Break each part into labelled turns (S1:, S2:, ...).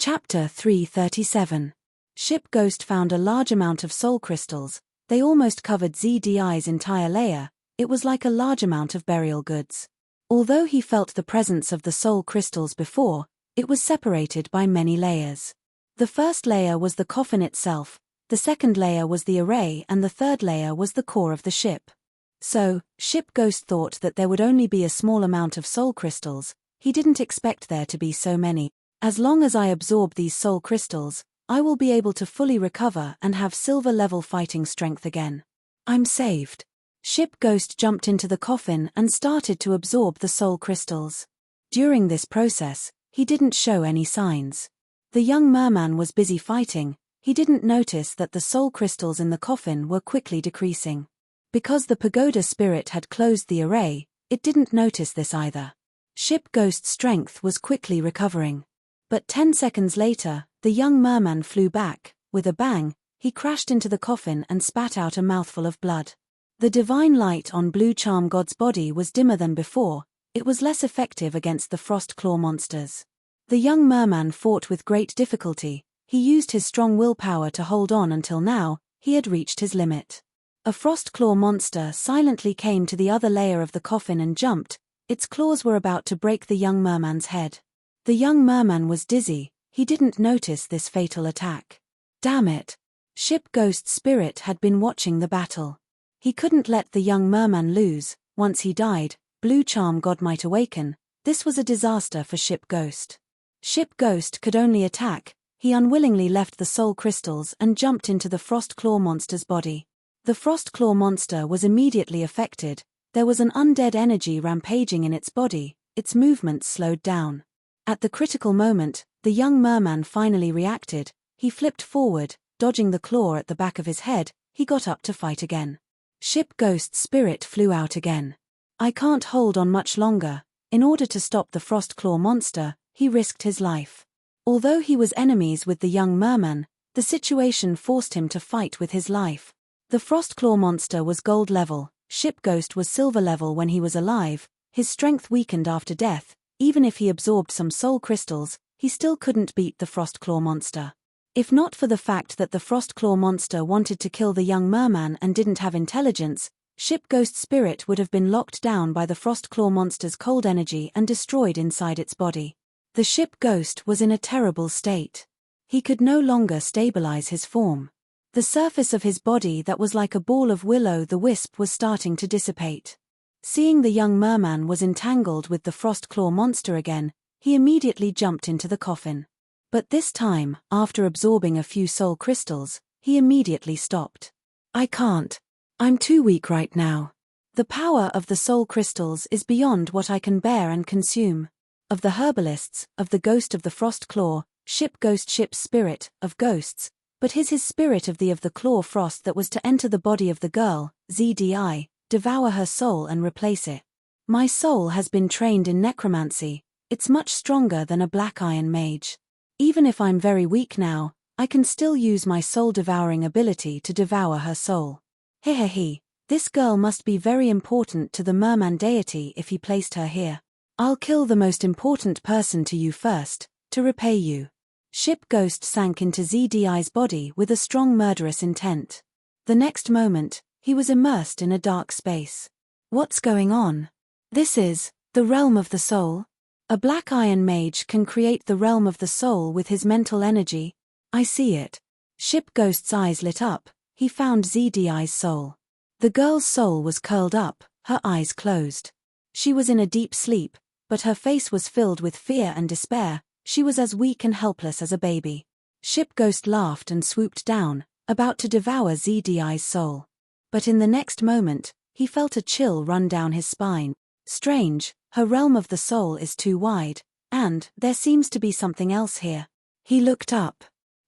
S1: Chapter 337. Ship Ghost found a large amount of soul crystals. They almost covered ZDI's entire layer. It was like a large amount of burial goods. Although he felt the presence of the soul crystals before, it was separated by many layers. The first layer was the coffin itself, the second layer was the array, and the third layer was the core of the ship. So, Ship Ghost thought that there would only be a small amount of soul crystals. He didn't expect there to be so many. As long as I absorb these soul crystals, I will be able to fully recover and have silver-level fighting strength again. I'm saved. Ship Ghost jumped into the coffin and started to absorb the soul crystals. During this process, he didn't show any signs. The young merman was busy fighting. He didn't notice that the soul crystals in the coffin were quickly decreasing. Because the pagoda spirit had closed the array, it didn't notice this either. Ship Ghost's strength was quickly recovering. But 10 seconds later, the young merman flew back. With a bang, he crashed into the coffin and spat out a mouthful of blood. The divine light on Blue Charm God's body was dimmer than before. It was less effective against the frost claw monsters. The young merman fought with great difficulty. He used his strong willpower to hold on until now, he had reached his limit. A frost claw monster silently came to the other layer of the coffin and jumped. Its claws were about to break the young merman's head. The young merman was dizzy. He didn't notice this fatal attack. Damn it! Ship Ghost's spirit had been watching the battle. He couldn't let the young merman lose. Once he died, Blue Charm God might awaken. This was a disaster for Ship Ghost. Ship Ghost could only attack. He unwillingly left the soul crystals and jumped into the frost claw monster's body. The frost claw monster was immediately affected. There was an undead energy rampaging in its body. Its movements slowed down. At the critical moment, the young merman finally reacted. He flipped forward, dodging the claw at the back of his head. He got up to fight again. Ship Ghost's spirit flew out again. I can't hold on much longer. In order to stop the frost claw monster, he risked his life. Although he was enemies with the young merman, the situation forced him to fight with his life. The frost claw monster was gold level. Ship Ghost was silver level when he was alive. His strength weakened after death. Even if he absorbed some soul crystals, he still couldn't beat the frost claw monster. If not for the fact that the frost claw monster wanted to kill the young merman and didn't have intelligence, Ship Ghost's spirit would have been locked down by the frost claw monster's cold energy and destroyed inside its body. The Ship Ghost was in a terrible state. He could no longer stabilize his form. The surface of his body that was like a ball of will-o'-the-wisp was starting to dissipate. Seeing the young merman was entangled with the frost claw monster again, he immediately jumped into the coffin. But this time, after absorbing a few soul crystals, he immediately stopped. I can't. I'm too weak right now. The power of the soul crystals is beyond what I can bear and consume. Of the herbalists, of the ghost of the frost claw, Ship Ghost Ship's spirit, of ghosts, but his spirit of the claw frost that was to enter the body of the girl, ZDI, devour her soul and replace it. My soul has been trained in necromancy. It's much stronger than a black iron mage. Even if I'm very weak now, I can still use my soul-devouring ability to devour her soul. Hehehe, this girl must be very important to the merman deity if he placed her here. I'll kill the most important person to you first, to repay you. Ship Ghost sank into ZDI's body with a strong murderous intent. The next moment, he was immersed in a dark space. What's going on? This is the realm of the soul. A black iron mage can create the realm of the soul with his mental energy. I see it. Ship Ghost's eyes lit up. He found ZDI's soul. The girl's soul was curled up, her eyes closed. She was in a deep sleep, but her face was filled with fear and despair. She was as weak and helpless as a baby. Ship Ghost laughed and swooped down, about to devour ZDI's soul. But in the next moment, he felt a chill run down his spine. Strange, her realm of the soul is too wide, and there seems to be something else here. He looked up.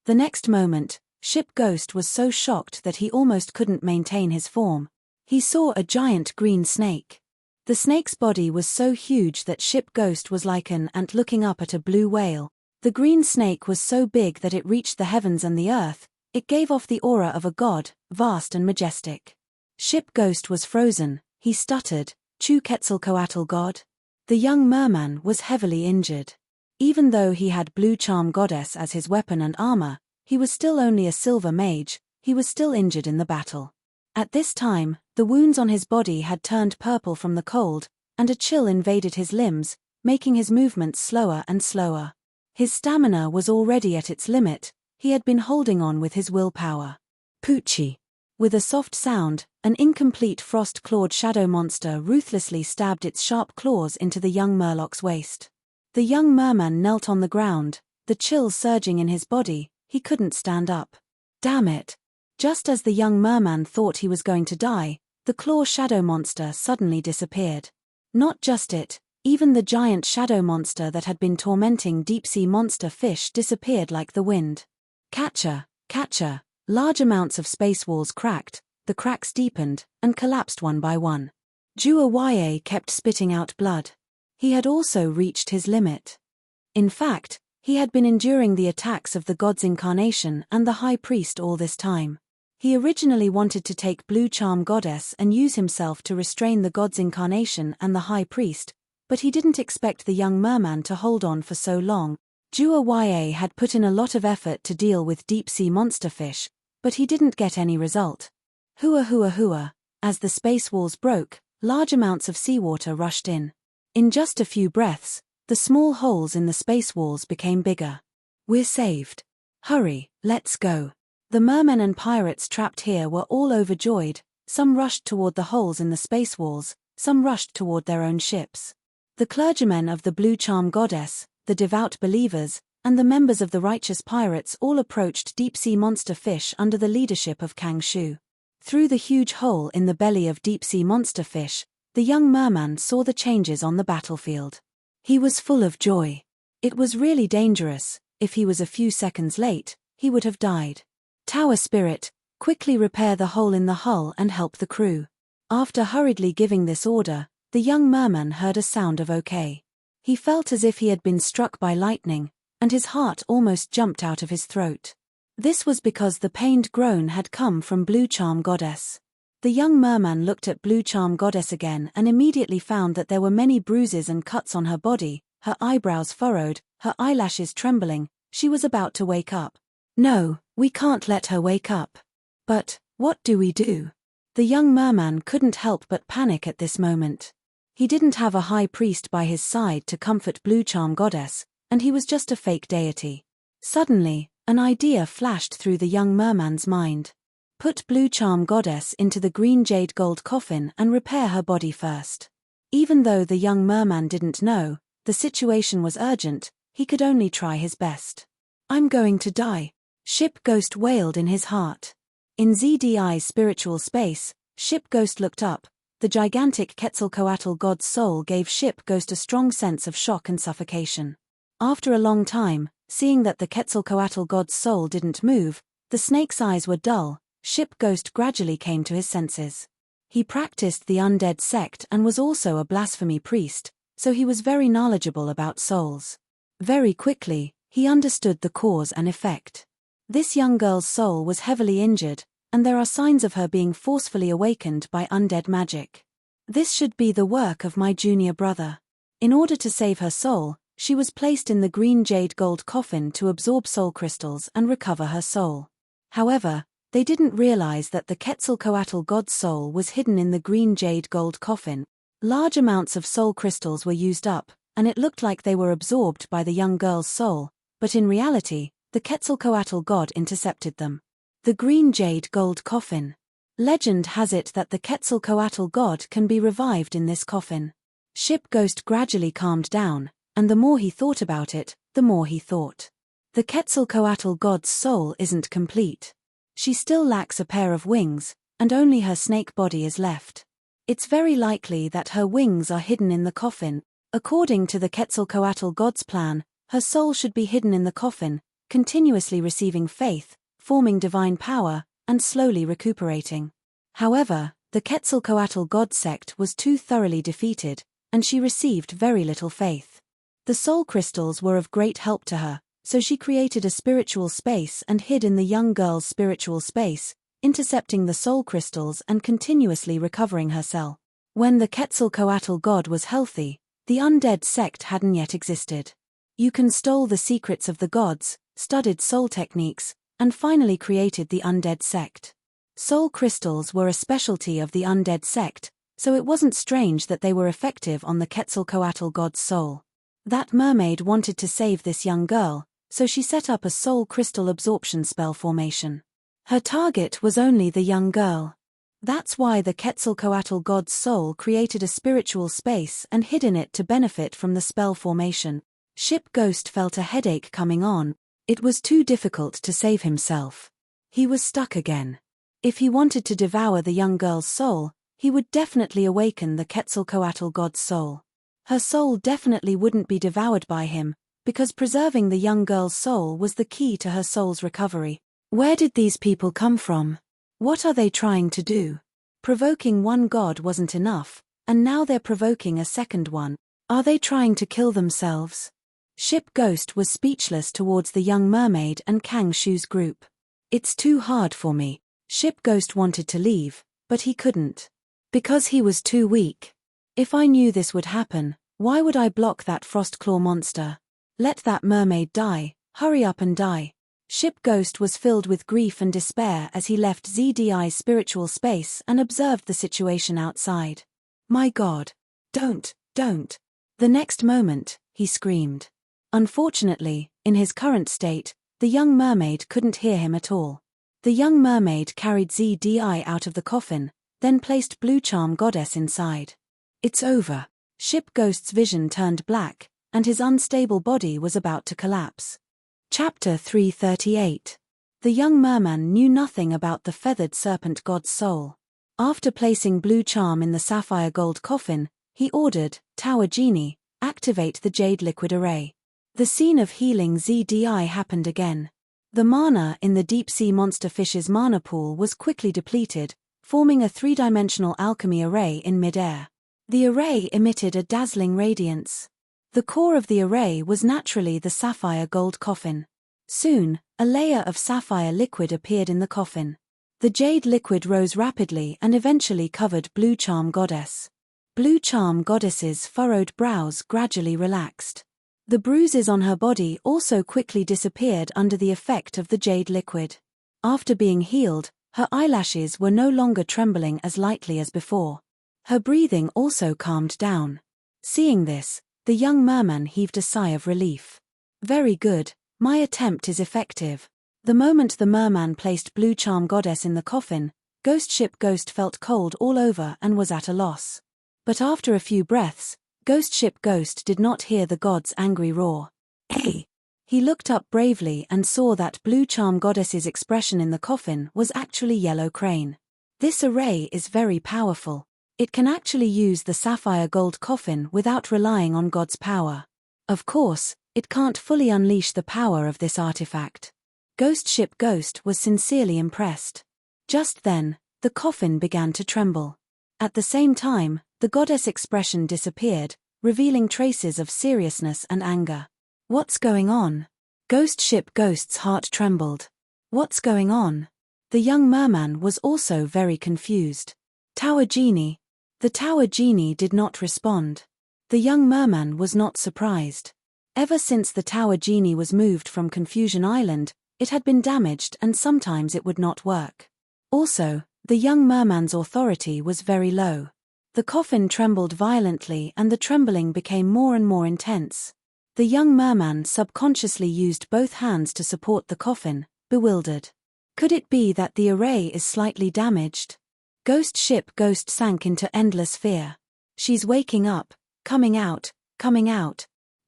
S1: The next moment, Ship Ghost was so shocked that he almost couldn't maintain his form. He saw a giant green snake. The snake's body was so huge that Ship Ghost was like an ant looking up at a blue whale. The green snake was so big that it reached the heavens and the earth. It gave off the aura of a god, vast and majestic. Ship Ghost was frozen. He stuttered, Chu Quetzalcoatl God? The young merman was heavily injured. Even though he had Blue Charm Goddess as his weapon and armor, he was still only a silver mage. He was still injured in the battle. At this time, the wounds on his body had turned purple from the cold, and a chill invaded his limbs, making his movements slower and slower. His stamina was already at its limit. He had been holding on with his willpower. Poochie. With a soft sound, an incomplete frost-clawed shadow monster ruthlessly stabbed its sharp claws into the young Murloc's waist. The young merman knelt on the ground, the chill surging in his body. He couldn't stand up. Damn it. Just as the young merman thought he was going to die, the claw shadow monster suddenly disappeared. Not just it, even the giant shadow monster that had been tormenting deep-sea monster fish disappeared like the wind. Catcher, catcher. Large amounts of space walls cracked, the cracks deepened, and collapsed one by one. Juaye kept spitting out blood. He had also reached his limit. In fact, he had been enduring the attacks of the god's incarnation and the high priest all this time. He originally wanted to take Blue Charm Goddess and use himself to restrain the god's incarnation and the high priest, but he didn't expect the young merman to hold on for so long. Juaye had put in a lot of effort to deal with deep-sea monsterfish, but he didn't get any result. Hua hua hua. As the space walls broke, large amounts of seawater rushed in. In just a few breaths, the small holes in the space walls became bigger. We're saved. Hurry, let's go. The mermen and pirates trapped here were all overjoyed. Some rushed toward the holes in the space walls, some rushed toward their own ships. The clergymen of the Blue Charm Goddess, the devout believers, and the members of the righteous pirates all approached deep-sea monster fish under the leadership of Kang Shu. Through the huge hole in the belly of deep-sea monster fish, the young merman saw the changes on the battlefield. He was full of joy. It was really dangerous. If he was a few seconds late, he would have died. Tower Spirit, quickly repair the hole in the hull and help the crew. After hurriedly giving this order, the young merman heard a sound of okay. He felt as if he had been struck by lightning, and his heart almost jumped out of his throat. This was because the pained groan had come from Blue Charm Goddess. The young merman looked at Blue Charm Goddess again and immediately found that there were many bruises and cuts on her body, her eyebrows furrowed, her eyelashes trembling. She was about to wake up. No, we can't let her wake up. But, what do we do? The young merman couldn't help but panic at this moment. He didn't have a high priest by his side to comfort Blue Charm Goddess, and he was just a fake deity. Suddenly, an idea flashed through the young merman's mind. Put Blue Charm Goddess into the green jade gold coffin and repair her body first. Even though the young merman didn't know, the situation was urgent, he could only try his best. I'm going to die. Ship Ghost wailed in his heart. In ZDI's spiritual space, Ship Ghost looked up. The gigantic Quetzalcoatl god's soul gave Ship Ghost a strong sense of shock and suffocation. After a long time, seeing that the Quetzalcoatl god's soul didn't move, the snake's eyes were dull, Ship Ghost gradually came to his senses. He practiced the undead sect and was also a blasphemy priest, so he was very knowledgeable about souls. Very quickly, he understood the cause and effect. This young girl's soul was heavily injured, and there are signs of her being forcefully awakened by undead magic. This should be the work of my junior brother. In order to save her soul, she was placed in the green jade gold coffin to absorb soul crystals and recover her soul. However, they didn't realize that the Quetzalcoatl god's soul was hidden in the green jade gold coffin. Large amounts of soul crystals were used up, and it looked like they were absorbed by the young girl's soul, but in reality, the Quetzalcoatl god intercepted them. The green jade gold coffin. Legend has it that the Quetzalcoatl god can be revived in this coffin. Ship Ghost gradually calmed down, and the more he thought about it, the more he thought. The Quetzalcoatl god's soul isn't complete. She still lacks a pair of wings, and only her snake body is left. It's very likely that her wings are hidden in the coffin. According to the Quetzalcoatl god's plan, her soul should be hidden in the coffin, continuously receiving faith, forming divine power, and slowly recuperating. However, the Quetzalcoatl god sect was too thoroughly defeated, and she received very little faith. The soul crystals were of great help to her, so she created a spiritual space and hid in the young girl's spiritual space, intercepting the soul crystals and continuously recovering her cell. When the Quetzalcoatl god was healthy, the undead sect hadn't yet existed. You can stole the secrets of the gods, studied soul techniques, and finally created the undead sect. Soul crystals were a specialty of the undead sect, so it wasn't strange that they were effective on the Quetzalcoatl god's soul. That mermaid wanted to save this young girl, so she set up a soul crystal absorption spell formation. Her target was only the young girl. That's why the Quetzalcoatl god's soul created a spiritual space and hid in it to benefit from the spell formation. Ship Ghost felt a headache coming on. It was too difficult to save himself. He was stuck again. If he wanted to devour the young girl's soul, he would definitely awaken the Quetzalcoatl god's soul. Her soul definitely wouldn't be devoured by him, because preserving the young girl's soul was the key to her soul's recovery. Where did these people come from? What are they trying to do? Provoking one god wasn't enough, and now they're provoking a second one. Are they trying to kill themselves? Ship Ghost was speechless towards the young mermaid and Kang Shu's group. It's too hard for me. Ship Ghost wanted to leave, but he couldn't. Because he was too weak. If I knew this would happen, why would I block that Frostclaw monster? Let that mermaid die, hurry up and die. Ship Ghost was filled with grief and despair as he left ZDI's spiritual space and observed the situation outside. My God! Don't! The next moment, he screamed. Unfortunately, in his current state, the young mermaid couldn't hear him at all. The young mermaid carried ZDI out of the coffin, then placed Blue Charm Goddess inside. It's over. Ship Ghost's vision turned black, and his unstable body was about to collapse. Chapter 338. The young merman knew nothing about the feathered serpent god's soul. After placing Blue Charm in the sapphire gold coffin, he ordered, Tower Genie, activate the jade liquid array. The scene of healing ZDI happened again. The mana in the deep-sea monster fish's mana pool was quickly depleted, forming a three-dimensional alchemy array in mid-air. The array emitted a dazzling radiance. The core of the array was naturally the sapphire gold coffin. Soon, a layer of sapphire liquid appeared in the coffin. The jade liquid rose rapidly and eventually covered Blue Charm Goddess. Blue Charm Goddess's furrowed brows gradually relaxed. The bruises on her body also quickly disappeared under the effect of the jade liquid. After being healed, her eyelashes were no longer trembling as lightly as before. Her breathing also calmed down. Seeing this, the young merman heaved a sigh of relief. Very good, my attempt is effective. The moment the merman placed Blue Charm Goddess in the coffin, Ship Ghost felt cold all over and was at a loss. But after a few breaths, Ship Ghost did not hear the god's angry roar. Hey! He looked up bravely and saw that Blue Charm Goddess's expression in the coffin was actually Yellow Crane. This array is very powerful. It can actually use the sapphire gold coffin without relying on God's power. Of course, it can't fully unleash the power of this artifact. Ship Ghost was sincerely impressed. Just then, the coffin began to tremble. At the same time, the goddess' expression disappeared, revealing traces of seriousness and anger. What's going on? Ship Ghost's heart trembled. What's going on? The young merman was also very confused. Tower Genie. The Tower Genie did not respond. The young merman was not surprised. Ever since the Tower Genie was moved from Confusion Island, it had been damaged and sometimes it would not work. Also, the young merman's authority was very low. The coffin trembled violently and the trembling became more and more intense. The young merman subconsciously used both hands to support the coffin, bewildered. Could it be that the array is slightly damaged? Ship Ghost sank into endless fear. She's waking up, coming out.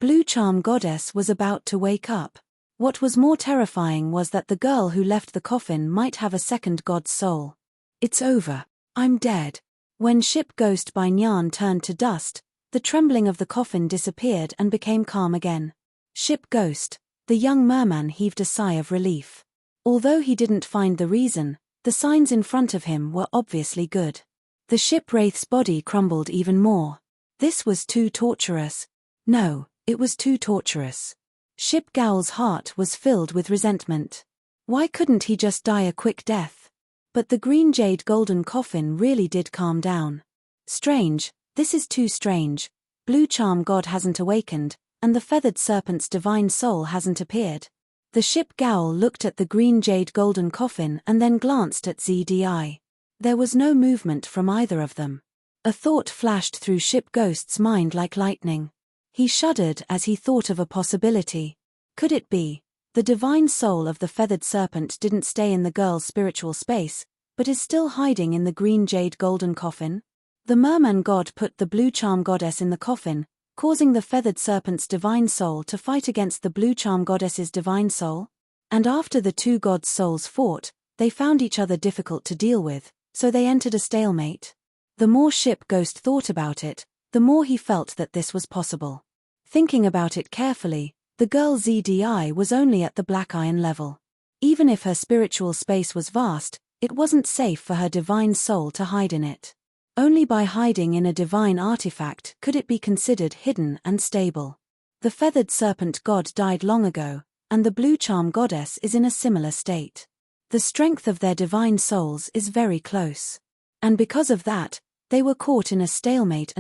S1: Blue Charm Goddess was about to wake up. What was more terrifying was that the girl who left the coffin might have a second god's soul. It's over. I'm dead. When Ship Ghost by Nyan turned to dust, the trembling of the coffin disappeared and became calm again. Ship Ghost, the young merman heaved a sigh of relief. Although he didn't find the reason, the signs in front of him were obviously good. The ship wraith's body crumbled even more. This was too torturous. No, it was too torturous. Ship Gowl's heart was filled with resentment. Why couldn't he just die a quick death? But the green jade golden coffin really did calm down. Strange, this is too strange. Blue Charm God hasn't awakened, and the feathered serpent's divine soul hasn't appeared. The ship Gowl looked at the green jade golden coffin and then glanced at ZDI. There was no movement from either of them. A thought flashed through Ship Ghost's mind like lightning. He shuddered as he thought of a possibility. Could it be? The divine soul of the feathered serpent didn't stay in the girl's spiritual space, but is still hiding in the green jade golden coffin? The merman god put the blue charm goddess in the coffin, causing the feathered serpent's divine soul to fight against the blue charm goddess's divine soul? And after the two gods' souls fought, they found each other difficult to deal with, so they entered a stalemate. The more Ship Ghost thought about it, the more he felt that this was possible. Thinking about it carefully, the girl ZDI was only at the black iron level. Even if her spiritual space was vast, it wasn't safe for her divine soul to hide in it. Only by hiding in a divine artifact could it be considered hidden and stable. The feathered serpent god died long ago, and the blue charm goddess is in a similar state. The strength of their divine souls is very close. And because of that, they were caught in a stalemate.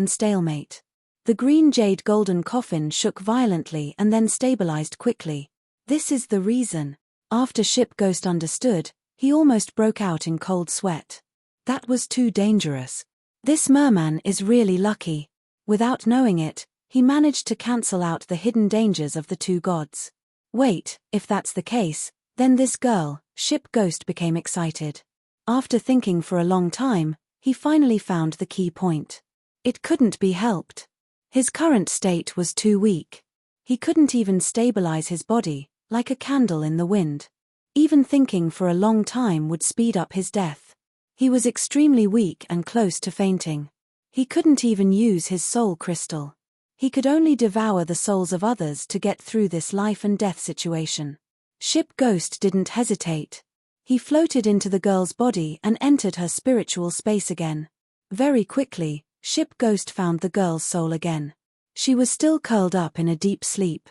S1: The green jade golden coffin shook violently and then stabilized quickly. This is the reason. After Ship Ghost understood, he almost broke out in cold sweat. That was too dangerous. This merman is really lucky. Without knowing it, he managed to cancel out the hidden dangers of the two gods. Wait, if that's the case, then this girl, Ship Ghost became excited. After thinking for a long time, he finally found the key point. It couldn't be helped. His current state was too weak. He couldn't even stabilize his body, like a candle in the wind. Even thinking for a long time would speed up his death. He was extremely weak and close to fainting. He couldn't even use his soul crystal. He could only devour the souls of others to get through this life and death situation. Ship Ghost didn't hesitate. He floated into the girl's body and entered her spiritual space again. Very quickly, Ship Ghost found the girl's soul again. She was still curled up in a deep sleep.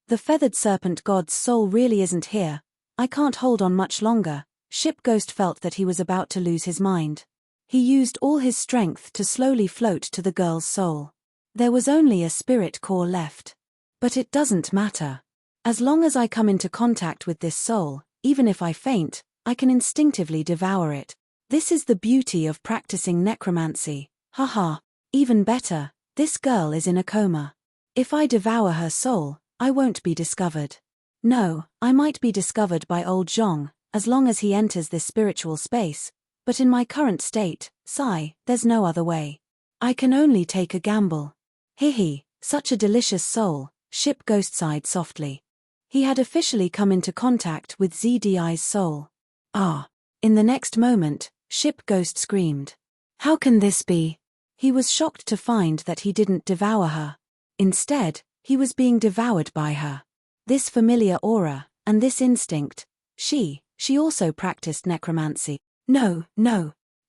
S1: The feathered serpent god's soul really isn't here. I can't hold on much longer. Ship Ghost felt that he was about to lose his mind. He used all his strength to slowly float to the girl's soul. There was only a spirit core left. But it doesn't matter. As long as I come into contact with this soul, even if I faint, I can instinctively devour it. This is the beauty of practicing necromancy. Haha. Even better, this girl is in a coma. If I devour her soul, I won't be discovered. No, I might be discovered by old Zhong, as long as he enters this spiritual space, but in my current state, there's no other way. I can only take a gamble. Hihi, such a delicious soul, Ship Ghost sighed softly. He had officially come into contact with ZDI's soul. Ah! In the next moment, Ship Ghost screamed. How can this be? He was shocked to find that he didn't devour her. Instead, he was being devoured by her. This familiar aura, and this instinct, she also practiced necromancy. No.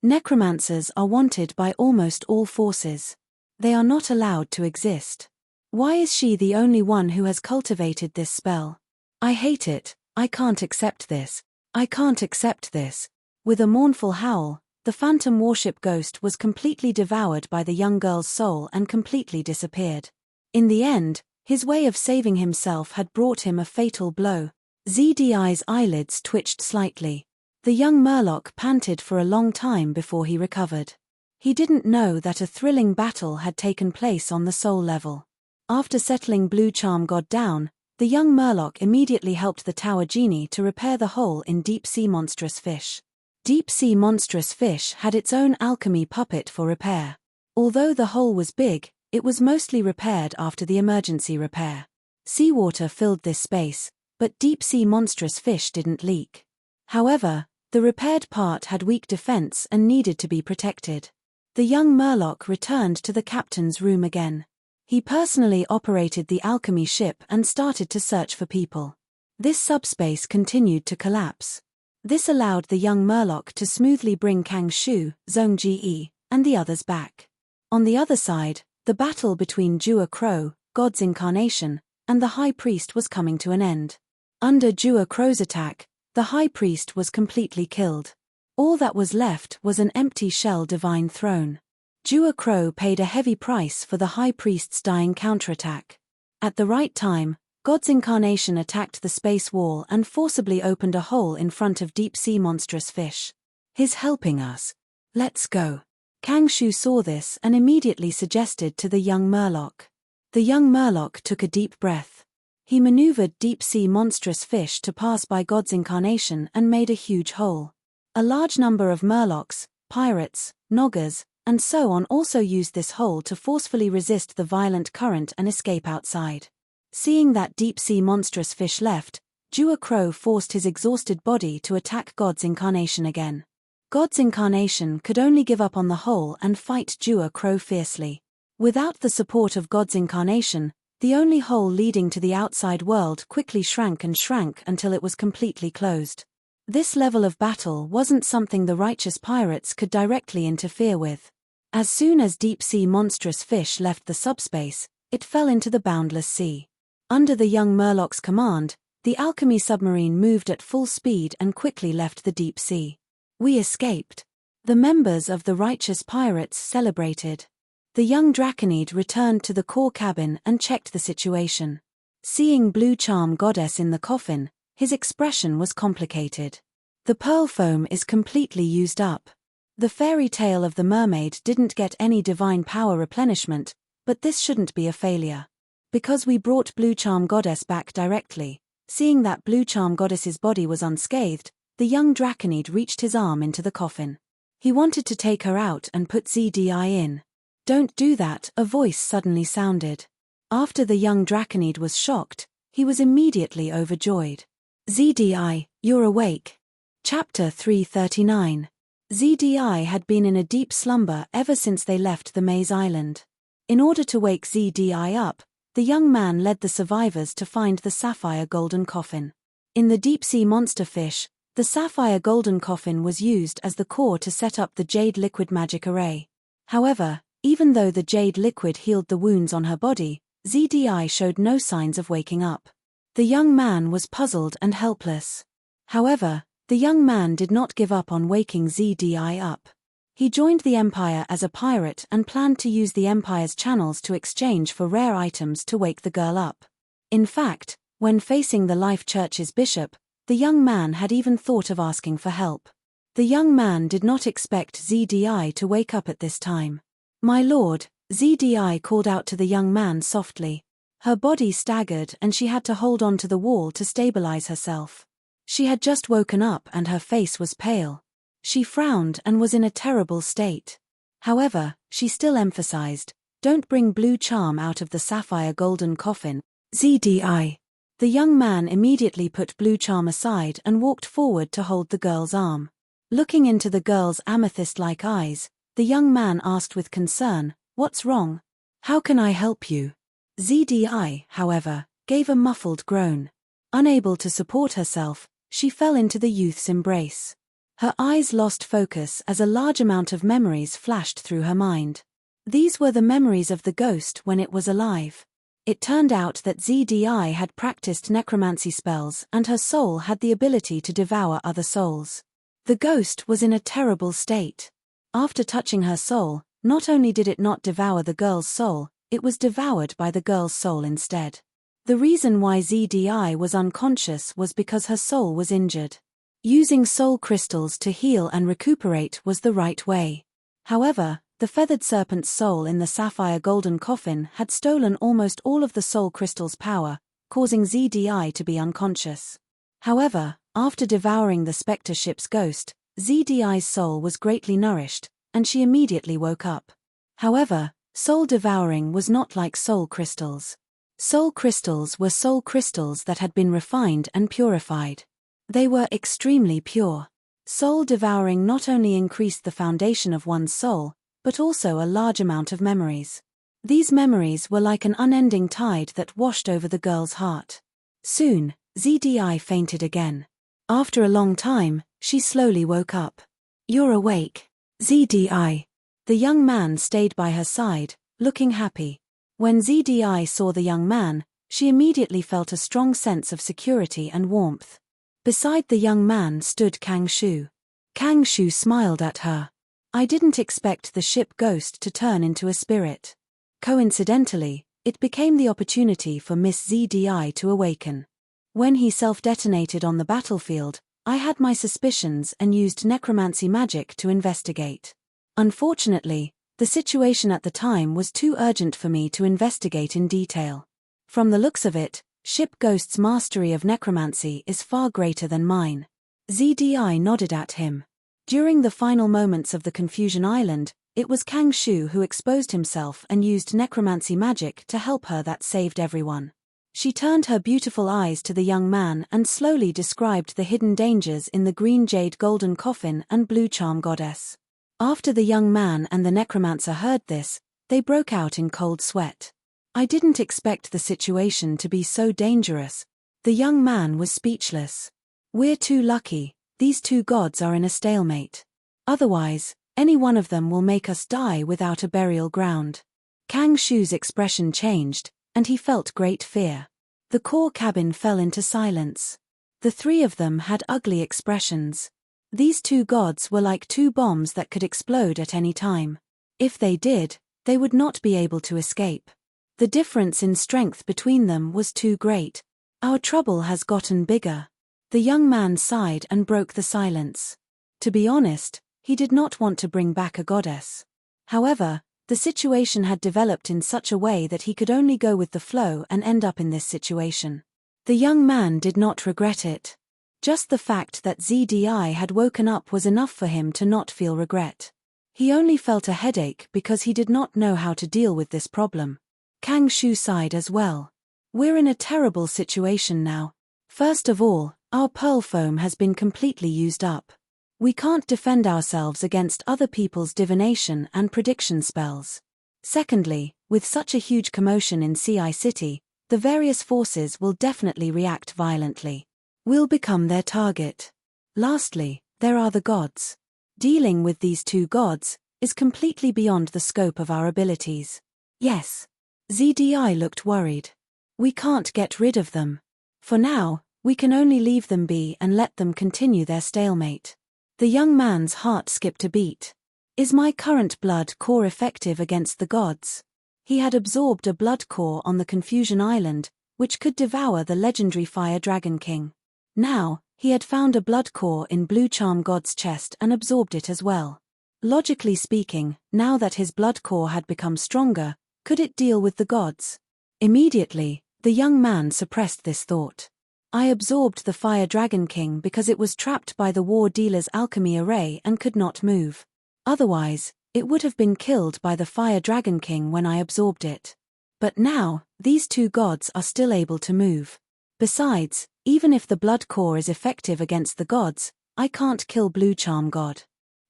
S1: Necromancers are wanted by almost all forces. They are not allowed to exist. Why is she the only one who has cultivated this spell? I hate it. I can't accept this. I can't accept this. With a mournful howl, the phantom warship ghost was completely devoured by the young girl's soul and completely disappeared. In the end, his way of saving himself had brought him a fatal blow. ZDI's eyelids twitched slightly. The young Murloc panted for a long time before he recovered. He didn't know that a thrilling battle had taken place on the soul level. After settling Blue Charm God down, the young Murloc immediately helped the Tower Genie to repair the hole in Deep Sea Monstrous Fish. Deep Sea Monstrous Fish had its own alchemy puppet for repair. Although the hole was big, it was mostly repaired after the emergency repair. Seawater filled this space, but Deep Sea Monstrous Fish didn't leak. However, the repaired part had weak defense and needed to be protected. The young Murloc returned to the captain's room again. He personally operated the alchemy ship and started to search for people. This subspace continued to collapse. This allowed the young Murloc to smoothly bring Kang Shu, Zhong Ji, and the others back. On the other side, the battle between Jua Crow, God's incarnation, and the High Priest was coming to an end. Under Jua Crow's attack, the High Priest was completely killed. All that was left was an empty shell divine throne. Jua Crow paid a heavy price for the High Priest's dying counterattack. At the right time, God's incarnation attacked the space wall and forcibly opened a hole in front of deep-sea monstrous fish. "He's helping us. Let's go." Kang Shu saw this and immediately suggested to the young Murloc. The young Murloc took a deep breath. He maneuvered deep-sea monstrous fish to pass by God's incarnation and made a huge hole. A large number of Murlocs, pirates, Noggers, and so on also used this hole to forcefully resist the violent current and escape outside. Seeing that deep-sea monstrous fish left, Jua Crow forced his exhausted body to attack God's incarnation again. God's incarnation could only give up on the hole and fight Jua Crow fiercely. Without the support of God's incarnation, the only hole leading to the outside world quickly shrank and shrank until it was completely closed. This level of battle wasn't something the righteous pirates could directly interfere with. As soon as deep-sea monstrous fish left the subspace, it fell into the boundless sea. Under the young Murloc's command, the alchemy submarine moved at full speed and quickly left the deep sea. "We escaped." The members of the righteous pirates celebrated. The young Draconid returned to the core cabin and checked the situation. Seeing Blue Charm Goddess in the coffin, his expression was complicated. "The pearl foam is completely used up. The fairy tale of the mermaid didn't get any divine power replenishment, but this shouldn't be a failure. Because we brought Blue Charm Goddess back directly." Seeing that Blue Charm Goddess's body was unscathed, the young Draconid reached his arm into the coffin. He wanted to take her out and put ZDI in. "Don't do that," a voice suddenly sounded. After the young Draconid was shocked, he was immediately overjoyed. "ZDI, you're awake." Chapter 339. ZDI had been in a deep slumber ever since they left the Maze Island. In order to wake ZDI up, the young man led the survivors to find the sapphire golden coffin. In the deep-sea monster fish, the sapphire golden coffin was used as the core to set up the jade liquid magic array. However, even though the jade liquid healed the wounds on her body, ZDI showed no signs of waking up. The young man was puzzled and helpless. However, the young man did not give up on waking ZDI up. He joined the Empire as a pirate and planned to use the Empire's channels to exchange for rare items to wake the girl up. In fact, when facing the Life Church's bishop, the young man had even thought of asking for help. The young man did not expect ZDI to wake up at this time. "My lord," ZDI called out to the young man softly. Her body staggered and she had to hold on to the wall to stabilize herself. She had just woken up and her face was pale. She frowned and was in a terrible state. However, she still emphasized, "Don't bring Blue Charm out of the sapphire golden coffin, ZDI." The young man immediately put Blue Charm aside and walked forward to hold the girl's arm. Looking into the girl's amethyst-like eyes, the young man asked with concern, "What's wrong? How can I help you?" ZDI, however, gave a muffled groan. Unable to support herself, she fell into the youth's embrace. Her eyes lost focus as a large amount of memories flashed through her mind. These were the memories of the ghost when it was alive. It turned out that ZDI had practiced necromancy spells and her soul had the ability to devour other souls. The ghost was in a terrible state. After touching her soul, not only did it not devour the girl's soul, it was devoured by the girl's soul instead. The reason why ZDI was unconscious was because her soul was injured. Using soul crystals to heal and recuperate was the right way. However, the feathered serpent's soul in the sapphire golden coffin had stolen almost all of the soul crystal's power, causing ZDI to be unconscious. However, after devouring the spectre ship's ghost, ZDI's soul was greatly nourished, and she immediately woke up. However, soul devouring was not like soul crystals. Soul crystals were soul crystals that had been refined and purified. They were extremely pure. Soul devouring not only increased the foundation of one's soul, but also a large amount of memories. These memories were like an unending tide that washed over the girl's heart. Soon, ZDI fainted again. After a long time, she slowly woke up. "You're awake, ZDI." The young man stayed by her side, looking happy. When ZDI saw the young man, she immediately felt a strong sense of security and warmth. Beside the young man stood Kang Shu. Kang Shu smiled at her. "I didn't expect the ship ghost to turn into a spirit." Coincidentally, It became the opportunity for Miss ZDI to awaken. When he self-detonated on the battlefield, I had my suspicions and used necromancy magic to investigate. Unfortunately, the situation at the time was too urgent for me to investigate in detail. From the looks of it, Ship Ghost's mastery of necromancy is far greater than mine. ZDI nodded at him. During the final moments of the Confusion Island, it was Kang Shu who exposed himself and used necromancy magic to help her. That saved everyone. She turned her beautiful eyes to the young man and slowly described the hidden dangers in the green jade golden coffin and blue charm goddess. After the young man and the necromancer heard this, they broke out in cold sweat. I didn't expect the situation to be so dangerous. The young man was speechless. We're too lucky, these two gods are in a stalemate. Otherwise, any one of them will make us die without a burial ground. Kang Shu's expression changed, and he felt great fear. The core cabin fell into silence. The three of them had ugly expressions. These two gods were like two bombs that could explode at any time. If they did, they would not be able to escape. The difference in strength between them was too great. Our trouble has gotten bigger. The young man sighed and broke the silence. To be honest, he did not want to bring back a goddess. However, the situation had developed in such a way that he could only go with the flow and end up in this situation. The young man did not regret it. Just the fact that ZDI had woken up was enough for him to not feel regret. He only felt a headache because he did not know how to deal with this problem. Kang Shu sighed as well. We're in a terrible situation now. First of all, our pearl foam has been completely used up. We can't defend ourselves against other people's divination and prediction spells. Secondly, with such a huge commotion in CI City, the various forces will definitely react violently. We'll become their target. Lastly, there are the gods. Dealing with these two gods is completely beyond the scope of our abilities. Yes. ZDI looked worried. We can't get rid of them. For now, we can only leave them be and let them continue their stalemate. The young man's heart skipped a beat. Is my current blood core effective against the gods? He had absorbed a blood core on the Confusion Island, which could devour the legendary Fire Dragon King. Now, he had found a blood core in Blue Charm God's chest and absorbed it as well. Logically speaking, now that his blood core had become stronger, could it deal with the gods? Immediately, the young man suppressed this thought. I absorbed the Fire Dragon King because it was trapped by the War Dealer's alchemy array and could not move. Otherwise, it would have been killed by the Fire Dragon King when I absorbed it. But now, these two gods are still able to move. Besides, even if the blood core is effective against the gods, I can't kill Blue Charm God.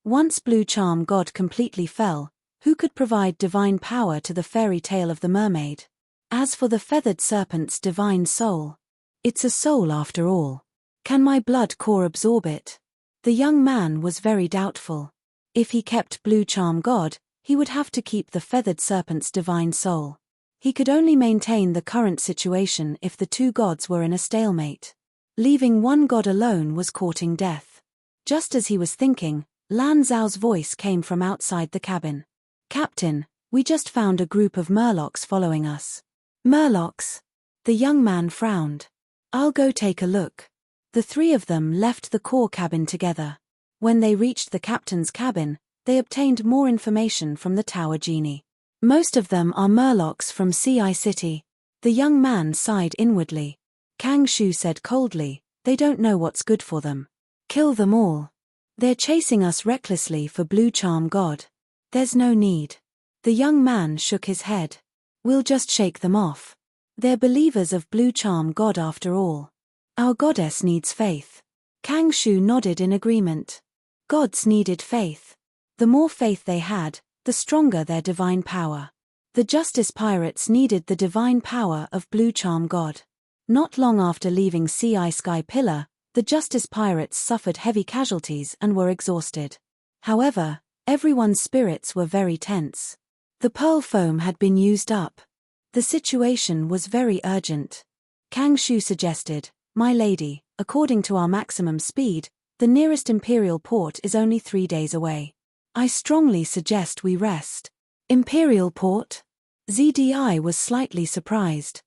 S1: Once Blue Charm God completely fell, who could provide divine power to the fairy tale of the mermaid? As for the feathered serpent's divine soul, it's a soul after all. Can my blood core absorb it? The young man was very doubtful. If he kept Blue Charm God, he would have to keep the feathered serpent's divine soul. He could only maintain the current situation if the two gods were in a stalemate. Leaving one god alone was courting death. Just as he was thinking, Lan Zhao's voice came from outside the cabin. Captain, we just found a group of murlocs following us. Murlocs? The young man frowned. I'll go take a look. The three of them left the core cabin together. When they reached the captain's cabin, they obtained more information from the tower genie. Most of them are murlocs from CI City. The young man sighed inwardly. Kang Shu said coldly, they don't know what's good for them. Kill them all. They're chasing us recklessly for Blue Charm God. There's no need. The young man shook his head. We'll just shake them off. They're believers of Blue Charm God after all. Our goddess needs faith. Kang Shu nodded in agreement. Gods needed faith. The more faith they had, the stronger their divine power. The Justice Pirates needed the divine power of Blue Charm God. Not long after leaving CI Sky Pillar, the Justice Pirates suffered heavy casualties and were exhausted. However, everyone's spirits were very tense. The pearl foam had been used up. The situation was very urgent. Kang Shu suggested, my lady, according to our maximum speed, the nearest Imperial port is only 3 days away. I strongly suggest we rest. Imperial port? ZDI was slightly surprised.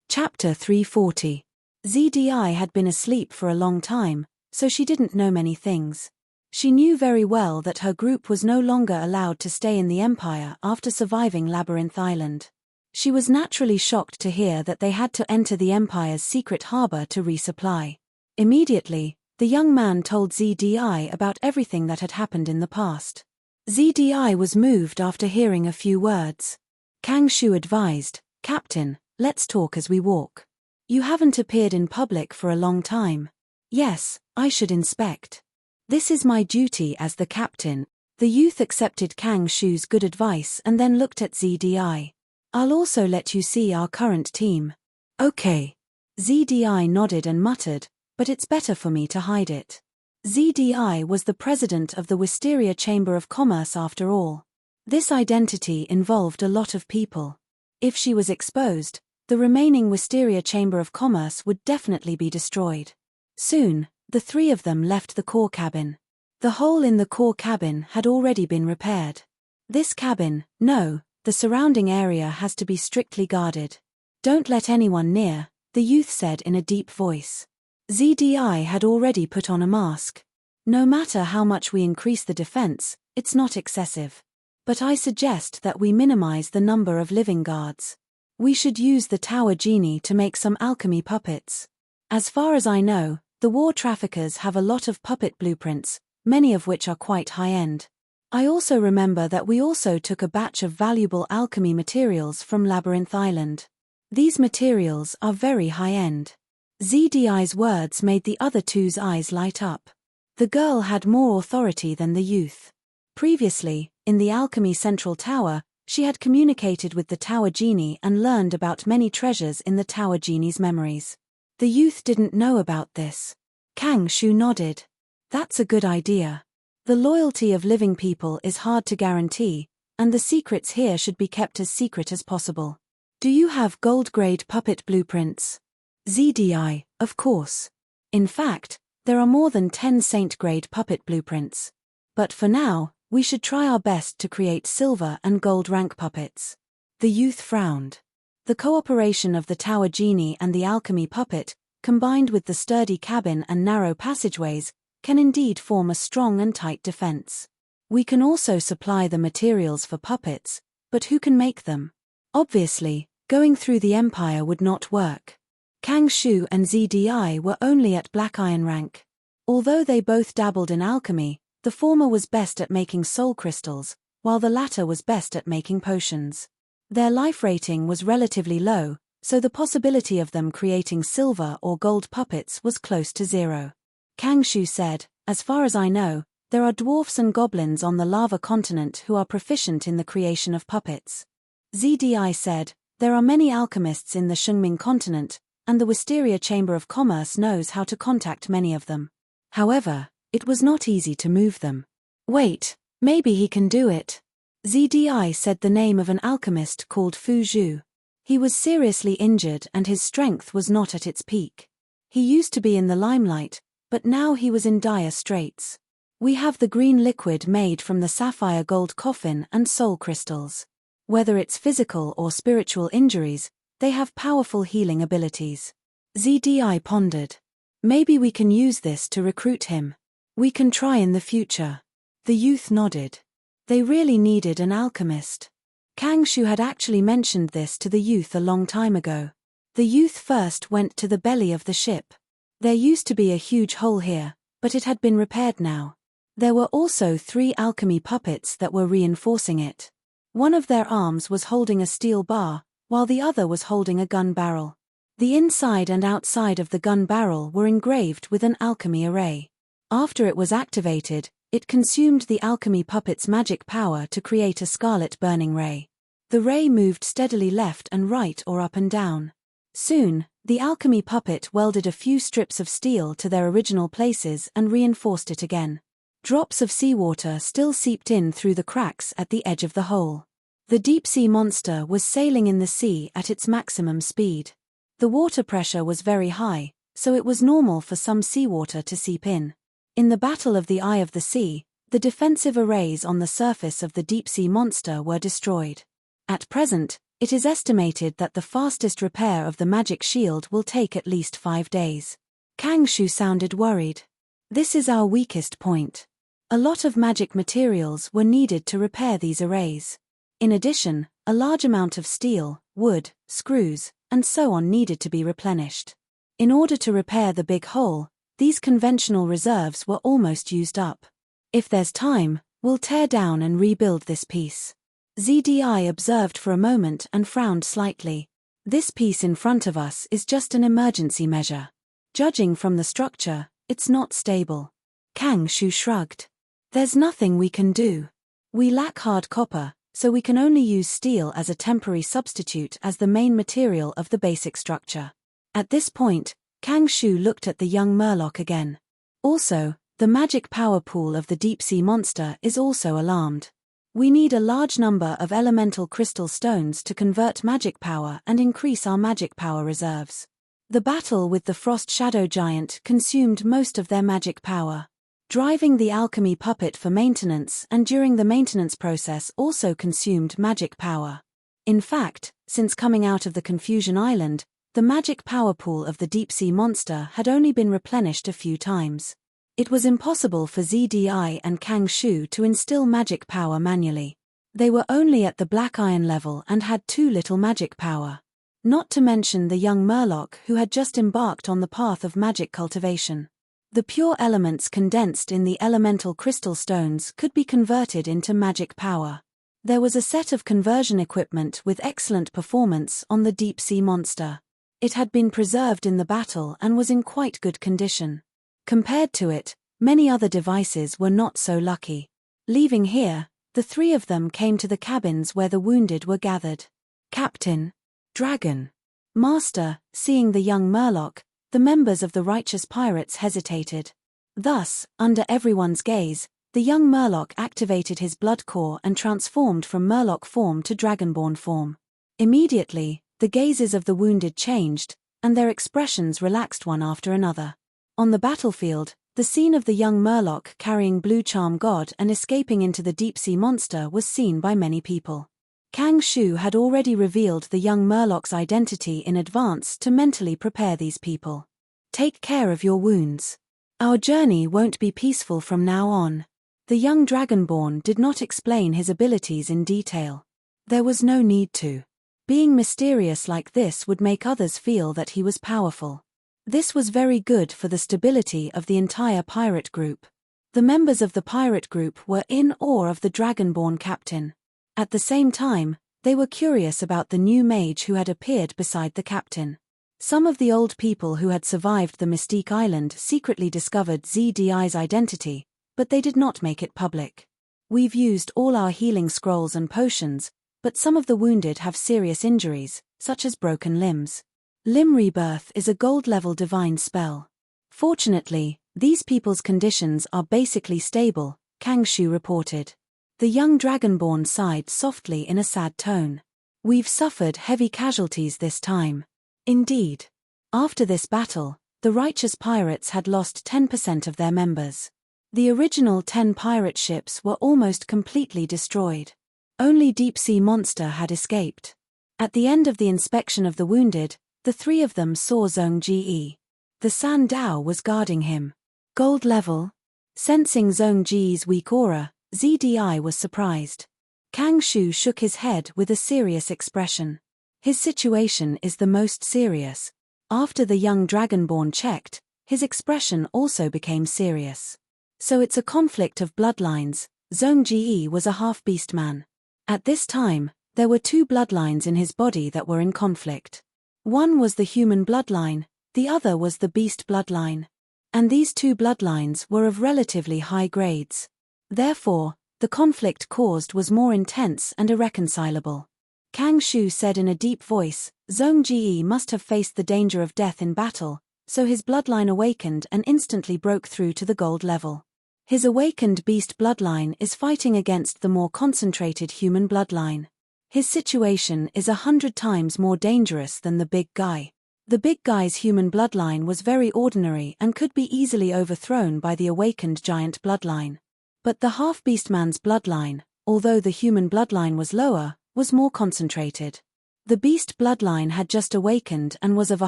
S1: Chapter 340. ZDI had been asleep for a long time, so she didn't know many things. She knew very well that her group was no longer allowed to stay in the Empire after surviving Labyrinth Island. She was naturally shocked to hear that they had to enter the Empire's secret harbor to resupply. Immediately, the young man told ZDI about everything that had happened in the past. ZDI was moved after hearing a few words. Kang Shu advised, "Captain, let's talk as we walk. You haven't appeared in public for a long time." "Yes, I should inspect. This is my duty as the captain." The youth accepted Kang Shu's good advice and then looked at ZDI. "I'll also let you see our current team." "Okay." ZDI nodded and muttered, "But it's better for me to hide it." ZDI was the president of the Wisteria Chamber of Commerce after all. This identity involved a lot of people. If she was exposed, the remaining Wisteria Chamber of Commerce would definitely be destroyed. Soon, the three of them left the core cabin. The hole in the core cabin had already been repaired. This cabin, no, the surrounding area has to be strictly guarded. "Don't let anyone near," the youth said in a deep voice. ZDI had already put on a mask. "No matter how much we increase the defense, it's not excessive. But I suggest that we minimize the number of living guards. We should use the Tower Genie to make some alchemy puppets. As far as I know, the war traffickers have a lot of puppet blueprints, many of which are quite high-end. I also remember that we also took a batch of valuable alchemy materials from Labyrinth Island. These materials are very high-end." ZDI's words made the other two's eyes light up. The girl had more authority than the youth. Previously, in the Alchemy Central Tower, she had communicated with the Tower Genie and learned about many treasures in the Tower Genie's memories. The youth didn't know about this. Kang Shu nodded. "That's a good idea. The loyalty of living people is hard to guarantee, and the secrets here should be kept as secret as possible. Do you have gold-grade puppet blueprints?" ZDI, "Of course. In fact, there are more than 10 saint-grade puppet blueprints. But for now, we should try our best to create silver and gold rank puppets." The youth frowned. The cooperation of the Tower Genie and the alchemy puppet, combined with the sturdy cabin and narrow passageways, can indeed form a strong and tight defense. We can also supply the materials for puppets, but who can make them? Obviously, going through the Empire would not work. Kang Shu and ZDI were only at Black Iron rank. Although they both dabbled in alchemy, the former was best at making soul crystals, while the latter was best at making potions. Their life rating was relatively low, so the possibility of them creating silver or gold puppets was close to zero. Kang Shu said, "As far as I know, there are dwarfs and goblins on the lava continent who are proficient in the creation of puppets." ZDI said, "There are many alchemists in the Shungming continent, and the Wisteria Chamber of Commerce knows how to contact many of them. However, it was not easy to move them." "Wait, maybe he can do it." ZDI said the name of an alchemist called Fu Zhu. He was seriously injured and his strength was not at its peak. He used to be in the limelight, but now he was in dire straits. "We have the green liquid made from the sapphire gold coffin and soul crystals. Whether it's physical or spiritual injuries, they have powerful healing abilities." ZDI pondered. "Maybe we can use this to recruit him. We can try in the future." The youth nodded. They really needed an alchemist. Kang Shu had actually mentioned this to the youth a long time ago. The youth first went to the belly of the ship. There used to be a huge hole here, but it had been repaired now. There were also 3 alchemy puppets that were reinforcing it. One of their arms was holding a steel bar, while the other was holding a gun barrel. The inside and outside of the gun barrel were engraved with an alchemy array. After it was activated, it consumed the alchemy puppet's magic power to create a scarlet burning ray. The ray moved steadily left and right or up and down. Soon, the alchemy puppet welded a few strips of steel to their original places and reinforced it again. Drops of seawater still seeped in through the cracks at the edge of the hole. The deep-sea monster was sailing in the sea at its maximum speed. The water pressure was very high, so it was normal for some seawater to seep in. In the Battle of the Eye of the Sea, the defensive arrays on the surface of the deep-sea monster were destroyed. At present, It is estimated that the fastest repair of the magic shield will take at least 5 days. Kang Shu sounded worried. This is our weakest point. A lot of magic materials were needed to repair these arrays. In addition, a large amount of steel, wood, screws, and so on needed to be replenished. In order to repair the big hole, these conventional reserves were almost used up. If there's time, we'll tear down and rebuild this piece. ZDI observed for a moment and frowned slightly. This piece in front of us is just an emergency measure. Judging from the structure, it's not stable. Kang Shu shrugged. There's nothing we can do. We lack hard copper, so we can only use steel as a temporary substitute as the main material of the basic structure. At this point, Kang Shu looked at the young Murloc again. Also, the magic power pool of the deep-sea monster is also alarmed. We need a large number of elemental crystal stones to convert magic power and increase our magic power reserves. The battle with the Frost Shadow Giant consumed most of their magic power. Driving the alchemy puppet for maintenance and during the maintenance process also consumed magic power. In fact, since coming out of the Confusion Island, the magic power pool of the deep-sea monster had only been replenished a few times. It was impossible for ZDI and Kang Shu to instill magic power manually. They were only at the black iron level and had too little magic power. Not to mention the young Murloc who had just embarked on the path of magic cultivation. The pure elements condensed in the elemental crystal stones could be converted into magic power. There was a set of conversion equipment with excellent performance on the deep-sea monster. It had been preserved in the battle and was in quite good condition. Compared to it, many other devices were not so lucky. Leaving here, the three of them came to the cabins where the wounded were gathered. Captain, Dragon, Master, seeing the young Murloc, the members of the righteous pirates hesitated. Thus, under everyone's gaze, the young Murloc activated his Bloodcore and transformed from Murloc form to Dragonborn form. Immediately, the gazes of the wounded changed, and their expressions relaxed one after another. On the battlefield, the scene of the young Murloc carrying Blue Charm God and escaping into the deep-sea monster was seen by many people. Kang Shu had already revealed the young Murloc's identity in advance to mentally prepare these people. Take care of your wounds. Our journey won't be peaceful from now on. The young Dragonborn did not explain his abilities in detail. There was no need to. Being mysterious like this would make others feel that he was powerful. This was very good for the stability of the entire pirate group. The members of the pirate group were in awe of the Dragonborn captain. At the same time, they were curious about the new mage who had appeared beside the captain. Some of the old people who had survived the Mystique Island secretly discovered ZDI's identity, but they did not make it public. We've used all our healing scrolls and potions, but some of the wounded have serious injuries, such as broken limbs. Limb Rebirth is a gold-level divine spell. Fortunately, these people's conditions are basically stable, Kang Shu reported. The young Dragonborn sighed softly in a sad tone. We've suffered heavy casualties this time. Indeed. After this battle, the righteous pirates had lost 10% of their members. The original 10 pirate ships were almost completely destroyed. Only Deep-Sea Monster had escaped. At the end of the inspection of the wounded, the three of them saw Zhong Ji. The San Dao was guarding him. Gold level. Sensing Zhong Ji's weak aura, ZDI was surprised. Kang Shu shook his head with a serious expression. His situation is the most serious. After the young Dragonborn checked, his expression also became serious. So it's a conflict of bloodlines. Zhong Ji was a half-beast man. At this time, there were two bloodlines in his body that were in conflict. One was the human bloodline, the other was the beast bloodline. And these two bloodlines were of relatively high grades. Therefore, the conflict caused was more intense and irreconcilable. Kang Shu said in a deep voice, Zhong Ji must have faced the danger of death in battle, so his bloodline awakened and instantly broke through to the gold level. His awakened beast bloodline is fighting against the more concentrated human bloodline. His situation is 100 times more dangerous than the big guy. The big guy's human bloodline was very ordinary and could be easily overthrown by the awakened giant bloodline. But the half-beast man's bloodline, although the human bloodline was lower, was more concentrated. The beast bloodline had just awakened and was of a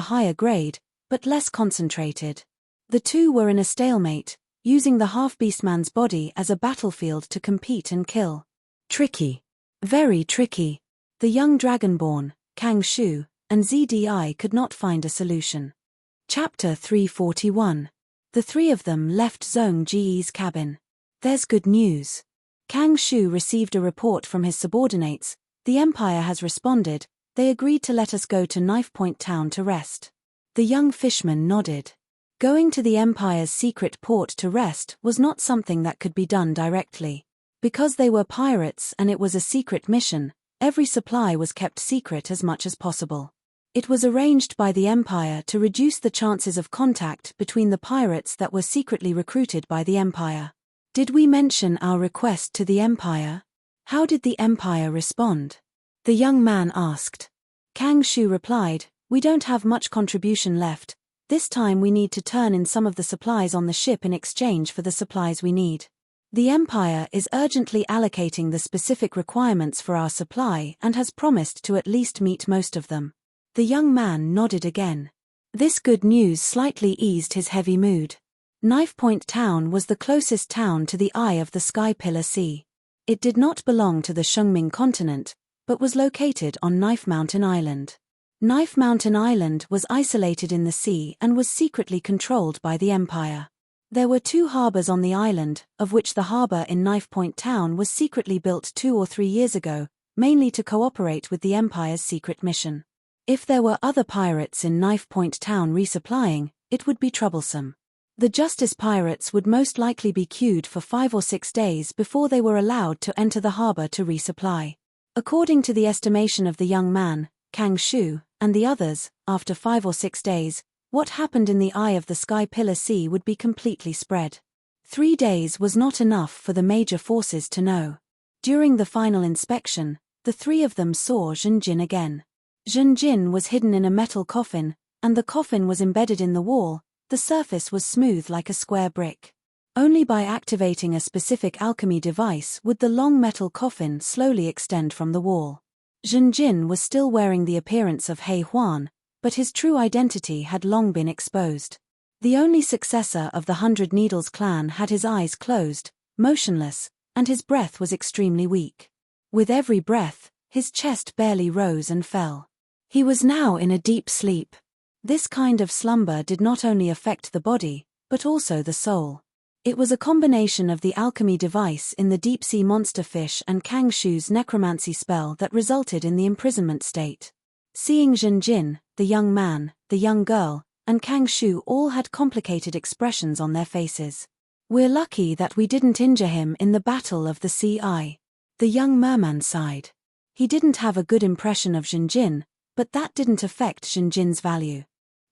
S1: higher grade, but less concentrated. The two were in a stalemate, using the half-beastman's body as a battlefield to compete and kill. Tricky. Very tricky. The young dragonborn, Kang Shu, and ZDI could not find a solution. Chapter 341. The three of them left Zhong Ji's cabin. There's good news. Kang Shu received a report from his subordinates. The Empire has responded. They agreed to let us go to Knife Point Town to rest. The young fishman nodded. Going to the Empire's secret port to rest was not something that could be done directly. Because they were pirates and it was a secret mission, every supply was kept secret as much as possible. It was arranged by the Empire to reduce the chances of contact between the pirates that were secretly recruited by the Empire. Did we mention our request to the Empire? How did the Empire respond? The young man asked. Kang Shu replied, "We don't have much contribution left. This time we need to turn in some of the supplies on the ship in exchange for the supplies we need. The Empire is urgently allocating the specific requirements for our supply and has promised to at least meet most of them." The young man nodded again. This good news slightly eased his heavy mood. Knife Point Town was the closest town to the Eye of the Sky Pillar Sea. It did not belong to the Shungming continent, but was located on Knife Mountain Island. Knife Mountain Island was isolated in the sea and was secretly controlled by the Empire. There were 2 harbors on the island, of which the harbor in Knife Point Town was secretly built 2 or 3 years ago, mainly to cooperate with the Empire's secret mission. If there were other pirates in Knife Point Town resupplying, it would be troublesome. The Justice pirates would most likely be queued for 5 or 6 days before they were allowed to enter the harbor to resupply. According to the estimation of the young man, Kang Shu, and the others, after 5 or 6 days, what happened in the Eye of the Sky Pillar Sea would be completely spread. 3 days was not enough for the major forces to know. During the final inspection, the 3 of them saw Zhenjin again. Zhenjin was hidden in a metal coffin, and the coffin was embedded in the wall. The surface was smooth like a square brick. Only by activating a specific alchemy device would the long metal coffin slowly extend from the wall. Zhenjin was still wearing the appearance of He Huan, but his true identity had long been exposed. The only successor of the 100 Needles clan had his eyes closed, motionless, and his breath was extremely weak. With every breath, his chest barely rose and fell. He was now in a deep sleep. This kind of slumber did not only affect the body, but also the soul. It was a combination of the alchemy device in the deep-sea monster fish and Kang Shu's necromancy spell that resulted in the imprisonment state. Seeing Zhenjin, the young man, the young girl, and Kang Shu all had complicated expressions on their faces. "We're lucky that we didn't injure him in the Battle of the Sea Eye." The young merman sighed. He didn't have a good impression of Zhenjin, but that didn't affect Zhenjin's value.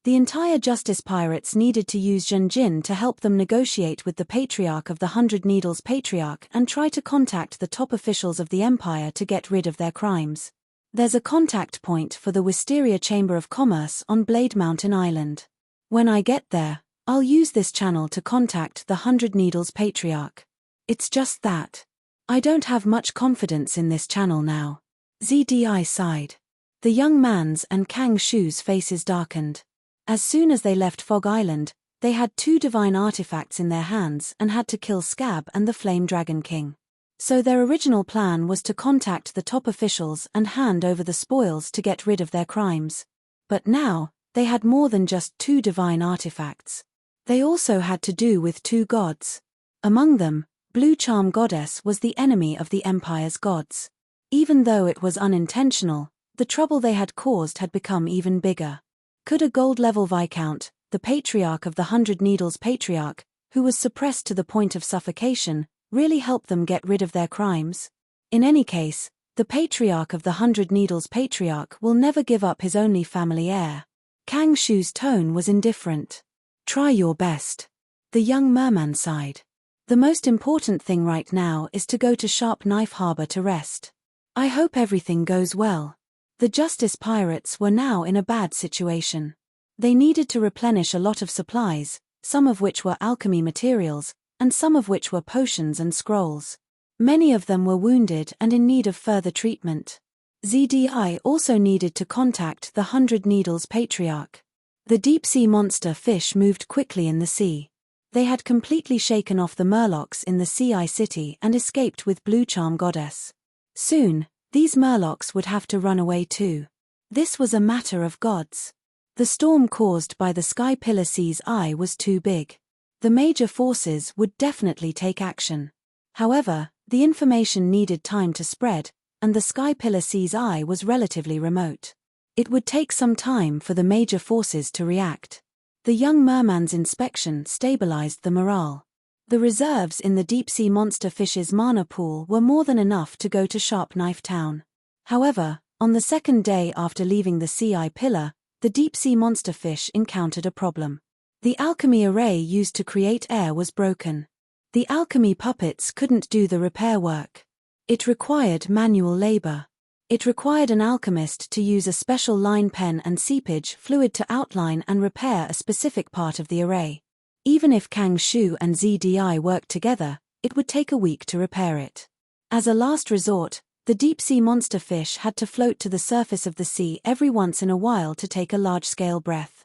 S1: The entire Justice Pirates needed to use Zhenjin to help them negotiate with the Patriarch of the 100 Needles Patriarch and try to contact the top officials of the Empire to get rid of their crimes. There's a contact point for the Wisteria Chamber of Commerce on Blade Mountain Island. When I get there, I'll use this channel to contact the 100 Needles Patriarch. It's just that I don't have much confidence in this channel now. ZDI sighed. The young man's and Kang Shu's faces darkened. As soon as they left Fog Island, they had 2 divine artifacts in their hands and had to kill Scab and the Flame Dragon King. So their original plan was to contact the top officials and hand over the spoils to get rid of their crimes. But now, they had more than just 2 divine artifacts. They also had to do with 2 gods. Among them, Blue Charm Goddess was the enemy of the Empire's gods. Even though it was unintentional, the trouble they had caused had become even bigger. Could a gold-level Viscount, the Patriarch of the 100 Needles Patriarch, who was suppressed to the point of suffocation, really help them get rid of their crimes? In any case, the Patriarch of the 100 Needles Patriarch will never give up his only family heir. Kang Shu's tone was indifferent. "Try your best." The young merman sighed. "The most important thing right now is to go to Sharp Knife Harbor to rest. I hope everything goes well." The Justice Pirates were now in a bad situation. They needed to replenish a lot of supplies, some of which were alchemy materials, and some of which were potions and scrolls. Many of them were wounded and in need of further treatment. ZDI also needed to contact the 100 Needles Patriarch. The deep-sea monster fish moved quickly in the sea. They had completely shaken off the murlocs in the Sea City and escaped with Blue Charm Goddess. Soon, these murlocs would have to run away too. This was a matter of gods. The storm caused by the Sky Pillar Sea's eye was too big. The major forces would definitely take action. However, the information needed time to spread, and the Sky Pillar Sea's eye was relatively remote. It would take some time for the major forces to react. The young merman's inspection stabilized the morale. The reserves in the deep-sea monster fish's mana pool were more than enough to go to Sharp Knife Town. However, on the second day after leaving the Sea Pillar, the deep-sea monster fish encountered a problem. The alchemy array used to create air was broken. The alchemy puppets couldn't do the repair work. It required manual labor. It required an alchemist to use a special line pen and seepage fluid to outline and repair a specific part of the array. Even if Kang Shu and ZDI worked together, it would take a week to repair it. As a last resort, the deep-sea monster fish had to float to the surface of the sea every once in a while to take a large-scale breath.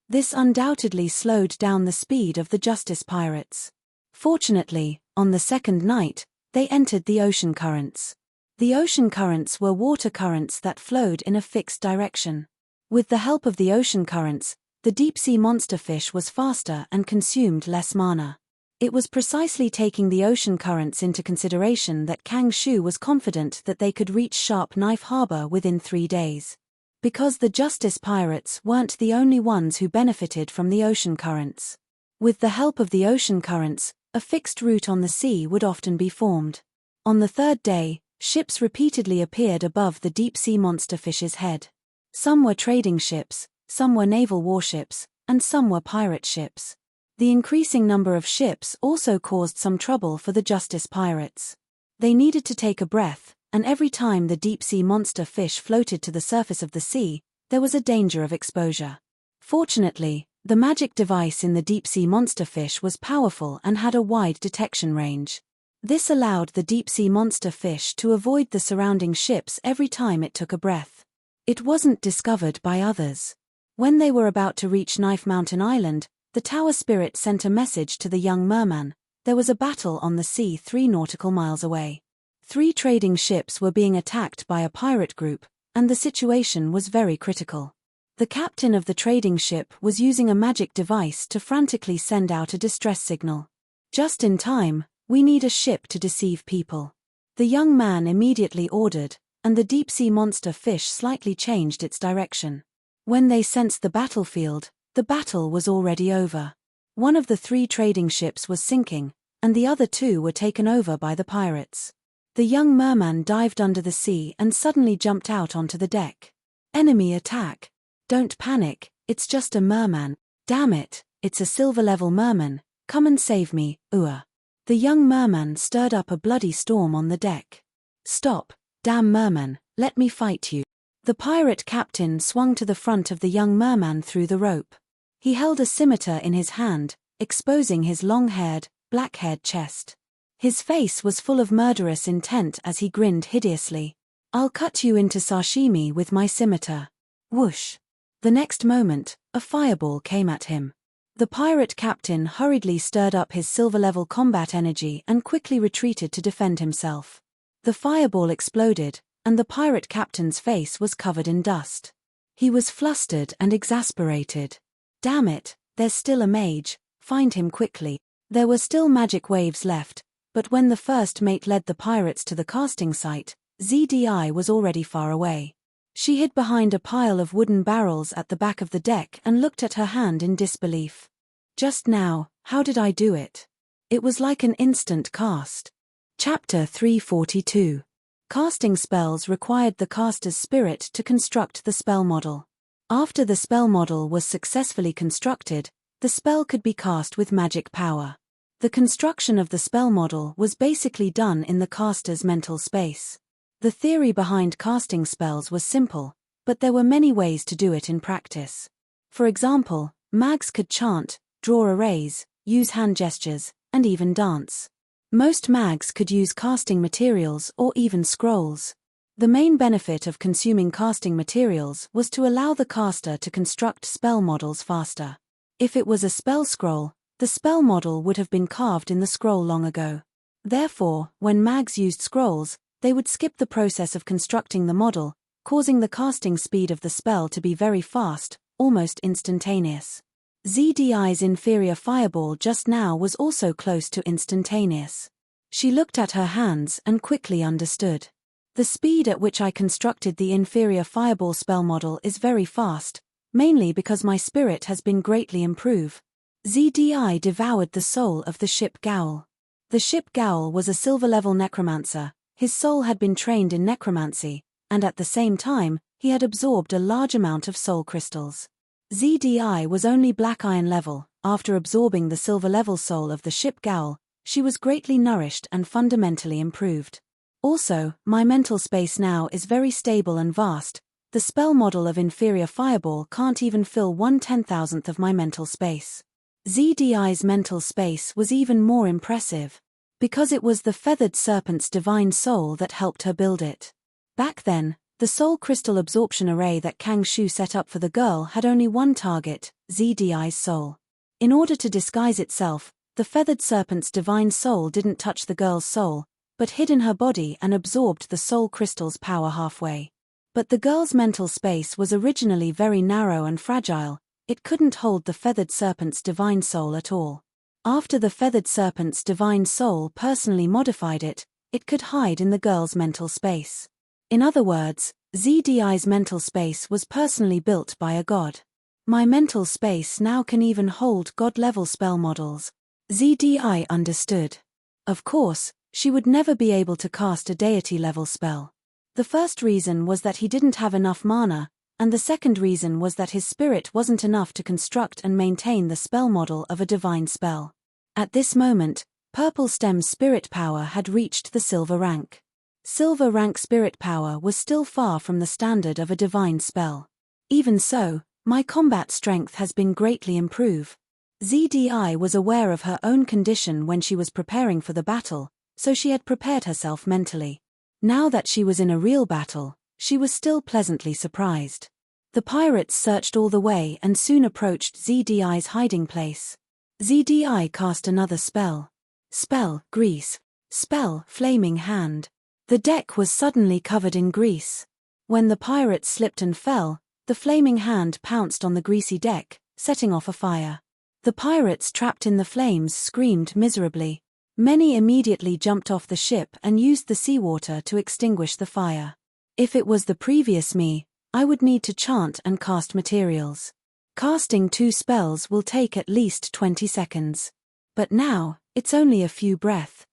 S1: This undoubtedly slowed down the speed of the Justice Pirates. Fortunately, on the second night, they entered the ocean currents. The ocean currents were water currents that flowed in a fixed direction. With the help of the ocean currents, the deep-sea monster fish was faster and consumed less mana. It was precisely taking the ocean currents into consideration that Kang Shu was confident that they could reach Sharp Knife Harbor within 3 days. Because the Justice Pirates weren't the only ones who benefited from the ocean currents. With the help of the ocean currents, a fixed route on the sea would often be formed. On the third day, ships repeatedly appeared above the deep-sea monster fish's head. Some were trading ships, some were naval warships, and some were pirate ships. The increasing number of ships also caused some trouble for the Justice Pirates. They needed to take a breath, and every time the deep-sea monster fish floated to the surface of the sea, there was a danger of exposure. Fortunately, the magic device in the deep-sea monster fish was powerful and had a wide detection range. This allowed the deep-sea monster fish to avoid the surrounding ships every time it took a breath. It wasn't discovered by others. When they were about to reach Knife Mountain Island, the Tower Spirit sent a message to the young merman. There was a battle on the sea 3 nautical miles away. 3 trading ships were being attacked by a pirate group, and the situation was very critical. The captain of the trading ship was using a magic device to frantically send out a distress signal. Just in time, we need a ship to deceive people. The young man immediately ordered, and the deep-sea monster fish slightly changed its direction. When they sensed the battlefield, the battle was already over. One of the 3 trading ships was sinking, and the other 2 were taken over by the pirates. The young merman dived under the sea and suddenly jumped out onto the deck. Enemy attack. Don't panic, it's just a merman. Damn it, it's a silver-level merman. Come and save me, Ua. The young merman stirred up a bloody storm on the deck. Stop, damn merman, let me fight you. The pirate captain swung to the front of the young merman through the rope. He held a scimitar in his hand, exposing his long-haired, black-haired chest. His face was full of murderous intent as he grinned hideously. I'll cut you into sashimi with my scimitar. Whoosh. The next moment, a fireball came at him. The pirate captain hurriedly stirred up his silver-level combat energy and quickly retreated to defend himself. The fireball exploded, and the pirate captain's face was covered in dust. He was flustered and exasperated. Damn it, there's still a mage, find him quickly. There were still magic waves left, but when the first mate led the pirates to the casting site, ZDI was already far away. She hid behind a pile of wooden barrels at the back of the deck and looked at her hand in disbelief. Just now, how did I do it? It was like an instant cast. Chapter 342. Casting spells required the caster's spirit to construct the spell model. After the spell model was successfully constructed, the spell could be cast with magic power. The construction of the spell model was basically done in the caster's mental space. The theory behind casting spells was simple, but there were many ways to do it in practice. For example, mags could chant, draw arrays, use hand gestures, and even dance. Most mags could use casting materials or even scrolls. The main benefit of consuming casting materials was to allow the caster to construct spell models faster. If it was a spell scroll, the spell model would have been carved in the scroll long ago. Therefore, when mags used scrolls, they would skip the process of constructing the model, causing the casting speed of the spell to be very fast, almost instantaneous. ZDI's inferior fireball just now was also close to instantaneous. She looked at her hands and quickly understood. The speed at which I constructed the inferior fireball spell model is very fast, mainly because my spirit has been greatly improved. ZDI devoured the soul of the ship Gowl. The ship Gowl was a silver-level necromancer. His soul had been trained in necromancy, and at the same time, he had absorbed a large amount of soul crystals. ZDI was only black iron level. After absorbing the silver-level soul of the ship Gowl, she was greatly nourished and fundamentally improved. Also, my mental space now is very stable and vast. The spell model of inferior fireball can't even fill 1/10,000th of my mental space. ZDI's mental space was even more impressive, because it was the feathered serpent's divine soul that helped her build it. Back then, the soul crystal absorption array that Kang Shu set up for the girl had only one target, ZDI's soul. In order to disguise itself, the feathered serpent's divine soul didn't touch the girl's soul, but hid in her body and absorbed the soul crystal's power halfway. But the girl's mental space was originally very narrow and fragile. It couldn't hold the feathered serpent's divine soul at all. After the feathered serpent's divine soul personally modified it, it could hide in the girl's mental space. In other words, ZDI's mental space was personally built by a god. My mental space now can even hold god-level spell models. ZDI understood. Of course, she would never be able to cast a deity-level spell. The first reason was that he didn't have enough mana, and the second reason was that his spirit wasn't enough to construct and maintain the spell model of a divine spell. At this moment, Purple Stem's spirit power had reached the silver rank. Silver rank spirit power was still far from the standard of a divine spell. Even so, my combat strength has been greatly improved. ZDI was aware of her own condition when she was preparing for the battle, so she had prepared herself mentally. Now that she was in a real battle, she was still pleasantly surprised. The pirates searched all the way and soon approached ZDI's hiding place. ZDI cast another spell. Spell, grease. Spell, flaming hand. The deck was suddenly covered in grease. When the pirates slipped and fell, the flaming hand pounced on the greasy deck, setting off a fire. The pirates trapped in the flames screamed miserably. Many immediately jumped off the ship and used the seawater to extinguish the fire. If it was the previous me, I would need to chant and cast materials. Casting 2 spells will take at least 20 seconds. But now, it's only a few breaths.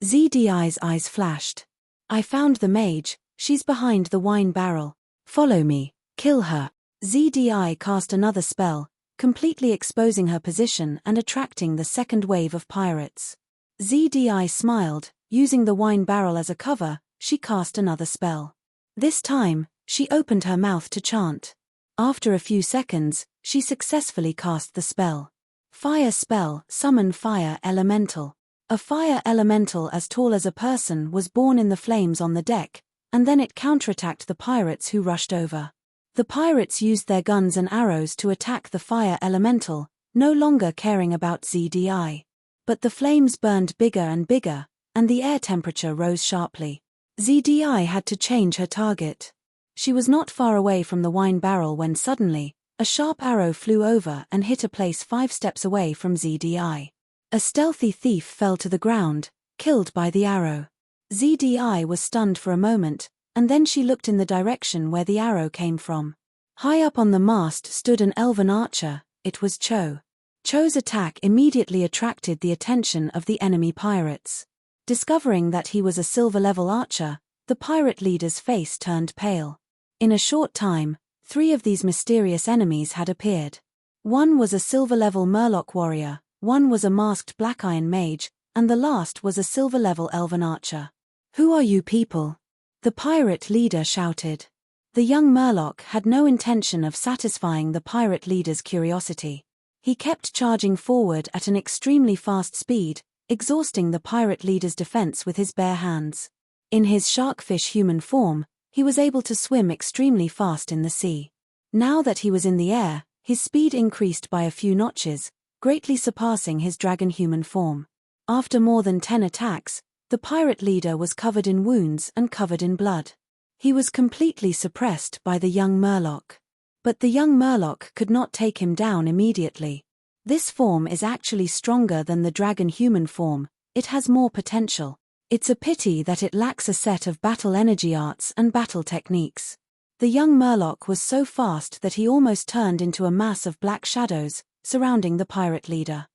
S1: ZDI's eyes flashed. I found the mage, she's behind the wine barrel. Follow me, kill her. ZDI cast another spell, completely exposing her position and attracting the second wave of pirates. ZDI smiled, using the wine barrel as a cover, she cast another spell. This time, she opened her mouth to chant. After a few seconds, she successfully cast the spell. Fire spell, summon fire elemental. A fire elemental as tall as a person was born in the flames on the deck, and then it counterattacked the pirates who rushed over. The pirates used their guns and arrows to attack the fire elemental, no longer caring about ZDI. But the flames burned bigger and bigger, and the air temperature rose sharply. ZDI had to change her target. She was not far away from the wine barrel when suddenly, a sharp arrow flew over and hit a place 5 steps away from ZDI. A stealthy thief fell to the ground, killed by the arrow. ZDI was stunned for a moment, and then she looked in the direction where the arrow came from. High up on the mast stood an elven archer. It was Cho. Cho's attack immediately attracted the attention of the enemy pirates. Discovering that he was a silver-level archer, the pirate leader's face turned pale. In a short time, 3 of these mysterious enemies had appeared. One was a silver-level Murloc warrior, one was a masked black iron mage, and the last was a silver-level elven archer. "Who are you people?" the pirate leader shouted. The young Murloc had no intention of satisfying the pirate leader's curiosity. He kept charging forward at an extremely fast speed, exhausting the pirate leader's defense with his bare hands. In his sharkfish human form, He was able to swim extremely fast in the sea. Now that he was in the air, his speed increased by a few notches, greatly surpassing his dragon-human form. After more than 10 attacks, the pirate leader was covered in wounds and covered in blood. He was completely suppressed by the young Murloc. But the young Murloc could not take him down immediately. This form is actually stronger than the dragon-human form, it has more potential. It's a pity that it lacks a set of battle energy arts and battle techniques. The young Murloc was so fast that he almost turned into a mass of black shadows, surrounding the pirate leader.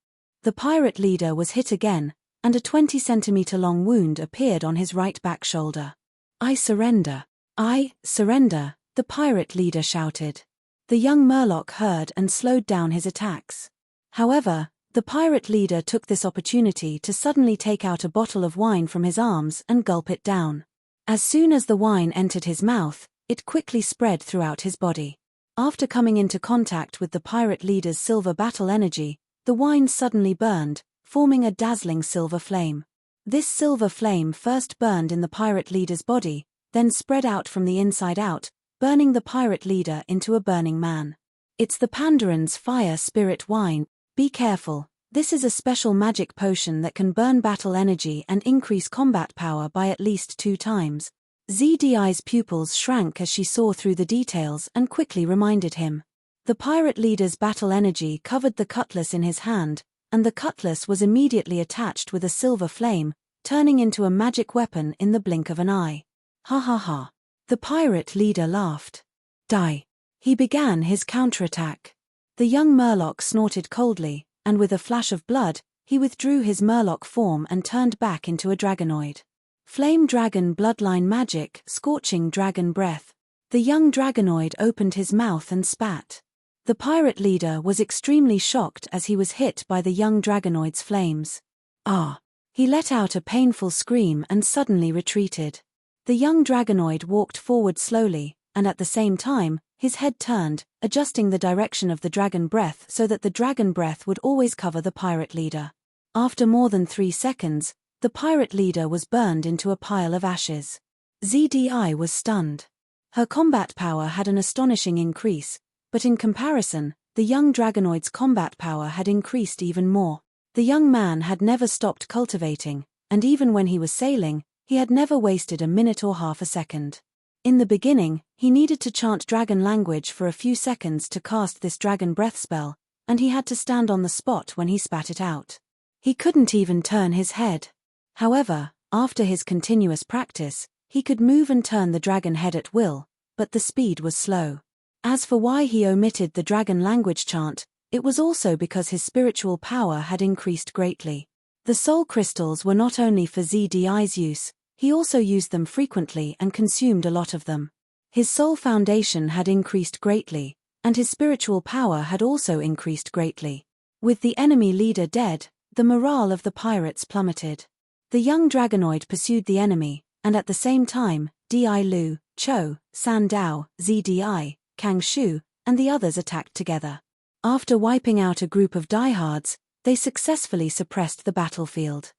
S1: The pirate leader was hit again, and a 20-centimeter-long wound appeared on his right back shoulder. "I surrender. I surrender," the pirate leader shouted. The young Murloc heard and slowed down his attacks. However, the pirate leader took this opportunity to suddenly take out a bottle of wine from his arms and gulp it down. As soon as the wine entered his mouth, it quickly spread throughout his body. After coming into contact with the pirate leader's silver battle energy, the wine suddenly burned, forming a dazzling silver flame. This silver flame first burned in the pirate leader's body, then spread out from the inside out, burning the pirate leader into a burning man. It's the Pandorans fire spirit wine. Be careful, this is a special magic potion that can burn battle energy and increase combat power by at least 2 times. ZDI's pupils shrank as she saw through the details and quickly reminded him. The pirate leader's battle energy covered the cutlass in his hand, and the cutlass was immediately attached with a silver flame, turning into a magic weapon in the blink of an eye. Ha ha ha. The pirate leader laughed. Die. He began his counterattack. The young Murloc snorted coldly, and with a flash of blood, he withdrew his Murloc form and turned back into a dragonoid. Flame Dragon Bloodline Magic, Scorching Dragon Breath. The young dragonoid opened his mouth and spat. The pirate leader was extremely shocked as he was hit by the young dragonoid's flames. Ah! He let out a painful scream and suddenly retreated. The young dragonoid walked forward slowly, and at the same time, his head turned, adjusting the direction of the dragon breath so that the dragon breath would always cover the pirate leader. After more than 3 seconds, the pirate leader was burned into a pile of ashes. ZDI was stunned. Her combat power had an astonishing increase, but in comparison, the young dragonoid's combat power had increased even more. The young man had never stopped cultivating, and even when he was sailing, he had never wasted a minute or half a second. In the beginning, he needed to chant dragon language for a few seconds to cast this dragon breath spell, and he had to stand on the spot when he spat it out. He couldn't even turn his head. However, after his continuous practice, he could move and turn the dragon head at will, but the speed was slow. As for why he omitted the dragon language chant, it was also because his spiritual power had increased greatly. The soul crystals were not only for ZDI's use, he also used them frequently and consumed a lot of them. His soul foundation had increased greatly, and his spiritual power had also increased greatly. With the enemy leader dead, the morale of the pirates plummeted. The young dragonoid pursued the enemy, and at the same time, Di Lu, Cho, San Dao, ZDI, Kang Shu, and the others attacked together. After wiping out a group of diehards, they successfully suppressed the battlefield.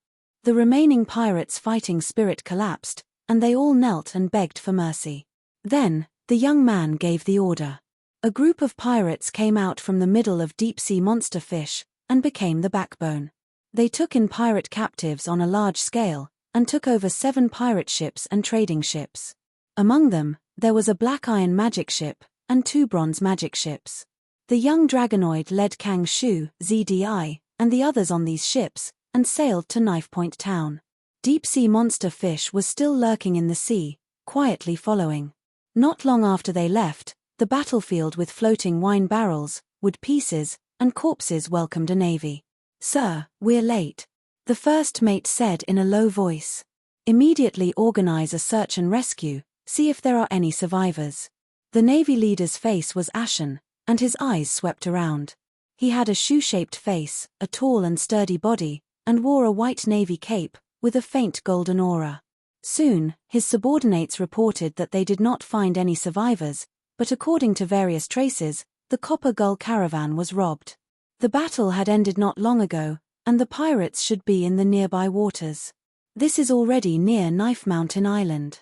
S1: The remaining pirates' fighting spirit collapsed, and they all knelt and begged for mercy. Then, the young man gave the order. A group of pirates came out from the middle of deep-sea monster fish, and became the backbone. They took in pirate captives on a large scale, and took over 7 pirate ships and trading ships. Among them, there was a black iron magic ship, and 2 bronze magic ships. The young dragonoid led Kang Shu, ZDI, and the others on these ships, and sailed to Knife Point Town. Deep-sea monster fish was still lurking in the sea, quietly following. Not long after they left, the battlefield with floating wine barrels, wood pieces, and corpses welcomed a navy. "Sir, we're late," the first mate said in a low voice. "Immediately organize a search and rescue, see if there are any survivors." The navy leader's face was ashen, and his eyes swept around. He had a shoe-shaped face, a tall and sturdy body, and wore a white navy cape, with a faint golden aura. Soon, his subordinates reported that they did not find any survivors, but according to various traces, the Copper Gull caravan was robbed. The battle had ended not long ago, and the pirates should be in the nearby waters. This is already near Knife Mountain Island.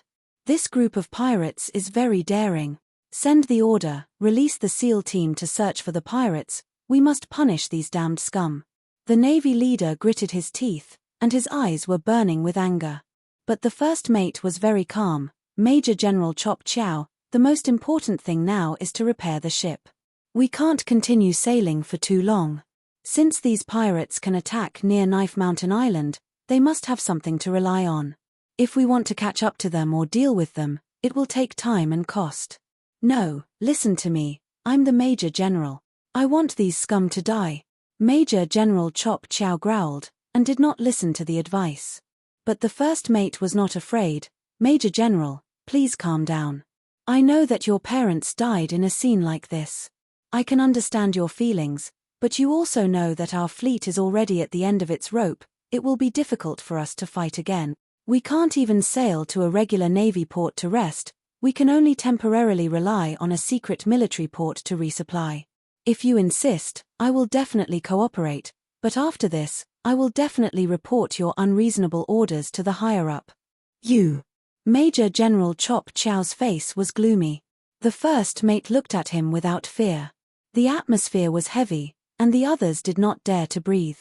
S1: This group of pirates is very daring. Send the order, release the SEAL team to search for the pirates, we must punish these damned scum. The Navy leader gritted his teeth, and his eyes were burning with anger. But the first mate was very calm. Major General Chop Chow, the most important thing now is to repair the ship. We can't continue sailing for too long. Since these pirates can attack near Knife Mountain Island, they must have something to rely on. If we want to catch up to them or deal with them, it will take time and cost. No, listen to me, I'm the Major General. I want these scum to die. Major General Chop Chow growled, and did not listen to the advice. But the first mate was not afraid. Major General, please calm down. I know that your parents died in a scene like this. I can understand your feelings, but you also know that our fleet is already at the end of its rope. It will be difficult for us to fight again. We can't even sail to a regular Navy port to rest. We can only temporarily rely on a secret military port to resupply. If you insist, I will definitely cooperate, but after this, I will definitely report your unreasonable orders to the higher-up. You. Major General Chop Chow's face was gloomy. The first mate looked at him without fear. The atmosphere was heavy, and the others did not dare to breathe.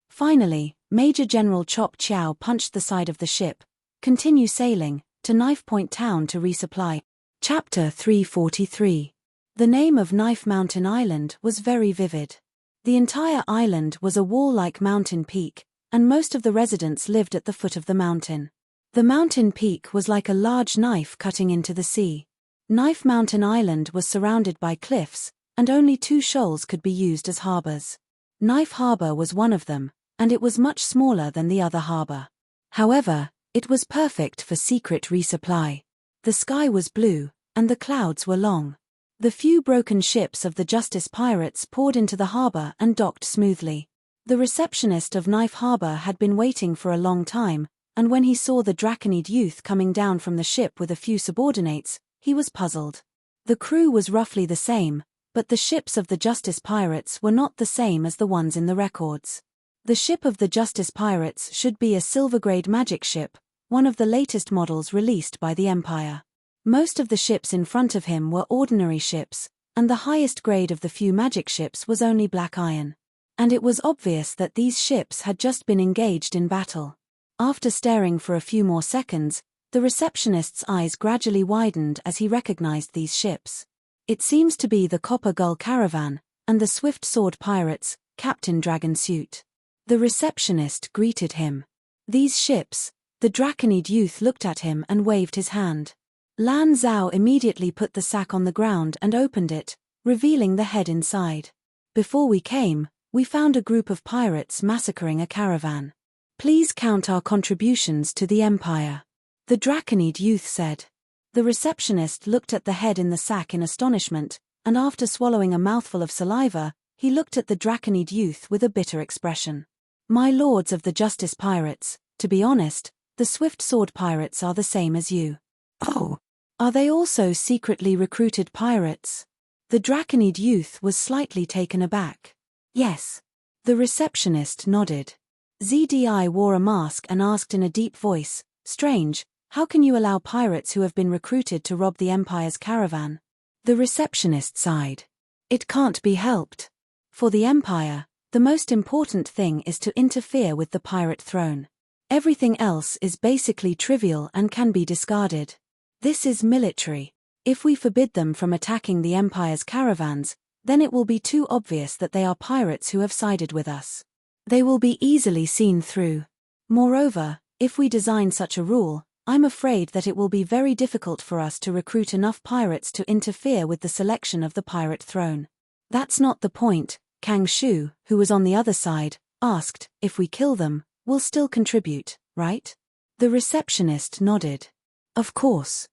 S1: Finally, Major General Chop Chow punched the side of the ship. Continue sailing to Knife Point Town to resupply. Chapter 343. The name of Knife Mountain Island was very vivid. The entire island was a wall-like mountain peak, and most of the residents lived at the foot of the mountain. The mountain peak was like a large knife cutting into the sea. Knife Mountain Island was surrounded by cliffs, and only 2 shoals could be used as harbors. Knife Harbor was one of them, and it was much smaller than the other harbor. However, it was perfect for secret resupply. The sky was blue, and the clouds were long. The few broken ships of the Justice pirates poured into the harbor and docked smoothly. The receptionist of Knife Harbor had been waiting for a long time, and when he saw the Draconid youth coming down from the ship with a few subordinates, he was puzzled. The crew was roughly the same, but the ships of the Justice pirates were not the same as the ones in the records. The ship of the Justice pirates should be a silver-grade magic ship, one of the latest models released by the Empire. Most of the ships in front of him were ordinary ships, and the highest grade of the few magic ships was only black iron. And it was obvious that these ships had just been engaged in battle. After staring for a few more seconds, the receptionist's eyes gradually widened as he recognized these ships. It seems to be the Copper Gull Caravan, and the Swift Sword Pirates, Captain Dragon Suit. The receptionist greeted him. These ships. The Draconid youth looked at him and waved his hand. Lan Zhao immediately put the sack on the ground and opened it, revealing the head inside. Before we came, we found a group of pirates massacring a caravan. Please count our contributions to the Empire. The Draconid youth said. The receptionist looked at the head in the sack in astonishment, and after swallowing a mouthful of saliva, he looked at the Draconid youth with a bitter expression. My lords of the Justice pirates, to be honest, the Swift Sword Pirates are the same as you. Oh. Are they also secretly recruited pirates? The Draconid youth was slightly taken aback. Yes. The receptionist nodded. ZDI wore a mask and asked in a deep voice, Strange, how can you allow pirates who have been recruited to rob the Empire's caravan? The receptionist sighed. It can't be helped. For the Empire, the most important thing is to interfere with the pirate throne. Everything else is basically trivial and can be discarded. This is military. If we forbid them from attacking the Empire's caravans, then it will be too obvious that they are pirates who have sided with us. They will be easily seen through. Moreover, if we design such a rule, I'm afraid that it will be very difficult for us to recruit enough pirates to interfere with the selection of the pirate throne. That's not the point, Kang Shu, who was on the other side, asked. If we kill them, we'll still contribute, right? The receptionist nodded. Of course.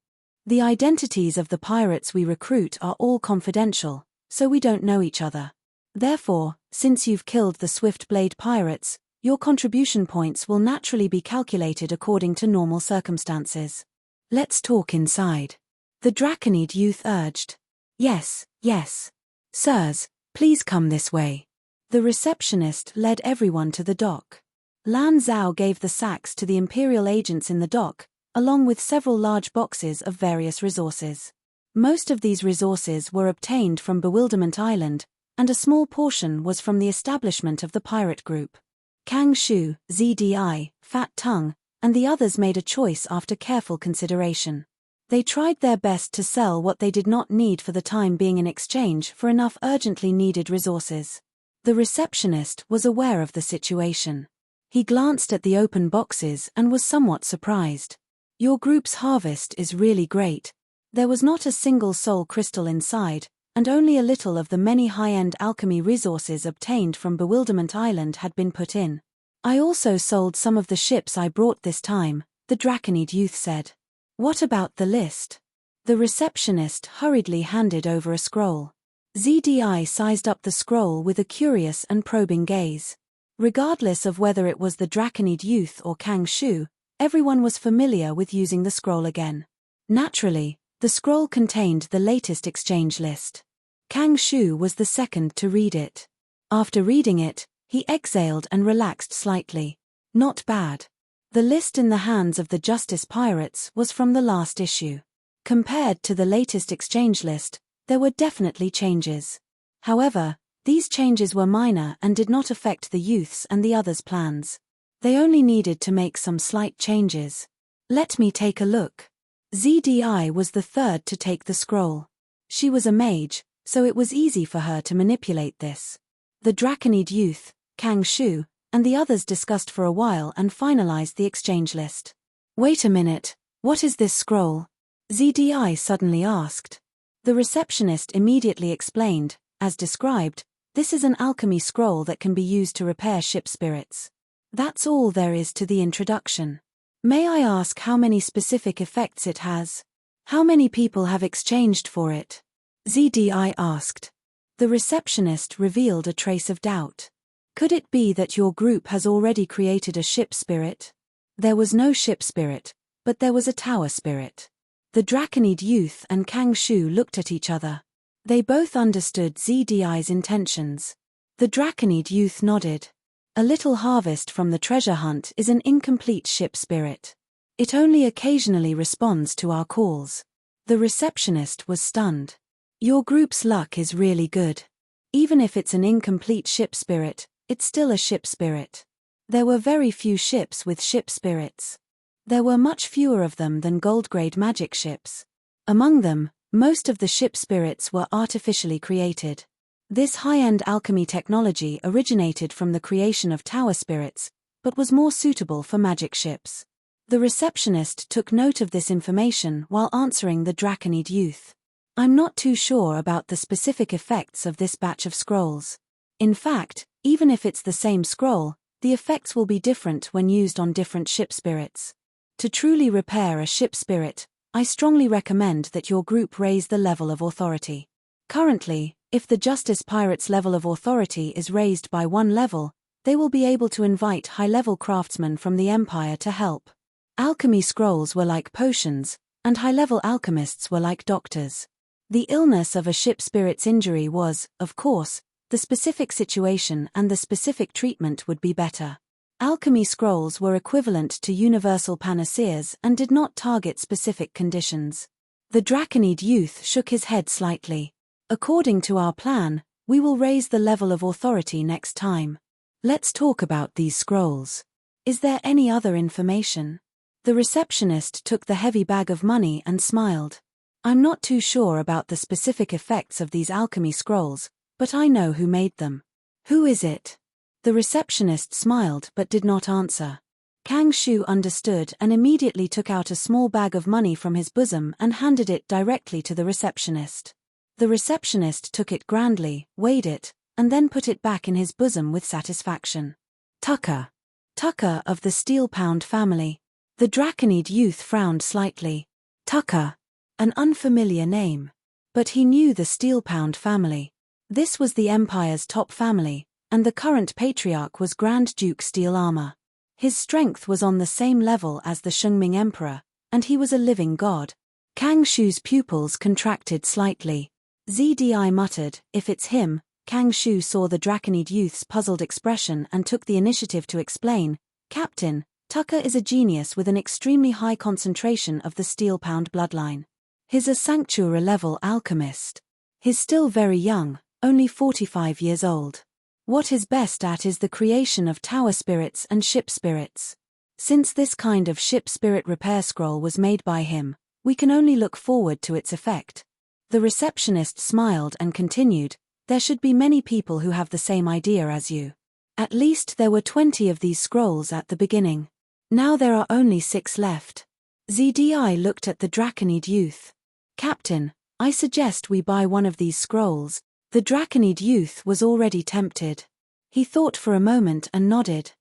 S1: The identities of the pirates we recruit are all confidential, so we don't know each other. Therefore, since you've killed the Swift Blade pirates, your contribution points will naturally be calculated according to normal circumstances. Let's talk inside. The Draconid youth urged. Yes, yes. Sirs, please come this way. The receptionist led everyone to the dock. Lan Zhao gave the sacks to the Imperial agents in the dock, along with several large boxes of various resources. Most of these resources were obtained from Bewilderment Island, and a small portion was from the establishment of the pirate group. Kang Shu, ZDI, Fat Tongue, and the others made a choice after careful consideration. They tried their best to sell what they did not need for the time being in exchange for enough urgently needed resources. The receptionist was aware of the situation. He glanced at the open boxes and was somewhat surprised. Your group's harvest is really great. There was not a single soul crystal inside, and only a little of the many high-end alchemy resources obtained from Bewilderment Island had been put in. I also sold some of the ships I brought this time, the Draconid youth said. What about the list? The receptionist hurriedly handed over a scroll. ZDI sized up the scroll with a curious and probing gaze. Regardless of whether it was the Draconid youth or Kang Shu, everyone was familiar with using the scroll again. Naturally, the scroll contained the latest exchange list. Kang Shu was the second to read it. After reading it, he exhaled and relaxed slightly. Not bad. The list in the hands of the Justice Pirates was from the last issue. Compared to the latest exchange list, there were definitely changes. However, these changes were minor and did not affect the youths and the others' plans. They only needed to make some slight changes. Let me take a look. ZDI was the third to take the scroll. She was a mage, so it was easy for her to manipulate this. The Draconid youth, Kang Shu, and the others discussed for a while and finalized the exchange list. Wait a minute, what is this scroll? ZDI suddenly asked. The receptionist immediately explained, as described, this is an alchemy scroll that can be used to repair ship spirits. That's all there is to the introduction. May I ask how many specific effects it has? How many people have exchanged for it? ZDI asked. The receptionist revealed a trace of doubt. Could it be that your group has already created a ship spirit? There was no ship spirit, but there was a tower spirit. The Draconid youth and Kang Shu looked at each other. They both understood ZDI's intentions. The Draconid youth nodded. A little harvest from the treasure hunt is an incomplete ship spirit. It only occasionally responds to our calls. The receptionist was stunned. Your group's luck is really good. Even if it's an incomplete ship spirit, it's still a ship spirit. There were very few ships with ship spirits. There were much fewer of them than gold-grade magic ships. Among them, most of the ship spirits were artificially created. This high-end alchemy technology originated from the creation of tower spirits, but was more suitable for magic ships. The receptionist took note of this information while answering the Draconid youth. I'm not too sure about the specific effects of this batch of scrolls. In fact, even if it's the same scroll, the effects will be different when used on different ship spirits. To truly repair a ship spirit, I strongly recommend that your group raise the level of authority. Currently, if the Justice Pirates' level of authority is raised by 1 level, they will be able to invite high-level craftsmen from the Empire to help. Alchemy scrolls were like potions, and high-level alchemists were like doctors. The illness of a ship spirit's injury was, of course, the specific situation, and the specific treatment would be better. Alchemy scrolls were equivalent to universal panaceas and did not target specific conditions. The Draconid youth shook his head slightly. According to our plan, we will raise the level of authority next time. Let's talk about these scrolls. Is there any other information? The receptionist took the heavy bag of money and smiled. I'm not too sure about the specific effects of these alchemy scrolls, but I know who made them. Who is it? The receptionist smiled but did not answer. Kang Shu understood and immediately took out a small bag of money from his bosom and handed it directly to the receptionist. The receptionist took it grandly, weighed it, and then put it back in his bosom with satisfaction. Tucker. Tucker of the Steel Pound family. The Draconid youth frowned slightly. Tucker. An unfamiliar name. But he knew the Steel Pound family. This was the Empire's top family, and the current patriarch was Grand Duke Steel Armor. His strength was on the same level as the Shungming Emperor, and he was a living god. Kang Shu's pupils contracted slightly. ZDI muttered, if it's him. Kang Shu saw the Draconid youth's puzzled expression and took the initiative to explain, Captain, Tucker is a genius with an extremely high concentration of the Steel-Pound bloodline. He's a Sanctuary-level alchemist. He's still very young, only 45 years old. What he's best at is the creation of tower spirits and ship spirits. Since this kind of ship spirit repair scroll was made by him, we can only look forward to its effect. The receptionist smiled and continued, there should be many people who have the same idea as you. At least there were 20 of these scrolls at the beginning. Now there are only 6 left. ZDI looked at the Draconid youth. Captain, I suggest we buy one of these scrolls. The Draconid youth was already tempted. He thought for a moment and nodded.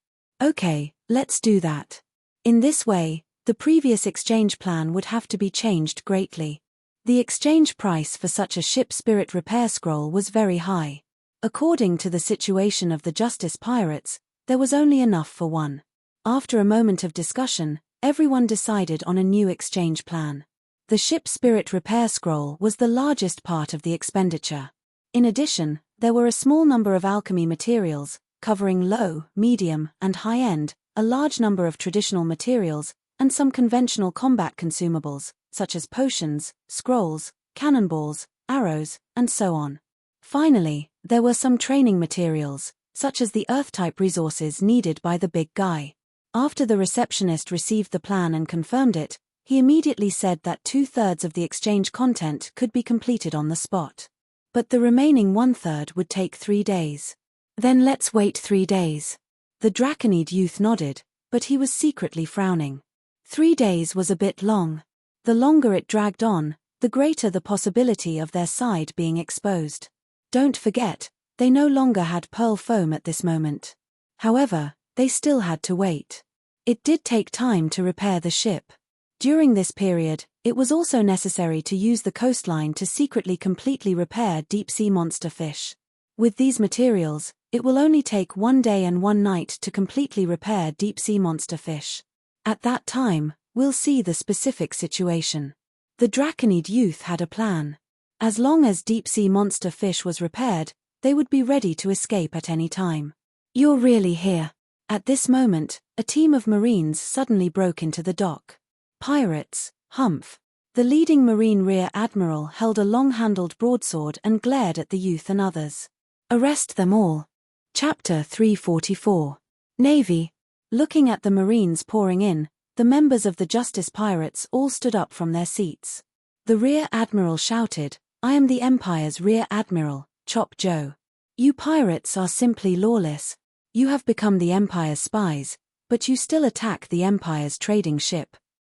S1: Okay, let's do that. In this way, the previous exchange plan would have to be changed greatly. The exchange price for such a ship spirit repair scroll was very high. According to the situation of the Justice Pirates, there was only enough for one. After a moment of discussion, everyone decided on a new exchange plan. The ship spirit repair scroll was the largest part of the expenditure. In addition, there were a small number of alchemy materials, covering low, medium, and high-end, a large number of traditional materials, and some conventional combat consumables, such as potions, scrolls, cannonballs, arrows, and so on. Finally, there were some training materials, such as the Earth-type resources needed by the big guy. After the receptionist received the plan and confirmed it, he immediately said that 2/3 of the exchange content could be completed on the spot. But the remaining 1/3 would take 3 days. Then let's wait 3 days. The Draconid youth nodded, but he was secretly frowning. 3 days was a bit long. The longer it dragged on, the greater the possibility of their side being exposed. Don't forget, they no longer had pearl foam at this moment. However, they still had to wait. It did take time to repair the ship. During this period, it was also necessary to use the coastline to secretly completely repair deep-sea monster fish. With these materials, it will only take 1 day and 1 night to completely repair deep-sea monster fish. At that time, we'll see the specific situation. The Draconid youth had a plan. As long as deep-sea monster fish was repaired, they would be ready to escape at any time. You're really here. At this moment, a team of Marines suddenly broke into the dock. Pirates, Humph. The leading Marine Rear Admiral held a long-handled broadsword and glared at the youth and others. Arrest them all. Chapter 344. Navy. Looking at the Marines pouring in, the members of the Justice Pirates all stood up from their seats. The Rear Admiral shouted, I am the Empire's Rear Admiral, Chop Joe. You pirates are simply lawless. You have become the Empire's spies, but you still attack the Empire's trading ship.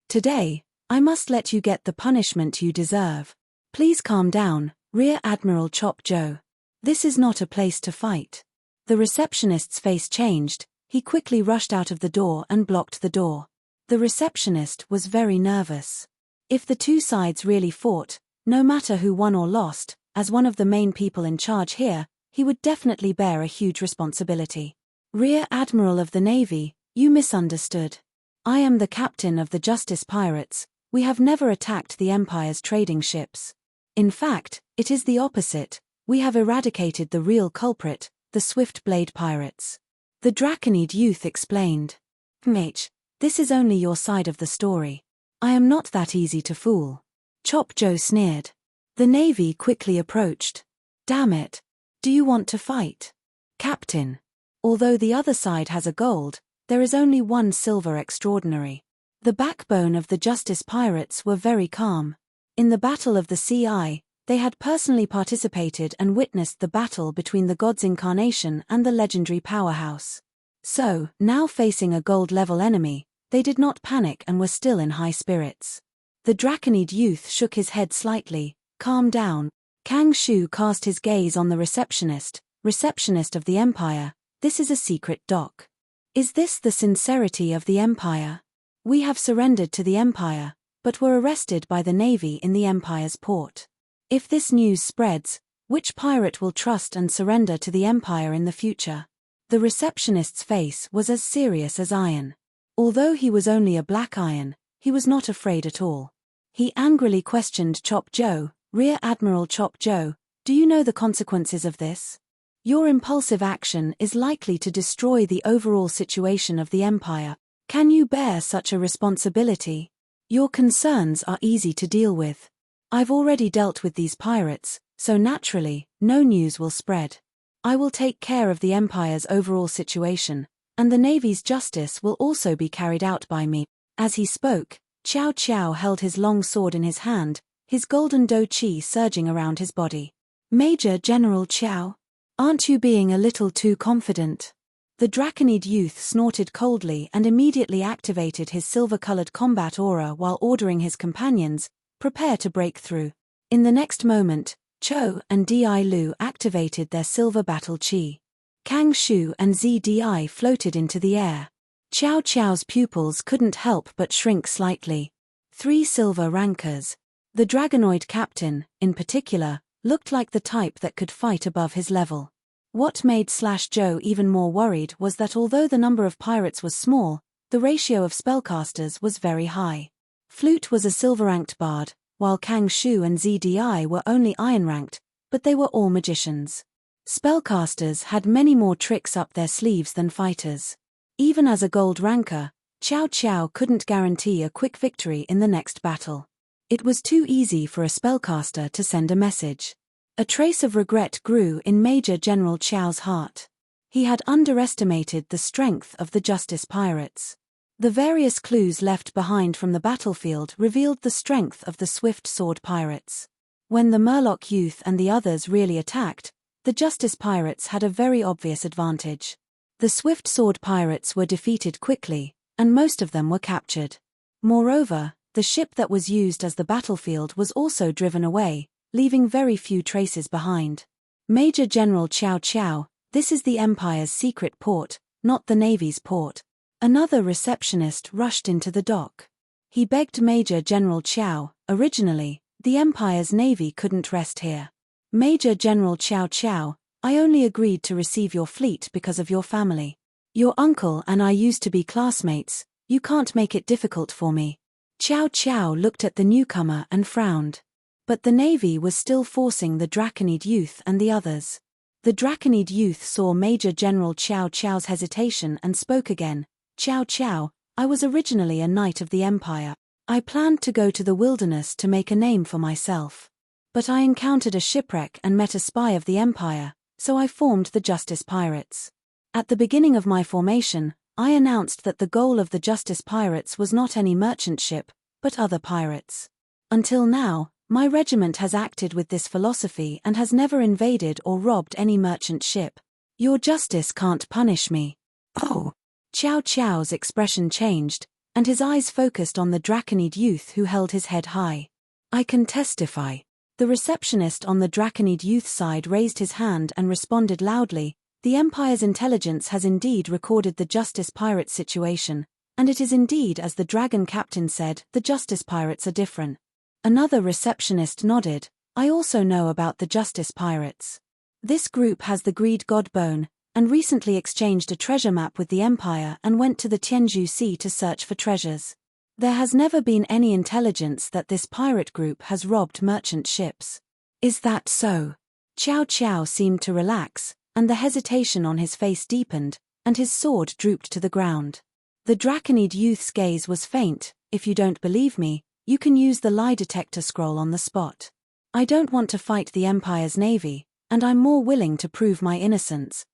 S1: Today, I must let you get the punishment you deserve. Please calm down, Rear Admiral Chop Joe. This is not a place to fight. The receptionist's face changed. He quickly rushed out of the door and blocked the door. The receptionist was very nervous. If the two sides really fought, no matter who won or lost, as one of the main people in charge here, he would definitely bear a huge responsibility. Rear Admiral of the Navy, you misunderstood. I am the captain of the Justice Pirates. We have never attacked the Empire's trading ships. In fact, it is the opposite. We have eradicated the real culprit, the Swift Blade Pirates. The Draconid youth explained. Mate, this is only your side of the story. I am not that easy to fool. Chop Joe sneered. The Navy quickly approached. Damn it. Do you want to fight? Captain. Although the other side has a gold, there is only 1 silver extraordinary. The backbone of the Justice Pirates were very calm. In the Battle of the Sea Eye, they had personally participated and witnessed the battle between the God's Incarnation and the legendary powerhouse. So, now facing a gold-level enemy, they did not panic and were still in high spirits. The Draconid youth shook his head slightly. Calm down. Kang Shu cast his gaze on the receptionist of the Empire. This is a secret dock. Is this the sincerity of the Empire? We have surrendered to the Empire, but were arrested by the Navy in the Empire's port. If this news spreads, which pirate will trust and surrender to the Empire in the future? The receptionist's face was as serious as iron. Although he was only a black iron, he was not afraid at all. He angrily questioned Chop Joe, Rear Admiral Chop Joe, do you know the consequences of this? Your impulsive action is likely to destroy the overall situation of the Empire. Can you bear such a responsibility? Your concerns are easy to deal with. I've already dealt with these pirates, so naturally, no news will spread. I will take care of the Empire's overall situation, and the Navy's justice will also be carried out by me. As he spoke, Chow Chow held his long sword in his hand, his golden do chi surging around his body. Major General Chow, aren't you being a little too confident? The Draconid youth snorted coldly and immediately activated his silver-colored combat aura while ordering his companions, prepare to break through. In the next moment, Cho and Di Lu activated their silver battle chi. Kang Shu and ZDI floated into the air. Chow Chow's pupils couldn't help but shrink slightly. 3 silver rankers. The Dragonoid captain, in particular, looked like the type that could fight above his level. What made Joe even more worried was that although the number of pirates was small, the ratio of spellcasters was very high. Flute was a silver-ranked bard, while Kang Shu and ZDI were only iron-ranked, but they were all magicians. Spellcasters had many more tricks up their sleeves than fighters. Even as a gold ranker, Chow Chow couldn't guarantee a quick victory in the next battle. It was too easy for a spellcaster to send a message. A trace of regret grew in Major General Chow's heart. He had underestimated the strength of the Justice Pirates. The various clues left behind from the battlefield revealed the strength of the Swift Sword Pirates. When the Murloc youth and the others really attacked, the Justice Pirates had a very obvious advantage. The Swift Sword Pirates were defeated quickly, and most of them were captured. Moreover, the ship that was used as the battlefield was also driven away, leaving very few traces behind. Major General Chow Chow, this is the Empire's secret port, not the Navy's port. Another receptionist rushed into the dock. He begged Major General Chow, originally, the Empire's Navy couldn't rest here. Major General Chow Chow, I only agreed to receive your fleet because of your family. Your uncle and I used to be classmates, you can't make it difficult for me. Chow Chow looked at the newcomer and frowned. But the Navy was still forcing the Draconid youth and the others. The Draconid youth saw Major General Chow Chow's hesitation and spoke again. Chow Chow, I was originally a knight of the Empire. I planned to go to the wilderness to make a name for myself. But I encountered a shipwreck and met a spy of the Empire, so I formed the Justice Pirates. At the beginning of my formation, I announced that the goal of the Justice Pirates was not any merchant ship, but other pirates. Until now, my regiment has acted with this philosophy and has never invaded or robbed any merchant ship. Your justice can't punish me. Oh. Chow Chow's expression changed, and his eyes focused on the Draconid youth who held his head high. I can testify. The receptionist on the Draconid youth side raised his hand and responded loudly, the Empire's intelligence has indeed recorded the Justice Pirate situation, and it is indeed as the Dragon Captain said, the Justice Pirates are different. Another receptionist nodded, I also know about the Justice Pirates. This group has the Greed God Bone, and recently exchanged a treasure map with the Empire and went to the Tianzhu Sea to search for treasures. There has never been any intelligence that this pirate group has robbed merchant ships. Is that so? Chow Chow seemed to relax, and the hesitation on his face deepened, and his sword drooped to the ground. The Draconid youth's gaze was faint, if you don't believe me, you can use the lie detector scroll on the spot. I don't want to fight the Empire's Navy, and I'm more willing to prove my innocence.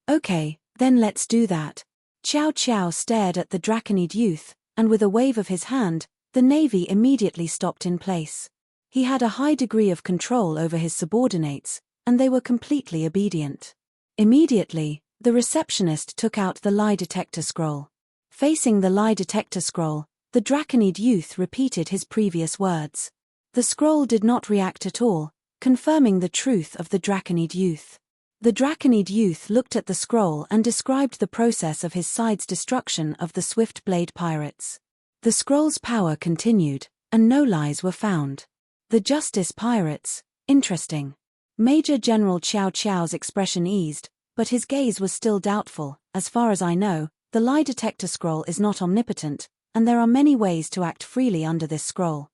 S1: Okay, then let's do that. Chow Chow stared at the Draconid youth, and with a wave of his hand, the Navy immediately stopped in place. He had a high degree of control over his subordinates, and they were completely obedient. Immediately, the receptionist took out the lie detector scroll. Facing the lie detector scroll, the Draconid youth repeated his previous words. The scroll did not react at all, confirming the truth of the Draconid youth. The Draconid youth looked at the scroll and described the process of his side's destruction of the Swift Blade Pirates. The scroll's power continued, and no lies were found. The Justice Pirates, interesting. Major General Chow Chow's expression eased, but his gaze was still doubtful. As far as I know, the lie detector scroll is not omnipotent, and there are many ways to act freely under this scroll.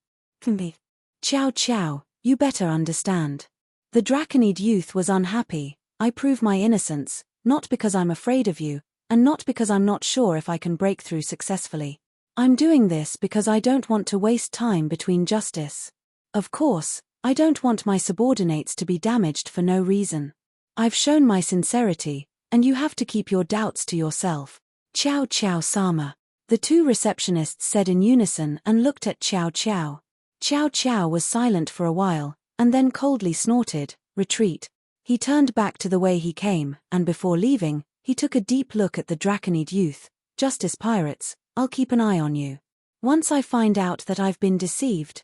S1: Chow Chow, you better understand. The Draconid youth was unhappy. I prove my innocence, not because I'm afraid of you, and not because I'm not sure if I can break through successfully. I'm doing this because I don't want to waste time between justice. Of course, I don't want my subordinates to be damaged for no reason. I've shown my sincerity, and you have to keep your doubts to yourself. Qiao Qiao Sama. The two receptionists said in unison and looked at Qiao Qiao. Qiao Qiao was silent for a while, and then coldly snorted, "Retreat." He turned back to the way he came, and before leaving, he took a deep look at the Draconid youth. "Justice Pirates, I'll keep an eye on you. Once I find out that I've been deceived,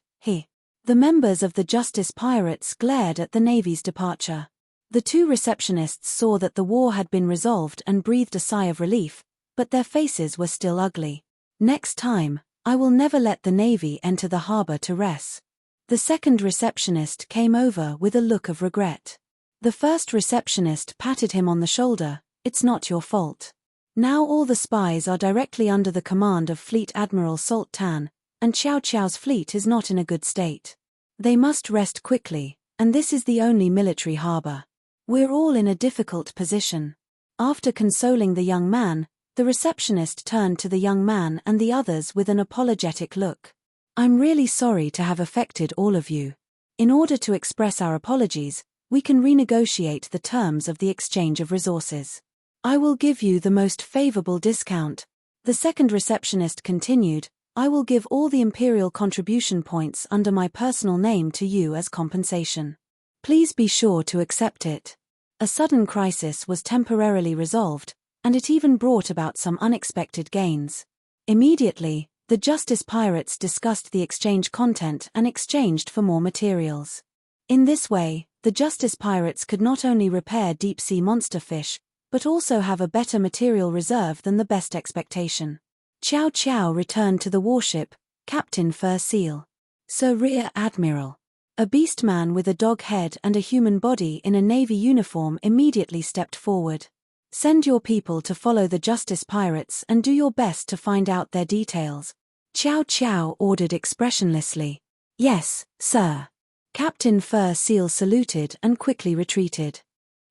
S1: The members of the Justice Pirates glared at the Navy's departure. The two receptionists saw that the war had been resolved and breathed a sigh of relief, but their faces were still ugly. "Next time, I will never let the Navy enter the harbor to rest." The second receptionist came over with a look of regret. The first receptionist patted him on the shoulder. "It's not your fault. Now all the spies are directly under the command of Fleet Admiral Salt Tan, and Qiao Qiao's fleet is not in a good state. They must rest quickly, and this is the only military harbor. We're all in a difficult position." After consoling the young man, the receptionist turned to the young man and the others with an apologetic look. "I'm really sorry to have affected all of you. In order to express our apologies, we can renegotiate the terms of the exchange of resources. I will give you the most favorable discount." The second receptionist continued, "I will give all the Imperial contribution points under my personal name to you as compensation. Please be sure to accept it." A sudden crisis was temporarily resolved, and it even brought about some unexpected gains. Immediately, the Justice Pirates discussed the exchange content and exchanged for more materials. In this way, the Justice Pirates could not only repair deep-sea monster fish, but also have a better material reserve than the best expectation. Qiao Qiao returned to the warship, Captain Fur Seal. "Sir Rear Admiral." A beast man with a dog head and a human body in a Navy uniform immediately stepped forward. "Send your people to follow the Justice Pirates and do your best to find out their details." Qiao Qiao ordered expressionlessly. "Yes, sir." Captain Fur Seal saluted and quickly retreated.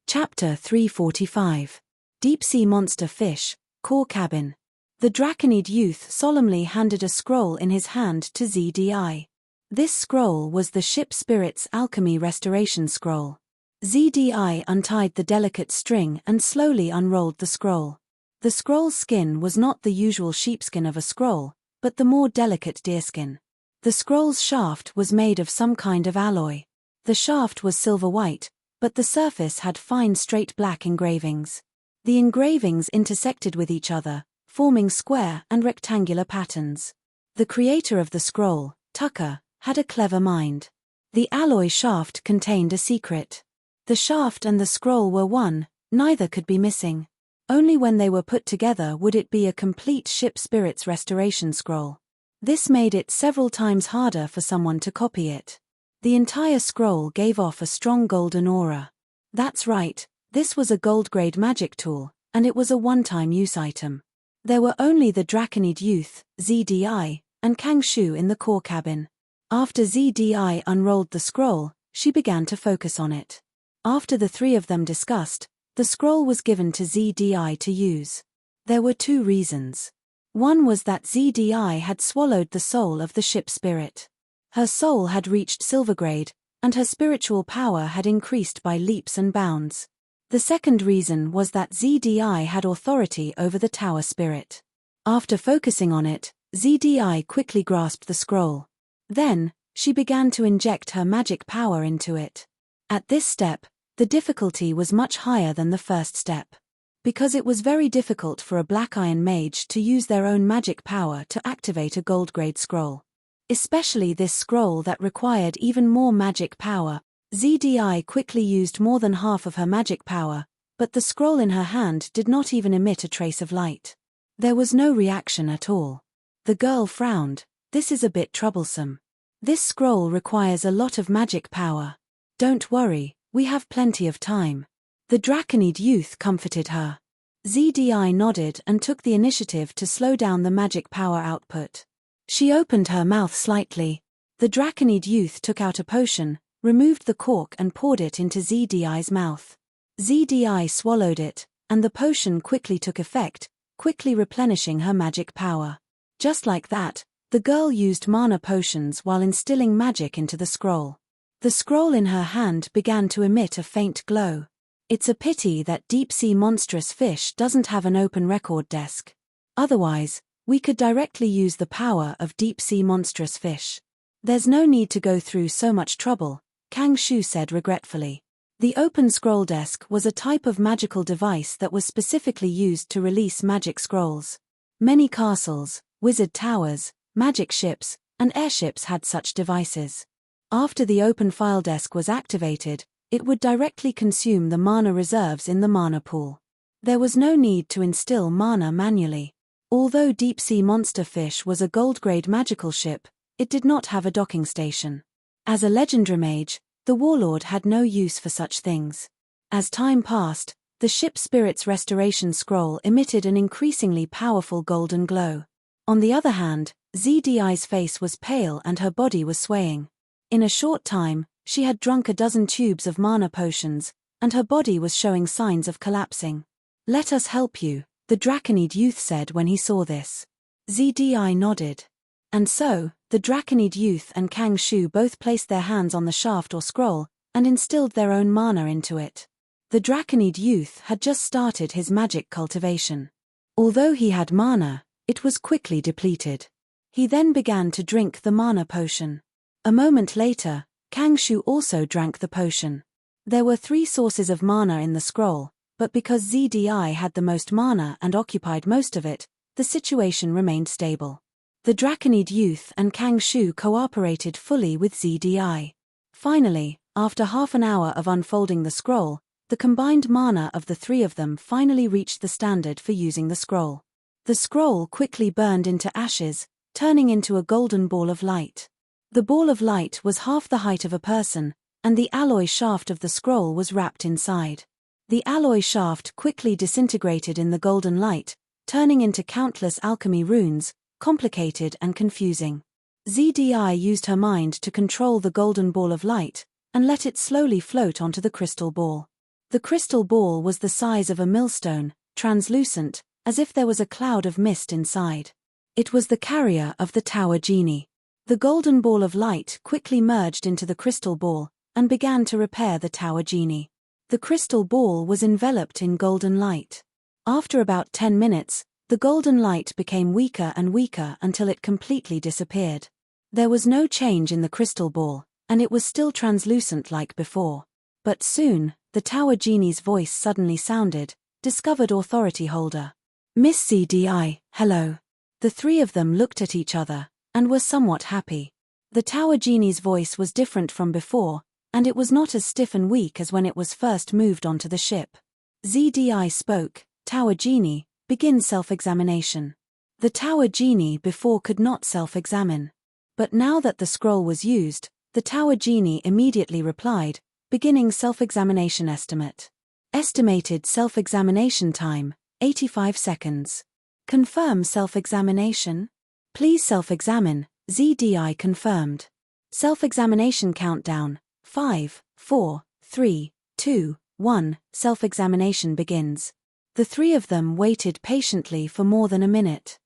S1: Chapter 345. Deep-sea monster fish, core cabin. The Draconid youth solemnly handed a scroll in his hand to ZDI. This scroll was the ship spirit's alchemy restoration scroll. ZDI untied the delicate string and slowly unrolled the scroll. The scroll's skin was not the usual sheepskin of a scroll, but the more delicate deerskin. The scroll's shaft was made of some kind of alloy. The shaft was silver white, but the surface had fine straight black engravings. The engravings intersected with each other, forming square and rectangular patterns. The creator of the scroll, Tucker, had a clever mind. The alloy shaft contained a secret. The shaft and the scroll were one, neither could be missing. Only when they were put together would it be a complete ship spirit's restoration scroll. This made it several times harder for someone to copy it. The entire scroll gave off a strong golden aura. That's right, this was a gold-grade magic tool, and it was a one-time use item. There were only the Draconid youth, ZDI, and Kang Shu in the core cabin. After ZDI unrolled the scroll, she began to focus on it. After the three of them discussed, the scroll was given to ZDI to use. There were two reasons. One was that ZDI had swallowed the soul of the ship spirit. Her soul had reached silvergrade, and her spiritual power had increased by leaps and bounds. The second reason was that ZDI had authority over the tower spirit. After focusing on it, ZDI quickly grasped the scroll. Then, she began to inject her magic power into it. At this step, the difficulty was much higher than the first step. Because it was very difficult for a Black Iron mage to use their own magic power to activate a gold-grade scroll. Especially this scroll that required even more magic power. ZDI quickly used more than half of her magic power, but the scroll in her hand did not even emit a trace of light. There was no reaction at all. The girl frowned. "This is a bit troublesome. This scroll requires a lot of magic power." "Don't worry, we have plenty of time." The Draconid youth comforted her. ZDI nodded and took the initiative to slow down the magic power output. She opened her mouth slightly. The Draconid youth took out a potion, removed the cork and poured it into ZDI's mouth. ZDI swallowed it, and the potion quickly took effect, quickly replenishing her magic power. Just like that, the girl used mana potions while instilling magic into the scroll. The scroll in her hand began to emit a faint glow. It's a pity that deep-sea monstrous fish doesn't have an open record desk. Otherwise, we could directly use the power of deep-sea monstrous fish. There's no need to go through so much trouble, Kang Shu said regretfully. The open scroll desk was a type of magical device that was specifically used to release magic scrolls. Many castles, wizard towers, magic ships, and airships had such devices. After the open file desk was activated, it would directly consume the mana reserves in the mana pool. There was no need to instill mana manually. Although deep-sea monster fish was a gold-grade magical ship, it did not have a docking station. As a legendary mage, the warlord had no use for such things. As time passed, the ship's spirit's restoration scroll emitted an increasingly powerful golden glow. On the other hand, ZDI's face was pale and her body was swaying. In a short time, she had drunk a dozen tubes of mana potions, and her body was showing signs of collapsing. "Let us help you," the Draconid youth said when he saw this. ZDI nodded. And so, the Draconid youth and Kang Shu both placed their hands on the shaft or scroll, and instilled their own mana into it. The Draconid youth had just started his magic cultivation. Although he had mana, it was quickly depleted. He then began to drink the mana potion. A moment later, Kang Shu also drank the potion. There were 3 sources of mana in the scroll, but because ZDI had the most mana and occupied most of it, the situation remained stable. The Draconid youth and Kang Shu cooperated fully with ZDI. Finally, after half an hour of unfolding the scroll, the combined mana of the 3 of them finally reached the standard for using the scroll. The scroll quickly burned into ashes, turning into a golden ball of light. The ball of light was half the height of a person, and the alloy shaft of the scroll was wrapped inside. The alloy shaft quickly disintegrated in the golden light, turning into countless alchemy runes, complicated and confusing. ZDI used her mind to control the golden ball of light, and let it slowly float onto the crystal ball. The crystal ball was the size of a millstone, translucent, as if there was a cloud of mist inside. It was the carrier of the Tower Genie. The golden ball of light quickly merged into the crystal ball, and began to repair the Tower Genie. The crystal ball was enveloped in golden light. After about 10 minutes, the golden light became weaker and weaker until it completely disappeared. There was no change in the crystal ball, and it was still translucent like before. But soon, the Tower Genie's voice suddenly sounded, "Discovered authority holder. Miss CDI, hello." The 3 of them looked at each other, and were somewhat happy. The Tower Genie's voice was different from before, and it was not as stiff and weak as when it was first moved onto the ship. ZDI spoke, "Tower Genie, begin self-examination." The Tower Genie before could not self-examine. But now that the scroll was used, the Tower Genie immediately replied, "Beginning self-examination estimate. Estimated self-examination time, 85 seconds. Confirm self-examination? Please self-examine." ZDI confirmed. Self-examination countdown, 5, 4, 3, 2, 1, self-examination begins. The 3 of them waited patiently for more than a minute.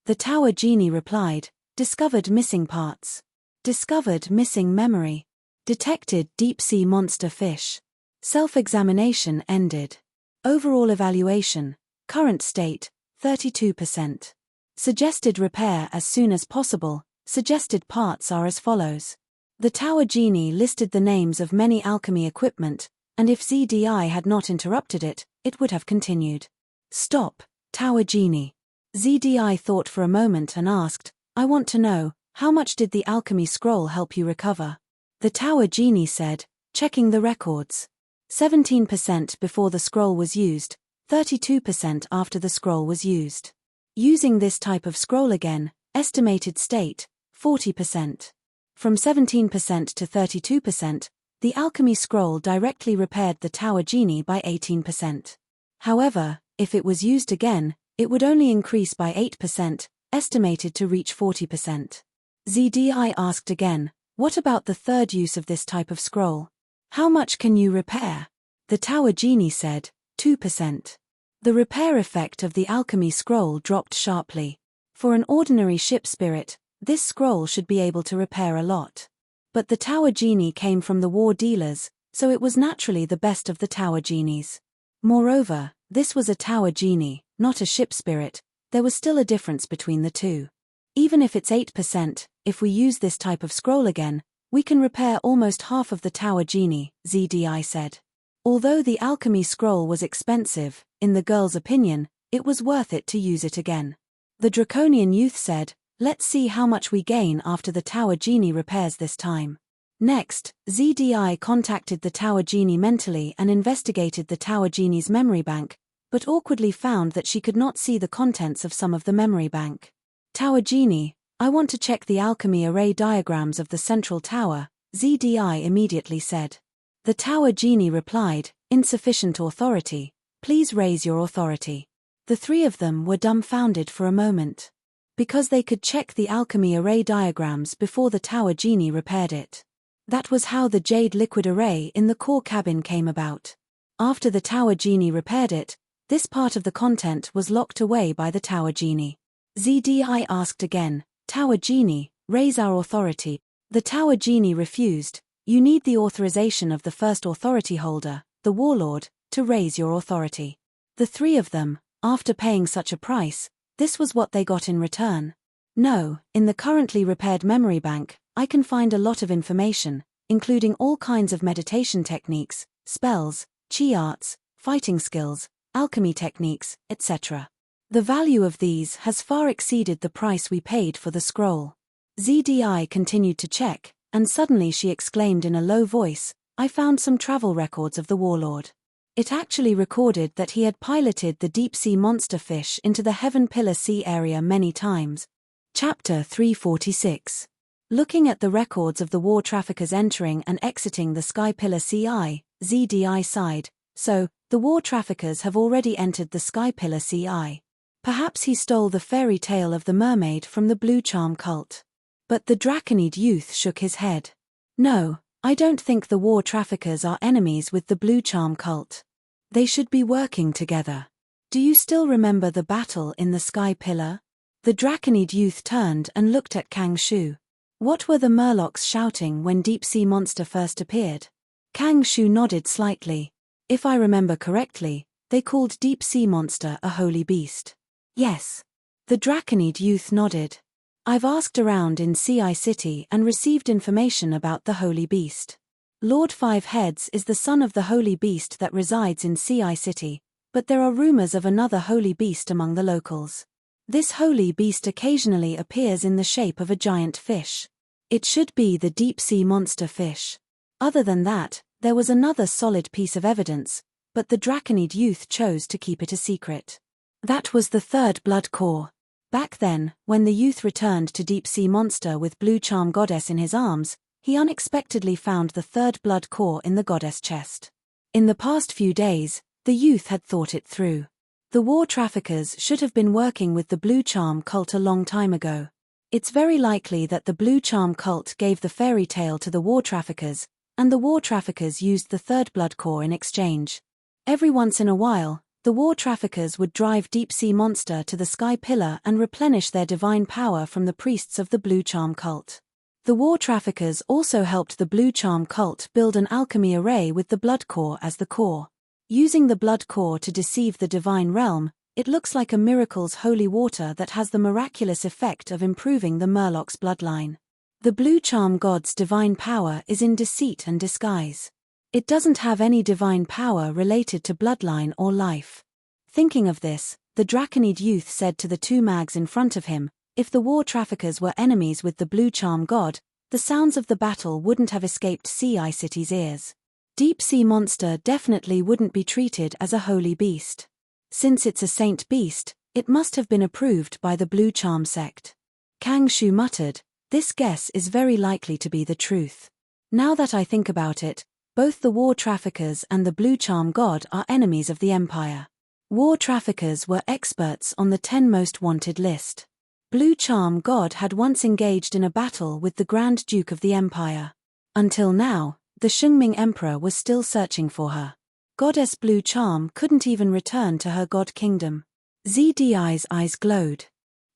S1: The Tower Genie replied, "Discovered missing parts. Discovered missing memory. Detected deep-sea monster fish." Self-examination ended. Overall evaluation, current state, 32%. Suggested repair as soon as possible. Suggested parts are as follows. The Tower Genie listed the names of many alchemy equipment, and if ZDI had not interrupted it, it would have continued. "Stop, Tower Genie." ZDI thought for a moment and asked, "I want to know, how much did the alchemy scroll help you recover?" The Tower Genie said, checking the records. 17% before the scroll was used, 32% after the scroll was used. Using this type of scroll again, estimated state, 40%. From 17% to 32%, the alchemy scroll directly repaired the Tower Genie by 18%. However, if it was used again, it would only increase by 8%, estimated to reach 40%. ZDI asked again, "What about the third use of this type of scroll? How much can you repair?" The Tower Genie said, 2%. The repair effect of the alchemy scroll dropped sharply. For an ordinary ship spirit, this scroll should be able to repair a lot. But the tower genie came from the war dealers, so it was naturally the best of the tower genies. Moreover, this was a tower genie, not a ship spirit. There was still a difference between the two. Even if it's 8%, if we use this type of scroll again, we can repair almost half of the tower genie, ZDI said. Although the alchemy scroll was expensive, in the girl's opinion, it was worth it to use it again. The draconian youth said, "Let's see how much we gain after the tower genie repairs this time." Next, ZDI contacted the tower genie mentally and investigated the tower genie's memory bank, but awkwardly found that she could not see the contents of some of the memory bank. "Tower genie, I want to check the alchemy array diagrams of the central tower," ZDI immediately said. The tower genie replied, "Insufficient authority. Please raise your authority." The three of them were dumbfounded for a moment. Because they could check the alchemy array diagrams before the tower genie repaired it. That was how the jade liquid array in the core cabin came about. After the tower genie repaired it, this part of the content was locked away by the tower genie. ZDI asked again, "Tower genie, raise our authority." The tower genie refused. "You need the authorization of the first authority holder, the warlord, to raise your authority." The three of them, after paying such a price, this was what they got in return. "No, in the currently repaired memory bank, I can find a lot of information, including all kinds of meditation techniques, spells, chi arts, fighting skills, alchemy techniques, etc. The value of these has far exceeded the price we paid for the scroll." ZDI continued to check, and suddenly she exclaimed in a low voice, "I found some travel records of the warlord." It actually recorded that he had piloted the deep-sea monster fish into the Heaven Pillar Sea area many times. Chapter 346. Looking at the records of the war traffickers entering and exiting the Sky Pillar Sea, ZDI sighed, "So, the war traffickers have already entered the Sky Pillar Sea. Perhaps he stole the fairy tale of the mermaid from the Blue Charm cult." But the Draconid youth shook his head. "No, I don't think the war traffickers are enemies with the Blue Charm cult. They should be working together. Do you still remember the battle in the Sky Pillar?" The Draconid youth turned and looked at Kang Shu. "What were the Murlocs shouting when Deep Sea Monster first appeared?" Kang Shu nodded slightly. "If I remember correctly, they called Deep Sea Monster a holy beast." "Yes." The Draconid youth nodded. "I've asked around in Ci City and received information about the holy beast. Lord Five Heads is the son of the holy beast that resides in Ci City, but there are rumors of another holy beast among the locals. This holy beast occasionally appears in the shape of a giant fish. It should be the deep-sea monster fish." Other than that, there was another solid piece of evidence, but the Draconid youth chose to keep it a secret. That was the third Bloodcore. Back then, when the youth returned to Deep-Sea Monster with Blue Charm Goddess in his arms, he unexpectedly found the third Bloodcore in the goddess chest. In the past few days, the youth had thought it through. The war traffickers should have been working with the Blue Charm cult a long time ago. It's very likely that the Blue Charm cult gave the fairy tale to the war traffickers, and the war traffickers used the third Bloodcore in exchange. Every once in a while, the war traffickers would drive Deep-Sea Monster to the Sky Pillar and replenish their divine power from the priests of the Blue Charm cult. The war traffickers also helped the Blue Charm cult build an alchemy array with the Bloodcore as the core. Using the Bloodcore to deceive the divine realm, it looks like a miracle's holy water that has the miraculous effect of improving the Murloc's bloodline. The Blue Charm god's divine power is in deceit and disguise. It doesn't have any divine power related to bloodline or life. Thinking of this, the Draconid youth said to the two mags in front of him, if the war traffickers were enemies with the Blue Charm god, the sounds of the battle wouldn't have escaped Ci City's ears. Deep-Sea Monster definitely wouldn't be treated as a holy beast. Since it's a saint beast, it must have been approved by the Blue Charm sect. Kang Shu muttered, "This guess is very likely to be the truth. Now that I think about it, both the war traffickers and the Blue Charm god are enemies of the Empire. War traffickers were experts on the 10 most wanted list. Blue Charm god had once engaged in a battle with the Grand Duke of the Empire. Until now, the Shungming Emperor was still searching for her. Goddess Blue Charm couldn't even return to her god kingdom. ZDI's eyes glowed.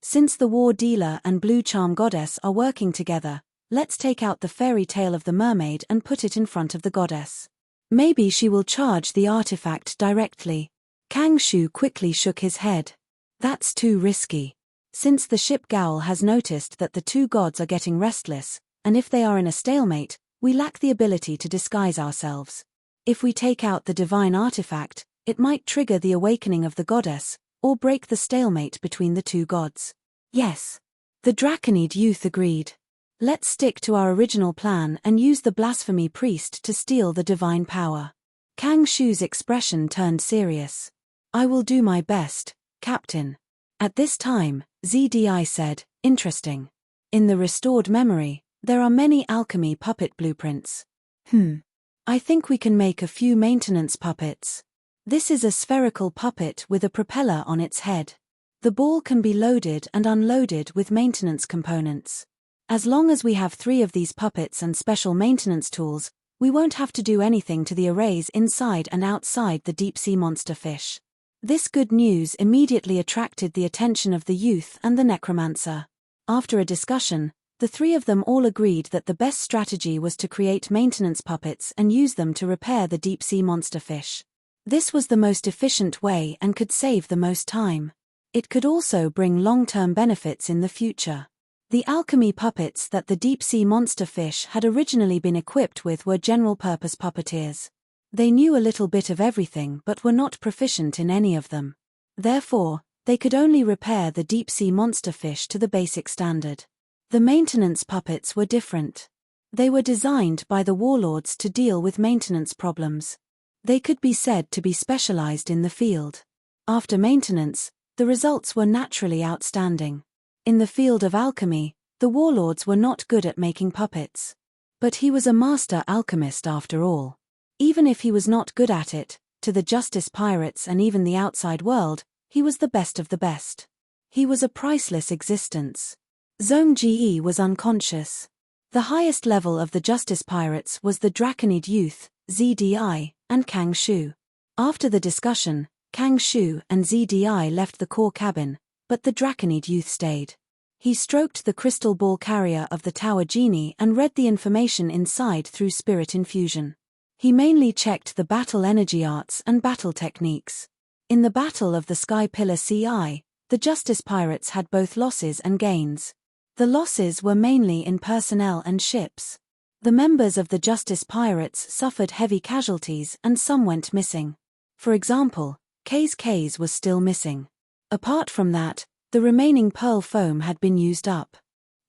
S1: Since the War Dealer and Blue Charm Goddess are working together, let's take out the fairy tale of the mermaid and put it in front of the goddess. Maybe she will charge the artifact directly. Kang Shu quickly shook his head. That's too risky. Since the ship Gowl has noticed that the two gods are getting restless, and if they are in a stalemate, we lack the ability to disguise ourselves. If we take out the divine artifact, it might trigger the awakening of the goddess, or break the stalemate between the two gods. Yes. The Draconid youth agreed. Let's stick to our original plan and use the blasphemy priest to steal the divine power. Kang Shu's expression turned serious. I will do my best, Captain. At this time, ZDI said, interesting. In the restored memory, there are many alchemy puppet blueprints. I think we can make a few maintenance puppets. This is a spherical puppet with a propeller on its head. The ball can be loaded and unloaded with maintenance components. As long as we have 3 of these puppets and special maintenance tools, we won't have to do anything to the arrays inside and outside the deep-sea monster fish. This good news immediately attracted the attention of the youth and the necromancer. After a discussion, the 3 of them all agreed that the best strategy was to create maintenance puppets and use them to repair the deep-sea monster fish. This was the most efficient way and could save the most time. It could also bring long-term benefits in the future. The alchemy puppets that the deep-sea monster fish had originally been equipped with were general-purpose puppeteers. They knew a little bit of everything but were not proficient in any of them. Therefore, they could only repair the deep-sea monster fish to the basic standard. The maintenance puppets were different. They were designed by the warlords to deal with maintenance problems. They could be said to be specialized in the field. After maintenance, the results were naturally outstanding. In the field of alchemy, the warlords were not good at making puppets. But he was a master alchemist after all. Even if he was not good at it, to the Justice Pirates and even the outside world, he was the best of the best. He was a priceless existence. Zhong Ji was unconscious. The highest level of the Justice Pirates was the Draconid youth, ZDI, and Kang Shu. After the discussion, Kang Shu and ZDI left the core cabin, but the Draconid youth stayed. He stroked the crystal ball carrier of the Tower Genie and read the information inside through spirit infusion. He mainly checked the battle energy arts and battle techniques. In the Battle of the Sky Pillar CI, the Justice Pirates had both losses and gains. The losses were mainly in personnel and ships. The members of the Justice Pirates suffered heavy casualties and some went missing. For example, K's was still missing. Apart from that, the remaining pearl foam had been used up.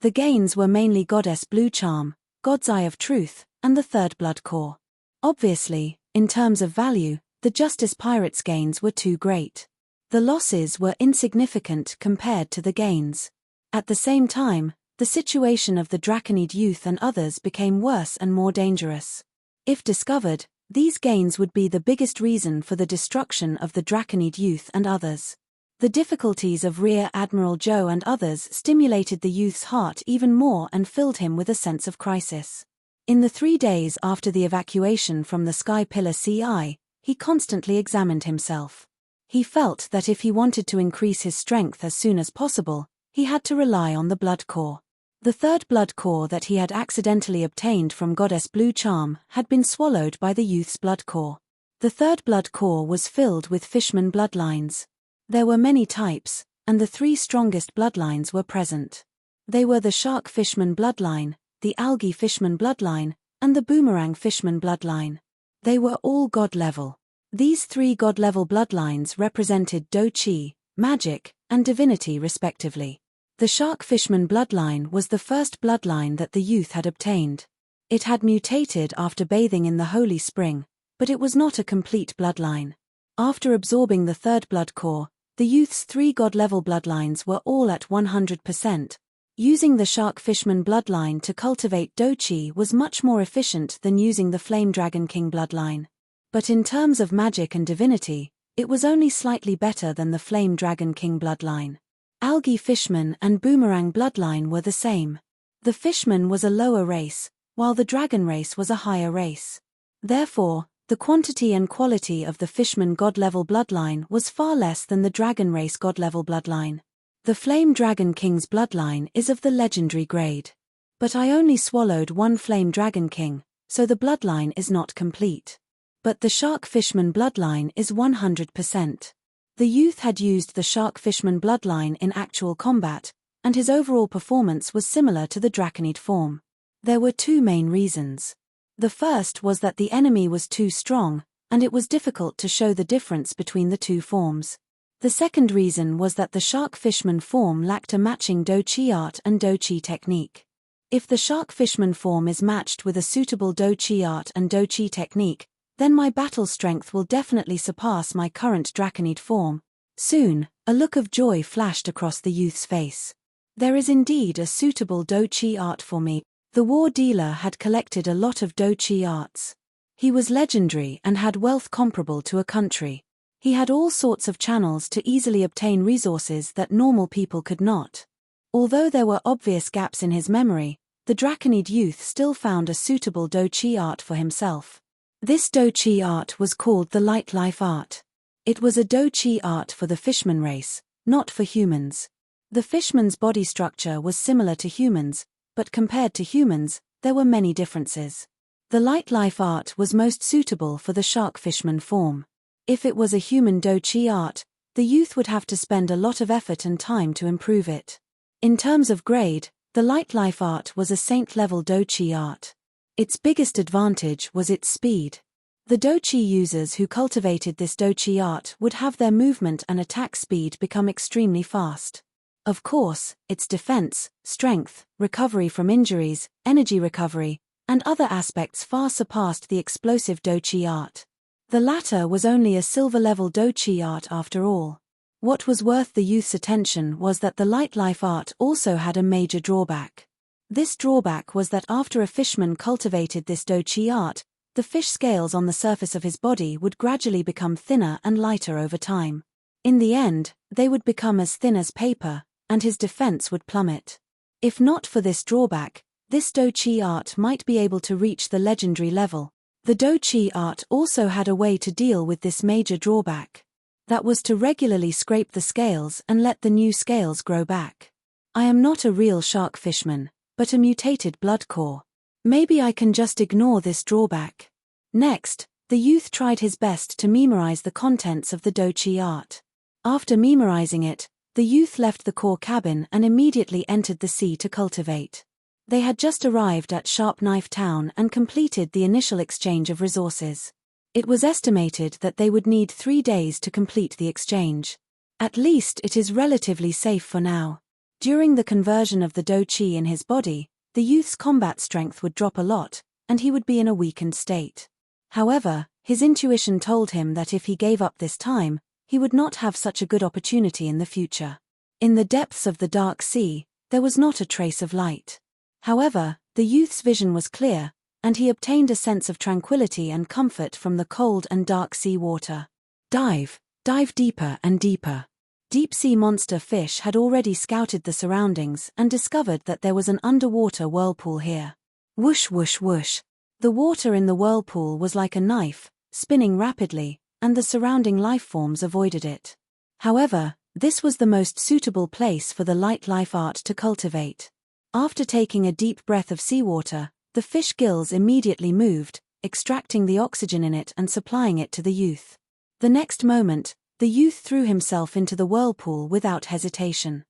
S1: The gains were mainly Goddess Blue Charm, God's Eye of Truth, and the third Bloodcore. Obviously, in terms of value, the Justice Pirates' gains were too great. The losses were insignificant compared to the gains. At the same time, the situation of the Draconid youth and others became worse and more dangerous. If discovered, these gains would be the biggest reason for the destruction of the Draconid youth and others. The difficulties of Rear Admiral Joe and others stimulated the youth's heart even more and filled him with a sense of crisis. In the 3 days after the evacuation from the Sky Pillar CI, he constantly examined himself. He felt that if he wanted to increase his strength as soon as possible, he had to rely on the Bloodcore. The third Bloodcore that he had accidentally obtained from Goddess Blue Charm had been swallowed by the youth's Bloodcore. The third Bloodcore was filled with fishman bloodlines. There were many types, and the 3 strongest bloodlines were present. They were the Shark Fishman bloodline, the Algae Fishman bloodline, and the Boomerang Fishman bloodline. They were all god level. These 3 god level bloodlines represented Do Chi, magic, and divinity respectively. The Shark Fishman bloodline was the first bloodline that the youth had obtained. It had mutated after bathing in the Holy Spring, but it was not a complete bloodline. After absorbing the third Bloodcore, the youth's 3 god-level bloodlines were all at 100%. Using the Shark Fishman bloodline to cultivate Dochi was much more efficient than using the Flame Dragon King bloodline. But in terms of magic and divinity, it was only slightly better than the Flame Dragon King bloodline. Algae Fishman and Boomerang bloodline were the same. The Fishman was a lower race, while the Dragon race was a higher race. Therefore, The quantity and quality of the fishman god-level bloodline was far less than the dragon race god-level bloodline. The Flame Dragon King's bloodline is of the legendary grade. But I only swallowed one Flame Dragon King, so the bloodline is not complete. But the Shark Fishman bloodline is 100%. The youth had used the Shark Fishman bloodline in actual combat, and his overall performance was similar to the Draconid form. There were two main reasons. The first was that the enemy was too strong, and it was difficult to show the difference between the two forms. The second reason was that the Shark Fishman form lacked a matching Do-Chi art and Do-Chi technique. If the Shark Fishman form is matched with a suitable Do-Chi art and Do-Chi technique, then my battle strength will definitely surpass my current Draconid form. Soon, a look of joy flashed across the youth's face. There is indeed a suitable Do-Chi art for me. The war dealer had collected a lot of Do-Chi arts. He was legendary and had wealth comparable to a country. He had all sorts of channels to easily obtain resources that normal people could not. Although there were obvious gaps in his memory, the Draconid youth still found a suitable Do-Chi art for himself. This Do-Chi art was called the Light Life art. It was a Do-Chi art for the fishman race, not for humans. The fishman's body structure was similar to humans, but compared to humans, there were many differences. The Light Life art was most suitable for the Shark Fishman form. If it was a human Do-Chi art, the youth would have to spend a lot of effort and time to improve it. In terms of grade, the Light Life art was a saint-level Do-Chi art. Its biggest advantage was its speed. The Do-Chi users who cultivated this Do-Chi art would have their movement and attack speed become extremely fast. Of course, its defense, strength, recovery from injuries, energy recovery, and other aspects far surpassed the explosive Do-Chi art. The latter was only a silver-level Do-Chi art after all. What was worth the youth's attention was that the Light Life art also had a major drawback. This drawback was that after a fishman cultivated this Do-Chi art, the fish scales on the surface of his body would gradually become thinner and lighter over time. In the end, they would become as thin as paper, and his defense would plummet. If not for this drawback, this Do-Chi art might be able to reach the legendary level. The Do-Chi art also had a way to deal with this major drawback. That was to regularly scrape the scales and let the new scales grow back. I am not a real shark fishman, but a mutated Bloodcore. Maybe I can just ignore this drawback. Next, the youth tried his best to memorize the contents of the Do-Chi art. After memorizing it, the youth left the core cabin and immediately entered the sea to cultivate. They had just arrived at Sharp Knife Town and completed the initial exchange of resources. It was estimated that they would need 3 days to complete the exchange. At least it is relatively safe for now. During the conversion of the Do-Chi in his body, the youth's combat strength would drop a lot, and he would be in a weakened state. However, his intuition told him that if he gave up this time, he would not have such a good opportunity in the future. In the depths of the dark sea, there was not a trace of light. However, the youth's vision was clear, and he obtained a sense of tranquility and comfort from the cold and dark sea water. Dive deeper and deeper. Deep-sea monster fish had already scouted the surroundings and discovered that there was an underwater whirlpool here. Whoosh whoosh whoosh. The water in the whirlpool was like a knife, spinning rapidly, and the surrounding lifeforms avoided it. However, this was the most suitable place for the Light Life art to cultivate. After taking a deep breath of seawater, the fish gills immediately moved, extracting the oxygen in it and supplying it to the youth. The next moment, the youth threw himself into the whirlpool without hesitation.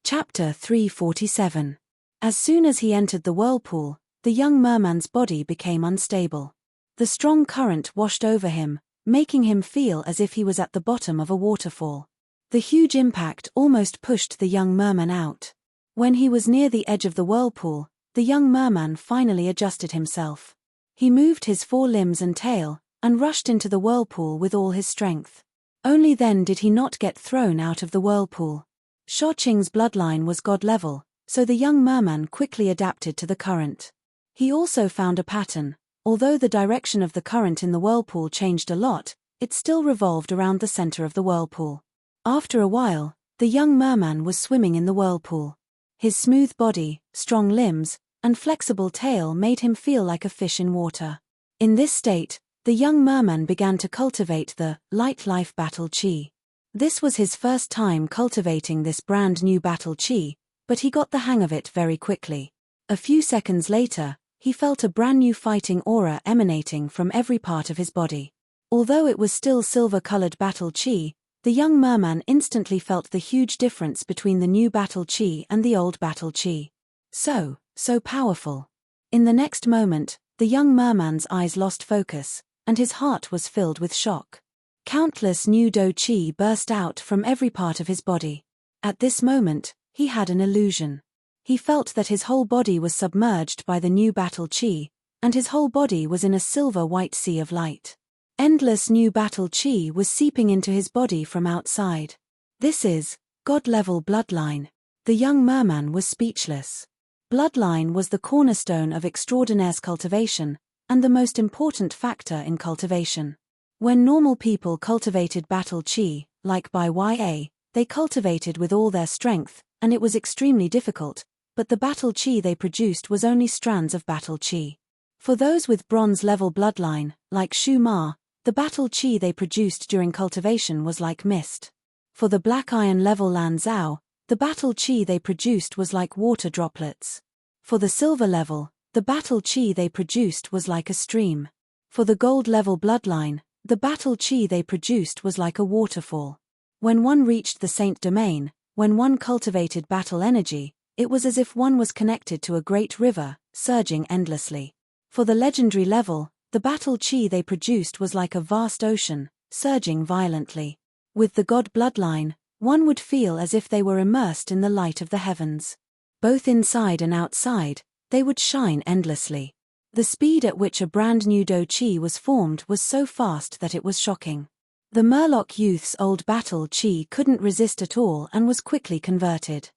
S1: Chapter 347. As soon as he entered the whirlpool, the young merman's body became unstable. The strong current washed over him, making him feel as if he was at the bottom of a waterfall. The huge impact almost pushed the young merman out. When he was near the edge of the whirlpool, the young merman finally adjusted himself. He moved his 4 limbs and tail, and rushed into the whirlpool with all his strength. Only then did he not get thrown out of the whirlpool. Shoqing's bloodline was god level, so the young merman quickly adapted to the current. He also found a pattern. Although the direction of the current in the whirlpool changed a lot, it still revolved around the center of the whirlpool. After a while, the young merman was swimming in the whirlpool. His smooth body, strong limbs, and flexible tail made him feel like a fish in water. In this state, The young merman began to cultivate the light life battle chi. This was his first time cultivating this brand new battle chi, but he got the hang of it very quickly. A few seconds later, he felt a brand new fighting aura emanating from every part of his body. Although it was still silver-colored battle chi, the young merman instantly felt the huge difference between the new battle chi and the old battle chi. So powerful. In the next moment, the young merman's eyes lost focus, and his heart was filled with shock. Countless new do chi burst out from every part of his body. At this moment, he had an illusion. He felt that his whole body was submerged by the new battle chi, and his whole body was in a silver-white sea of light. Endless new battle chi was seeping into his body from outside. This is God-level bloodline. The young merman was speechless. Bloodline was the cornerstone of extraordinaire's cultivation, and the most important factor in cultivation. When normal people cultivated battle chi, like by YA, they cultivated with all their strength, and it was extremely difficult, but the battle chi they produced was only strands of battle chi. For those with bronze-level bloodline, like Shu Ma, the battle chi they produced during cultivation was like mist. For the black iron-level Lan Zhao, the battle chi they produced was like water droplets. For the silver level, the battle chi they produced was like a stream. For the gold-level bloodline, the battle chi they produced was like a waterfall. When one reached the saint domain, when one cultivated battle energy, it was as if one was connected to a great river, surging endlessly. For the legendary level, the battle chi they produced was like a vast ocean, surging violently. With the god bloodline, one would feel as if they were immersed in the light of the heavens. Both inside and outside, they would shine endlessly. The speed at which a brand new do chi was formed was so fast that it was shocking. The Murloc youth's old battle chi couldn't resist at all and was quickly converted.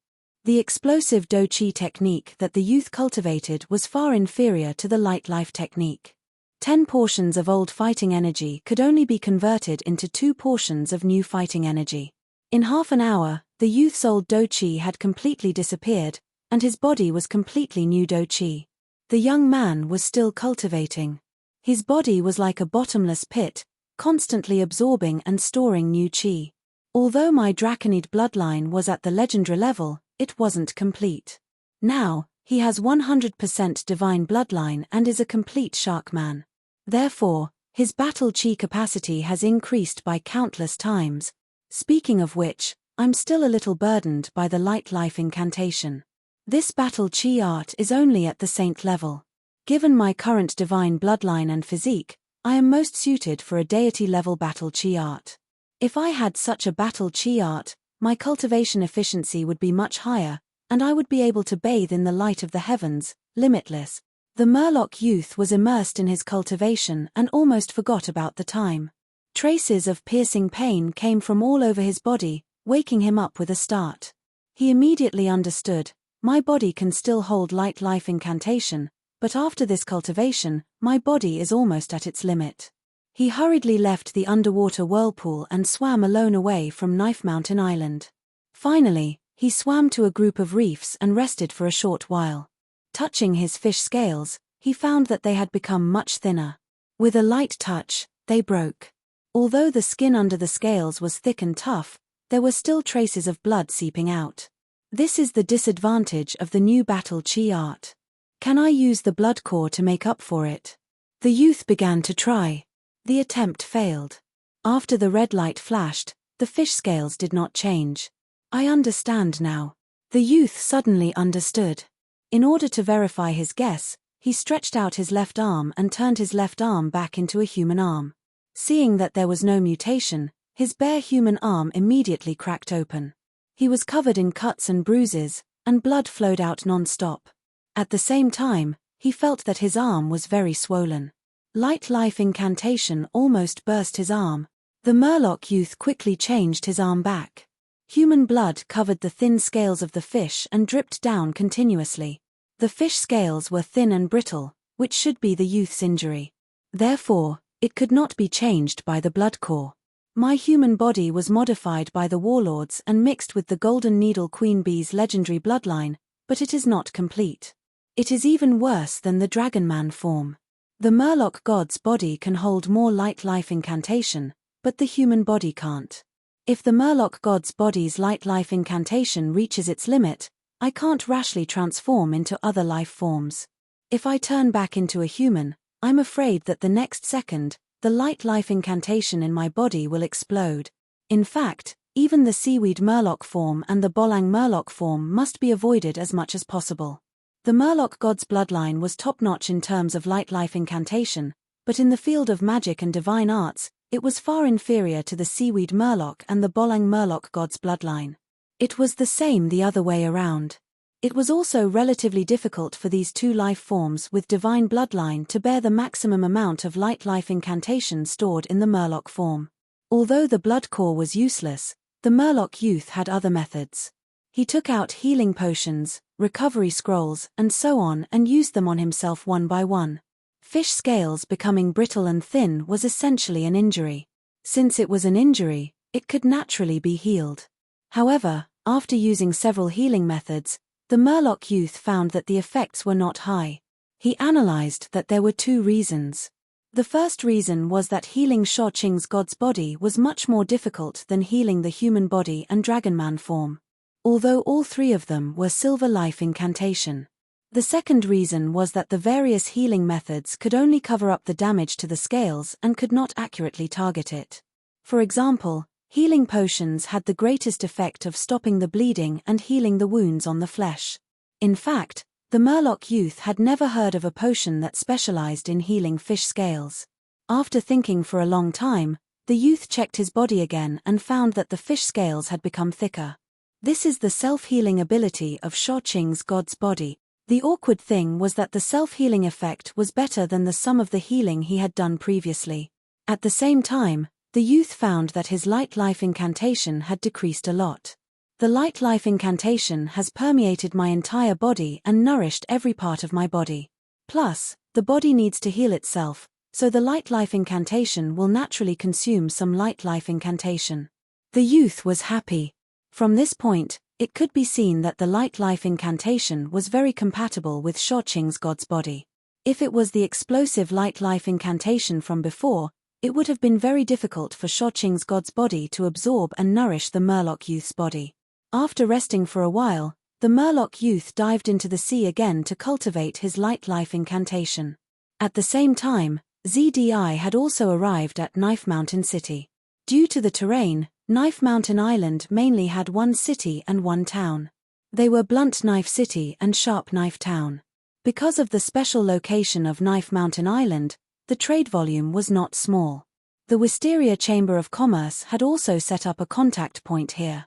S1: The explosive do chi technique that the youth cultivated was far inferior to the light life technique. 10 portions of old fighting energy could only be converted into 2 portions of new fighting energy. In half an hour, the youth's old do chi had completely disappeared, and his body was completely new do chi. The young man was still cultivating. His body was like a bottomless pit, constantly absorbing and storing new chi. Although my Draconid bloodline was at the legendary level, it wasn't complete. Now, he has 100% divine bloodline and is a complete shark man. Therefore, his battle chi capacity has increased by countless times. Speaking of which, I'm still a little burdened by the light life incantation. This battle chi art is only at the saint level. Given my current divine bloodline and physique, I am most suited for a deity-level battle chi art. If I had such a battle chi art, my cultivation efficiency would be much higher, and I would be able to bathe in the light of the heavens, limitless. The Murloc youth was immersed in his cultivation and almost forgot about the time. Traces of piercing pain came from all over his body, waking him up with a start. He immediately understood, my body can still hold light life incantation, but after this cultivation, my body is almost at its limit. He hurriedly left the underwater whirlpool and swam alone away from Knife Mountain Island. Finally, he swam to a group of reefs and rested for a short while. Touching his fish scales, he found that they had become much thinner. With a light touch, they broke. Although the skin under the scales was thick and tough, there were still traces of blood seeping out. This is the disadvantage of the new battle chi art. Can I use the Bloodcore to make up for it? The youth began to try. The attempt failed. After the red light flashed, the fish scales did not change. I understand now. The youth suddenly understood. In order to verify his guess, he stretched out his left arm and turned his left arm back into a human arm. Seeing that there was no mutation, his bare human arm immediately cracked open. He was covered in cuts and bruises, and blood flowed out non-stop. At the same time, he felt that his arm was very swollen. Light life incantation almost burst his arm. The Murloc youth quickly changed his arm back. Human blood covered the thin scales of the fish and dripped down continuously. The fish scales were thin and brittle, which should be the youth's injury. Therefore, it could not be changed by the Bloodcore. My human body was modified by the warlords and mixed with the Golden Needle Queen Bee's legendary bloodline, but it is not complete. It is even worse than the Dragon Man form. The Murloc god's body can hold more light life incantation, but the human body can't. If the Murloc god's body's light life incantation reaches its limit, I can't rashly transform into other life forms. If I turn back into a human, I'm afraid that the next second, the light life incantation in my body will explode. In fact, even the seaweed Murloc form and the bolang Murloc form must be avoided as much as possible. The Murloc god's bloodline was top-notch in terms of light life incantation, but in the field of magic and divine arts, it was far inferior to the seaweed Murloc and the bolang Murloc god's bloodline. It was the same the other way around. It was also relatively difficult for these two life forms with divine bloodline to bear the maximum amount of light life incantation stored in the Murloc form. Although the Bloodcore was useless, the Murloc youth had other methods. He took out healing potions, recovery scrolls, and so on and used them on himself one by one. Fish scales becoming brittle and thin was essentially an injury. Since it was an injury, it could naturally be healed. However, after using several healing methods, the Murloc youth found that the effects were not high. He analyzed that there were two reasons. The first reason was that healing Sha Qing's god's body was much more difficult than healing the human body and dragonman form. Although all three of them were silver life incantation. The second reason was that the various healing methods could only cover up the damage to the scales and could not accurately target it. For example, healing potions had the greatest effect of stopping the bleeding and healing the wounds on the flesh. In fact, the Murloc youth had never heard of a potion that specialized in healing fish scales. After thinking for a long time, the youth checked his body again and found that the fish scales had become thicker. This is the self-healing ability of Sha Qing's god's body. The awkward thing was that the self-healing effect was better than the sum of the healing he had done previously. At the same time, the youth found that his light life incantation had decreased a lot. The light life incantation has permeated my entire body and nourished every part of my body. Plus, the body needs to heal itself, so the light life incantation will naturally consume some light life incantation. The youth was happy. From this point, it could be seen that the light life incantation was very compatible with Sha Qing's god's body. If it was the explosive light life incantation from before, it would have been very difficult for Sha Qing's god's body to absorb and nourish the Murloc youth's body. After resting for a while, the Murloc youth dived into the sea again to cultivate his light life incantation. At the same time, ZDI had also arrived at Knife Mountain City. Due to the terrain, Knife Mountain Island mainly had one city and one town. They were Blunt Knife City and Sharp Knife Town. Because of the special location of Knife Mountain Island, the trade volume was not small. The Wisteria Chamber of Commerce had also set up a contact point here.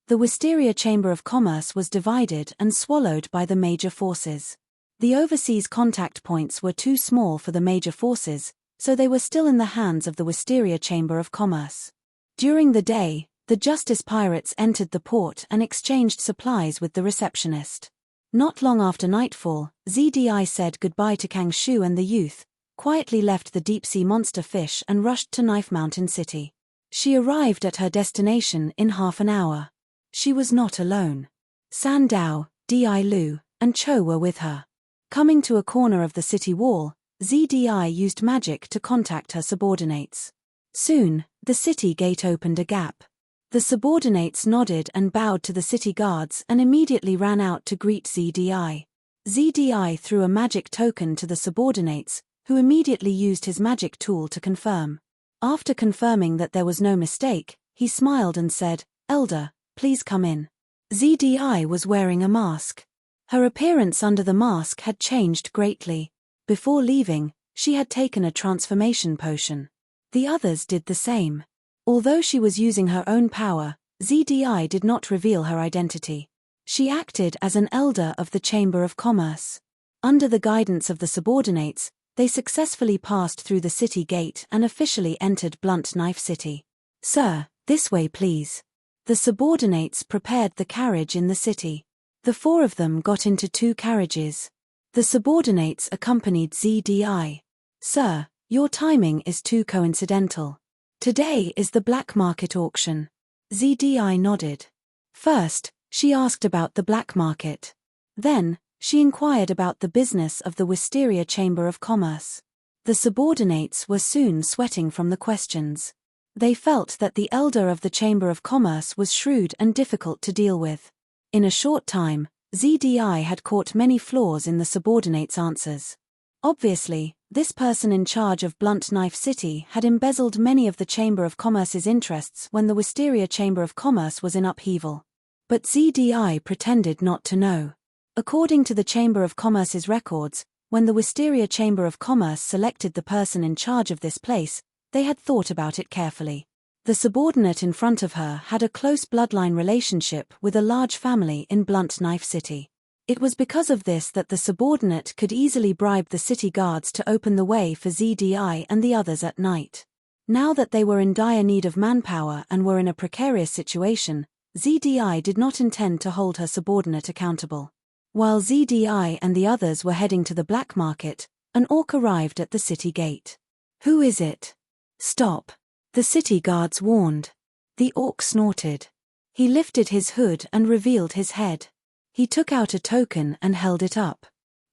S1: The Wisteria Chamber of Commerce was divided and swallowed by the major forces. The overseas contact points were too small for the major forces, so they were still in the hands of the Wisteria Chamber of Commerce. During the day, the Justice Pirates entered the port and exchanged supplies with the receptionist. Not long after nightfall, ZDI said goodbye to Kang Shu and the youth, quietly left the deep-sea monster fish and rushed to Knife Mountain City. She arrived at her destination in half an hour. She was not alone. San Dao, Di Lu, and Cho were with her. Coming to a corner of the city wall, ZDI used magic to contact her subordinates. Soon, the city gate opened a gap. The subordinates nodded and bowed to the city guards and immediately ran out to greet ZDI. ZDI threw a magic token to the subordinates, who immediately used his magic tool to confirm. After confirming that there was no mistake, he smiled and said, "Elder, please come in." ZDI was wearing a mask. Her appearance under the mask had changed greatly. Before leaving, she had taken a transformation potion. The others did the same. Although she was using her own power, ZDI did not reveal her identity. She acted as an elder of the Chamber of Commerce. Under the guidance of the subordinates, they successfully passed through the city gate and officially entered Blunt Knife City. "Sir, this way please." The subordinates prepared the carriage in the city. The four of them got into two carriages. The subordinates accompanied ZDI. "Sir, your timing is too coincidental. Today is the black market auction." ZDI nodded. First, she asked about the black market. Then, she inquired about the business of the Wisteria Chamber of Commerce. The subordinates were soon sweating from the questions. They felt that the elder of the Chamber of Commerce was shrewd and difficult to deal with. In a short time, ZDI had caught many flaws in the subordinates' answers. Obviously, this person in charge of Blunt Knife City had embezzled many of the Chamber of Commerce's interests when the Wisteria Chamber of Commerce was in upheaval. But ZDI pretended not to know. According to the Chamber of Commerce's records, when the Wisteria Chamber of Commerce selected the person in charge of this place, they had thought about it carefully. The subordinate in front of her had a close bloodline relationship with a large family in Blunt Knife City. It was because of this that the subordinate could easily bribe the city guards to open the way for ZDI and the others at night. Now that they were in dire need of manpower and were in a precarious situation, ZDI did not intend to hold her subordinate accountable. While ZDI and the others were heading to the black market, an orc arrived at the city gate. "Who is it?" "Stop," the city guards warned. The orc snorted. He lifted his hood and revealed his head. He took out a token and held it up.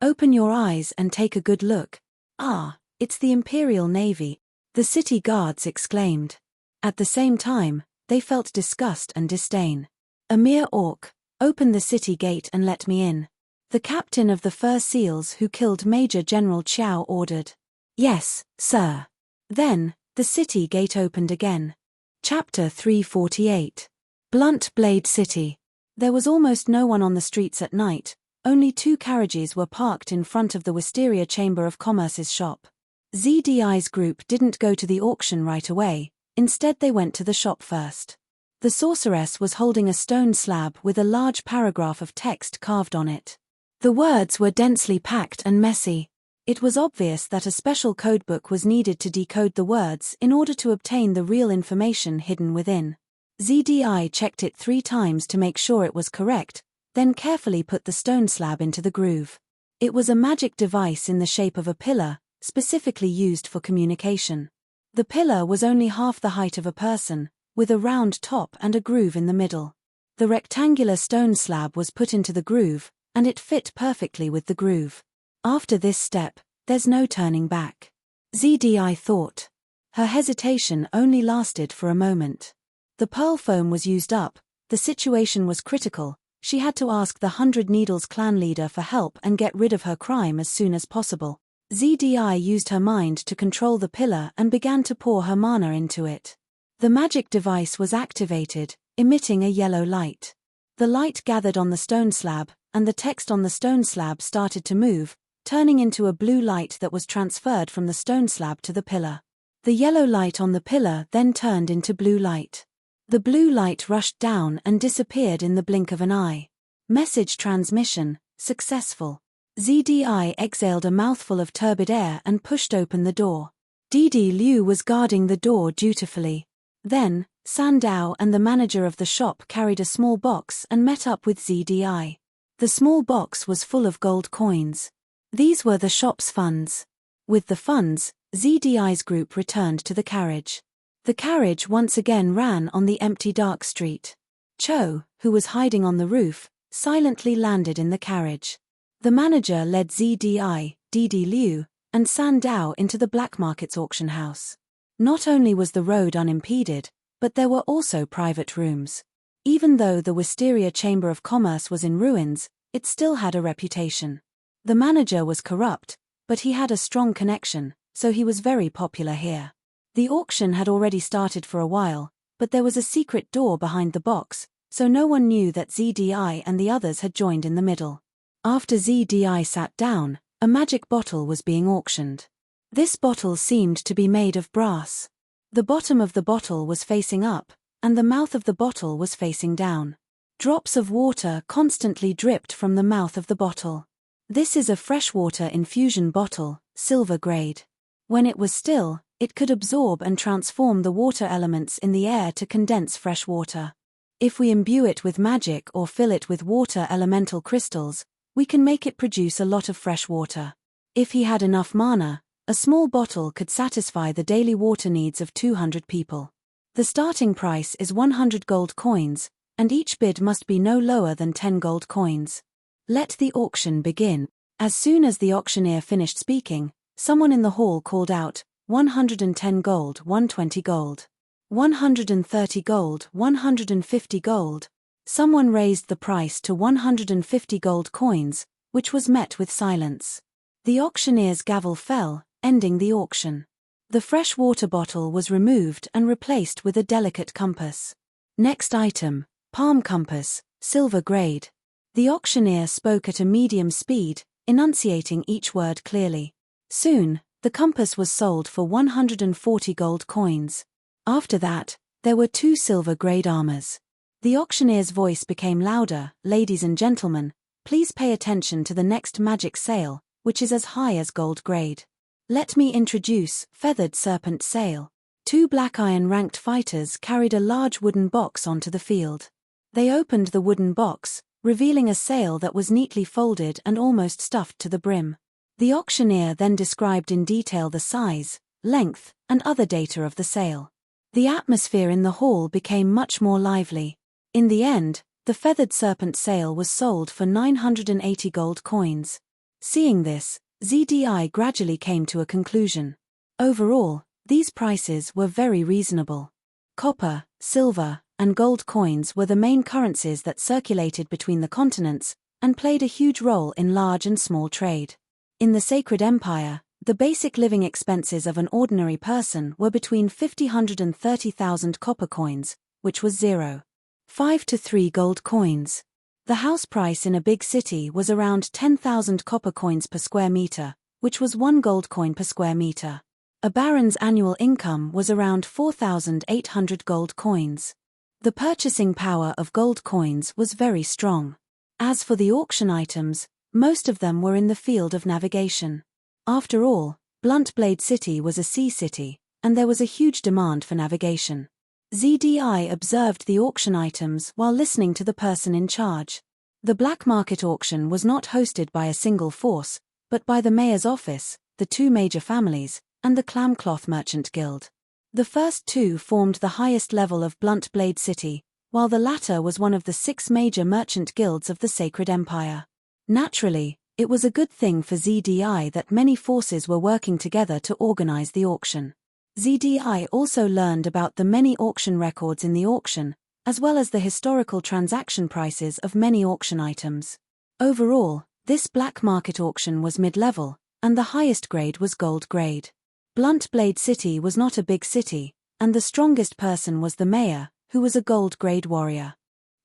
S1: "Open your eyes and take a good look." "Ah, it's the Imperial Navy," the city guards exclaimed. At the same time, they felt disgust and disdain. "A mere orc, open the city gate and let me in," the captain of the Fur Seals who killed Major General Chow ordered. "Yes, sir." Then, the city gate opened again. Chapter 348. Blunt Blade City. There was almost no one on the streets at night, only 2 carriages were parked in front of the Wisteria Chamber of Commerce's shop. ZDI's group didn't go to the auction right away, instead they went to the shop first. The sorceress was holding a stone slab with a large paragraph of text carved on it. The words were densely packed and messy. It was obvious that a special codebook was needed to decode the words in order to obtain the real information hidden within. ZDI checked it 3 times to make sure it was correct, then carefully put the stone slab into the groove. It was a magic device in the shape of a pillar, specifically used for communication. The pillar was only half the height of a person, with a round top and a groove in the middle. The rectangular stone slab was put into the groove, and it fit perfectly with the groove. After this step, there's no turning back. ZDI thought. Her hesitation only lasted for a moment. The pearl foam was used up, the situation was critical, she had to ask the 100 Needles clan leader for help and get rid of her crime as soon as possible. ZDI used her mind to control the pillar and began to pour her mana into it. The magic device was activated, emitting a yellow light. The light gathered on the stone slab, and the text on the stone slab started to move, turning into a blue light that was transferred from the stone slab to the pillar. The yellow light on the pillar then turned into blue light. The blue light rushed down and disappeared in the blink of an eye. Message transmission, successful. ZDI exhaled a mouthful of turbid air and pushed open the door. Didi Liu was guarding the door dutifully. Then, Sandow and the manager of the shop carried a small box and met up with ZDI. The small box was full of gold coins. These were the shop's funds. With the funds, ZDI's group returned to the carriage. The carriage once again ran on the empty dark street. Cho, who was hiding on the roof, silently landed in the carriage. The manager led ZDI, Didi Liu, and Sandow into the black market's auction house. Not only was the road unimpeded, but there were also private rooms. Even though the Wisteria Chamber of Commerce was in ruins, it still had a reputation. The manager was corrupt, but he had a strong connection, so he was very popular here. The auction had already started for a while, but there was a secret door behind the box, so no one knew that ZDI and the others had joined in the middle. After ZDI sat down, a magic bottle was being auctioned. This bottle seemed to be made of brass. The bottom of the bottle was facing up, and the mouth of the bottle was facing down. Drops of water constantly dripped from the mouth of the bottle. This is a freshwater infusion bottle, silver grade. When it was still, it could absorb and transform the water elements in the air to condense fresh water. If we imbue it with magic or fill it with water elemental crystals, we can make it produce a lot of fresh water. If he had enough mana, a small bottle could satisfy the daily water needs of 200 people. The starting price is 100 gold coins, and each bid must be no lower than 10 gold coins. Let the auction begin. As soon as the auctioneer finished speaking, Someone in the hall called out, 110 gold, 120 gold. 130 gold, 150 gold. Someone raised the price to 150 gold coins, which was met with silence. The auctioneer's gavel fell, ending the auction. The fresh water bottle was removed and replaced with a delicate compass. Next item, palm compass, silver grade. The auctioneer spoke at a medium speed, enunciating each word clearly. Soon, the compass was sold for 140 gold coins. After that, there were 2 silver grade armors. The auctioneer's voice became louder. Ladies and gentlemen, please pay attention to the next magic sale, which is as high as gold grade. Let me introduce Feathered Serpent Sale. 2 black iron ranked fighters carried a large wooden box onto the field. They opened the wooden box, revealing a sail that was neatly folded and almost stuffed to the brim. The auctioneer then described in detail the size, length, and other data of the sail. The atmosphere in the hall became much more lively. In the end, the Feathered Serpent Sail was sold for 980 gold coins. Seeing this, ZDI gradually came to a conclusion. Overall, these prices were very reasonable. Copper, silver, and gold coins were the main currencies that circulated between the continents and played a huge role in large and small trade. In the Sacred Empire, the basic living expenses of an ordinary person were between 50,000 and 30,000 copper coins, which was 0.5 to 3 gold coins. The house price in a big city was around 10,000 copper coins per square meter, which was 1 gold coin per square meter. A baron's annual income was around 4,800 gold coins. The purchasing power of gold coins was very strong. As for the auction items, most of them were in the field of navigation. After all, Bluntblade City was a sea city, and there was a huge demand for navigation. ZDI observed the auction items while listening to the person in charge. The black market auction was not hosted by a single force, but by the mayor's office, the 2 major families, and the Clamcloth Merchant Guild. The first 2 formed the highest level of Bluntblade City, while the latter was one of the 6 major merchant guilds of the Sacred Empire. Naturally, it was a good thing for ZDI that many forces were working together to organize the auction. ZDI also learned about the many auction records in the auction, as well as the historical transaction prices of many auction items. Overall, this black market auction was mid-level, and the highest grade was gold grade. Bluntblade City was not a big city, and the strongest person was the mayor, who was a gold grade warrior.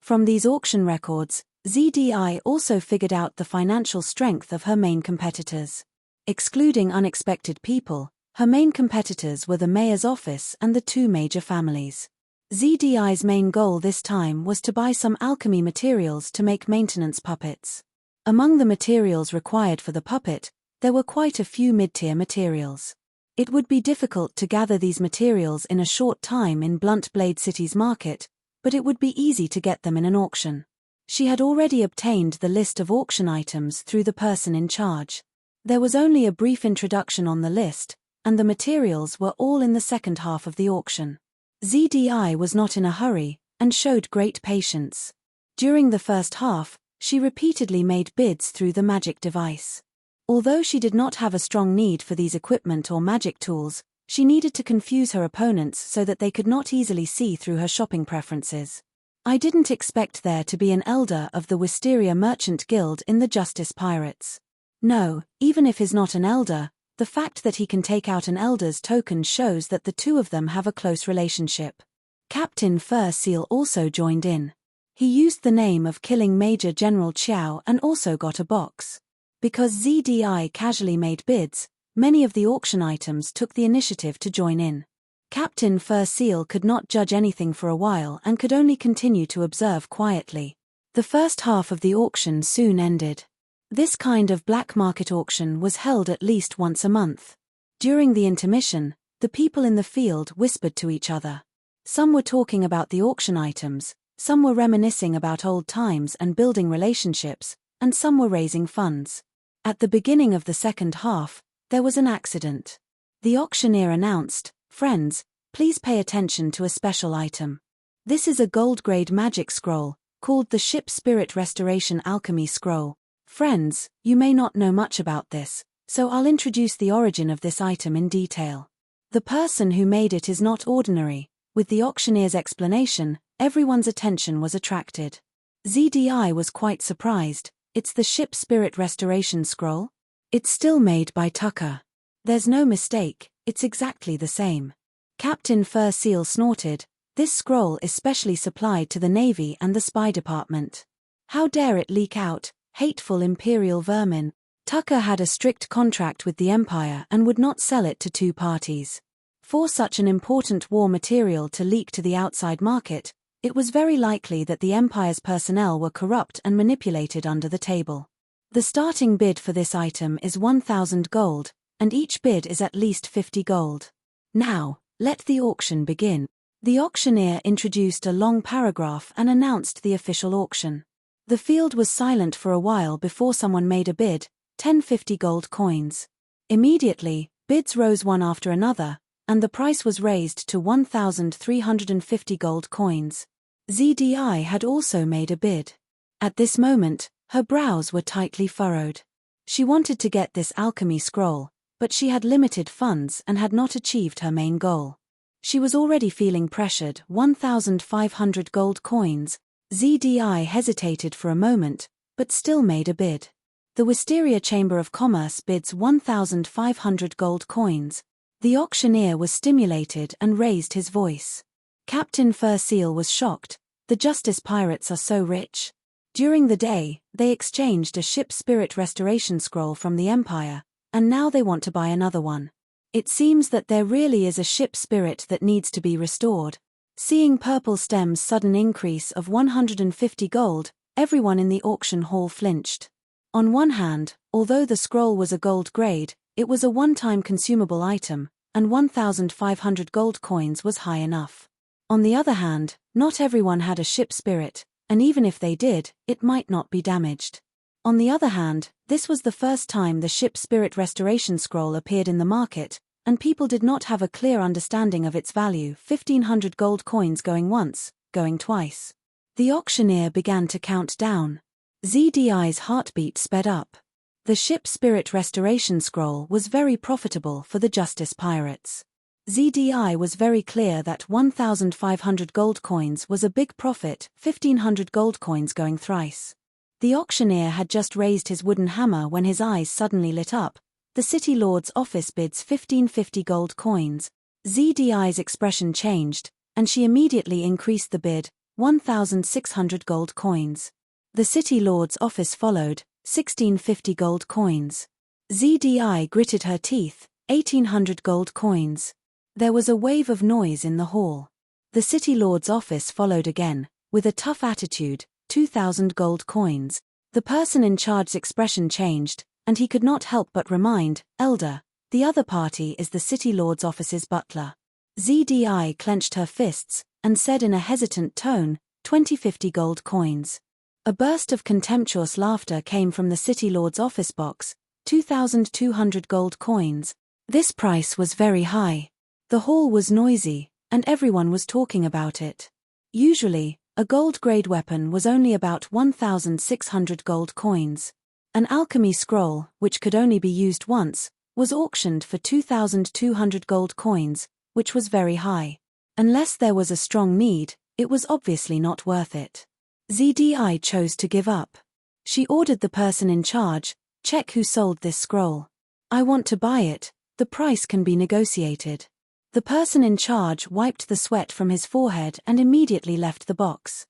S1: From these auction records, ZDI also figured out the financial strength of her main competitors. Excluding unexpected people, her main competitors were the mayor's office and the 2 major families. ZDI's main goal this time was to buy some alchemy materials to make maintenance puppets. Among the materials required for the puppet, there were quite a few mid-tier materials. It would be difficult to gather these materials in a short time in Bluntblade City's market, but it would be easy to get them in an auction. She had already obtained the list of auction items through the person in charge. There was only a brief introduction on the list, and the materials were all in the second half of the auction. ZDI was not in a hurry, and showed great patience. During the first half, she repeatedly made bids through the magic device. Although she did not have a strong need for these equipment or magic tools, she needed to confuse her opponents so that they could not easily see through her shopping preferences. I didn't expect there to be an elder of the Wisteria Merchant Guild in the Justice Pirates. No, even if he's not an elder, the fact that he can take out an elder's token shows that the 2 of them have a close relationship. Captain Fur Seal also joined in. He used the name of killing Major General Chiao and also got a box. Because ZDI casually made bids, many of the auction items took the initiative to join in. Captain Fur Seal could not judge anything for a while and could only continue to observe quietly. The first half of the auction soon ended. This kind of black market auction was held at least once a month. During the intermission, the people in the field whispered to each other. Some were talking about the auction items, some were reminiscing about old times and building relationships, and some were raising funds. At the beginning of the second half, there was an accident. The auctioneer announced, "Friends, please pay attention to a special item. This is a gold-grade magic scroll, called the Ship Spirit Restoration Alchemy Scroll. Friends, you may not know much about this, So I'll introduce the origin of this item in detail. The person who made it is not ordinary. With the auctioneer's explanation, everyone's attention was attracted. ZDI was quite surprised. It's the ship spirit restoration scroll? It's still made by Tucker. There's no mistake, it's exactly the same. Captain Fur Seal snorted. This scroll is specially supplied to the Navy and the Spy Department. How dare it leak out, hateful imperial vermin. Tucker had a strict contract with the Empire and would not sell it to two parties. For such an important war material to leak to the outside market, it was very likely that the Empire's personnel were corrupt and manipulated under the table. The starting bid for this item is 1,000 gold, and each bid is at least 50 gold. Now, let the auction begin. The auctioneer introduced a long paragraph and announced the official auction. The field was silent for a while before someone made a bid, 10 50 gold coins. Immediately, bids rose one after another, and the price was raised to 1,350 gold coins. ZDI had also made a bid. At this moment, her brows were tightly furrowed. She wanted to get this alchemy scroll, but she had limited funds and had not achieved her main goal. She was already feeling pressured. 1,500 gold coins. ZDI hesitated for a moment, but still made a bid. The Wisteria Chamber of Commerce bids 1,500 gold coins. The auctioneer was stimulated and raised his voice. Captain Fur Seal was shocked. The Justice Pirates are so rich. During the day, they exchanged a ship spirit restoration scroll from the Empire, and now they want to buy another one. It seems that there really is a ship spirit that needs to be restored. Seeing Purple Stem's sudden increase of 150 gold, everyone in the auction hall flinched. On one hand, although the scroll was a gold grade, it was a one-time consumable item, and 1,500 gold coins was high enough. On the other hand, not everyone had a ship spirit, and even if they did, it might not be damaged. On the other hand, this was the first time the ship spirit restoration scroll appeared in the market, and people did not have a clear understanding of its value. 1,500 gold coins going once, going twice. The auctioneer began to count down. ZDI's heartbeat sped up. The ship spirit restoration scroll was very profitable for the Justice Pirates. ZDI was very clear that 1,500 gold coins was a big profit. 1,500 gold coins going thrice. The auctioneer had just raised his wooden hammer when his eyes suddenly lit up. The City Lord's office bids 1,550 gold coins. ZDI's expression changed, and she immediately increased the bid, 1,600 gold coins. The City Lord's office followed, 1,650 gold coins. ZDI gritted her teeth, 1,800 gold coins. There was a wave of noise in the hall. The City Lord's office followed again, with a tough attitude, 2,000 gold coins. The person in charge's expression changed, and he could not help but remind, Elder, the other party is the City Lord's office's butler. ZDI clenched her fists, and said in a hesitant tone, 2050 gold coins. A burst of contemptuous laughter came from the City Lord's office box, 2,200 gold coins. This price was very high. The hall was noisy, and everyone was talking about it. Usually, a gold-grade weapon was only about 1,600 gold coins. An alchemy scroll, which could only be used once, was auctioned for 2,200 gold coins, which was very high. Unless there was a strong need, it was obviously not worth it. ZDI chose to give up. She ordered the person in charge, check who sold this scroll. I want to buy it, the price can be negotiated. The person in charge wiped the sweat from his forehead and immediately left the box.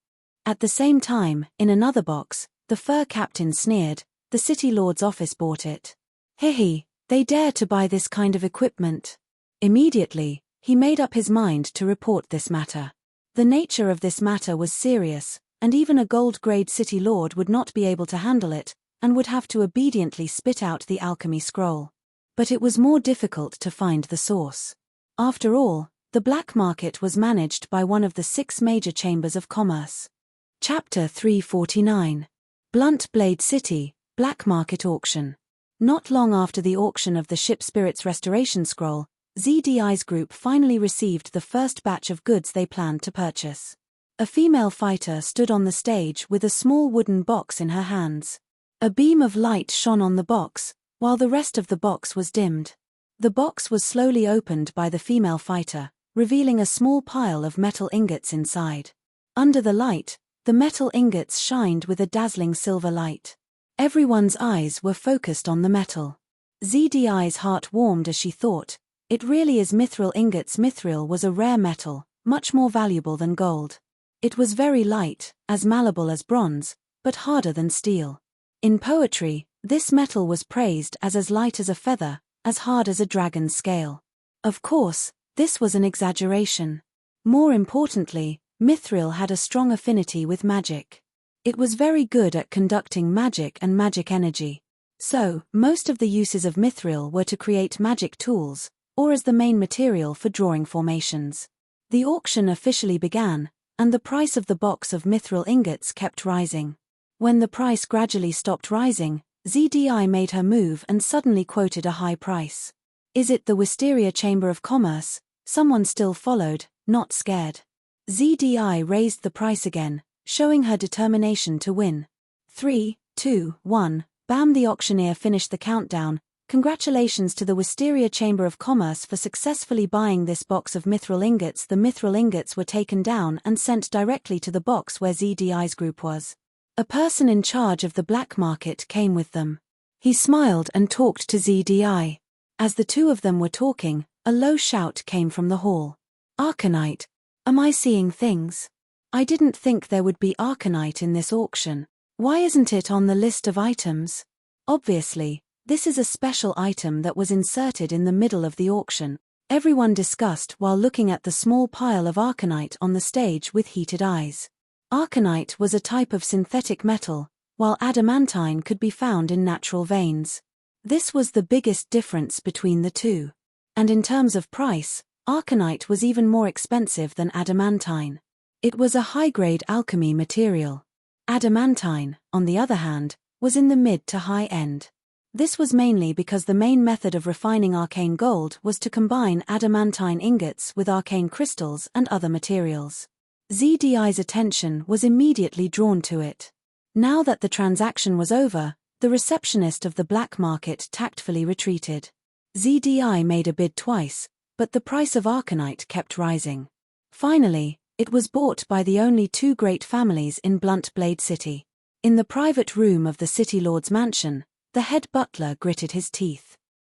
S1: At the same time, in another box, the fur captain sneered, the City Lord's office bought it. Hehe, they dare to buy this kind of equipment. Immediately, he made up his mind to report this matter. The nature of this matter was serious, and even a gold-grade City Lord would not be able to handle it, and would have to obediently spit out the alchemy scroll. But it was more difficult to find the source. After all, the black market was managed by one of the 6 major chambers of commerce. Chapter 349. Blunt Blade City, Black Market Auction. Not long after the auction of the Ship Spirit's Restoration Scroll, ZDI's group finally received the first batch of goods they planned to purchase. A female fighter stood on the stage with a small wooden box in her hands. A beam of light shone on the box, while the rest of the box was dimmed. The box was slowly opened by the female fighter, revealing a small pile of metal ingots inside. Under the light, the metal ingots shined with a dazzling silver light. Everyone's eyes were focused on the metal. ZDI's heart warmed as she thought, it really is mithril ingots. Mithril was a rare metal, much more valuable than gold. It was very light, as malleable as bronze, but harder than steel. In poetry, this metal was praised as light as a feather, as hard as a dragon's scale. Of course, this was an exaggeration. More importantly, mithril had a strong affinity with magic. It was very good at conducting magic and magic energy. So, most of the uses of mithril were to create magic tools, or as the main material for drawing formations. The auction officially began, and the price of the box of mithril ingots kept rising. When the price gradually stopped rising, ZDI made her move and suddenly quoted a high price. Is it the Wisteria Chamber of Commerce? Someone still followed, not scared. ZDI raised the price again, showing her determination to win. 3, 2, 1, bam! The auctioneer finished the countdown. Congratulations to the Wisteria Chamber of Commerce for successfully buying this box of mithril ingots. The mithril ingots were taken down and sent directly to the box where ZDI's group was. A person in charge of the black market came with them. He smiled and talked to ZDI. As the two of them were talking, a low shout came from the hall. Arcanite. Am I seeing things? I didn't think there would be Arcanite in this auction. Why isn't it on the list of items? Obviously, this is a special item that was inserted in the middle of the auction. Everyone discussed while looking at the small pile of Arcanite on the stage with heated eyes. Arcanite was a type of synthetic metal, while adamantine could be found in natural veins. This was the biggest difference between the two. And in terms of price, Arcanite was even more expensive than adamantine. It was a high-grade alchemy material. Adamantine, on the other hand, was in the mid to high end. This was mainly because the main method of refining arcane gold was to combine adamantine ingots with arcane crystals and other materials. ZDI's attention was immediately drawn to it. Now that the transaction was over, the receptionist of the black market tactfully retreated. ZDI made a bid twice, but the price of Arcanite kept rising. Finally, it was bought by the only two great families in Blunt Blade City. In the private room of the city lord's mansion, the head butler gritted his teeth.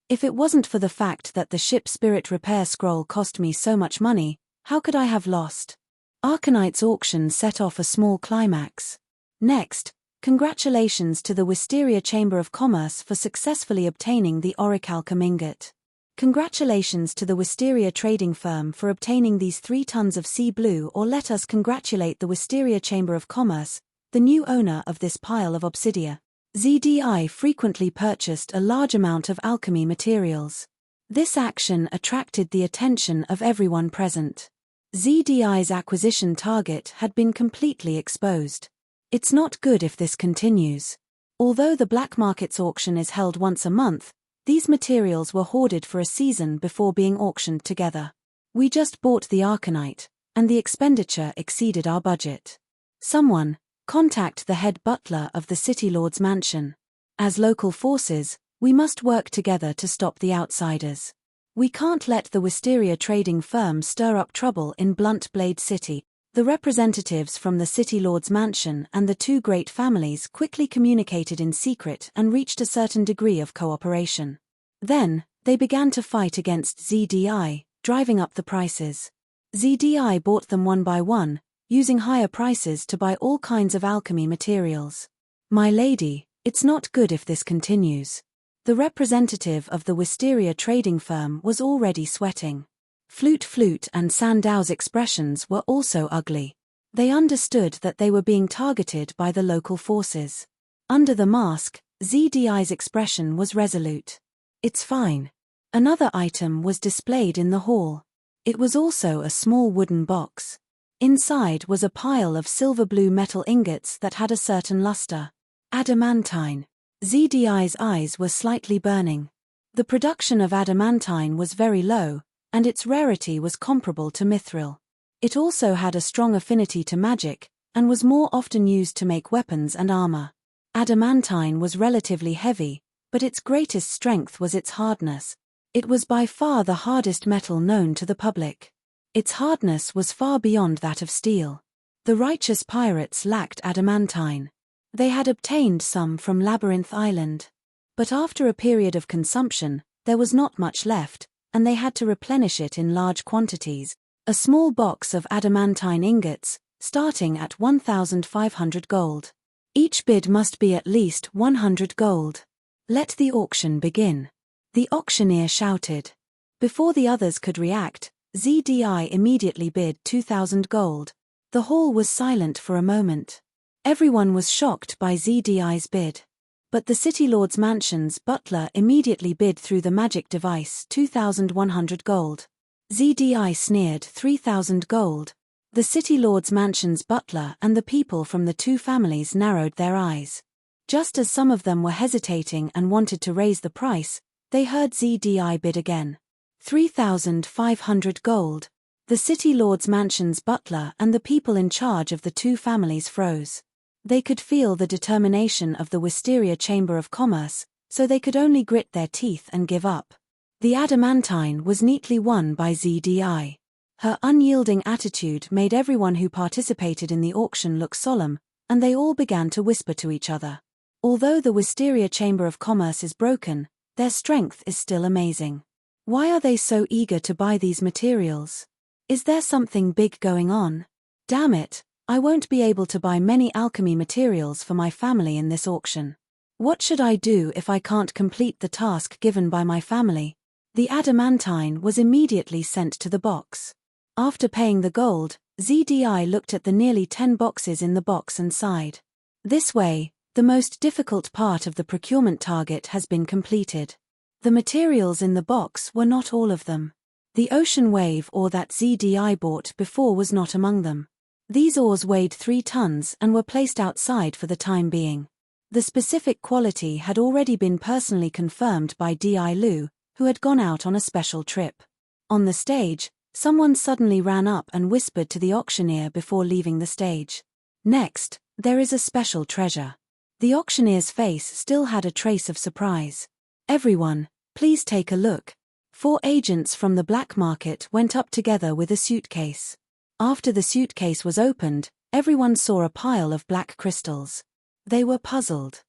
S1: If it wasn't for the fact that the ship spirit repair scroll cost me so much money, how could I have lost? Arcanite's auction set off a small climax. Next, congratulations to the Wisteria Chamber of Commerce for successfully obtaining the orichalcum ingot. Congratulations to the Wisteria trading firm for obtaining these 3 tons of sea blue. Or let us congratulate the Wisteria Chamber of Commerce, the new owner of this pile of obsidia. ZDI frequently purchased a large amount of alchemy materials. This action attracted the attention of everyone present. ZDI's acquisition target had been completely exposed. It's not good if this continues. Although the black market's auction is held once a month, these materials were hoarded for a season before being auctioned together. We just bought the Arcanite, and the expenditure exceeded our budget. Someone, contact the head butler of the city lord's mansion. As local forces, we must work together to stop the outsiders. We can't let the Wisteria trading firm stir up trouble in Blunt Blade City. The representatives from the city lord's mansion and the two great families quickly communicated in secret and reached a certain degree of cooperation. Then, they began to fight against ZDI, driving up the prices. ZDI bought them one by one, using higher prices to buy all kinds of alchemy materials. My lady, it's not good if this continues. The representative of the Wisteria trading firm was already sweating. Flute and Sandow's expressions were also ugly. They understood that they were being targeted by the local forces. Under the mask, ZDI's expression was resolute. It's fine. Another item was displayed in the hall. It was also a small wooden box. Inside was a pile of silver blue metal ingots that had a certain luster. Adamantine. ZDI's eyes were slightly burning. The production of adamantine was very low, and its rarity was comparable to mithril. It also had a strong affinity to magic, and was more often used to make weapons and armor. Adamantine was relatively heavy, but its greatest strength was its hardness. It was by far the hardest metal known to the public. Its hardness was far beyond that of steel. The righteous pirates lacked adamantine. They had obtained some from Labyrinth Island. But after a period of consumption, there was not much left, and they had to replenish it in large quantities. A small box of adamantine ingots, starting at 1,500 gold. Each bid must be at least 100 gold. Let the auction begin. The auctioneer shouted. Before the others could react, ZDI immediately bid 2,000 gold. The hall was silent for a moment. Everyone was shocked by ZDI's bid. But the City Lord's Mansion's butler immediately bid through the magic device 2,100 gold. ZDI sneered 3,000 gold. The City Lord's Mansion's butler and the people from the two families narrowed their eyes. Just as some of them were hesitating and wanted to raise the price, they heard ZDI bid again. 3,500 gold. The City Lord's Mansion's butler and the people in charge of the two families froze. They could feel the determination of the Wisteria Chamber of Commerce, so they could only grit their teeth and give up. The adamantine was neatly won by ZDI. Her unyielding attitude made everyone who participated in the auction look solemn, and they all began to whisper to each other. Although the Wisteria Chamber of Commerce is broken, their strength is still amazing. Why are they so eager to buy these materials? Is there something big going on? Damn it, I won't be able to buy many alchemy materials for my family in this auction. What should I do if I can't complete the task given by my family? The adamantine was immediately sent to the box. After paying the gold, ZDI looked at the nearly 10 boxes in the box and sighed. This way, the most difficult part of the procurement target has been completed. The materials in the box were not all of them. The ocean wave ore that ZDI bought before was not among them. These ores weighed 3 tons and were placed outside for the time being. The specific quality had already been personally confirmed by D.I. Liu, who had gone out on a special trip. On the stage, someone suddenly ran up and whispered to the auctioneer before leaving the stage. Next, there is a special treasure. The auctioneer's face still had a trace of surprise. Everyone, please take a look. 4 agents from the black market went up together with a suitcase. After the suitcase was opened, everyone saw a pile of black crystals. They were puzzled.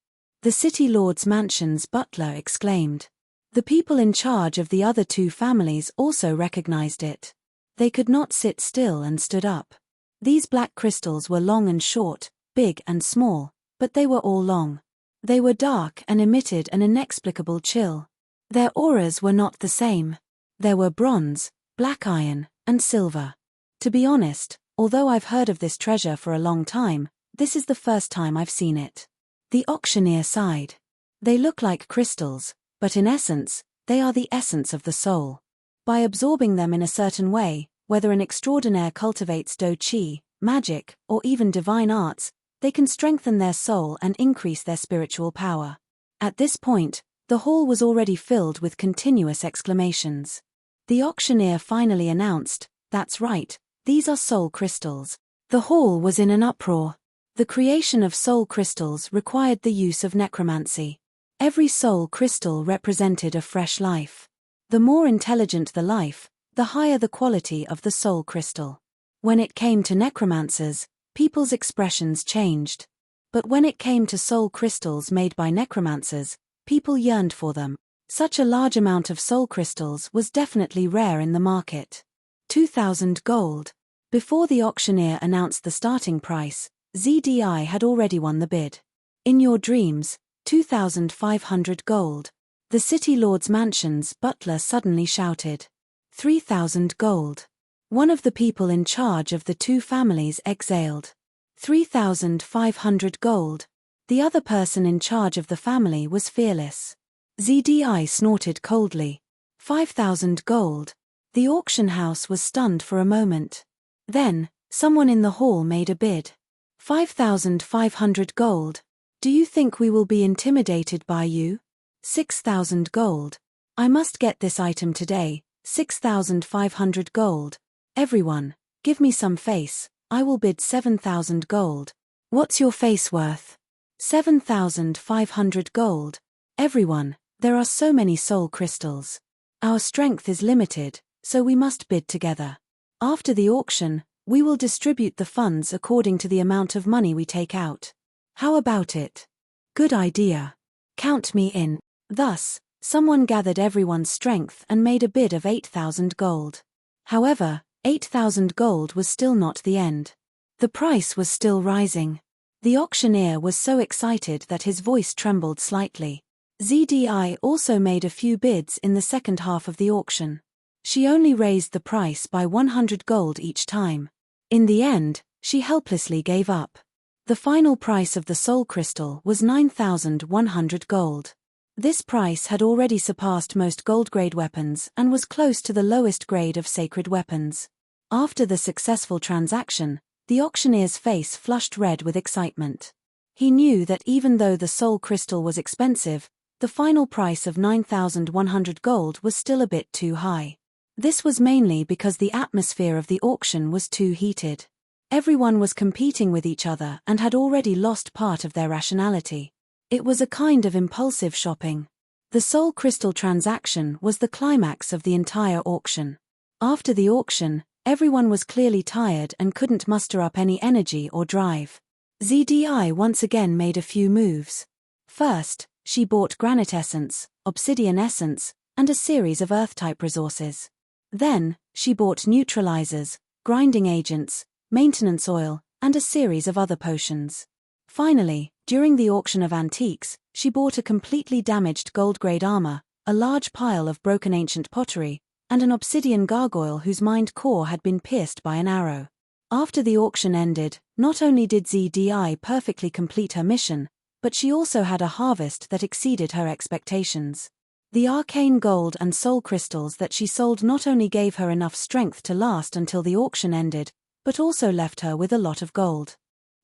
S1: The City Lord's Mansion's butler exclaimed. The people in charge of the other two families also recognized it. They could not sit still and stood up. These black crystals were long and short, big and small, but they were all long. They were dark and emitted an inexplicable chill. Their auras were not the same. There were bronze, black iron, and silver. To be honest, although I've heard of this treasure for a long time, this is the first time I've seen it. The auctioneer sighed. They look like crystals, but in essence, they are the essence of the soul. By absorbing them in a certain way, whether an extraordinaire cultivates do chi, magic, or even divine arts, they can strengthen their soul and increase their spiritual power. At this point, the hall was already filled with continuous exclamations. The auctioneer finally announced, "That's right, these are soul crystals." The hall was in an uproar. The creation of soul crystals required the use of necromancy. Every soul crystal represented a fresh life. The more intelligent the life, the higher the quality of the soul crystal. When it came to necromancers, people's expressions changed. But when it came to soul crystals made by necromancers, people yearned for them. Such a large amount of soul crystals was definitely rare in the market. 2,000 gold. Before the auctioneer announced the starting price, ZDI had already won the bid. In your dreams, 2,500 gold. The City Lord's Mansion's butler suddenly shouted. 3,000 gold. One of the people in charge of the two families exhaled. 3,500 gold. The other person in charge of the family was fearless. ZDI snorted coldly. 5,000 gold. The auction house was stunned for a moment. Then, someone in the hall made a bid. 5,500 gold. Do you think we will be intimidated by you? 6,000 gold. I must get this item today. 6,500 gold. Everyone, give me some face. I will bid 7,000 gold. What's your face worth? 7,500 gold. Everyone, there are so many soul crystals. Our strength is limited, so we must bid together. After the auction, we will distribute the funds according to the amount of money we take out. How about it? Good idea. Count me in. Thus, someone gathered everyone's strength and made a bid of 8,000 gold. However, 8,000 gold was still not the end. The price was still rising. The auctioneer was so excited that his voice trembled slightly. ZDI also made a few bids in the second half of the auction. She only raised the price by 100 gold each time. In the end, she helplessly gave up. The final price of the soul crystal was 9,100 gold. This price had already surpassed most gold-grade weapons and was close to the lowest grade of sacred weapons. After the successful transaction, the auctioneer's face flushed red with excitement. He knew that even though the soul crystal was expensive, the final price of 9,100 gold was still a bit too high. This was mainly because the atmosphere of the auction was too heated. Everyone was competing with each other and had already lost part of their rationality. It was a kind of impulsive shopping. The soul crystal transaction was the climax of the entire auction. After the auction, everyone was clearly tired and couldn't muster up any energy or drive. ZDI once again made a few moves. First, she bought granite essence, obsidian essence, and a series of earth-type resources. Then, she bought neutralizers, grinding agents, maintenance oil, and a series of other potions. Finally, during the auction of antiques, she bought a completely damaged gold-grade armor, a large pile of broken ancient pottery, and an obsidian gargoyle whose mind core had been pierced by an arrow. After the auction ended, not only did ZDI perfectly complete her mission, but she also had a harvest that exceeded her expectations. The arcane gold and soul crystals that she sold not only gave her enough strength to last until the auction ended, but also left her with a lot of gold.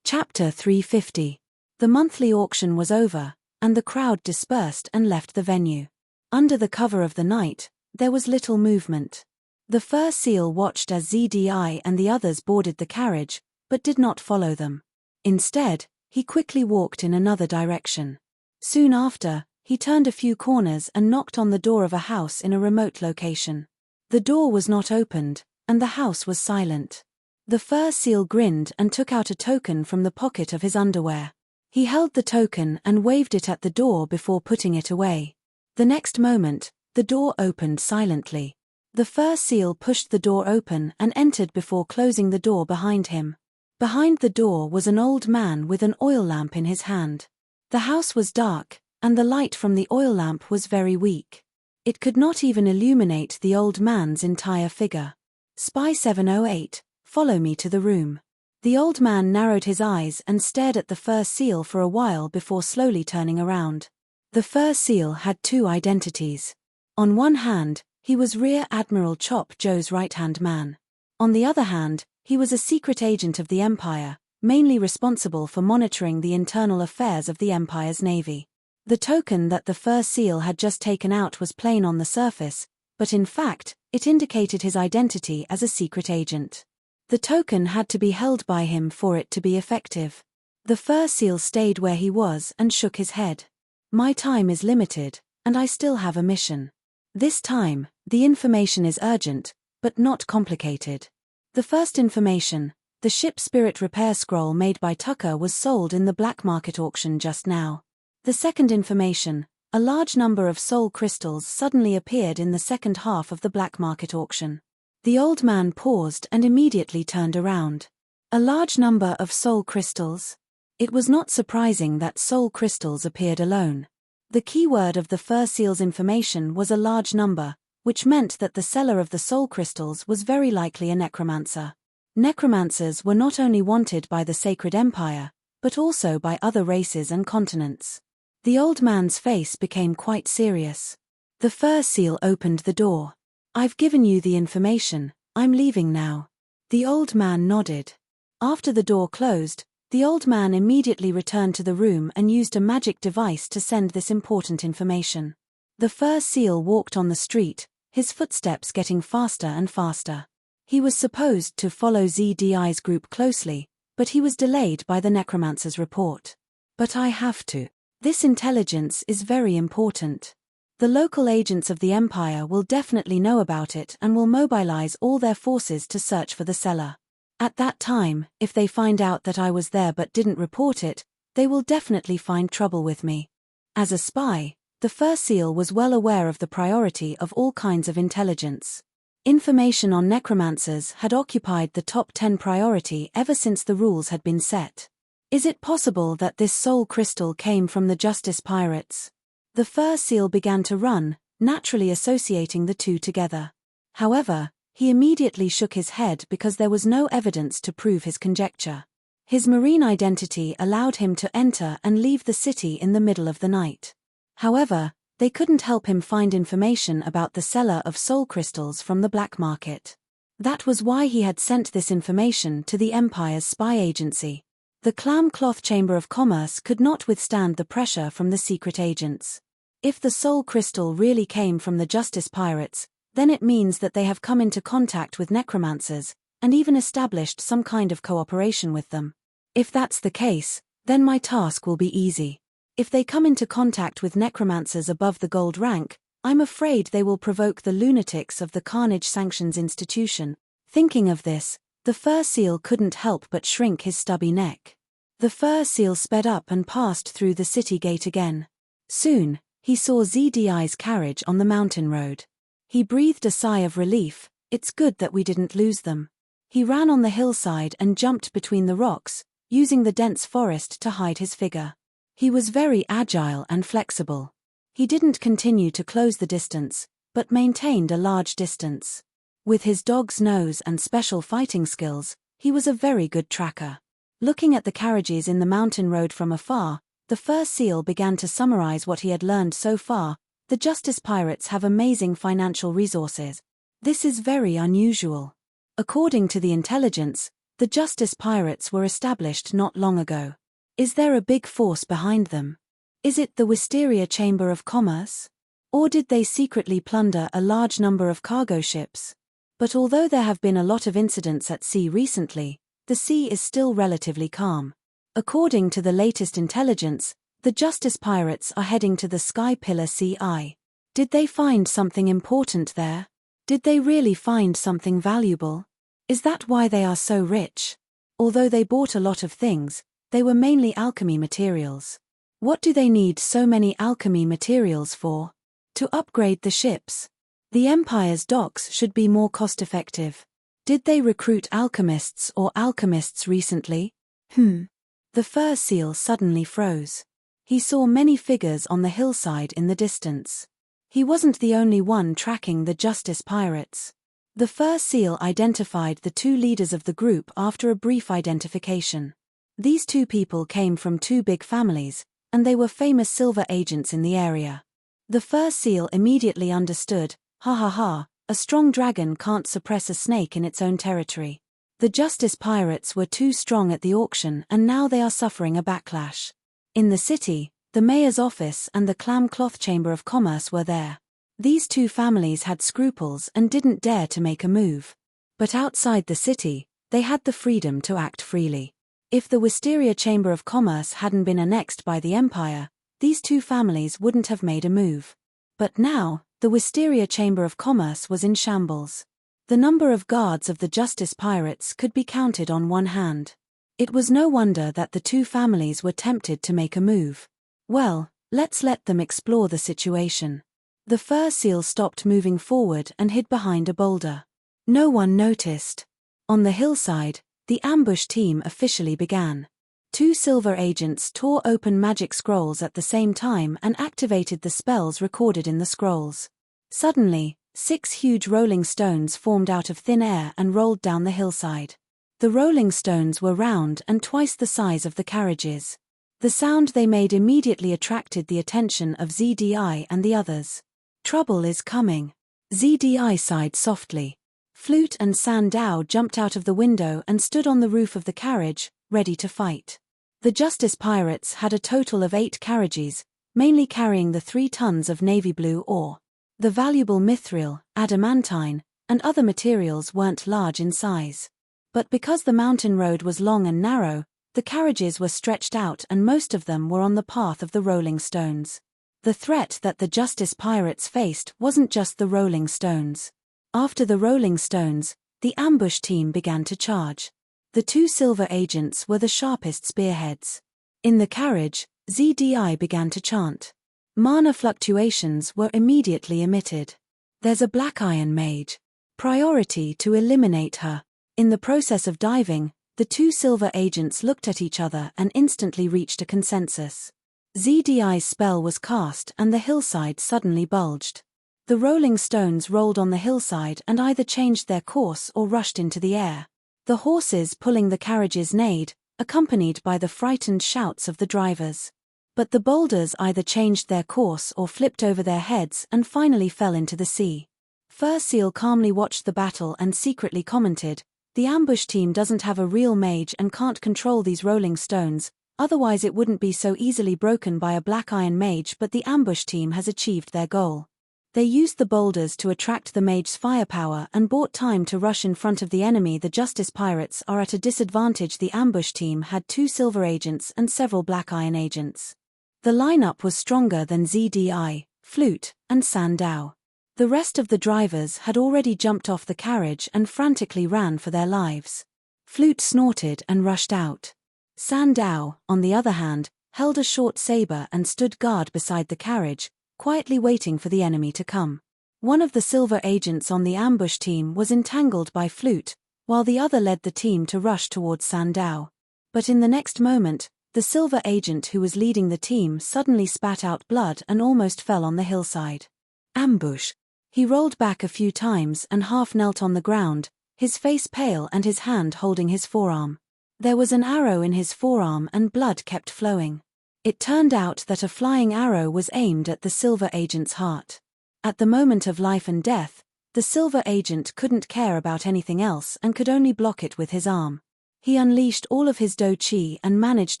S1: Chapter 350. The monthly auction was over, and the crowd dispersed and left the venue. Under the cover of the night, there was little movement. The fur seal watched as ZDI and the others boarded the carriage, but did not follow them. Instead, he quickly walked in another direction. Soon after, he turned a few corners and knocked on the door of a house in a remote location. The door was not opened, and the house was silent. The fur seal grinned and took out a token from the pocket of his underwear. He held the token and waved it at the door before putting it away. The next moment, the door opened silently. The fur seal pushed the door open and entered before closing the door behind him. Behind the door was an old man with an oil lamp in his hand. The house was dark, and the light from the oil lamp was very weak. It could not even illuminate the old man's entire figure. Spy 708, follow me to the room. The old man narrowed his eyes and stared at the fur seal for a while before slowly turning around. The fur seal had two identities. On one hand, he was Rear Admiral Chop Joe's right-hand man. On the other hand, he was a secret agent of the Empire, mainly responsible for monitoring the internal affairs of the Empire's navy. The token that the fur seal had just taken out was plain on the surface, but in fact, it indicated his identity as a secret agent. The token had to be held by him for it to be effective. The fur seal stayed where he was and shook his head. My time is limited, and I still have a mission. This time, the information is urgent, but not complicated. The first information, the ship spirit repair scroll made by Tucker was sold in the black market auction just now. The second information, a large number of soul crystals suddenly appeared in the second half of the black market auction. The old man paused and immediately turned around. A large number of soul crystals? It was not surprising that soul crystals appeared alone. The keyword of the fur seal's information was a large number, which meant that the seller of the soul crystals was very likely a necromancer. Necromancers were not only wanted by the Sacred Empire, but also by other races and continents. The old man's face became quite serious. The fur seal opened the door. I've given you the information, I'm leaving now. The old man nodded. After the door closed, the old man immediately returned to the room and used a magic device to send this important information. The fur seal walked on the street, his footsteps getting faster and faster. He was supposed to follow ZDI's group closely, but he was delayed by the necromancer's report. But I have to. This intelligence is very important. The local agents of the Empire will definitely know about it and will mobilize all their forces to search for the cellar. At that time, if they find out that I was there but didn't report it, they will definitely find trouble with me. As a spy, the Fur Seal was well aware of the priority of all kinds of intelligence. Information on necromancers had occupied the top 10 priority ever since the rules had been set. Is it possible that this soul crystal came from the Justice Pirates? The Fur Seal began to run, naturally associating the two together. However, he immediately shook his head because there was no evidence to prove his conjecture. His marine identity allowed him to enter and leave the city in the middle of the night. However, they couldn't help him find information about the seller of soul crystals from the black market. That was why he had sent this information to the Empire's spy agency. The clam cloth Chamber of Commerce could not withstand the pressure from the secret agents. If the soul crystal really came from the Justice Pirates, then it means that they have come into contact with necromancers, and even established some kind of cooperation with them. If that's the case, then my task will be easy. If they come into contact with necromancers above the gold rank, I'm afraid they will provoke the lunatics of the Carnage Sanctions Institution. Thinking of this, the Fur Seal couldn't help but shrink his stubby neck. The Fur Seal sped up and passed through the city gate again. Soon, he saw ZDI's carriage on the mountain road. He breathed a sigh of relief. It's good that we didn't lose them. He ran on the hillside and jumped between the rocks, using the dense forest to hide his figure. He was very agile and flexible. He didn't continue to close the distance, but maintained a large distance. With his dog's nose and special fighting skills, he was a very good tracker. Looking at the carriages in the mountain road from afar, the Fur Seal began to summarize what he had learned so far. The Justice Pirates have amazing financial resources. This is very unusual. According to the intelligence, the Justice Pirates were established not long ago. Is there a big force behind them? Is it the Wisteria Chamber of Commerce? Or did they secretly plunder a large number of cargo ships? But although there have been a lot of incidents at sea recently, the sea is still relatively calm. According to the latest intelligence, the Justice Pirates are heading to the Sky Pillar CI. Did they find something important there? Did they really find something valuable? Is that why they are so rich? Although they bought a lot of things, they were mainly alchemy materials. What do they need so many alchemy materials for? To upgrade the ships. The Empire's docks should be more cost-effective. Did they recruit alchemists or alchemists recently? The Fur Seal suddenly froze. He saw many figures on the hillside in the distance. He wasn't the only one tracking the Justice Pirates. The Fur Seal identified the two leaders of the group after a brief identification. These two people came from two big families, and they were famous silver agents in the area. The Fur Seal immediately understood, a strong dragon can't suppress a snake in its own territory. The Justice Pirates were too strong at the auction and now they are suffering a backlash. In the city, the mayor's office and the clam cloth Chamber of Commerce were there. These two families had scruples and didn't dare to make a move. But outside the city, they had the freedom to act freely. If the Wisteria Chamber of Commerce hadn't been annexed by the Empire, these two families wouldn't have made a move. But now, the Wisteria Chamber of Commerce was in shambles. The number of guards of the Justice Pirates could be counted on one hand. It was no wonder that the two families were tempted to make a move. Well, let's let them explore the situation. The Fur Seal stopped moving forward and hid behind a boulder. No one noticed. On the hillside, the ambush team officially began. Two silver agents tore open magic scrolls at the same time and activated the spells recorded in the scrolls. Suddenly, 6 huge rolling stones formed out of thin air and rolled down the hillside. The rolling stones were round and twice the size of the carriages. The sound they made immediately attracted the attention of ZDI and the others. Trouble is coming. ZDI sighed softly. Flute and Sandow jumped out of the window and stood on the roof of the carriage, ready to fight. The Justice Pirates had a total of 8 carriages, mainly carrying the 3 tons of navy blue ore. The valuable mithril, adamantine, and other materials weren't large in size. But because the mountain road was long and narrow, The carriages were stretched out and most of them were on the path of the rolling stones. The threat that the Justice pirates faced wasn't just the rolling stones. After the rolling stones, the ambush team began to charge. The 2 silver agents were the sharpest spearheads. In the carriage, ZDI began to chant. Mana fluctuations were immediately emitted. There's a black iron mage. Priority to eliminate her. In the process of diving, the 2 silver agents looked at each other and instantly reached a consensus. ZDI's spell was cast and the hillside suddenly bulged. The rolling stones rolled on the hillside and either changed their course or rushed into the air. The horses pulling the carriages neighed, accompanied by the frightened shouts of the drivers. But the boulders either changed their course or flipped over their heads and finally fell into the sea. Fur Seal calmly watched the battle and secretly commented, "The ambush team doesn't have a real mage and can't control these rolling stones, otherwise it wouldn't be so easily broken by a black iron mage, but the ambush team has achieved their goal. They used the boulders to attract the mage's firepower and bought time to rush in front of the enemy. The Justice pirates are at a disadvantage. The ambush team had 2 silver agents and several black iron agents. The lineup was stronger than ZDI, Flute, and Sandow. The rest of the drivers had already jumped off the carriage and frantically ran for their lives. Flute snorted and rushed out. Sandow, on the other hand, held a short saber and stood guard beside the carriage, quietly waiting for the enemy to come. One of the silver agents on the ambush team was entangled by Flute, while the other led the team to rush towards Sandow. But in the next moment, the silver agent who was leading the team suddenly spat out blood and almost fell on the hillside. Ambush! He rolled back a few times and half knelt on the ground, his face pale and his hand holding his forearm. There was an arrow in his forearm and blood kept flowing. It turned out that a flying arrow was aimed at the silver agent's heart. At the moment of life and death, the silver agent couldn't care about anything else and could only block it with his arm. He unleashed all of his Do Chi and managed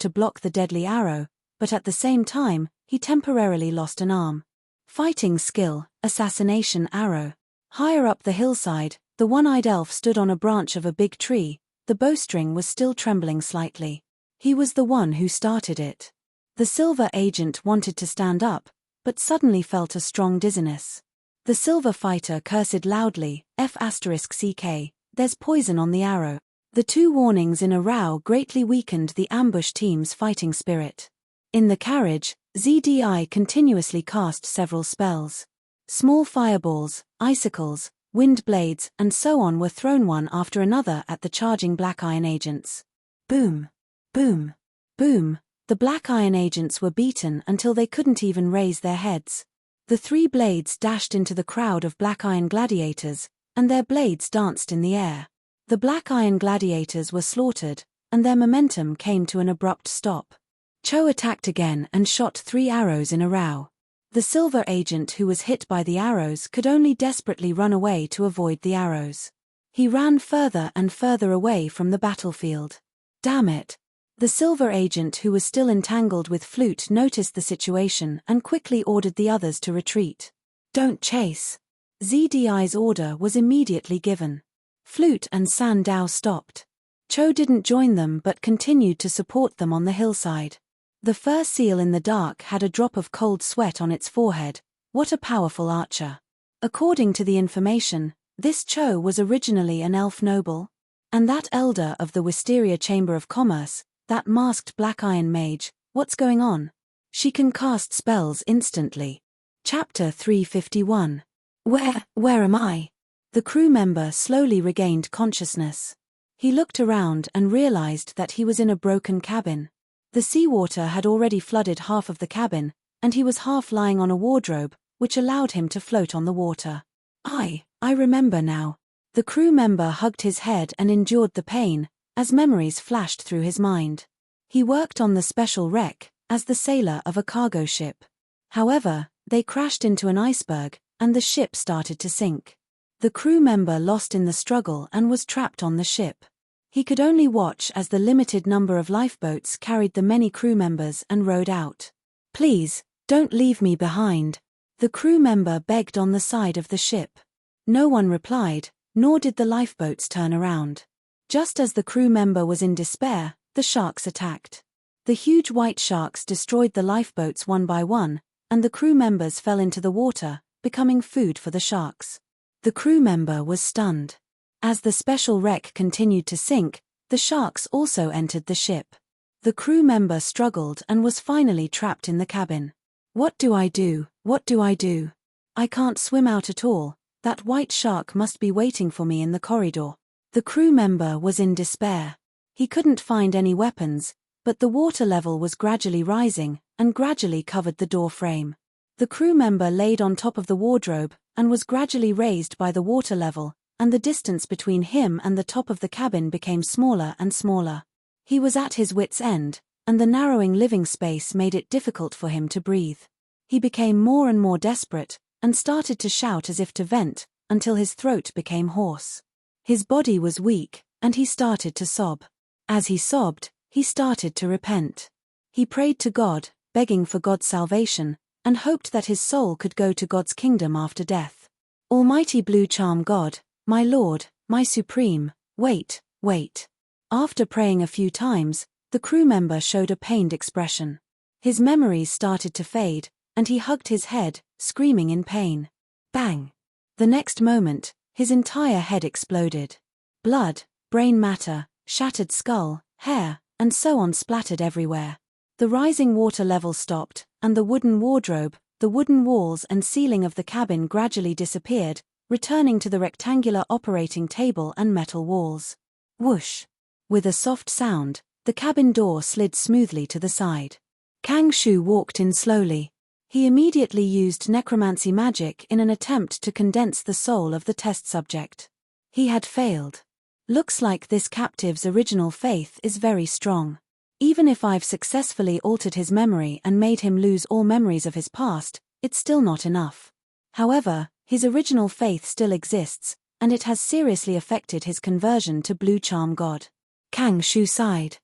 S1: to block the deadly arrow, but at the same time, he temporarily lost an arm. Fighting skill, assassination arrow. Higher up the hillside, the one-eyed elf stood on a branch of a big tree. The bowstring was still trembling slightly. He was the one who started it. The silver agent wanted to stand up, but suddenly felt a strong dizziness. The silver fighter cursed loudly, F***ck, there's poison on the arrow. The 2 warnings in a row greatly weakened the ambush team's fighting spirit. In the carriage, ZDI continuously cast several spells. Small fireballs, icicles, wind blades, and so on were thrown one after another at the charging black iron agents. Boom! Boom! Boom! The black iron agents were beaten until they couldn't even raise their heads. The 3 blades dashed into the crowd of black iron gladiators, and their blades danced in the air. The black iron gladiators were slaughtered, and their momentum came to an abrupt stop. Cho attacked again and shot 3 arrows in a row. The silver agent who was hit by the arrows could only desperately run away to avoid the arrows. He ran further and further away from the battlefield. Damn it! The silver agent who was still entangled with Flute noticed the situation and quickly ordered the others to retreat. Don't chase. ZDI's order was immediately given. Flute and Sandow stopped. Cho didn't join them but continued to support them on the hillside. The fur seal in the dark had a drop of cold sweat on its forehead. What a powerful archer. According to the information, this Cho was originally an elf noble. And that elder of the Wisteria Chamber of Commerce, that masked black iron mage, what's going on? She can cast spells instantly. Chapter 351. Where am I? The crew member slowly regained consciousness. He looked around and realized that he was in a broken cabin. The seawater had already flooded half of the cabin, and he was half lying on a wardrobe, which allowed him to float on the water. I remember now. The crew member hugged his head and endured the pain, as memories flashed through his mind. He worked on the special wreck, as the sailor of a cargo ship. However, they crashed into an iceberg, and the ship started to sink. The crew member lost in the struggle and was trapped on the ship. He could only watch as the limited number of lifeboats carried the many crew members and rowed out. Please, don't leave me behind. The crew member begged on the side of the ship. No one replied, nor did the lifeboats turn around. Just as the crew member was in despair, the sharks attacked. The huge white sharks destroyed the lifeboats one by one, and the crew members fell into the water, becoming food for the sharks. The crew member was stunned. As the special wreck continued to sink, the sharks also entered the ship. The crew member struggled and was finally trapped in the cabin. What do I do? What do I do? I can't swim out at all. That white shark must be waiting for me in the corridor. The crew member was in despair. He couldn't find any weapons, but the water level was gradually rising, and gradually covered the door frame. The crew member laid on top of the wardrobe, and was gradually raised by the water level, and the distance between him and the top of the cabin became smaller and smaller. He was at his wit's end, and the narrowing living space made it difficult for him to breathe. He became more and more desperate, and started to shout as if to vent, until his throat became hoarse. His body was weak, and he started to sob. As he sobbed, he started to repent. He prayed to God, begging for God's salvation, and hoped that his soul could go to God's kingdom after death. Almighty Blue Charm God, my Lord, my Supreme, wait, wait. After praying a few times, the crew member showed a pained expression. His memories started to fade, and he hugged his head, screaming in pain. Bang! The next moment, his entire head exploded. Blood, brain matter, shattered skull, hair, and so on splattered everywhere. The rising water level stopped, and the wooden wardrobe, the wooden walls and ceiling of the cabin gradually disappeared, returning to the rectangular operating table and metal walls. Whoosh! With a soft sound, the cabin door slid smoothly to the side. Kang Shu walked in slowly. He immediately used necromancy magic in an attempt to condense the soul of the test subject. He had failed. Looks like this captive's original faith is very strong. Even if I've successfully altered his memory and made him lose all memories of his past, it's still not enough. However, his original faith still exists, and it has seriously affected his conversion to Blue Charm God. Kang Shu sighed.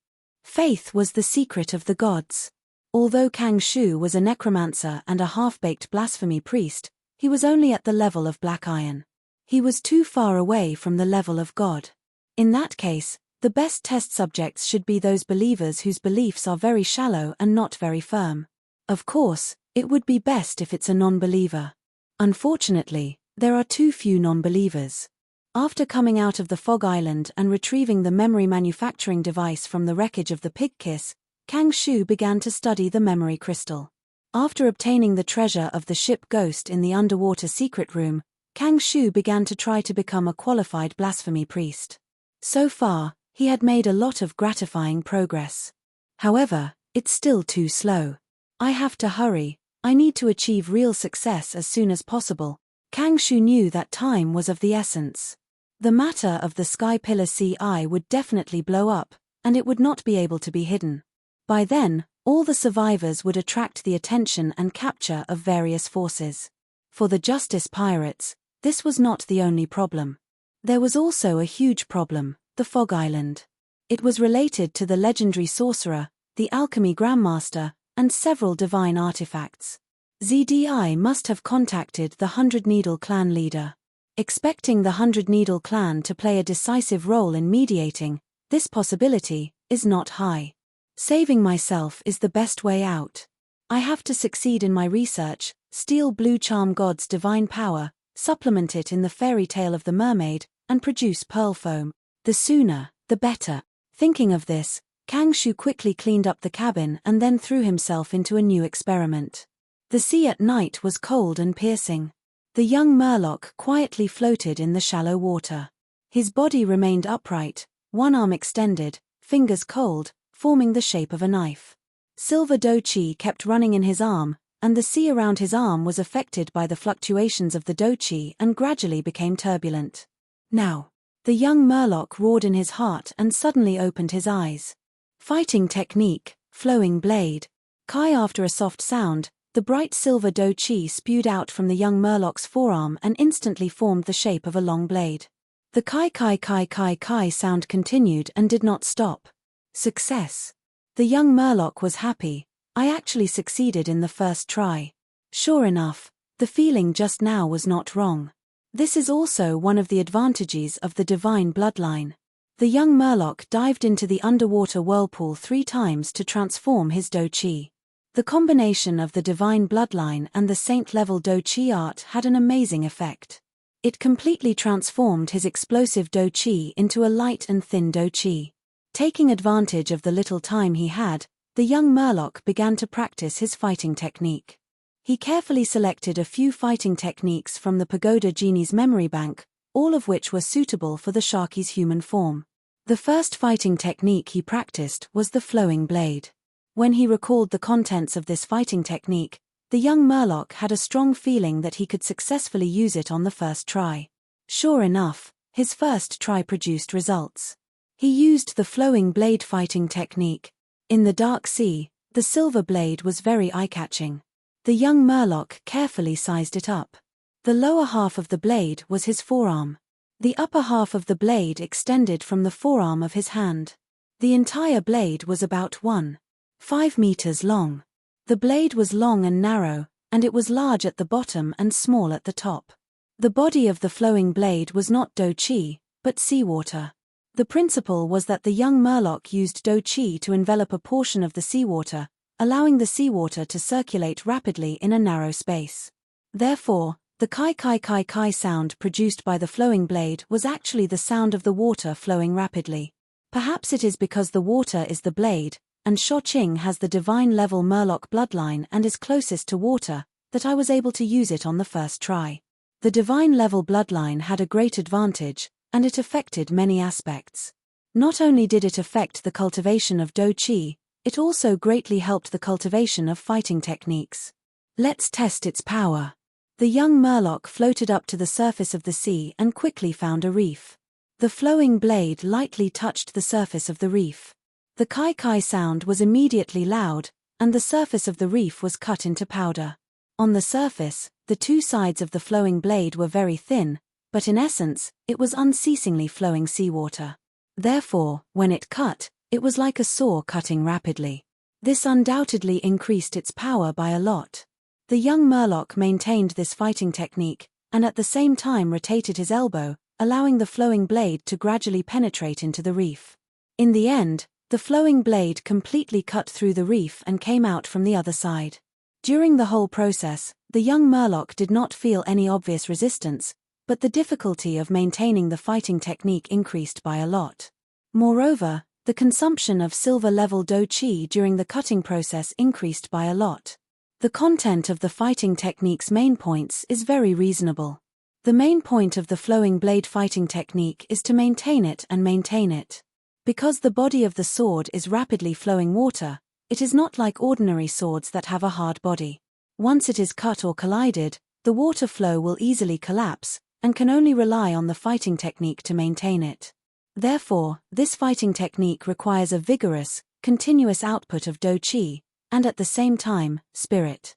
S1: Faith was the secret of the gods. Although Kang Shu was a necromancer and a half-baked blasphemy priest, he was only at the level of black iron. He was too far away from the level of God. In that case, the best test subjects should be those believers whose beliefs are very shallow and not very firm. Of course, it would be best if it's a non-believer. Unfortunately, there are too few non-believers. After coming out of the Fog Island and retrieving the memory manufacturing device from the wreckage of the Pig Kiss, Kang Shu began to study the memory crystal. After obtaining the treasure of the ship Ghost in the underwater secret room, Kang Shu began to try to become a qualified blasphemy priest. So far, he had made a lot of gratifying progress. However, it's still too slow. I have to hurry. I need to achieve real success as soon as possible. Kang Shu knew that time was of the essence. The matter of the Sky Pillar CI would definitely blow up, and it would not be able to be hidden. By then, all the survivors would attract the attention and capture of various forces. For the Justice Pirates, this was not the only problem. There was also a huge problem, the Fog Island. It was related to the legendary sorcerer, the alchemy grandmaster, and several divine artifacts. ZDI must have contacted the Hundred Needle clan leader. Expecting the Hundred Needle clan to play a decisive role in mediating, this possibility is not high. Saving myself is the best way out. I have to succeed in my research, steal Blue Charm God's divine power, supplement it in the fairy tale of the mermaid, and produce pearl foam. The sooner, the better. Thinking of this, Kang Shu quickly cleaned up the cabin and then threw himself into a new experiment. The sea at night was cold and piercing. The young Murloc quietly floated in the shallow water. His body remained upright, one arm extended, fingers cold, forming the shape of a knife. Silver Dochi kept running in his arm, and the sea around his arm was affected by the fluctuations of the Dochi and gradually became turbulent. Now, the young Murloc roared in his heart and suddenly opened his eyes. Fighting technique, flowing blade. Kai. After a soft sound, the bright silver Dochi spewed out from the young Murloc's forearm and instantly formed the shape of a long blade. The Kai sound continued and did not stop. Success. The young Murloc was happy. I actually succeeded in the first try. Sure enough, the feeling just now was not wrong. This is also one of the advantages of the divine bloodline. The young Murloc dived into the underwater whirlpool 3 times to transform his Do-Chi. The combination of the divine bloodline and the saint-level Do-Chi art had an amazing effect. It completely transformed his explosive Do-Chi into a light and thin Do-Chi. Taking advantage of the little time he had, the young Murloc began to practice his fighting technique. He carefully selected a few fighting techniques from the Pagoda Genie's memory bank, all of which were suitable for the Sharky's human form. The first fighting technique he practiced was the flowing blade. When he recalled the contents of this fighting technique, the young Murloc had a strong feeling that he could successfully use it on the first try. Sure enough, his first try produced results. He used the flowing blade fighting technique. In the dark sea, the silver blade was very eye-catching. The young Murloc carefully sized it up. The lower half of the blade was his forearm. The upper half of the blade extended from the forearm of his hand. The entire blade was about 1.5 meters long. The blade was long and narrow, and it was large at the bottom and small at the top. The body of the flowing blade was not Do-Chi, but seawater. The principle was that the young Murloc used Do-Chi to envelop a portion of the seawater, allowing the seawater to circulate rapidly in a narrow space. Therefore, the kai sound produced by the flowing blade was actually the sound of the water flowing rapidly. Perhaps it is because the water is the blade, and Shao-Ching has the divine-level Murloc bloodline and is closest to water, that I was able to use it on the first try. The divine-level bloodline had a great advantage, and it affected many aspects. Not only did it affect the cultivation of Do-Chi, it also greatly helped the cultivation of fighting techniques. Let's test its power. The young Murloc floated up to the surface of the sea and quickly found a reef. The flowing blade lightly touched the surface of the reef. The kai sound was immediately loud, and the surface of the reef was cut into powder. On the surface, the 2 sides of the flowing blade were very thin, but in essence, it was unceasingly flowing seawater. Therefore, when it cut, it was like a saw cutting rapidly. This undoubtedly increased its power by a lot. The young Murloc maintained this fighting technique, and at the same time rotated his elbow, allowing the flowing blade to gradually penetrate into the reef. In the end, the flowing blade completely cut through the reef and came out from the other side. During the whole process, the young Murloc did not feel any obvious resistance, but the difficulty of maintaining the fighting technique increased by a lot. Moreover, the consumption of silver-level Do-Chi during the cutting process increased by a lot. The content of the fighting technique's main points is very reasonable. The main point of the flowing blade fighting technique is to maintain it and maintain it. Because the body of the sword is rapidly flowing water, it is not like ordinary swords that have a hard body. Once it is cut or collided, the water flow will easily collapse, and can only rely on the fighting technique to maintain it. Therefore, this fighting technique requires a vigorous, continuous output of Do-Chi, and at the same time, spirit.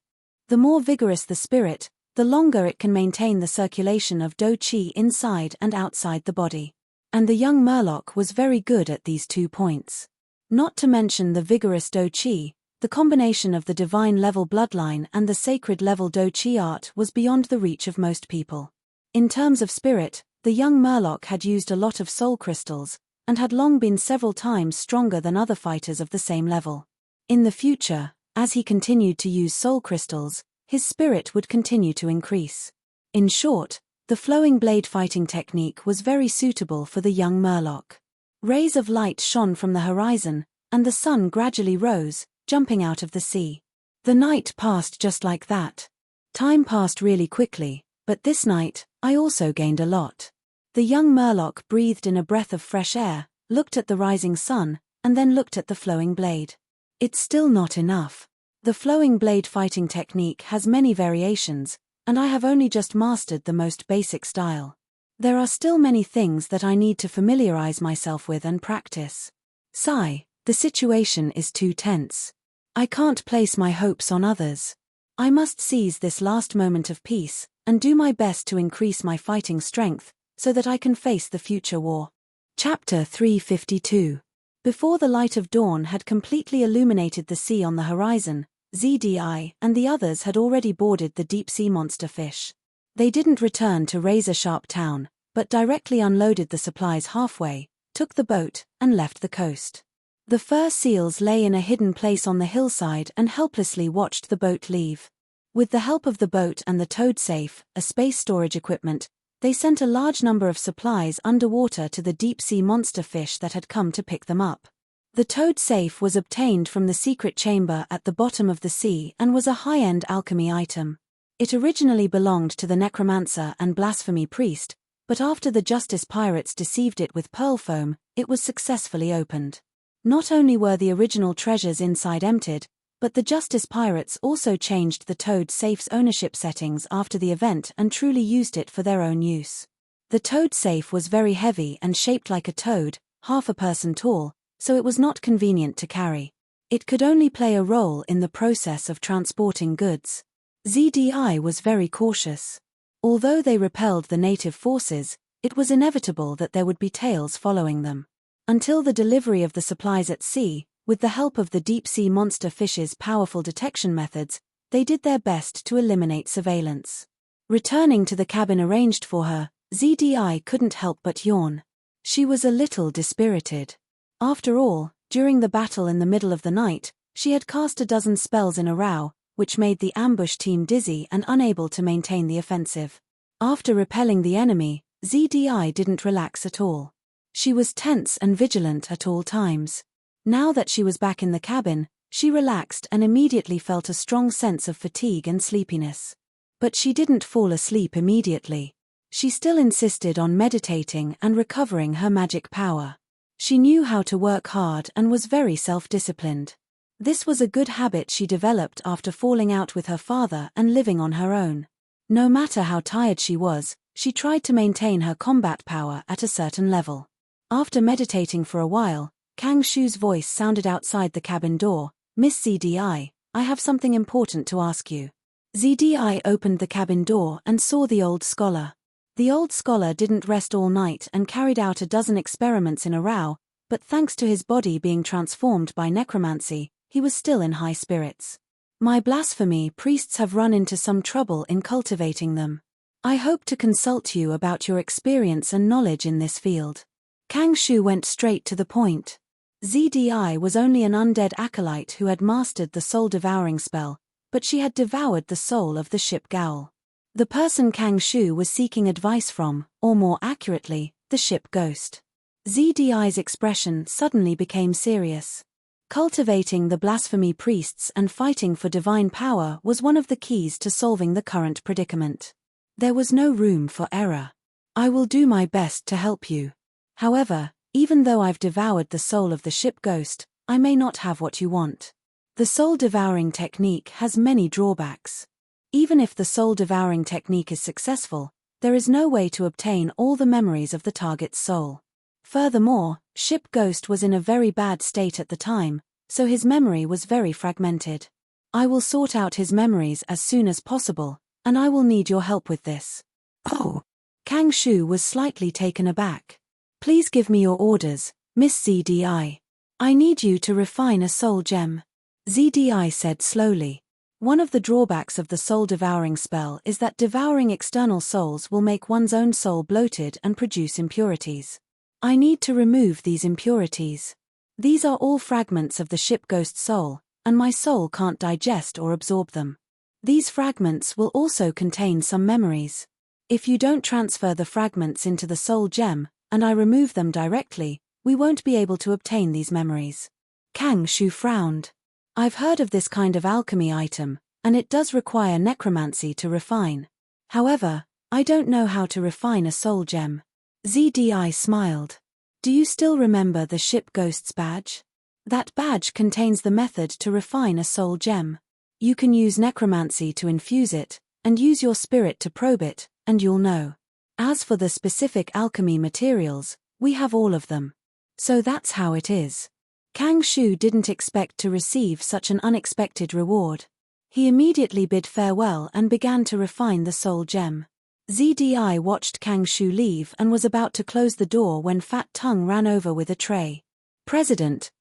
S1: The more vigorous the spirit, the longer it can maintain the circulation of Do-Chi inside and outside the body. And the young Murloc was very good at these 2 points. Not to mention the vigorous Do-Chi, the combination of the divine-level bloodline and the sacred-level Do-Chi art was beyond the reach of most people. In terms of spirit, the young Murloc had used a lot of soul crystals, and had long been several times stronger than other fighters of the same level. In the future, as he continued to use soul crystals, his spirit would continue to increase. In short, the flowing blade fighting technique was very suitable for the young Murloc. Rays of light shone from the horizon, and the sun gradually rose, jumping out of the sea. The night passed just like that. Time passed really quickly, but this night, I also gained a lot. The young Murloc breathed in a breath of fresh air, looked at the rising sun, and then looked at the flowing blade. It's still not enough. The flowing blade fighting technique has many variations, and I have only just mastered the most basic style. There are still many things that I need to familiarize myself with and practice. Sigh, the situation is too tense. I can't place my hopes on others. I must seize this last moment of peace, and do my best to increase my fighting strength, so that I can face the future war. Chapter 352. Before the light of dawn had completely illuminated the sea on the horizon, ZDI and the others had already boarded the deep-sea monster fish. They didn't return to Razor Sharp Town, but directly unloaded the supplies halfway, took the boat, and left the coast. The fur seals lay in a hidden place on the hillside and helplessly watched the boat leave. With the help of the boat and the towed safe, a space storage equipment, they sent a large number of supplies underwater to the deep-sea monster fish that had come to pick them up. The towed safe was obtained from the secret chamber at the bottom of the sea and was a high-end alchemy item. It originally belonged to the necromancer and blasphemy priest, but after the justice pirates deceived it with pearl foam, it was successfully opened. Not only were the original treasures inside emptied, but the justice pirates also changed the towed safe's ownership settings after the event and truly used it for their own use. The towed safe was very heavy and shaped like a toad, half a person tall, so it was not convenient to carry. It could only play a role in the process of transporting goods. ZDI was very cautious. Although they repelled the native forces, it was inevitable that there would be tails following them. Until the delivery of the supplies at sea, with the help of the deep-sea monster fish's powerful detection methods, they did their best to eliminate surveillance. Returning to the cabin arranged for her, ZDI couldn't help but yawn. She was a little dispirited. After all, during the battle in the middle of the night, she had cast a dozen spells in a row, which made the ambush team dizzy and unable to maintain the offensive. After repelling the enemy, ZDI didn't relax at all. She was tense and vigilant at all times. Now that she was back in the cabin, she relaxed and immediately felt a strong sense of fatigue and sleepiness. But she didn't fall asleep immediately. She still insisted on meditating and recovering her magic power. She knew how to work hard and was very self-disciplined. This was a good habit she developed after falling out with her father and living on her own. No matter how tired she was, she tried to maintain her combat power at a certain level. After meditating for a while, Kang Shu's voice sounded outside the cabin door. "Miss ZDI, I have something important to ask you." ZDI opened the cabin door and saw the old scholar. The old scholar didn't rest all night and carried out a dozen experiments in a row, but thanks to his body being transformed by necromancy, he was still in high spirits. "My blasphemy priests have run into some trouble in cultivating them. I hope to consult you about your experience and knowledge in this field." Kang Shu went straight to the point. ZDI was only an undead acolyte who had mastered the soul-devouring spell, but she had devoured the soul of the ship Gowl. The person Kang Shu was seeking advice from, or more accurately, the ship ghost. ZDI's expression suddenly became serious. Cultivating the blasphemy priests and fighting for divine power was one of the keys to solving the current predicament. There was no room for error. "I will do my best to help you. However, even though I've devoured the soul of the ship ghost, I may not have what you want. The soul-devouring technique has many drawbacks. Even if the soul-devouring technique is successful, there is no way to obtain all the memories of the target's soul. Furthermore, Ship Ghost was in a very bad state at the time, so his memory was very fragmented. I will sort out his memories as soon as possible, and I will need your help with this." "Oh." Kang Shu was slightly taken aback. "Please give me your orders, Miss ZDI. I need you to refine a soul gem," ZDI said slowly. One of the drawbacks of the soul-devouring spell is that devouring external souls will make one's own soul bloated and produce impurities. I need to remove these impurities. These are all fragments of the ship ghost soul, and my soul can't digest or absorb them. These fragments will also contain some memories. If you don't transfer the fragments into the soul gem, and I remove them directly, we won't be able to obtain these memories." Kang Shu frowned. "I've heard of this kind of alchemy item, and it does require necromancy to refine. However, I don't know how to refine a soul gem." ZDI smiled. "Do you still remember the ship ghost's badge? That badge contains the method to refine a soul gem. You can use necromancy to infuse it, and use your spirit to probe it, and you'll know. As for the specific alchemy materials, we have all of them. So that's how it is." Kang Shu didn't expect to receive such an unexpected reward. He immediately bid farewell and began to refine the soul gem. ZDI watched Kang Shu leave and was about to close the door when Fat Tongue ran over with a tray. President,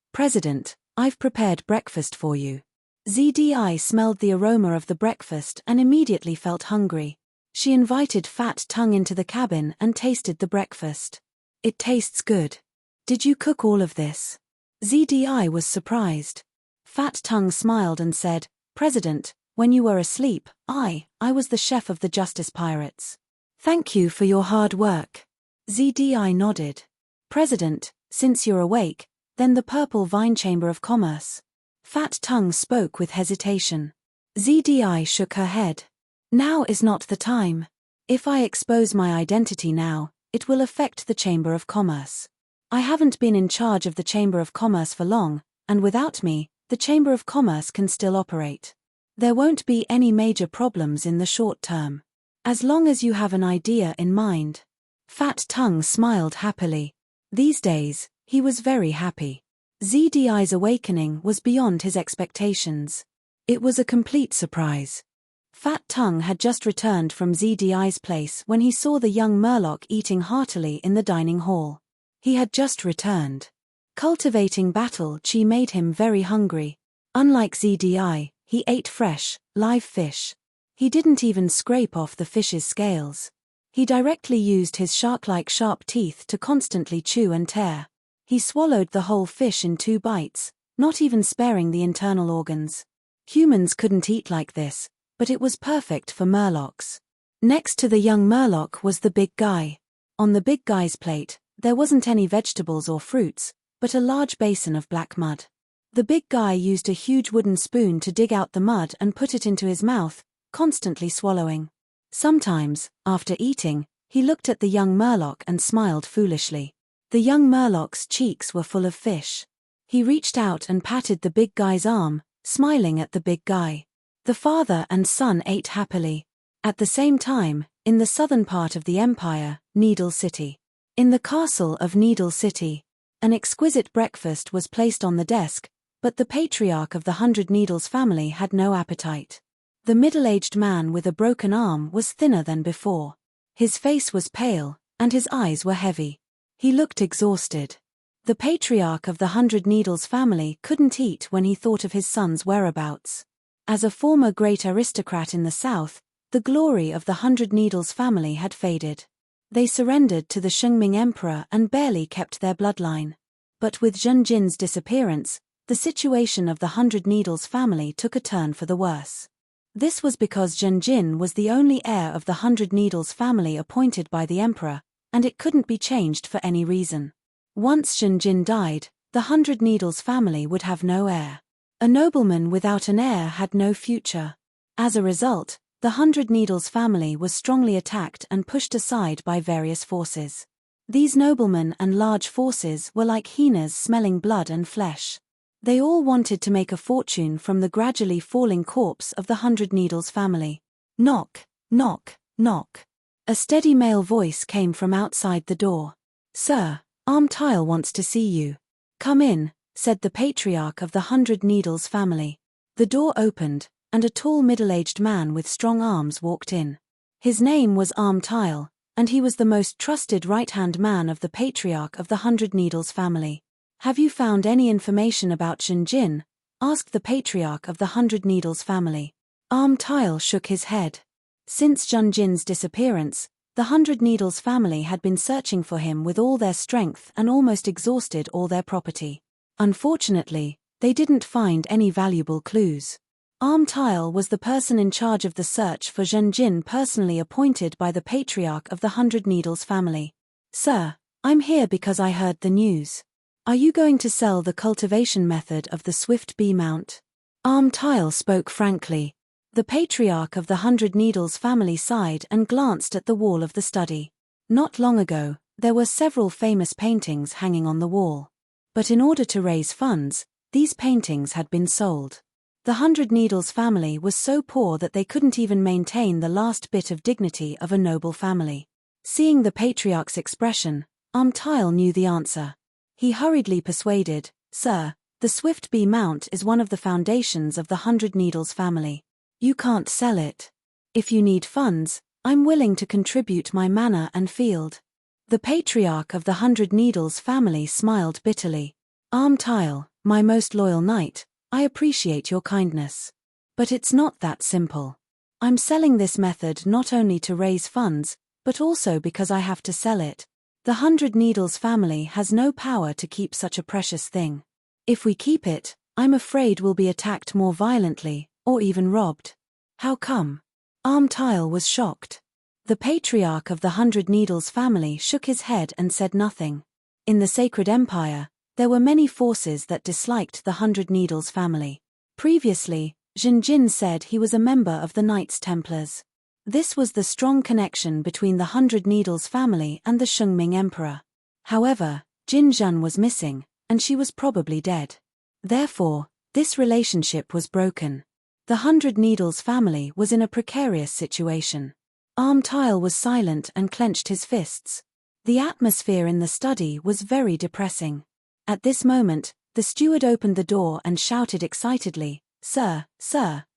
S1: I've prepared breakfast for you." ZDI smelled the aroma of the breakfast and immediately felt hungry. She invited Fat Tongue into the cabin and tasted the breakfast. "It tastes good." Did you cook all of this? ZDI was surprised. Fat Tongue smiled and said, President, when you were asleep, I was the chef of the Justice Pirates. Thank you for your hard work. ZDI nodded. President, since you're awake, then the Purple Vine Chamber of Commerce. Fat Tongue spoke with hesitation. ZDI shook her head. Now is not the time. If I expose my identity now, it will affect the Chamber of Commerce. I haven't been in charge of the Chamber of Commerce for long, and without me, the Chamber of Commerce can still operate. There won't be any major problems in the short term. As long as you have an idea in mind. Fat Tongue smiled happily. These days, he was very happy. ZDI's awakening was beyond his expectations. It was a complete surprise. Fat Tongue had just returned from ZDI's place when he saw the young Murloc eating heartily in the dining hall. He had just returned. Cultivating battle chi made him very hungry. Unlike ZDI, he ate fresh, live fish. He didn't even scrape off the fish's scales. He directly used his shark-like sharp teeth to constantly chew and tear. He swallowed the whole fish in 2 bites, not even sparing the internal organs. Humans couldn't eat like this, but it was perfect for Murlocs. Next to the young Murloc was the big guy. On the big guy's plate, there wasn't any vegetables or fruits, but a large basin of black mud. The big guy used a huge wooden spoon to dig out the mud and put it into his mouth, constantly swallowing. Sometimes, after eating, he looked at the young Murloc and smiled foolishly. The young Murloc's cheeks were full of fish. He reached out and patted the big guy's arm, smiling at the big guy. The father and son ate happily. At the same time, in the southern part of the empire, Needle City. In the castle of Needle City, an exquisite breakfast was placed on the desk, but the patriarch of the 100 Needles family had no appetite. The middle-aged man with a broken arm was thinner than before. His face was pale, and his eyes were heavy. He looked exhausted. The patriarch of the 100 Needles family couldn't eat when he thought of his son's whereabouts. As a former great aristocrat in the south, the glory of the 100 Needles family had faded. They surrendered to the Shengming Emperor and barely kept their bloodline. But with Zhen Jin's disappearance, the situation of the 100 Needles family took a turn for the worse. This was because Zhen Jin was the only heir of the 100 Needles family appointed by the Emperor, and it couldn't be changed for any reason. Once Zhen Jin died, the 100 Needles family would have no heir. A nobleman without an heir had no future. As a result, the 100 Needles family was strongly attacked and pushed aside by various forces. These noblemen and large forces were like hyenas smelling blood and flesh. They all wanted to make a fortune from the gradually falling corpse of the 100 Needles family. Knock, knock, knock. A steady male voice came from outside the door. Sir, Armtile wants to see you. Come in, said the patriarch of the 100 Needles family. The door opened, and a tall middle-aged man with strong arms walked in. His name was Armtile, and he was the most trusted right-hand man of the patriarch of the 100 Needles family. Have you found any information about Zhen Jin? Asked the patriarch of the 100 Needles family. Armtile shook his head. Since Zhen Jin's disappearance, the 100 Needles family had been searching for him with all their strength and almost exhausted all their property. Unfortunately, they didn't find any valuable clues. Armtile was the person in charge of the search for Zhen Jin, personally appointed by the patriarch of the 100 Needles family. Sir, I'm here because I heard the news. Are you going to sell the cultivation method of the Swift Bee Mount? Armtile spoke frankly. The patriarch of the 100 Needles family sighed and glanced at the wall of the study. Not long ago, there were several famous paintings hanging on the wall. But in order to raise funds, these paintings had been sold. The 100 Needles family was so poor that they couldn't even maintain the last bit of dignity of a noble family. Seeing the patriarch's expression, Armtile knew the answer. He hurriedly persuaded, Sir, the Swift Bee Mount is one of the foundations of the 100 Needles family. You can't sell it. If you need funds, I'm willing to contribute my manor and field. The patriarch of the 100 Needles family smiled bitterly. Armtile, my most loyal knight, I appreciate your kindness. But it's not that simple. I'm selling this method not only to raise funds, but also because I have to sell it. The 100 Needles family has no power to keep such a precious thing. If we keep it, I'm afraid we'll be attacked more violently, or even robbed. How come? Armtile was shocked. The patriarch of the 100 Needles family shook his head and said nothing. In the Sacred Empire, there were many forces that disliked the 100 Needles family. Previously, Jinjin said he was a member of the Knights Templars. This was the strong connection between the 100 Needles family and the Shungming Emperor. However, Jinjun was missing, and she was probably dead. Therefore, this relationship was broken. The 100 Needles family was in a precarious situation. Armtile was silent and clenched his fists. The atmosphere in the study was very depressing. At this moment, the steward opened the door and shouted excitedly, "Sir,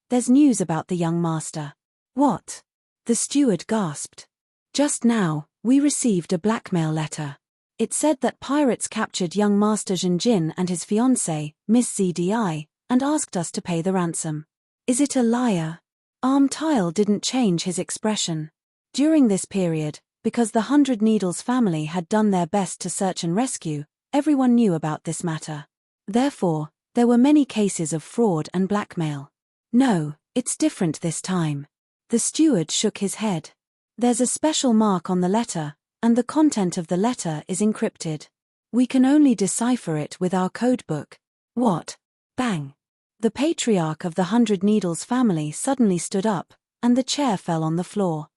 S1: there's news about the young master." "What?" The steward gasped. "Just now, we received a blackmail letter. It said that pirates captured young Master Jinjin and his fiancée, Miss ZDI, and asked us to pay the ransom." "Is it a liar?" Armtile didn't change his expression. During this period, because the 100 Needles family had done their best to search and rescue, everyone knew about this matter. Therefore, there were many cases of fraud and blackmail. "No, it's different this time." The steward shook his head. "There's a special mark on the letter, and the content of the letter is encrypted. We can only decipher it with our codebook." "What?" Bang! The patriarch of the 100 Needles family suddenly stood up, and the chair fell on the floor.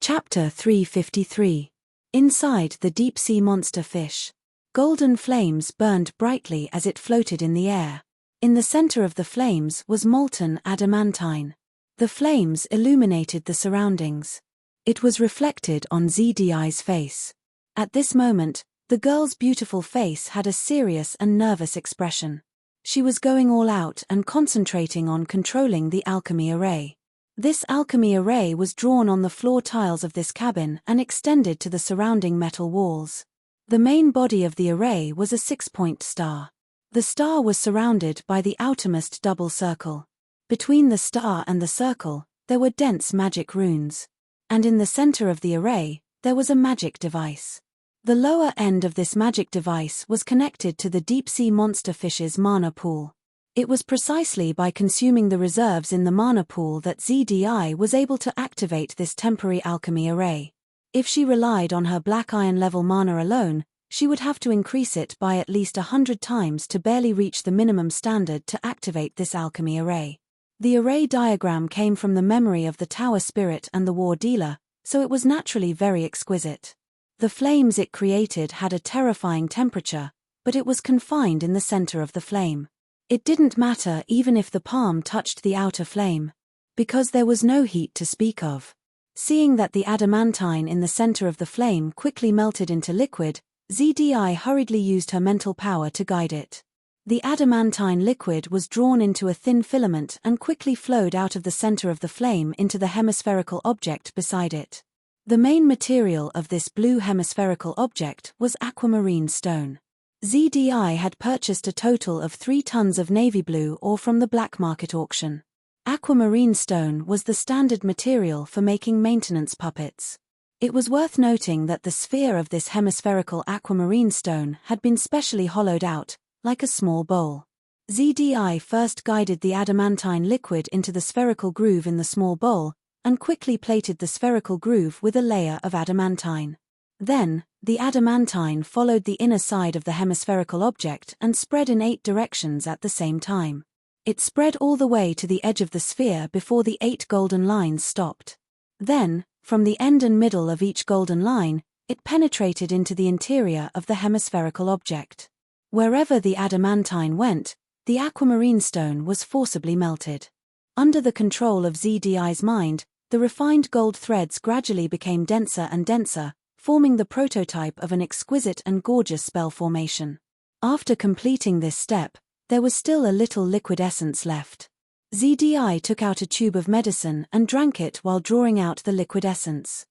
S1: Chapter 353. Inside the deep-sea monster fish. Golden flames burned brightly as it floated in the air. In the center of the flames was molten adamantine. The flames illuminated the surroundings. It was reflected on ZDI's face. At this moment, the girl's beautiful face had a serious and nervous expression. She was going all out and concentrating on controlling the alchemy array. This alchemy array was drawn on the floor tiles of this cabin and extended to the surrounding metal walls. The main body of the array was a 6-point star. The star was surrounded by the outermost double circle. Between the star and the circle, there were dense magic runes. And in the center of the array, there was a magic device. The lower end of this magic device was connected to the deep-sea monster fish's mana pool. It was precisely by consuming the reserves in the mana pool that ZDI was able to activate this temporary alchemy array. If she relied on her black iron level mana alone, she would have to increase it by at least 100 times to barely reach the minimum standard to activate this alchemy array. The array diagram came from the memory of the Tower Spirit and the War Dealer, so it was naturally very exquisite. The flames it created had a terrifying temperature, but it was confined in the center of the flame. It didn't matter even if the palm touched the outer flame, because there was no heat to speak of. Seeing that the adamantine in the center of the flame quickly melted into liquid, ZDI hurriedly used her mental power to guide it. The adamantine liquid was drawn into a thin filament and quickly flowed out of the center of the flame into the hemispherical object beside it. The main material of this blue hemispherical object was aquamarine stone. ZDI had purchased a total of 3 tons of navy blue ore from the black market auction. Aquamarine stone was the standard material for making maintenance puppets. It was worth noting that the sphere of this hemispherical aquamarine stone had been specially hollowed out, like a small bowl. ZDI first guided the adamantine liquid into the spherical groove in the small bowl, and quickly plated the spherical groove with a layer of adamantine. Then, the adamantine followed the inner side of the hemispherical object and spread in 8 directions at the same time. It spread all the way to the edge of the sphere before the 8 golden lines stopped. Then, from the end and middle of each golden line, it penetrated into the interior of the hemispherical object. Wherever the adamantine went, the aquamarine stone was forcibly melted. Under the control of ZDI's mind, the refined gold threads gradually became denser and denser, forming the prototype of an exquisite and gorgeous spell formation. After completing this step, there was still a little liquid essence left. ZDI took out a tube of medicine and drank it while drawing out the liquid essence.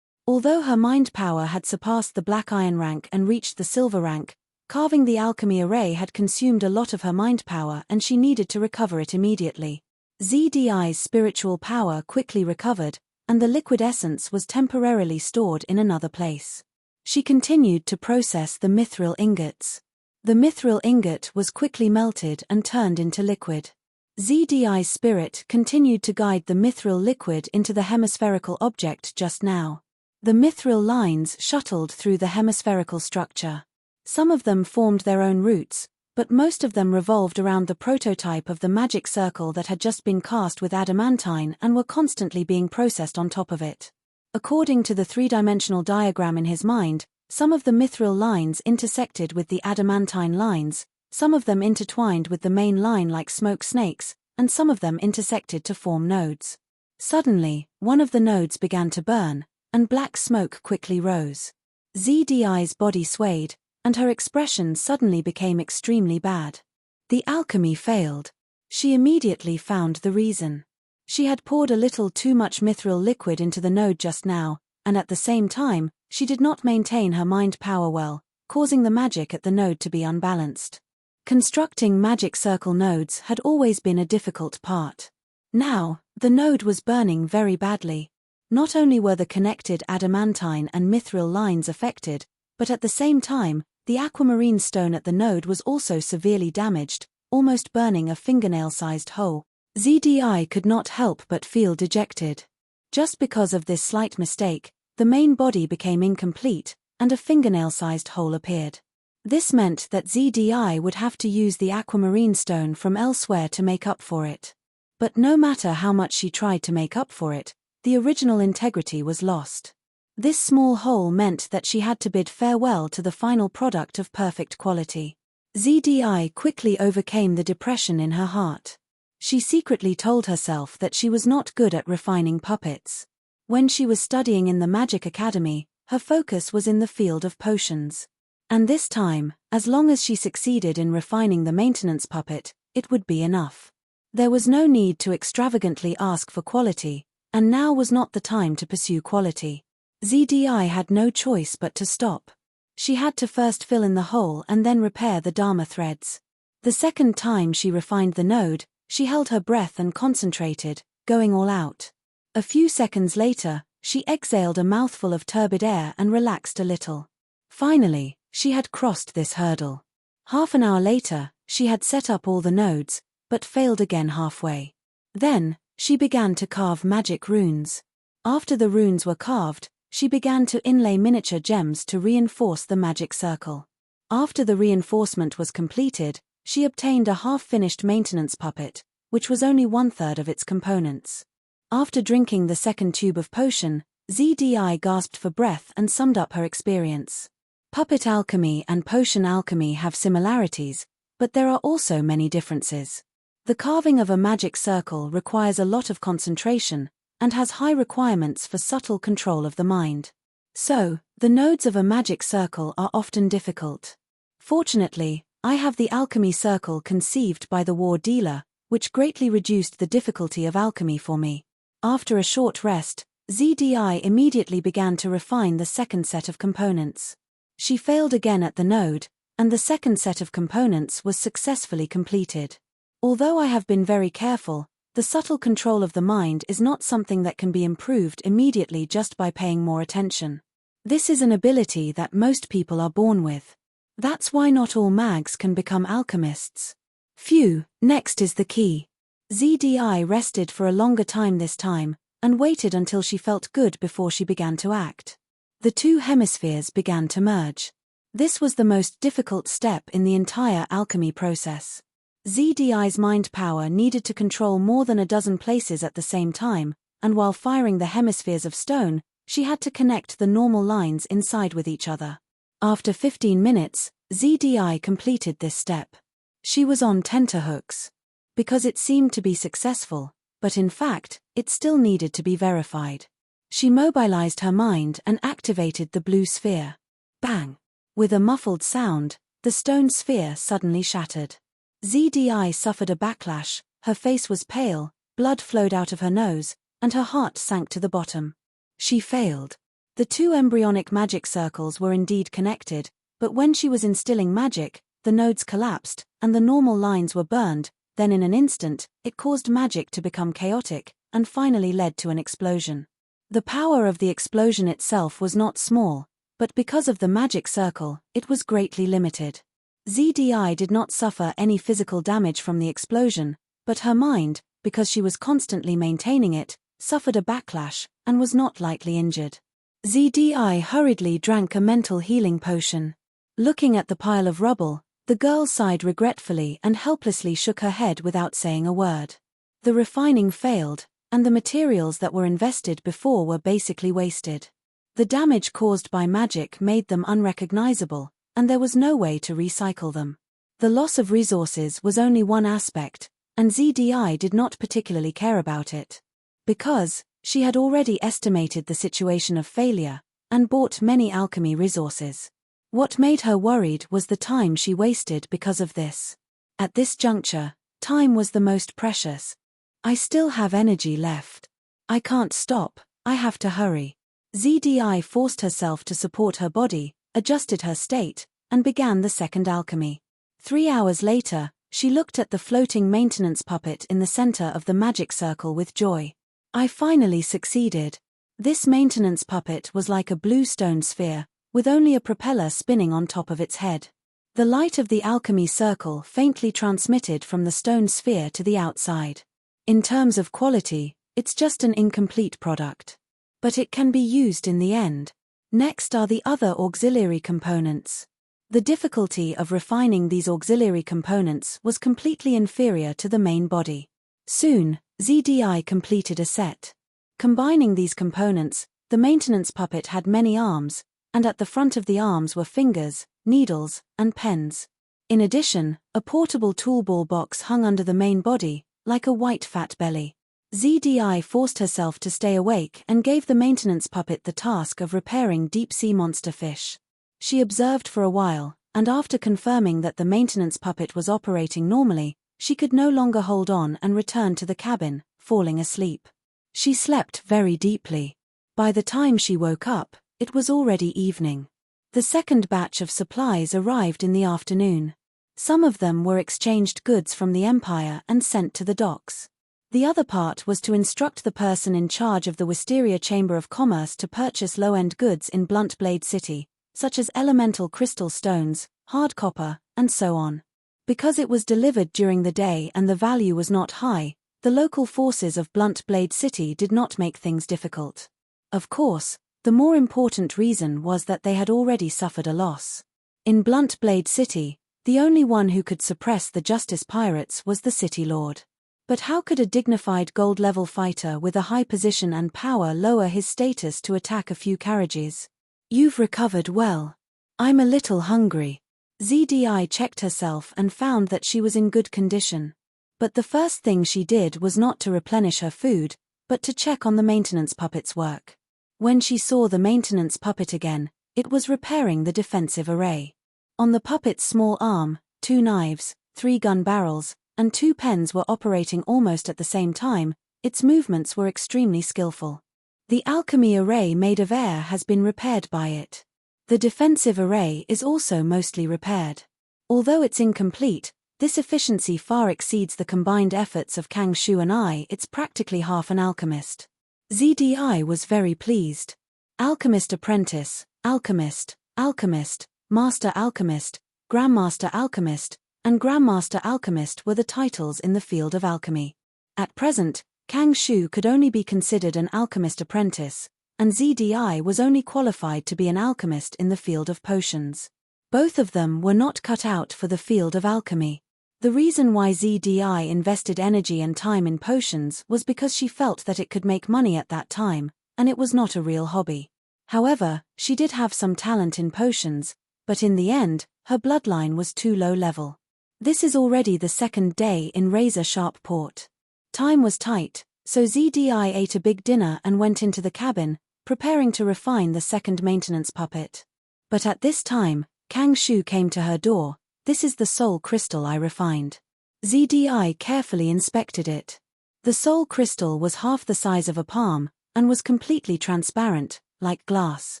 S1: Although her mind power had surpassed the black iron rank and reached the silver rank, carving the alchemy array had consumed a lot of her mind power and she needed to recover it immediately. ZDI's spiritual power quickly recovered, and the liquid essence was temporarily stored in another place. She continued to process the mithril ingots. The mithril ingot was quickly melted and turned into liquid. ZDI's spirit continued to guide the mithril liquid into the hemispherical object just now. The mithril lines shuttled through the hemispherical structure. Some of them formed their own routes, but most of them revolved around the prototype of the magic circle that had just been cast with adamantine and were constantly being processed on top of it. According to the three-dimensional diagram in his mind, some of the mithril lines intersected with the adamantine lines, some of them intertwined with the main line like smoke snakes, and some of them intersected to form nodes. Suddenly, one of the nodes began to burn, and black smoke quickly rose. ZDI's body swayed, and her expression suddenly became extremely bad. The alchemy failed. She immediately found the reason. She had poured a little too much mithril liquid into the node just now, and at the same time, she did not maintain her mind power well, causing the magic at the node to be unbalanced. Constructing magic circle nodes had always been a difficult part. Now, the node was burning very badly. Not only were the connected adamantine and mithril lines affected, but at the same time, the aquamarine stone at the node was also severely damaged, almost burning a fingernail-sized hole. ZDI could not help but feel dejected. Just because of this slight mistake, the main body became incomplete, and a fingernail-sized hole appeared. This meant that ZDI would have to use the aquamarine stone from elsewhere to make up for it. But no matter how much she tried to make up for it, the original integrity was lost. This small hole meant that she had to bid farewell to the final product of perfect quality. ZDI quickly overcame the depression in her heart. She secretly told herself that she was not good at refining puppets. When she was studying in the Magic Academy, her focus was in the field of potions. And this time, as long as she succeeded in refining the maintenance puppet, it would be enough. There was no need to extravagantly ask for quality, and now was not the time to pursue quality. ZDI had no choice but to stop. She had to first fill in the hole and then repair the Dharma threads. The second time she refined the node, she held her breath and concentrated, going all out. A few seconds later, she exhaled a mouthful of turbid air and relaxed a little. Finally, she had crossed this hurdle. Half an hour later, she had set up all the nodes, but failed again halfway. Then, she began to carve magic runes. After the runes were carved, she began to inlay miniature gems to reinforce the magic circle. After the reinforcement was completed, she obtained a half-finished maintenance puppet, which was only 1/3 of its components. After drinking the second tube of potion, ZDI gasped for breath and summed up her experience. Puppet alchemy and potion alchemy have similarities, but there are also many differences. The carving of a magic circle requires a lot of concentration, and has high requirements for subtle control of the mind. So, the nodes of a magic circle are often difficult. Fortunately, I have the alchemy circle conceived by the war dealer, which greatly reduced the difficulty of alchemy for me. After a short rest, ZDI immediately began to refine the second set of components. She failed again at the node, and the second set of components was successfully completed. Although I have been very careful, the subtle control of the mind is not something that can be improved immediately just by paying more attention. This is an ability that most people are born with. That's why not all mags can become alchemists. Phew, next is the key. ZDI rested for a longer time this time, and waited until she felt good before she began to act. The two hemispheres began to merge. This was the most difficult step in the entire alchemy process. ZDI's mind power needed to control more than a dozen places at the same time, and while firing the hemispheres of stone, she had to connect the normal lines inside with each other. After 15 minutes, ZDI completed this step. She was on tenterhooks. Because it seemed to be successful, but in fact, it still needed to be verified. She mobilized her mind and activated the blue sphere. Bang! With a muffled sound, the stone sphere suddenly shattered. ZDI suffered a backlash, her face was pale, blood flowed out of her nose, and her heart sank to the bottom. She failed. The two embryonic magic circles were indeed connected, but when she was instilling magic, the nodes collapsed, and the normal lines were burned. Then in an instant, it caused magic to become chaotic, and finally led to an explosion. The power of the explosion itself was not small, but because of the magic circle, it was greatly limited. ZDI did not suffer any physical damage from the explosion, but her mind, because she was constantly maintaining it, suffered a backlash, and was not lightly injured. ZDI hurriedly drank a mental healing potion. Looking at the pile of rubble, the girl sighed regretfully and helplessly shook her head without saying a word. The refining failed, and the materials that were invested before were basically wasted. The damage caused by magic made them unrecognizable, and there was no way to recycle them. The loss of resources was only one aspect, and ZDI did not particularly care about it. Because she had already estimated the situation of failure, and bought many alchemy resources. What made her worried was the time she wasted because of this. At this juncture, time was the most precious. I still have energy left. I can't stop, I have to hurry. ZDI forced herself to support her body, adjusted her state, and began the second alchemy. 3 hours later, she looked at the floating maintenance puppet in the center of the magic circle with joy. I finally succeeded. This maintenance puppet was like a blue stone sphere, with only a propeller spinning on top of its head. The light of the alchemy circle faintly transmitted from the stone sphere to the outside. In terms of quality, it's just an incomplete product. But it can be used in the end. Next are the other auxiliary components. The difficulty of refining these auxiliary components was completely inferior to the main body. Soon, ZDI completed a set. Combining these components, the maintenance puppet had many arms, and at the front of the arms were fingers, needles, and pens. In addition, a portable toolball box hung under the main body, like a white fat belly. ZDI forced herself to stay awake and gave the maintenance puppet the task of repairing deep-sea monster fish. She observed for a while, and after confirming that the maintenance puppet was operating normally, she could no longer hold on and returned to the cabin, falling asleep. She slept very deeply. By the time she woke up, it was already evening. The second batch of supplies arrived in the afternoon. Some of them were exchanged goods from the Empire and sent to the docks. The other part was to instruct the person in charge of the Wisteria Chamber of Commerce to purchase low-end goods in Blunt Blade City, such as elemental crystal stones, hard copper, and so on. Because it was delivered during the day and the value was not high, the local forces of Blunt Blade City did not make things difficult. Of course, the more important reason was that they had already suffered a loss. In Blunt Blade City, the only one who could suppress the Justice Pirates was the City Lord. But how could a dignified gold-level fighter with a high position and power lower his status to attack a few carriages? You've recovered well. I'm a little hungry. ZDI checked herself and found that she was in good condition. But the first thing she did was not to replenish her food, but to check on the maintenance puppet's work. When she saw the maintenance puppet again, it was repairing the defensive array. On the puppet's small arm, 2 knives, 3 gun barrels, and 2 pens were operating almost at the same time. Its movements were extremely skillful. The alchemy array made of air has been repaired by it. The defensive array is also mostly repaired. Although it's incomplete, this efficiency far exceeds the combined efforts of Kang Shu and I. It's practically half an alchemist. ZDI was very pleased. Alchemist Apprentice, Alchemist, Alchemist, Master Alchemist, Grandmaster Alchemist, and Grandmaster Alchemist were the titles in the field of alchemy. At present, Kang Shu could only be considered an alchemist apprentice, and ZDI was only qualified to be an alchemist in the field of potions. Both of them were not cut out for the field of alchemy. The reason why ZDI invested energy and time in potions was because she felt that it could make money at that time, and it was not a real hobby. However, she did have some talent in potions, but in the end, her bloodline was too low level. This is already the second day in Razor Sharp Port. Time was tight, so ZDI ate a big dinner and went into the cabin, preparing to refine the second maintenance puppet. But at this time, Kang Shu came to her door. This is the soul crystal I refined. ZDI carefully inspected it. The soul crystal was half the size of a palm, and was completely transparent, like glass.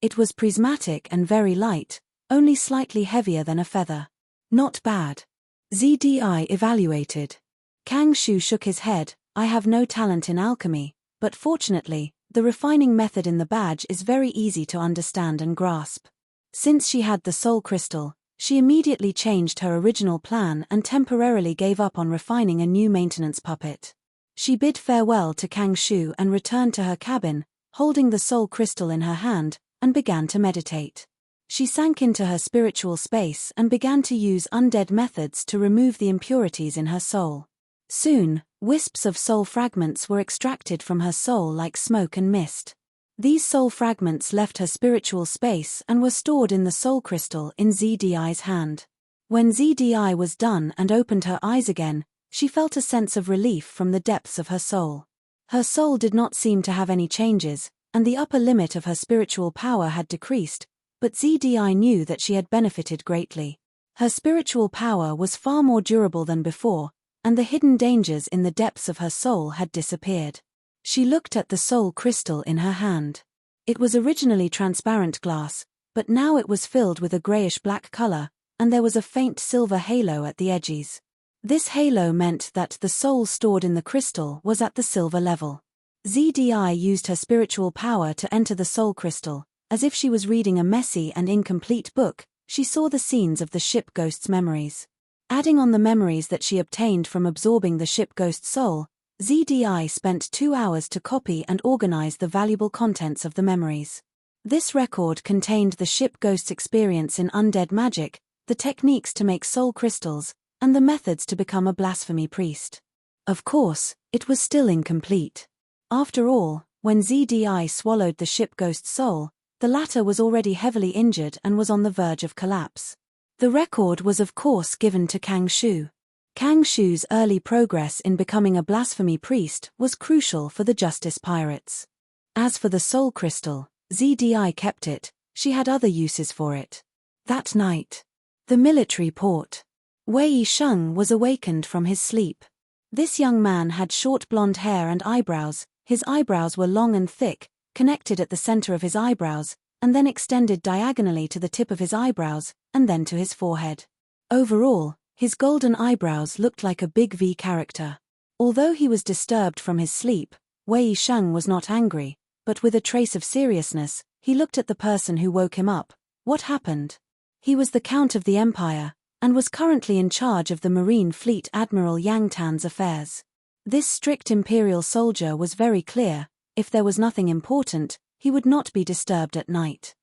S1: It was prismatic and very light, only slightly heavier than a feather. Not bad. ZDI evaluated. Kang Shu shook his head. I have no talent in alchemy, but fortunately, The refining method in the badge is very easy to understand and grasp. Since she had the soul crystal, she immediately changed her original plan and temporarily gave up on refining a new maintenance puppet. She bid farewell to Kang Shu and returned to her cabin, holding the soul crystal in her hand, and began to meditate. She sank into her spiritual space and began to use undead methods to remove the impurities in her soul. Soon, wisps of soul fragments were extracted from her soul like smoke and mist. These soul fragments left her spiritual space and were stored in the soul crystal in ZDI's hand. When ZDI was done and opened her eyes again, she felt a sense of relief from the depths of her soul. Her soul did not seem to have any changes, and the upper limit of her spiritual power had decreased, but ZDI knew that she had benefited greatly. Her spiritual power was far more durable than before, and the hidden dangers in the depths of her soul had disappeared. She looked at the soul crystal in her hand. It was originally transparent glass, but now it was filled with a grayish-black color, and there was a faint silver halo at the edges. This halo meant that the soul stored in the crystal was at the silver level. ZDI used her spiritual power to enter the soul crystal. As if she was reading a messy and incomplete book, she saw the scenes of the ship ghost's memories. Adding on the memories that she obtained from absorbing the ship ghost's soul, ZDI spent 2 hours to copy and organize the valuable contents of the memories. This record contained the ship ghost's experience in undead magic, the techniques to make soul crystals, and the methods to become a blasphemy priest. Of course, it was still incomplete. After all, when ZDI swallowed the ship ghost's soul, the latter was already heavily injured and was on the verge of collapse. The record was of course given to Kang Shu. Kang Shu's early progress in becoming a blasphemy priest was crucial for the Justice Pirates. As for the soul crystal, ZDI kept it, she had other uses for it. That night, the military port. Wei Sheng was awakened from his sleep. This young man had short blonde hair and eyebrows. His eyebrows were long and thick, connected at the center of his eyebrows, and then extended diagonally to the tip of his eyebrows, and then to his forehead. Overall, his golden eyebrows looked like a big V character. Although he was disturbed from his sleep, Wei Sheng was not angry, but with a trace of seriousness, he looked at the person who woke him up. What happened? He was the Count of the Empire, and was currently in charge of the Marine Fleet Admiral Yang Tan's affairs. This strict imperial soldier was very clear. If there was nothing important, he would not be disturbed at night.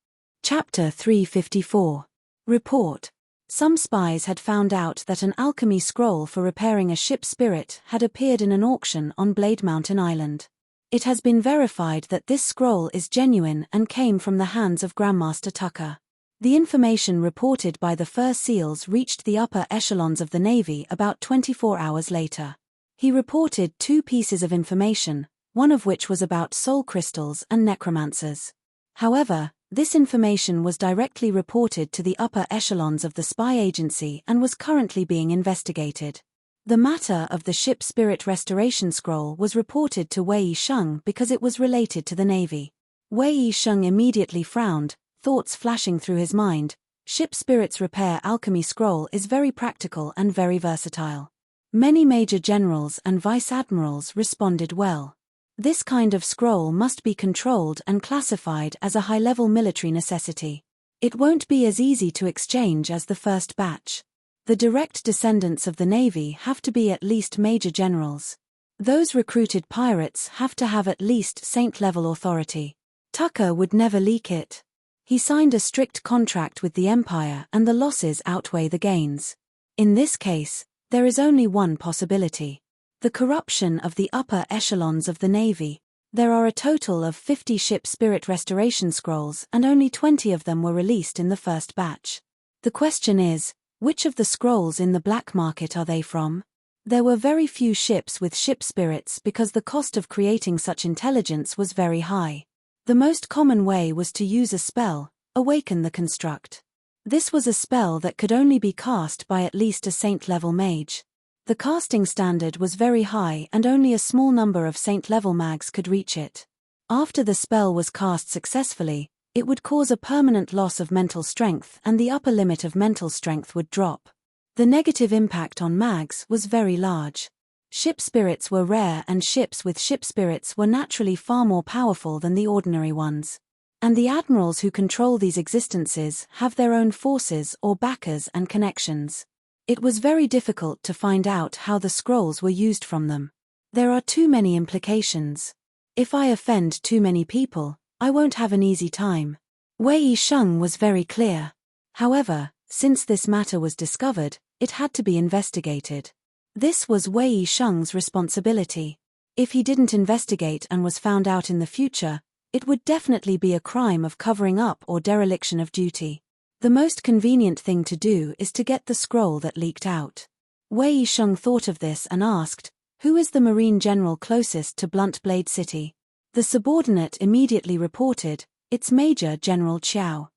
S1: Chapter 354. Report. Some spies had found out that an alchemy scroll for repairing a ship spirit had appeared in an auction on Blade Mountain Island. It has been verified that this scroll is genuine and came from the hands of Grandmaster Tucker. The information reported by the Fur Seals reached the upper echelons of the Navy about 24 hours later. He reported 2 pieces of information, one of which was about soul crystals and necromancers. However, this information was directly reported to the upper echelons of the spy agency and was currently being investigated. The matter of the ship spirit restoration scroll was reported to Wei Sheng because it was related to the Navy. Wei Sheng immediately frowned, thoughts flashing through his mind. Ship spirits repair alchemy scroll is very practical and very versatile. Many major generals and vice admirals responded well. This kind of scroll must be controlled and classified as a high-level military necessity. It won't be as easy to exchange as the first batch. The direct descendants of the Navy have to be at least major generals. Those recruited pirates have to have at least saint-level authority. Tucker would never leak it. He signed a strict contract with the Empire and the losses outweigh the gains. In this case, there is only one possibility. The corruption of the upper echelons of the Navy. There are a total of 50 ship spirit restoration scrolls and only 20 of them were released in the first batch. The question is, which of the scrolls in the black market are they from? There were very few ships with ship spirits because the cost of creating such intelligence was very high. The most common way was to use a spell, Awaken the Construct. This was a spell that could only be cast by at least a saint-level mage. The casting standard was very high and only a small number of saint-level mags could reach it. After the spell was cast successfully, it would cause a permanent loss of mental strength and the upper limit of mental strength would drop. The negative impact on mags was very large. Ship spirits were rare, and ships with ship spirits were naturally far more powerful than the ordinary ones. And the admirals who control these existences have their own forces or backers and connections. It was very difficult to find out how the scrolls were used from them. There are too many implications. If I offend too many people, I won't have an easy time. Wei Yisheng was very clear. However, since this matter was discovered, it had to be investigated. This was Wei Yisheng's responsibility. If he didn't investigate and was found out in the future, it would definitely be a crime of covering up or dereliction of duty. The most convenient thing to do is to get the scroll that leaked out. Wei Yisheng thought of this and asked, "Who is the Marine General closest to Bluntblade City?" The subordinate immediately reported, "It's Major General Qiao.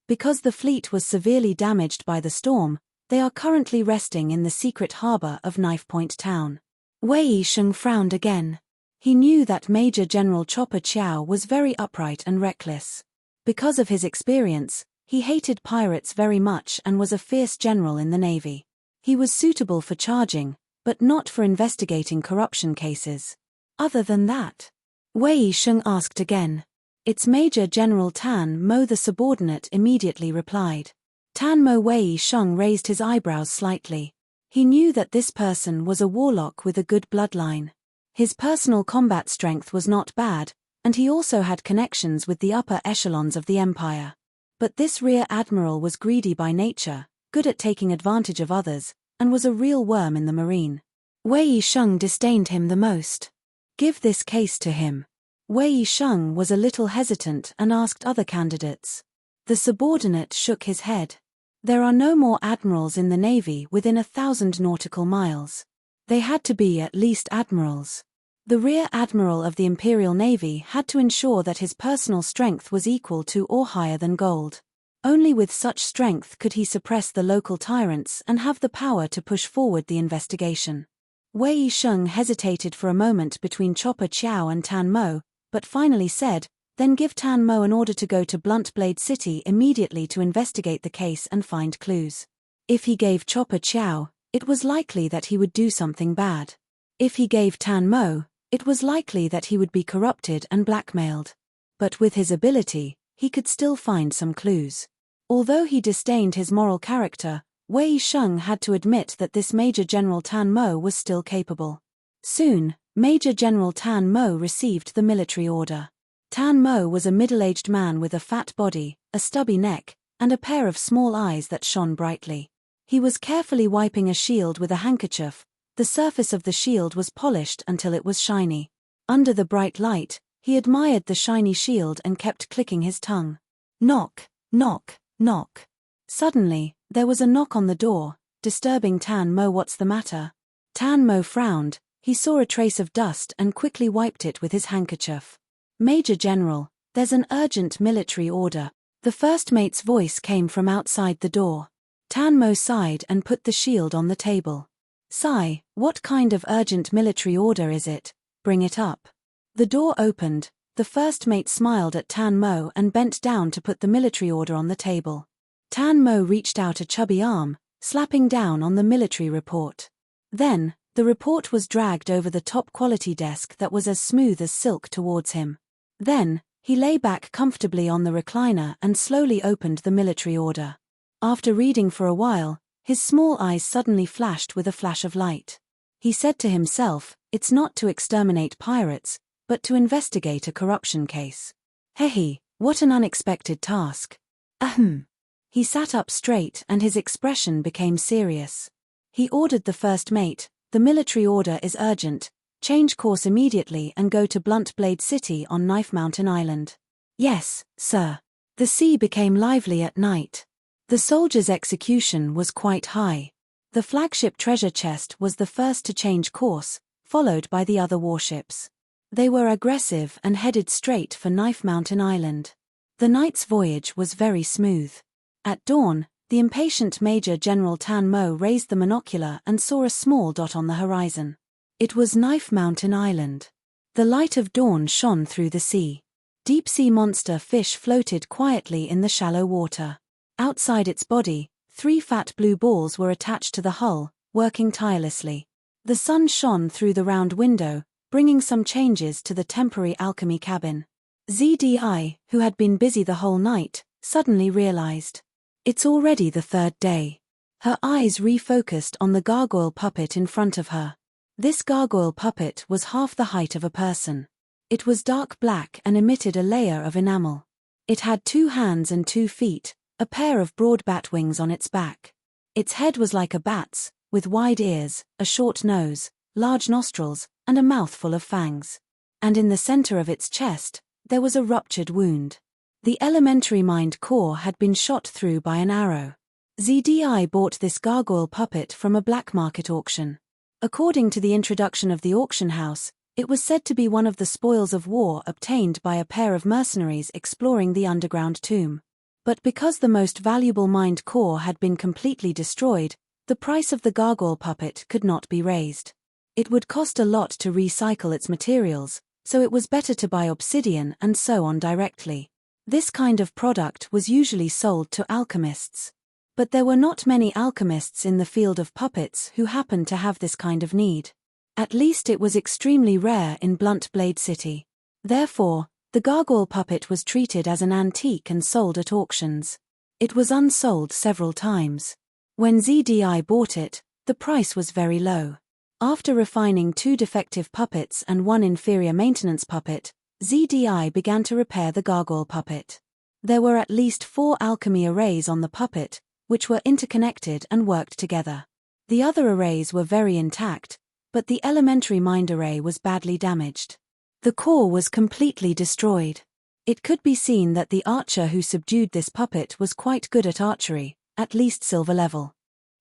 S1: Because the fleet was severely damaged by the storm, they are currently resting in the secret harbor of Knife Point Town." Wei Yisheng frowned again. He knew that Major General Chopper Qiao was very upright and reckless. Because of his experience, he hated pirates very much and was a fierce general in the Navy. He was suitable for charging, but not for investigating corruption cases. Other than that, Wei Yisheng asked again. "It's Major General Tan Mo," the subordinate immediately replied. Tan Mo. Wei Yisheng raised his eyebrows slightly. He knew that this person was a warlock with a good bloodline. His personal combat strength was not bad, and he also had connections with the upper echelons of the empire. But this rear admiral was greedy by nature, good at taking advantage of others, and was a real worm in the marine. Wei Yisheng disdained him the most. "Give this case to him." Wei Yisheng was a little hesitant and asked other candidates. The subordinate shook his head. There are no more admirals in the Navy within 1,000 nautical miles. They had to be at least admirals. The rear admiral of the Imperial Navy had to ensure that his personal strength was equal to or higher than gold. Only with such strength could he suppress the local tyrants and have the power to push forward the investigation. Wei Yisheng hesitated for a moment between Chopper Qiao and Tan Mo, but finally said, "Then give Tan Mo an order to go to Bluntblade City immediately to investigate the case and find clues." If he gave Chopper Qiao, it was likely that he would do something bad. If he gave Tan Mo, it was likely that he would be corrupted and blackmailed. But with his ability, he could still find some clues. Although he disdained his moral character, Wei Yisheng had to admit that this Major General Tan Mo was still capable. Soon, Major General Tan Mo received the military order. Tan Mo was a middle-aged man with a fat body, a stubby neck, and a pair of small eyes that shone brightly. He was carefully wiping a shield with a handkerchief. The surface of the shield was polished until it was shiny. Under the bright light, he admired the shiny shield and kept clicking his tongue. Knock, knock, knock. Suddenly, there was a knock on the door, disturbing Tan Mo. "What's the matter?" Tan Mo frowned. He saw a trace of dust and quickly wiped it with his handkerchief. "Major General, there's an urgent military order." The first mate's voice came from outside the door. Tan Mo sighed and put the shield on the table. "Sigh, what kind of urgent military order is it? Bring it up." The door opened. The first mate smiled at Tan Mo and bent down to put the military order on the table. Tan Mo reached out a chubby arm, slapping down on the military report. Then, the report was dragged over the top-quality desk that was as smooth as silk towards him. Then, he lay back comfortably on the recliner and slowly opened the military order. After reading for a while, his small eyes suddenly flashed with a flash of light. He said to himself, "It's not to exterminate pirates, but to investigate a corruption case. Hehe, what an unexpected task." Ahem. He sat up straight and his expression became serious. He ordered the first mate, "The military order is urgent. Change course immediately and go to Bluntblade City on Knife Mountain Island." "Yes, sir." The sea became lively at night. The soldiers' execution was quite high. The flagship treasure chest was the first to change course, followed by the other warships. They were aggressive and headed straight for Knife Mountain Island. The night's voyage was very smooth. At dawn, the impatient Major General Tan Mo raised the monocular and saw a small dot on the horizon. It was Knife Mountain Island. The light of dawn shone through the sea. Deep-sea monster fish floated quietly in the shallow water. Outside its body, 3 fat blue balls were attached to the hull, working tirelessly. The sun shone through the round window, bringing some changes to the temporary alchemy cabin. ZDI, who had been busy the whole night, suddenly realized. It's already the third day. Her eyes refocused on the gargoyle puppet in front of her. This gargoyle puppet was half the height of a person. It was dark black and emitted a layer of enamel. It had 2 hands and 2 feet, a pair of broad bat wings on its back. Its head was like a bat's, with wide ears, a short nose, large nostrils, and a mouthful of fangs. And in the center of its chest, there was a ruptured wound. The elementary mind core had been shot through by an arrow. ZDI bought this gargoyle puppet from a black market auction. According to the introduction of the auction house, it was said to be one of the spoils of war obtained by a pair of mercenaries exploring the underground tomb. But because the most valuable mind core had been completely destroyed, the price of the gargoyle puppet could not be raised. It would cost a lot to recycle its materials, so it was better to buy obsidian and so on directly. This kind of product was usually sold to alchemists. But there were not many alchemists in the field of puppets who happened to have this kind of need. At least it was extremely rare in Blunt Blade City. Therefore, the gargoyle puppet was treated as an antique and sold at auctions. It was unsold several times. When ZDI bought it, the price was very low. After refining 2 defective puppets and 1 inferior maintenance puppet, ZDI began to repair the gargoyle puppet. There were at least 4 alchemy arrays on the puppet, which were interconnected and worked together. The other arrays were very intact, but the elementary mind array was badly damaged. The core was completely destroyed. It could be seen that the archer who subdued this puppet was quite good at archery, at least silver level.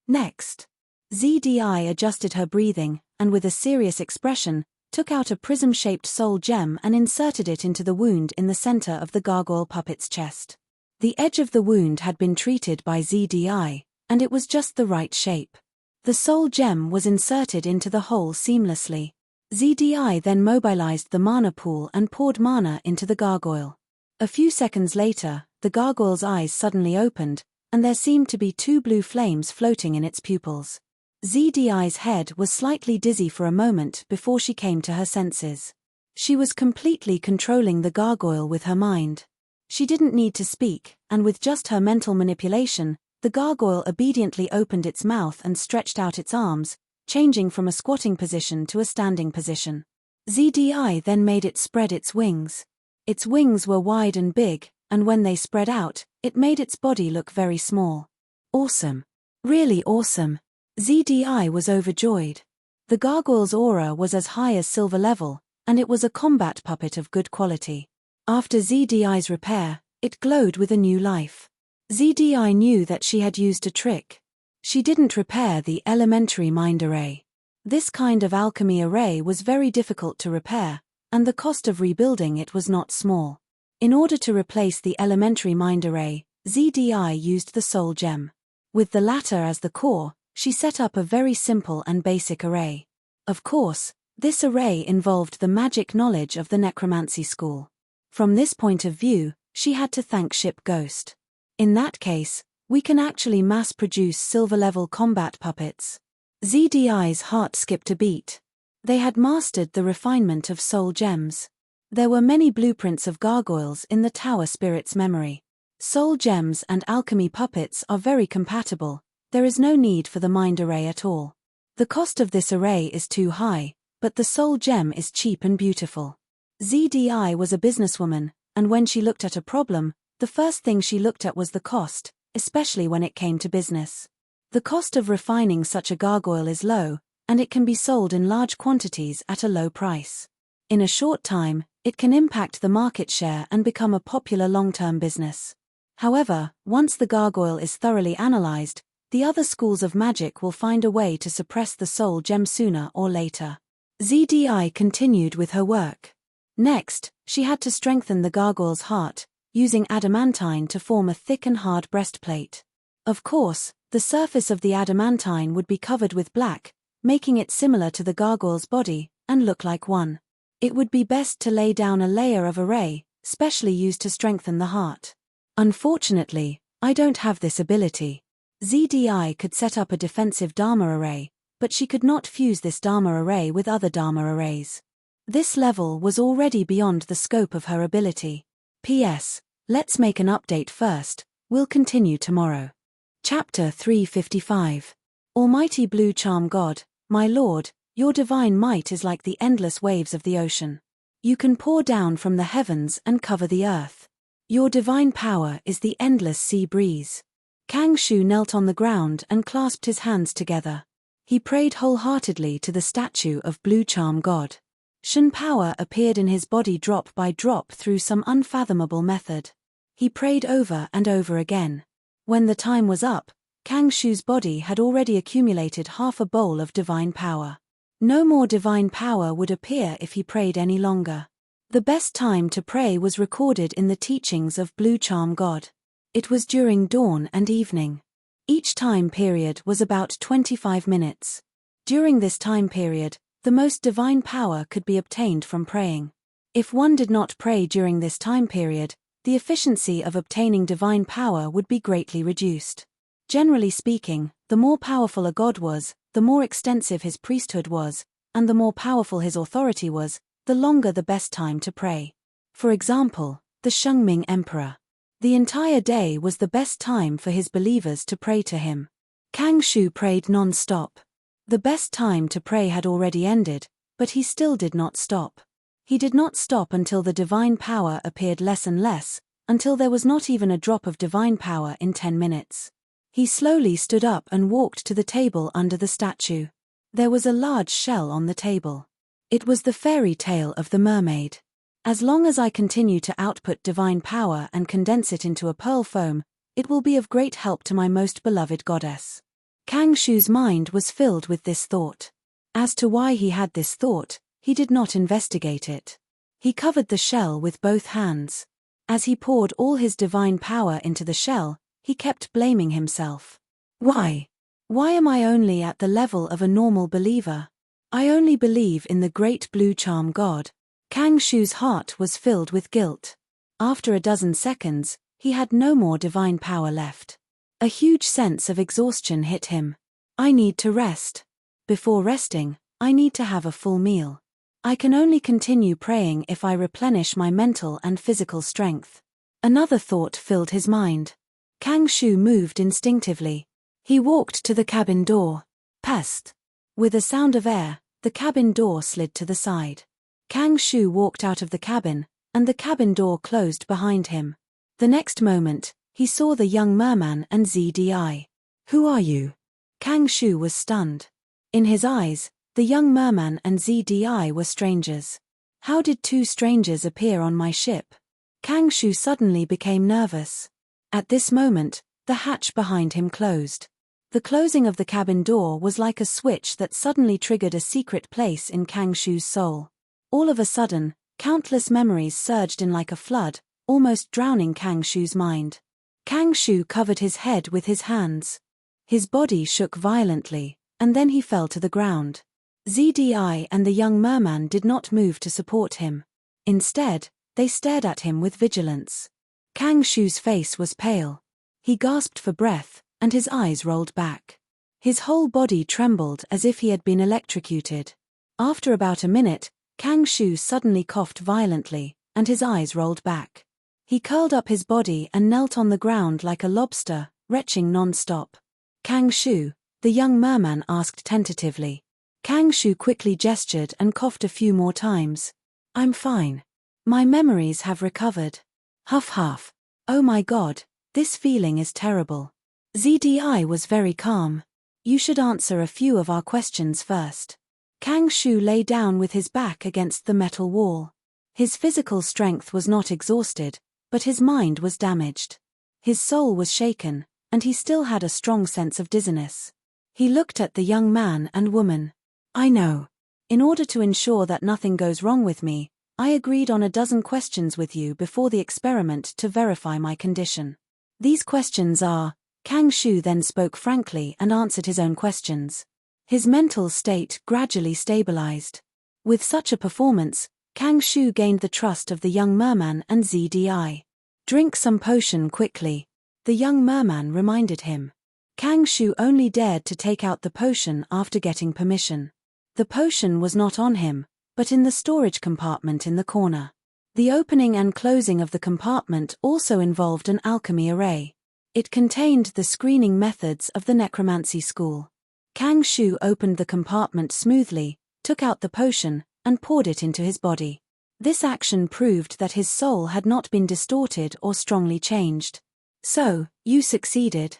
S1: Next, ZDI adjusted her breathing, and with a serious expression, took out a prism-shaped soul gem and inserted it into the wound in the center of the gargoyle puppet's chest. The edge of the wound had been treated by ZDI, and it was just the right shape. The soul gem was inserted into the hole seamlessly. ZDI then mobilized the mana pool and poured mana into the gargoyle. A few seconds later, the gargoyle's eyes suddenly opened, and there seemed to be 2 blue flames floating in its pupils. ZDI's head was slightly dizzy for a moment before she came to her senses. She was completely controlling the gargoyle with her mind. She didn't need to speak, and with just her mental manipulation, the gargoyle obediently opened its mouth and stretched out its arms, changing from a squatting position to a standing position. ZDI then made it spread its wings. Its wings were wide and big, and when they spread out, it made its body look very small. Awesome. Really awesome. ZDI was overjoyed. The gargoyle's aura was as high as silver level, and it was a combat puppet of good quality. After ZDI's repair, it glowed with a new life. ZDI knew that she had used a trick. She didn't repair the elementary mind array. This kind of alchemy array was very difficult to repair, and the cost of rebuilding it was not small. In order to replace the elementary mind array, ZDI used the soul gem. With the latter as the core, she set up a very simple and basic array. Of course, this array involved the magic knowledge of the necromancy school. From this point of view, she had to thank Ship Ghost. In that case, we can actually mass-produce silver-level combat puppets. ZDI's heart skipped a beat. They had mastered the refinement of soul gems. There were many blueprints of gargoyles in the Tower Spirit's memory. Soul gems and alchemy puppets are very compatible. There is no need for the mind array at all. The cost of this array is too high, but the soul gem is cheap and beautiful. ZDI was a businesswoman, and when she looked at a problem, the first thing she looked at was the cost, especially when it came to business. The cost of refining such a gargoyle is low, and it can be sold in large quantities at a low price. In a short time, it can impact the market share and become a popular long-term business. However, once the gargoyle is thoroughly analyzed, the other schools of magic will find a way to suppress the soul gem sooner or later. ZDI continued with her work. Next, she had to strengthen the gargoyle's heart, using adamantine to form a thick and hard breastplate. Of course, the surface of the adamantine would be covered with black, making it similar to the gargoyle's body, and look like one. It would be best to lay down a layer of array, specially used to strengthen the heart. Unfortunately, I don't have this ability. ZDI could set up a defensive Dharma array, but she could not fuse this Dharma array with other Dharma arrays. This level was already beyond the scope of her ability. P.S. Let's make an update first, we'll continue tomorrow. Chapter 355. Almighty Blue Charm God, my Lord, your divine might is like the endless waves of the ocean. You can pour down from the heavens and cover the earth. Your divine power is the endless sea breeze. Kang Shu knelt on the ground and clasped his hands together. He prayed wholeheartedly to the statue of Blue Charm God. Shen power appeared in his body drop by drop through some unfathomable method. He prayed over and over again. When the time was up, Kang Shu's body had already accumulated half a bowl of divine power. No more divine power would appear if he prayed any longer. The best time to pray was recorded in the teachings of Blue Charm God. It was during dawn and evening. Each time period was about 25 minutes. During this time period, the most divine power could be obtained from praying. If one did not pray during this time period, the efficiency of obtaining divine power would be greatly reduced. Generally speaking, the more powerful a god was, the more extensive his priesthood was, and the more powerful his authority was, the longer the best time to pray. For example, the Shengming Emperor. The entire day was the best time for his believers to pray to him. Kang Shu prayed non-stop. The best time to pray had already ended, but he still did not stop. He did not stop until the divine power appeared less and less, until there was not even a drop of divine power in 10 minutes. He slowly stood up and walked to the table under the statue. There was a large shell on the table. It was the fairy tale of the mermaid. As long as I continue to output divine power and condense it into a pearl foam, it will be of great help to my most beloved goddess. Kang Shu's mind was filled with this thought. As to why he had this thought, he did not investigate it. He covered the shell with both hands. As he poured all his divine power into the shell, he kept blaming himself. Why? Why am I only at the level of a normal believer? I only believe in the great Blue Charm God. Kang Shu's heart was filled with guilt. After a dozen seconds, he had no more divine power left. A huge sense of exhaustion hit him. I need to rest. Before resting, I need to have a full meal. I can only continue praying if I replenish my mental and physical strength. Another thought filled his mind. Kang Shu moved instinctively. He walked to the cabin door. Past. With a sound of air, the cabin door slid to the side. Kang Shu walked out of the cabin, and the cabin door closed behind him. The next moment, he saw the young merman and ZDI. Who are you? Kang Shu was stunned. In his eyes, the young merman and ZDI were strangers. How did two strangers appear on my ship? Kang Shu suddenly became nervous. At this moment, the hatch behind him closed. The closing of the cabin door was like a switch that suddenly triggered a secret place in Kang Shu's soul. All of a sudden, countless memories surged in like a flood, almost drowning Kang Shu's mind. Kang Shu covered his head with his hands. His body shook violently, and then he fell to the ground. ZDI and the young merman did not move to support him. Instead, they stared at him with vigilance. Kang Shu's face was pale. He gasped for breath, and his eyes rolled back. His whole body trembled as if he had been electrocuted. After about a minute, Kang Shu suddenly coughed violently, and his eyes rolled back. He curled up his body and knelt on the ground like a lobster, retching non-stop. Kang Shu, the young merman asked tentatively. Kang Shu quickly gestured and coughed a few more times. I'm fine. My memories have recovered. Huff huff. Oh my God, this feeling is terrible. ZDI was very calm. You should answer a few of our questions first. Kang Shu lay down with his back against the metal wall. His physical strength was not exhausted, but his mind was damaged. His soul was shaken, and he still had a strong sense of dizziness. He looked at the young man and woman. I know. In order to ensure that nothing goes wrong with me, I agreed on a dozen questions with you before the experiment to verify my condition. These questions are. Kang Shu then spoke frankly and answered his own questions. His mental state gradually stabilized. With such a performance, Kang Shu gained the trust of the young merman and ZDI. Drink some potion quickly. The young merman reminded him. Kang Shu only dared to take out the potion after getting permission. The potion was not on him, but in the storage compartment in the corner. The opening and closing of the compartment also involved an alchemy array. It contained the screening methods of the necromancy school. Kang Shu opened the compartment smoothly, took out the potion, and poured it into his body. This action proved that his soul had not been distorted or strongly changed. "So, you succeeded."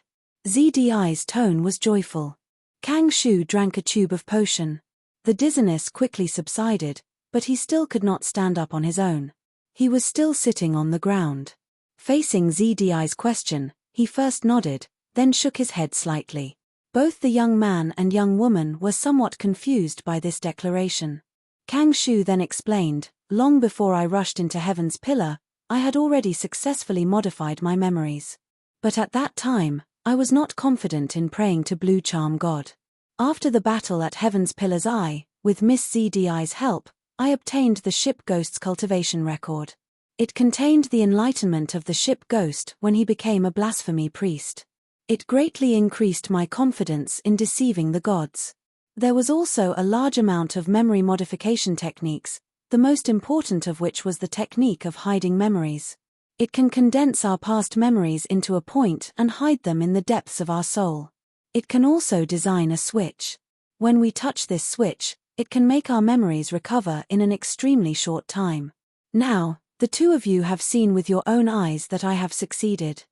S1: ZDI's tone was joyful. Kang Shu drank a tube of potion. The dizziness quickly subsided, but he still could not stand up on his own. He was still sitting on the ground. Facing ZDI's question, he first nodded, then shook his head slightly. Both the young man and young woman were somewhat confused by this declaration. Kang Shu then explained, "Long before I rushed into Heaven's Pillar, I had already successfully modified my memories. But at that time, I was not confident in praying to Blue Charm God. After the battle at Heaven's Pillar's Eye, with Miss ZDI's help, I obtained the Ship Ghost's cultivation record. It contained the enlightenment of the Ship Ghost when he became a blasphemy priest. It greatly increased my confidence in deceiving the gods. There was also a large amount of memory modification techniques, the most important of which was the technique of hiding memories. It can condense our past memories into a point and hide them in the depths of our soul. It can also design a switch. When we touch this switch, it can make our memories recover in an extremely short time. Now, the two of you have seen with your own eyes that I have succeeded.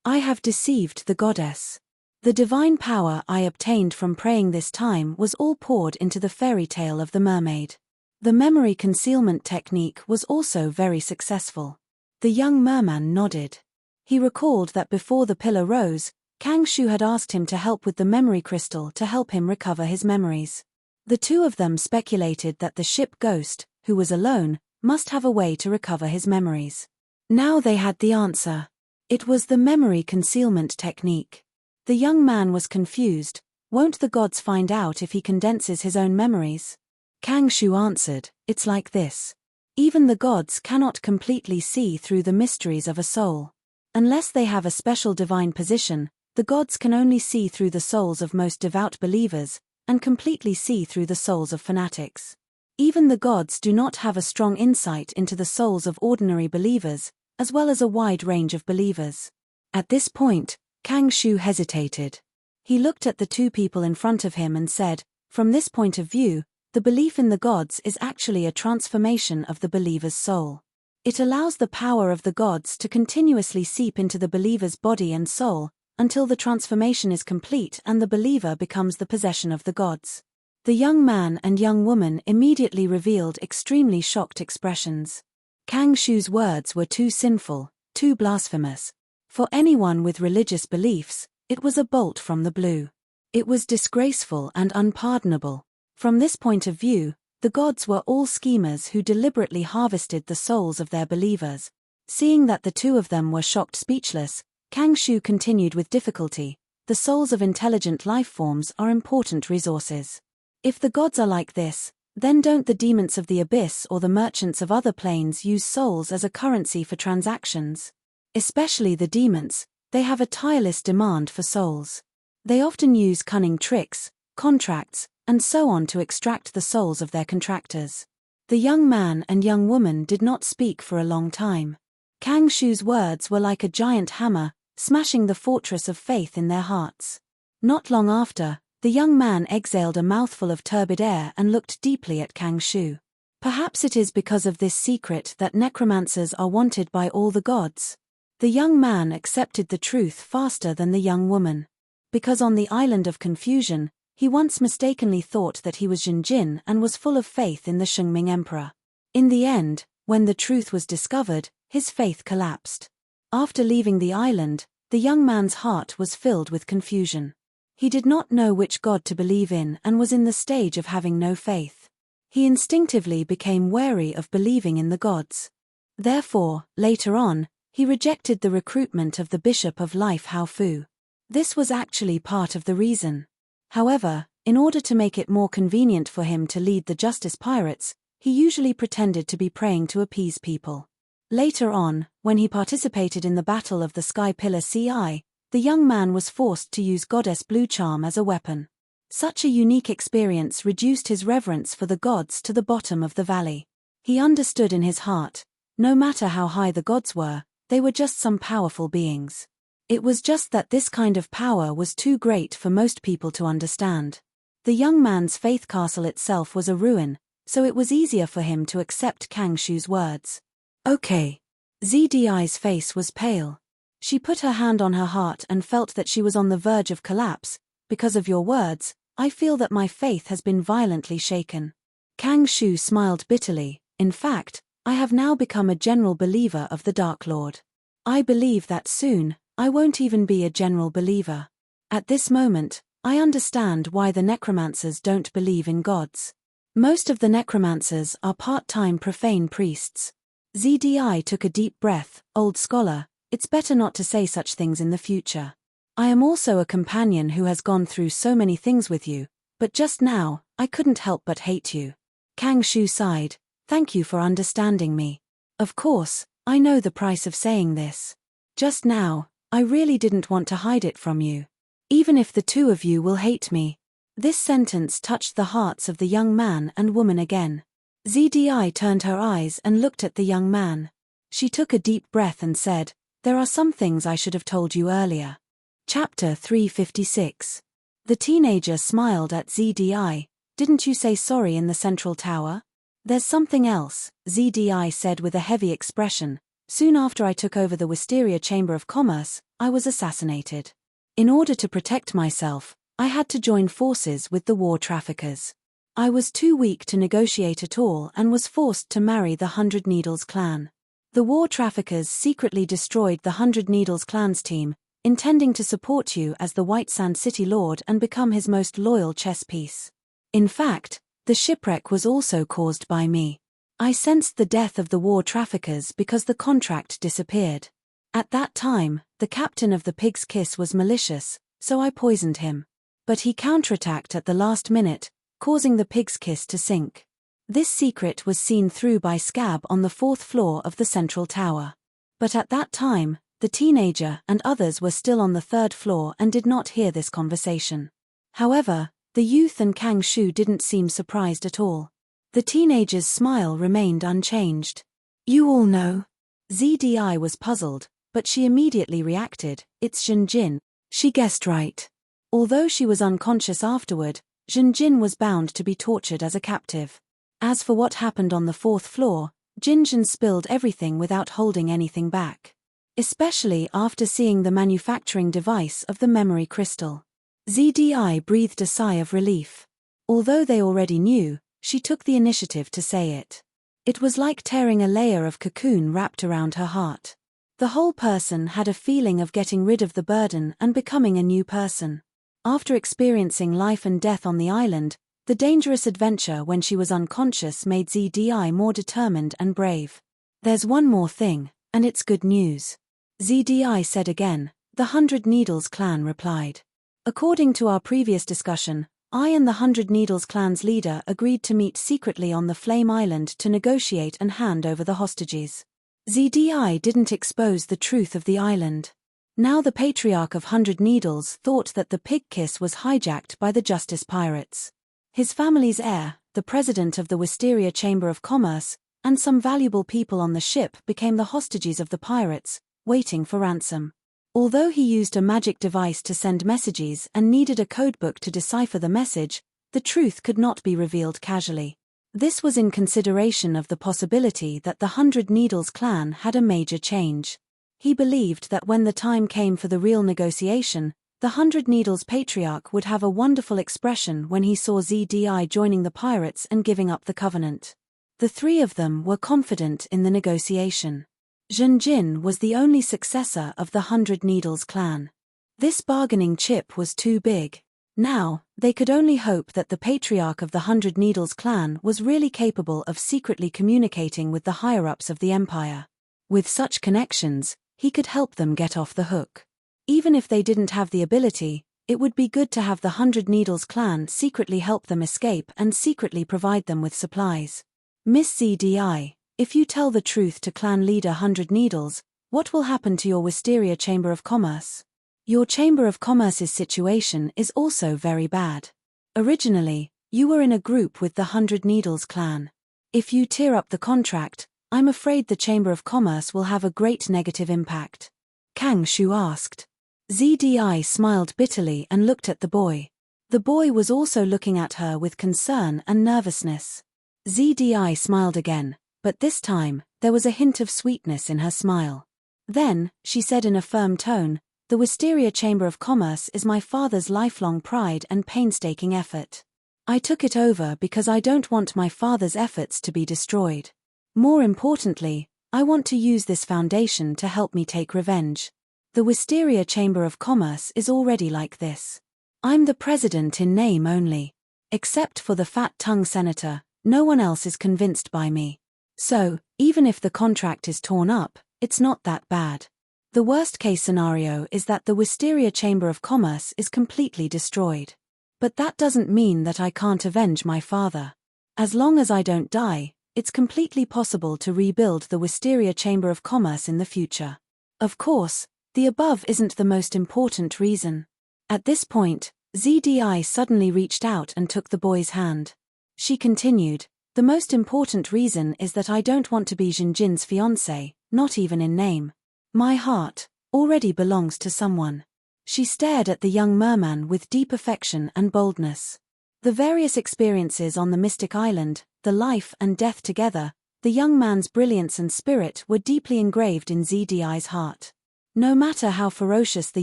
S1: I have deceived the goddess. The divine power I obtained from praying this time was all poured into the fairy tale of the mermaid. The memory concealment technique was also very successful." The young merman nodded. He recalled that before the pillar rose, Kang Shu had asked him to help with the memory crystal to help him recover his memories. The two of them speculated that the ship ghost, who was alone, must have a way to recover his memories. Now they had the answer. It was the memory concealment technique. The young man was confused. Won't the gods find out if he condenses his own memories? Kang Shu answered, "It's like this. Even the gods cannot completely see through the mysteries of a soul. Unless they have a special divine position, the gods can only see through the souls of most devout believers, and completely see through the souls of fanatics. Even the gods do not have a strong insight into the souls of ordinary believers, as well as a wide range of believers." At this point, Kang Shu hesitated. He looked at the two people in front of him and said, "From this point of view, the belief in the gods is actually a transformation of the believer's soul. It allows the power of the gods to continuously seep into the believer's body and soul, until the transformation is complete and the believer becomes the possession of the gods." The young man and young woman immediately revealed extremely shocked expressions. Kang Shu's words were too sinful, too blasphemous. For anyone with religious beliefs, it was a bolt from the blue. It was disgraceful and unpardonable. From this point of view, the gods were all schemers who deliberately harvested the souls of their believers. Seeing that the two of them were shocked speechless, Kang Shu continued with difficulty, "The souls of intelligent life forms are important resources. If the gods are like this, then don't the demons of the abyss or the merchants of other planes use souls as a currency for transactions? Especially the demons, they have a tireless demand for souls. They often use cunning tricks, contracts, and so on to extract the souls of their contractors." The young man and young woman did not speak for a long time. Kang Shu's words were like a giant hammer, smashing the fortress of faith in their hearts. Not long after, the young man exhaled a mouthful of turbid air and looked deeply at Kang Shu. Perhaps it is because of this secret that necromancers are wanted by all the gods. The young man accepted the truth faster than the young woman. Because on the island of confusion, he once mistakenly thought that he was Jinjin and was full of faith in the Shengming Emperor. In the end, when the truth was discovered, his faith collapsed. After leaving the island, the young man's heart was filled with confusion. He did not know which god to believe in and was in the stage of having no faith. He instinctively became wary of believing in the gods. Therefore, later on, he rejected the recruitment of the Bishop of Life Hao Fu. This was actually part of the reason. However, in order to make it more convenient for him to lead the Justice Pirates, he usually pretended to be praying to appease people. Later on, when he participated in the Battle of the Sky Pillar CI, the young man was forced to use Goddess Blue Charm as a weapon. Such a unique experience reduced his reverence for the gods to the bottom of the valley. He understood in his heart, no matter how high the gods were, they were just some powerful beings. It was just that this kind of power was too great for most people to understand. The young man's faith castle itself was a ruin, so it was easier for him to accept Kang Shu's words. Okay. ZDI's face was pale. She put her hand on her heart and felt that she was on the verge of collapse. Because of your words, I feel that my faith has been violently shaken. Kang Shu smiled bitterly. In fact, I have now become a general believer of the Dark Lord. I believe that soon, I won't even be a general believer. At this moment, I understand why the necromancers don't believe in gods. Most of the necromancers are part-time profane priests. ZDI took a deep breath. Old scholar, it's better not to say such things in the future. I am also a companion who has gone through so many things with you, but just now, I couldn't help but hate you. Kang Shu sighed. Thank you for understanding me. Of course, I know the price of saying this. Just now, I really didn't want to hide it from you. Even if the two of you will hate me. This sentence touched the hearts of the young man and woman again. ZDI turned her eyes and looked at the young man. She took a deep breath and said, "There are some things I should have told you earlier." Chapter 356. The teenager smiled at ZDI. Didn't you say sorry in the central tower? There's something else, ZDI said with a heavy expression. Soon after I took over the Wisteria Chamber of Commerce, I was assassinated. In order to protect myself, I had to join forces with the war traffickers. I was too weak to negotiate at all and was forced to marry the Hundred Needles clan. The war traffickers secretly destroyed the Hundred Needles clan's team, intending to support you as the White Sand City Lord and become his most loyal chess piece. In fact, the shipwreck was also caused by me. I sensed the death of the war traffickers because the contract disappeared. At that time, the captain of the Pig's Kiss was malicious, so I poisoned him. But he counterattacked at the last minute, causing the Pig's Kiss to sink. This secret was seen through by Scab on the 4th floor of the central tower. But at that time, the teenager and others were still on the 3rd floor and did not hear this conversation. However, the youth and Kang Shu didn't seem surprised at all. The teenager's smile remained unchanged. You all know. ZDI was puzzled, but she immediately reacted. It's Jinjin. She guessed right. Although she was unconscious afterward, Jinjin was bound to be tortured as a captive. As for what happened on the 4th floor, Jinjin spilled everything without holding anything back. Especially after seeing the manufacturing device of the memory crystal. ZDI breathed a sigh of relief. Although they already knew, she took the initiative to say it. It was like tearing a layer of cocoon wrapped around her heart. The whole person had a feeling of getting rid of the burden and becoming a new person. After experiencing life and death on the island, the dangerous adventure when she was unconscious made ZDI more determined and brave. There's one more thing, and it's good news. ZDI said again. The Hundred Needles clan replied. According to our previous discussion, I and the Hundred Needles clan's leader agreed to meet secretly on the Flame Island to negotiate and hand over the hostages. ZDI didn't expose the truth of the island. Now the Patriarch of Hundred Needles thought that the Pig Kiss was hijacked by the Justice Pirates. His family's heir, the president of the Wisteria Chamber of Commerce, and some valuable people on the ship became the hostages of the pirates, waiting for ransom. Although he used a magic device to send messages and needed a codebook to decipher the message, the truth could not be revealed casually. This was in consideration of the possibility that the Hundred Needles clan had a major change. He believed that when the time came for the real negotiation, the Hundred Needles Patriarch would have a wonderful expression when he saw ZDI joining the pirates and giving up the covenant. The three of them were confident in the negotiation. Jinjin was the only successor of the Hundred Needles clan. This bargaining chip was too big. Now, they could only hope that the Patriarch of the Hundred Needles clan was really capable of secretly communicating with the higher-ups of the Empire. With such connections, he could help them get off the hook. Even if they didn't have the ability, it would be good to have the Hundred Needles clan secretly help them escape and secretly provide them with supplies. Miss ZDI, if you tell the truth to clan leader Hundred Needles, what will happen to your Wisteria Chamber of Commerce? Your Chamber of Commerce's situation is also very bad. Originally, you were in a group with the 100 Needles clan. If you tear up the contract, I'm afraid the Chamber of Commerce will have a great negative impact. Kang Shu asked. ZDI smiled bitterly and looked at the boy. The boy was also looking at her with concern and nervousness. ZDI smiled again, but this time, there was a hint of sweetness in her smile. Then, she said in a firm tone, "The Wisteria Chamber of Commerce is my father's lifelong pride and painstaking effort. I took it over because I don't want my father's efforts to be destroyed. More importantly, I want to use this foundation to help me take revenge. The Wisteria Chamber of Commerce is already like this. I'm the president in name only. Except for the fat-tongued senator, no one else is convinced by me. So, even if the contract is torn up, it's not that bad. The worst-case scenario is that the Wisteria Chamber of Commerce is completely destroyed. But that doesn't mean that I can't avenge my father. As long as I don't die, it's completely possible to rebuild the Wisteria Chamber of Commerce in the future. Of course, the above isn't the most important reason." At this point, ZDI suddenly reached out and took the boy's hand. She continued, "The most important reason is that I don't want to be Jinjin's fiancé, not even in name. My heart already belongs to someone." She stared at the young merman with deep affection and boldness. The various experiences on the Mystic Island, the life and death together, the young man's brilliance and spirit were deeply engraved in ZDI's heart. No matter how ferocious the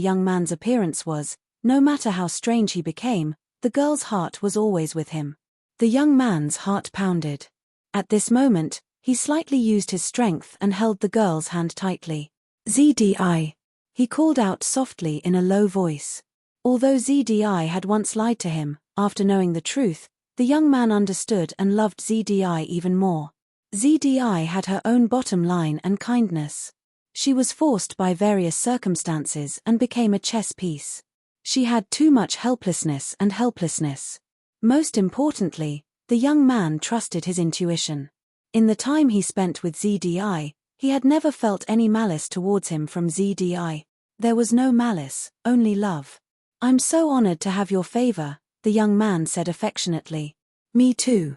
S1: young man's appearance was, no matter how strange he became, the girl's heart was always with him. The young man's heart pounded. At this moment, he slightly used his strength and held the girl's hand tightly. "ZDI," he called out softly in a low voice. Although ZDI had once lied to him, after knowing the truth, the young man understood and loved ZDI even more. ZDI had her own bottom line and kindness. She was forced by various circumstances and became a chess piece. She had too much helplessness and helplessness. Most importantly, the young man trusted his intuition. In the time he spent with ZDI, he had never felt any malice towards him from ZDI. There was no malice, only love. "I'm so honored to have your favor," the young man said affectionately. "Me too.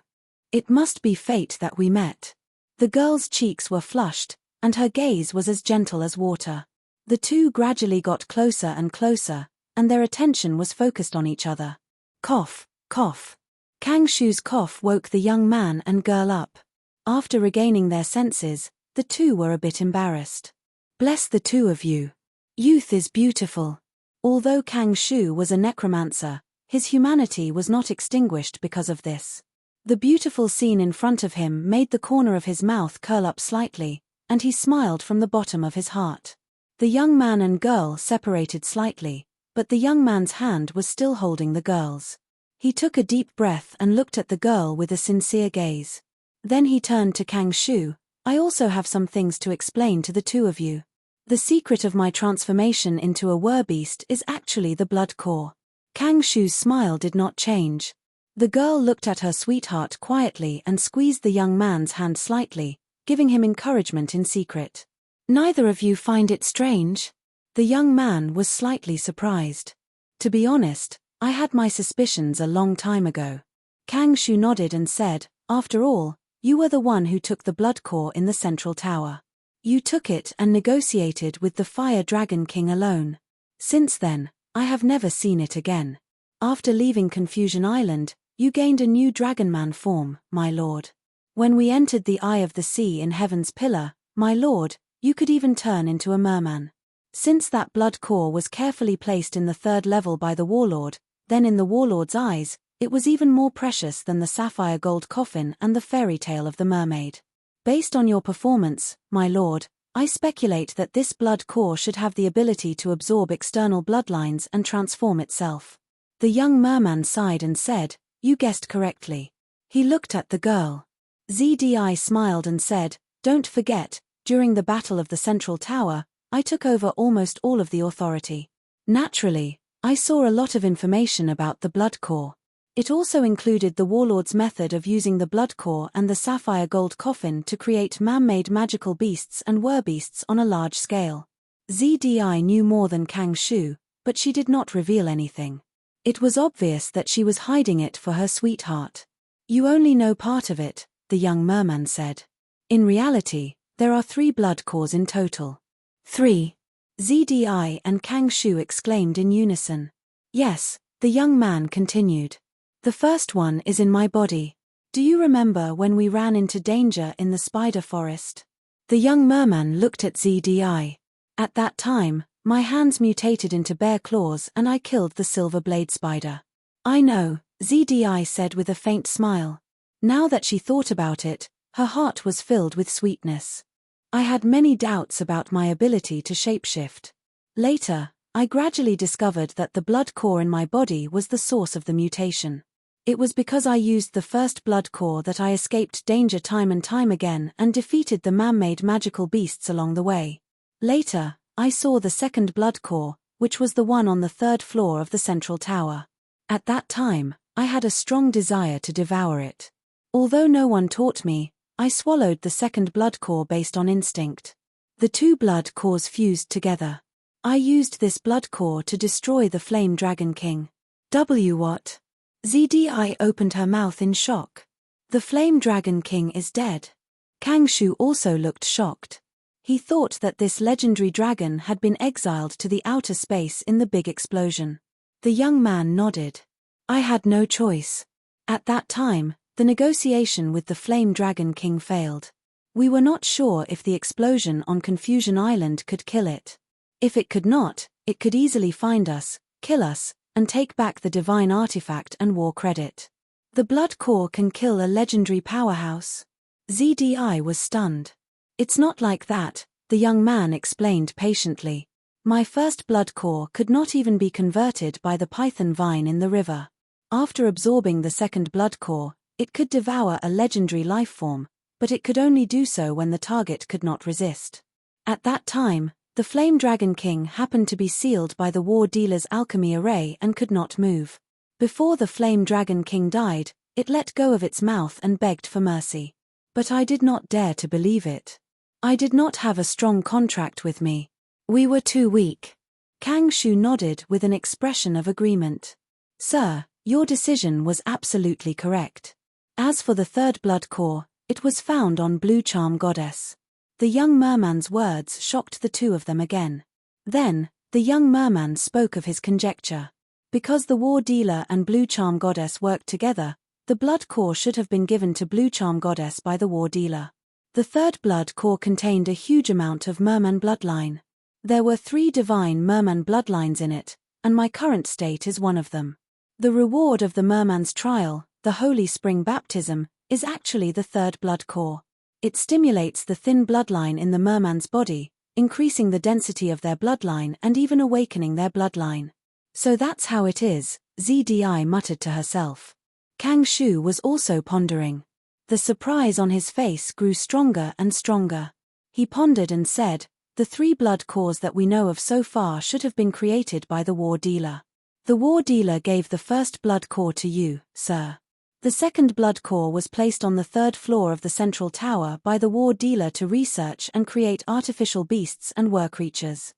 S1: It must be fate that we met." The girl's cheeks were flushed, and her gaze was as gentle as water. The two gradually got closer and closer, and their attention was focused on each other. Cough, cough. Kang Shu's cough woke the young man and girl up. After regaining their senses, the two were a bit embarrassed. "Bless the two of you. Youth is beautiful." Although Kang Shu was a necromancer, his humanity was not extinguished because of this. The beautiful scene in front of him made the corner of his mouth curl up slightly, and he smiled from the bottom of his heart. The young man and girl separated slightly, but the young man's hand was still holding the girl's. He took a deep breath and looked at the girl with a sincere gaze. Then he turned to Kang Shu. "I also have some things to explain to the two of you. The secret of my transformation into a werbeast is actually the Bloodcore." Kang Shu's smile did not change. The girl looked at her sweetheart quietly and squeezed the young man's hand slightly, giving him encouragement in secret. "Neither of you find it strange?" The young man was slightly surprised. "To be honest, I had my suspicions a long time ago." Kang Shu nodded and said, "After all, you were the one who took the Bloodcore in the central tower. You took it and negotiated with the Fire Dragon King alone. Since then, I have never seen it again. After leaving Confusion Island, you gained a new Dragonman form, my lord. When we entered the Eye of the Sea in Heaven's Pillar, my lord, you could even turn into a merman. Since that Bloodcore was carefully placed in the 3rd level by the Warlord, then in the Warlord's eyes, it was even more precious than the sapphire gold coffin and the fairy tale of the mermaid. Based on your performance, my lord, I speculate that this Bloodcore should have the ability to absorb external bloodlines and transform itself." The young merman sighed and said, "You guessed correctly." He looked at the girl. ZDI smiled and said, "Don't forget, during the Battle of the Central Tower, I took over almost all of the authority. Naturally, I saw a lot of information about the Bloodcore. It also included the Warlord's method of using the Bloodcore and the sapphire gold coffin to create man-made magical beasts and werbeasts on a large scale." ZDI knew more than Kang Shu, but she did not reveal anything. It was obvious that she was hiding it for her sweetheart. You only know part of it, the young merman said. In reality, there are 3 blood cores in total. 3. ZDI and Kang Shu exclaimed in unison. Yes, the young man continued. The first one is in my body. Do you remember when we ran into danger in the spider forest? The young merman looked at ZDI. At that time, my hands mutated into bear claws and I killed the silver blade spider. I know, ZDI said with a faint smile. Now that she thought about it, her heart was filled with sweetness. I had many doubts about my ability to shapeshift. Later, I gradually discovered that the blood core in my body was the source of the mutation. It was because I used the first blood core that I escaped danger time and time again and defeated the man-made magical beasts along the way. Later, I saw the second blood core, which was the one on the 3rd floor of the central tower. At that time, I had a strong desire to devour it. Although no one taught me, I swallowed the second blood core based on instinct. The 2 blood cores fused together. I used this blood core to destroy the Flame Dragon King. What? ZDI opened her mouth in shock. The Flame Dragon King is dead. Kang Shu also looked shocked. He thought that this legendary dragon had been exiled to the outer space in the big explosion. The young man nodded. I had no choice. At that time, the negotiation with the Flame Dragon King failed. We were not sure if the explosion on Confusion Island could kill it. If it could not, it could easily find us, kill us, and take back the divine artifact and war credit. The blood core can kill a legendary powerhouse. ZDI was stunned. It's not like that, the young man explained patiently. My first blood core could not even be converted by the python vine in the river. After absorbing the second blood core, it could devour a legendary life form, but it could only do so when the target could not resist. At that time, the Flame Dragon King happened to be sealed by the War Dealer's alchemy array and could not move. Before the Flame Dragon King died, it let go of its mouth and begged for mercy. But I did not dare to believe it. I did not have a strong contract with me. We were too weak. Kang Shu nodded with an expression of agreement. Sir, your decision was absolutely correct. As for the 3rd blood core, it was found on Blue Charm Goddess. The young merman's words shocked the 2 of them again. Then, the young merman spoke of his conjecture. Because the War Dealer and Blue Charm Goddess worked together, the blood core should have been given to Blue Charm Goddess by the War Dealer. The 3rd blood core contained a huge amount of merman bloodline. There were 3 divine merman bloodlines in it, and my current state is one of them. The reward of the merman's trial, the Holy Spring Baptism, is actually the 3rd blood core. It stimulates the thin bloodline in the merman's body, increasing the density of their bloodline and even awakening their bloodline. So that's how it is, ZDI muttered to herself. Kang Shu was also pondering. The surprise on his face grew stronger and stronger. He pondered and said, the 3 blood cores that we know of so far should have been created by the War Dealer. The War Dealer gave the first blood core to you, sir. The second blood core was placed on the 3rd floor of the central tower by the War Dealer to research and create artificial beasts and war creatures.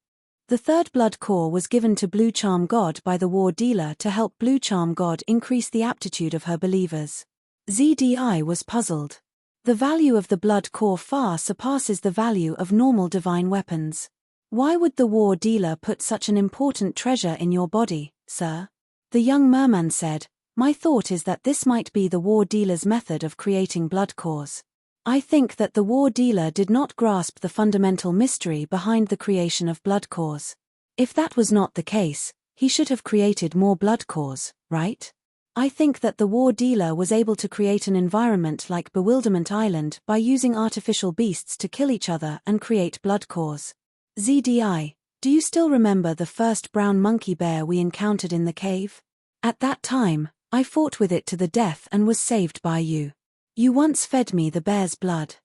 S1: The 3rd blood core was given to Blue Charm God by the War Dealer to help Blue Charm God increase the aptitude of her believers. ZDI was puzzled. The value of the blood core far surpasses the value of normal divine weapons. Why would the War Dealer put such an important treasure in your body, sir? The young merman said, my thought is that this might be the War Dealer's method of creating blood cores. I think that the War Dealer did not grasp the fundamental mystery behind the creation of blood cores. If that was not the case, he should have created more blood cores, right? I think that the War Dealer was able to create an environment like Bewilderment Island by using artificial beasts to kill each other and create blood cores. ZDI, do you still remember the first brown monkey bear we encountered in the cave? At that time, I fought with it to the death and was saved by you. You once fed me the bear's blood.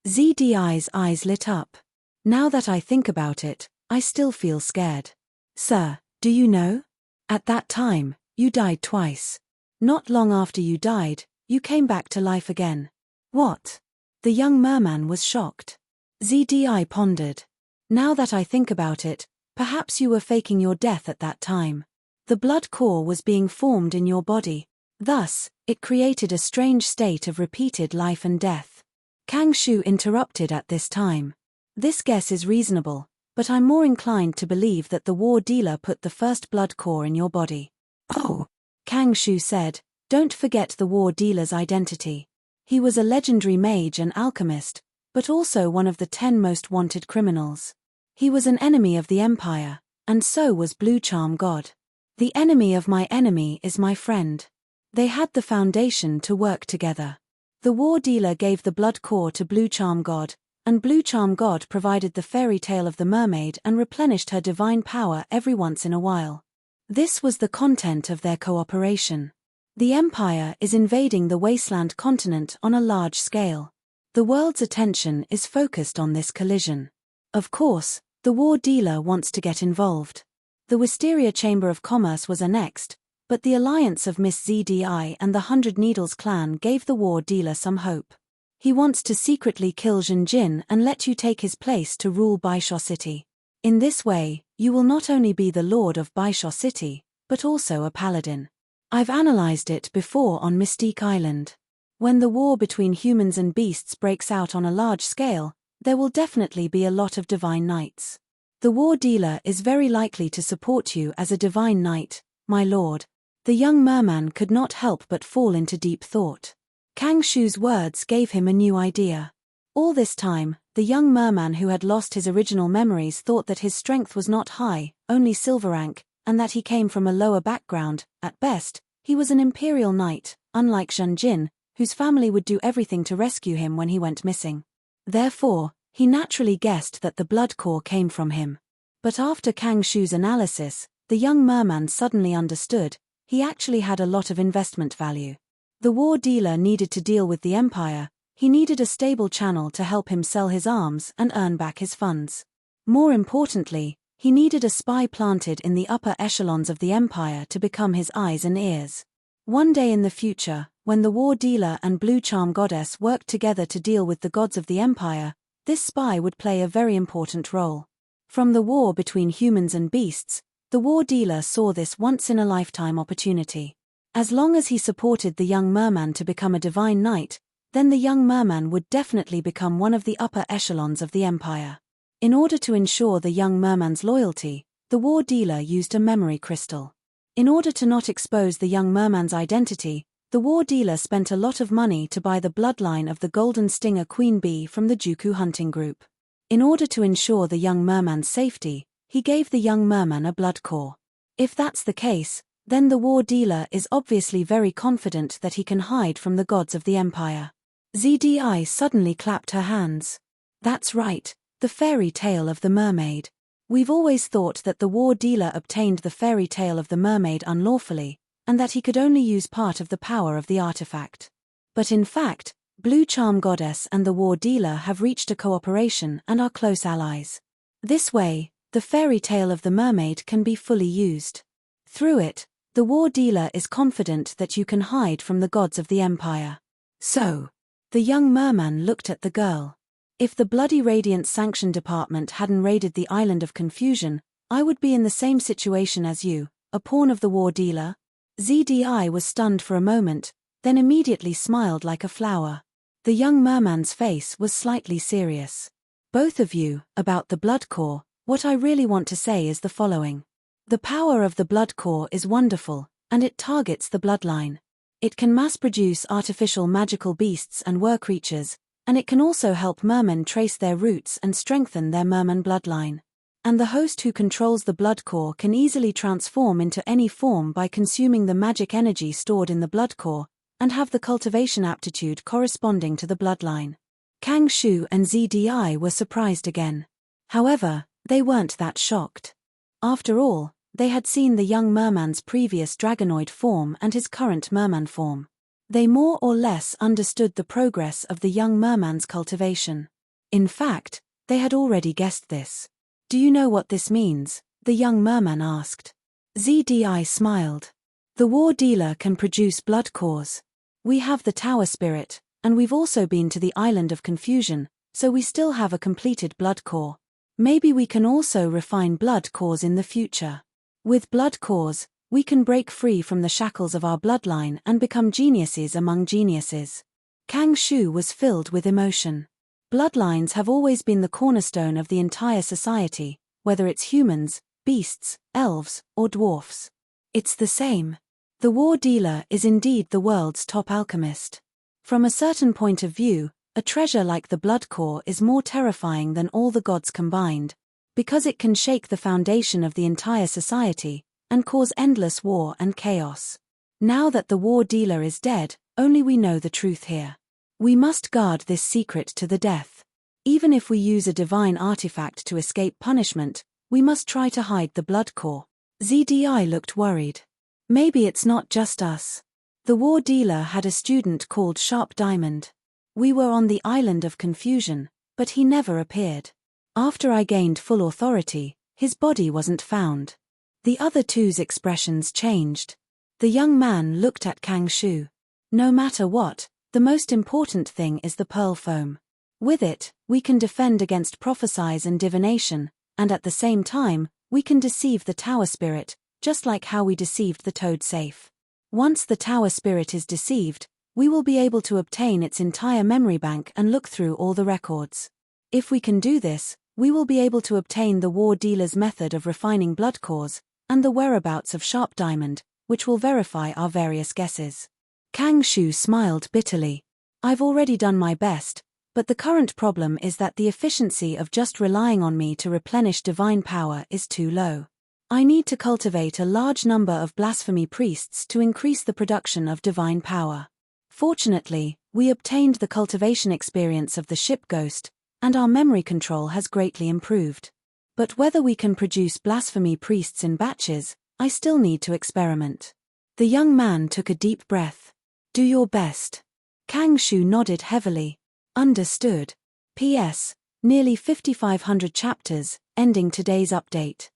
S1: ZDI's eyes lit up. Now that I think about it, I still feel scared. Sir, do you know? At that time, you died twice. Not long after you died, you came back to life again. What? The young merman was shocked. ZDI pondered. Now that I think about it, Perhaps you were faking your death at that time. The blood core was being formed in your body. Thus, it created a strange state of repeated life and death. Kang Shu interrupted at this time. This guess is reasonable, but I'm more inclined to believe that the war dealer put the first blood core in your body.
S2: Oh,
S1: Kang Shu said, don't forget the war dealer's identity. He was a legendary mage and alchemist, but also one of the 10 most wanted criminals. He was an enemy of the Empire, and so was Blue Charm God. The enemy of my enemy is my friend. They had the foundation to work together. The war dealer gave the blood core to Blue Charm God, and Blue Charm God provided the fairy tale of the mermaid and replenished her divine power every once in a while. This was the content of their cooperation. The Empire is invading the wasteland continent on a large scale. The world's attention is focused on this collision. Of course, the war dealer wants to get involved. The Wisteria Chamber of Commerce was annexed, but the alliance of Miss ZDI and the 100 Needles clan gave the war dealer some hope. He wants to secretly kill Zhen Jin and let you take his place to rule Baisha City. In this way, you will not only be the lord of Baisha City, but also a paladin. I've analyzed it before on Mystique Island. When the war between humans and beasts breaks out on a large scale, there will definitely be a lot of divine knights. The war dealer is very likely to support you as a divine knight, my lord. The young merman could not help but fall into deep thought. Kang Shu's words gave him a new idea. All this time, the young merman who had lost his original memories thought that his strength was not high, only silver rank, and that he came from a lower background. At best, he was an imperial knight, unlike Zhen Jin, whose family would do everything to rescue him when he went missing. Therefore, he naturally guessed that the blood core came from him. But after Kang Shu's analysis, the young merman suddenly understood, he actually had a lot of investment value. The war dealer needed to deal with the Empire, he needed a stable channel to help him sell his arms and earn back his funds. More importantly, he needed a spy planted in the upper echelons of the Empire to become his eyes and ears. One day in the future, when the war dealer and Blue Charm Goddess worked together to deal with the gods of the Empire, this spy would play a very important role. From the war between humans and beasts, the war dealer saw this once-in-a-lifetime opportunity. As long as he supported the young merman to become a divine knight, then the young merman would definitely become one of the upper echelons of the Empire. In order to ensure the young merman's loyalty, the war dealer used a memory crystal. In order to not expose the young merman's identity, the war dealer spent a lot of money to buy the bloodline of the golden stinger queen bee from the Juku hunting group. In order to ensure the young merman's safety, he gave the young merman a blood core. If that's the case, then the war dealer is obviously very confident that he can hide from the gods of the Empire. ZDI suddenly clapped her hands. That's right, the fairy tale of the mermaid. We've always thought that the war dealer obtained the fairy tale of the mermaid unlawfully, and that he could only use part of the power of the artifact. But in fact, Blue Charm Goddess and the war dealer have reached a cooperation and are close allies. This way, the fairy tale of the mermaid can be fully used. Through it, the war dealer is confident that you can hide from the gods of the Empire. So, the young merman looked at the girl. If the Bloody Radiance Sanction Department hadn't raided the Island of Confusion, I would be in the same situation as you, a pawn of the war dealer. ZDI was stunned for a moment, then immediately smiled like a flower. The young merman's face was slightly serious. Both of you, about the blood core, what I really want to say is the following. The power of the blood core is wonderful, and it targets the bloodline. It can mass-produce artificial magical beasts and war creatures, and it can also help mermen trace their roots and strengthen their merman bloodline. And the host who controls the blood core can easily transform into any form by consuming the magic energy stored in the blood core, and have the cultivation aptitude corresponding to the bloodline. Kang Shu and ZDI were surprised again. However, they weren't that shocked. After all, they had seen the young merman's previous dragonoid form and his current merman form. They more or less understood the progress of the young merman's cultivation. In fact, they had already guessed this. Do you know what this means? The young merman asked. ZDI smiled. The war dealer can produce blood cores. We have the tower spirit, and we've also been to the Island of Confusion, so we still have a completed blood core. Maybe we can also refine blood cores in the future. With blood cores, we can break free from the shackles of our bloodline and become geniuses among geniuses. Kang Shu was filled with emotion. Bloodlines have always been the cornerstone of the entire society, whether it's humans, beasts, elves, or dwarfs. It's the same. The war dealer is indeed the world's top alchemist. From a certain point of view, a treasure like the blood core is more terrifying than all the gods combined, because it can shake the foundation of the entire society and cause endless war and chaos. Now that the war dealer is dead, only we know the truth here. We must guard this secret to the death. Even if we use a divine artifact to escape punishment, we must try to hide the blood core. ZDI looked worried. Maybe it's not just us. The war dealer had a student called Sharp Diamond. We were on the island of confusion, but he never appeared. After I gained full authority, his body wasn't found. The other two's expressions changed. The young man looked at Kang Shu. No matter what, the most important thing is the pearl foam. With it, we can defend against prophecies and divination, and at the same time, we can deceive the tower spirit, just like how we deceived the toad safe. Once the tower spirit is deceived, we will be able to obtain its entire memory bank and look through all the records. If we can do this, we will be able to obtain the war dealer's method of refining blood cores, and the whereabouts of Sharp Diamond, which will verify our various guesses. Kang Shu smiled bitterly. I've already done my best, but the current problem is that the efficiency of just relying on me to replenish divine power is too low. I need to cultivate a large number of blasphemy priests to increase the production of divine power. Fortunately, we obtained the cultivation experience of the ship ghost, and our memory control has greatly improved. But whether we can produce blasphemy priests in batches, I still need to experiment. The young man took a deep breath. Do your best. Kang Shu nodded heavily. Understood. P.S. Nearly 5,500 chapters, ending today's update.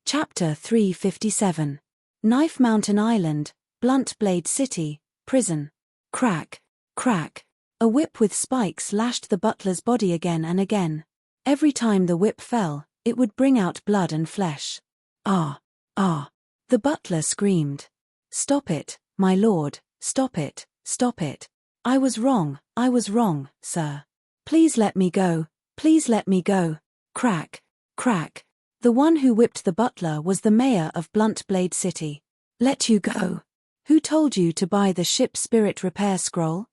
S1: Chapter 357. Knife Mountain Island, Blunt Blade City, Prison. Crack, crack. A whip with spikes lashed the butler's body again and again. Every time the whip fell, it would bring out blood and flesh. Ah, ah. The butler screamed. Stop it, my lord, stop it, stop it. I was wrong, sir. Please let me go, please let me go. Crack, crack. The one who whipped the butler was the mayor of Blunt Blade City. Let you go. Who told you to buy the ship spirit repair scroll?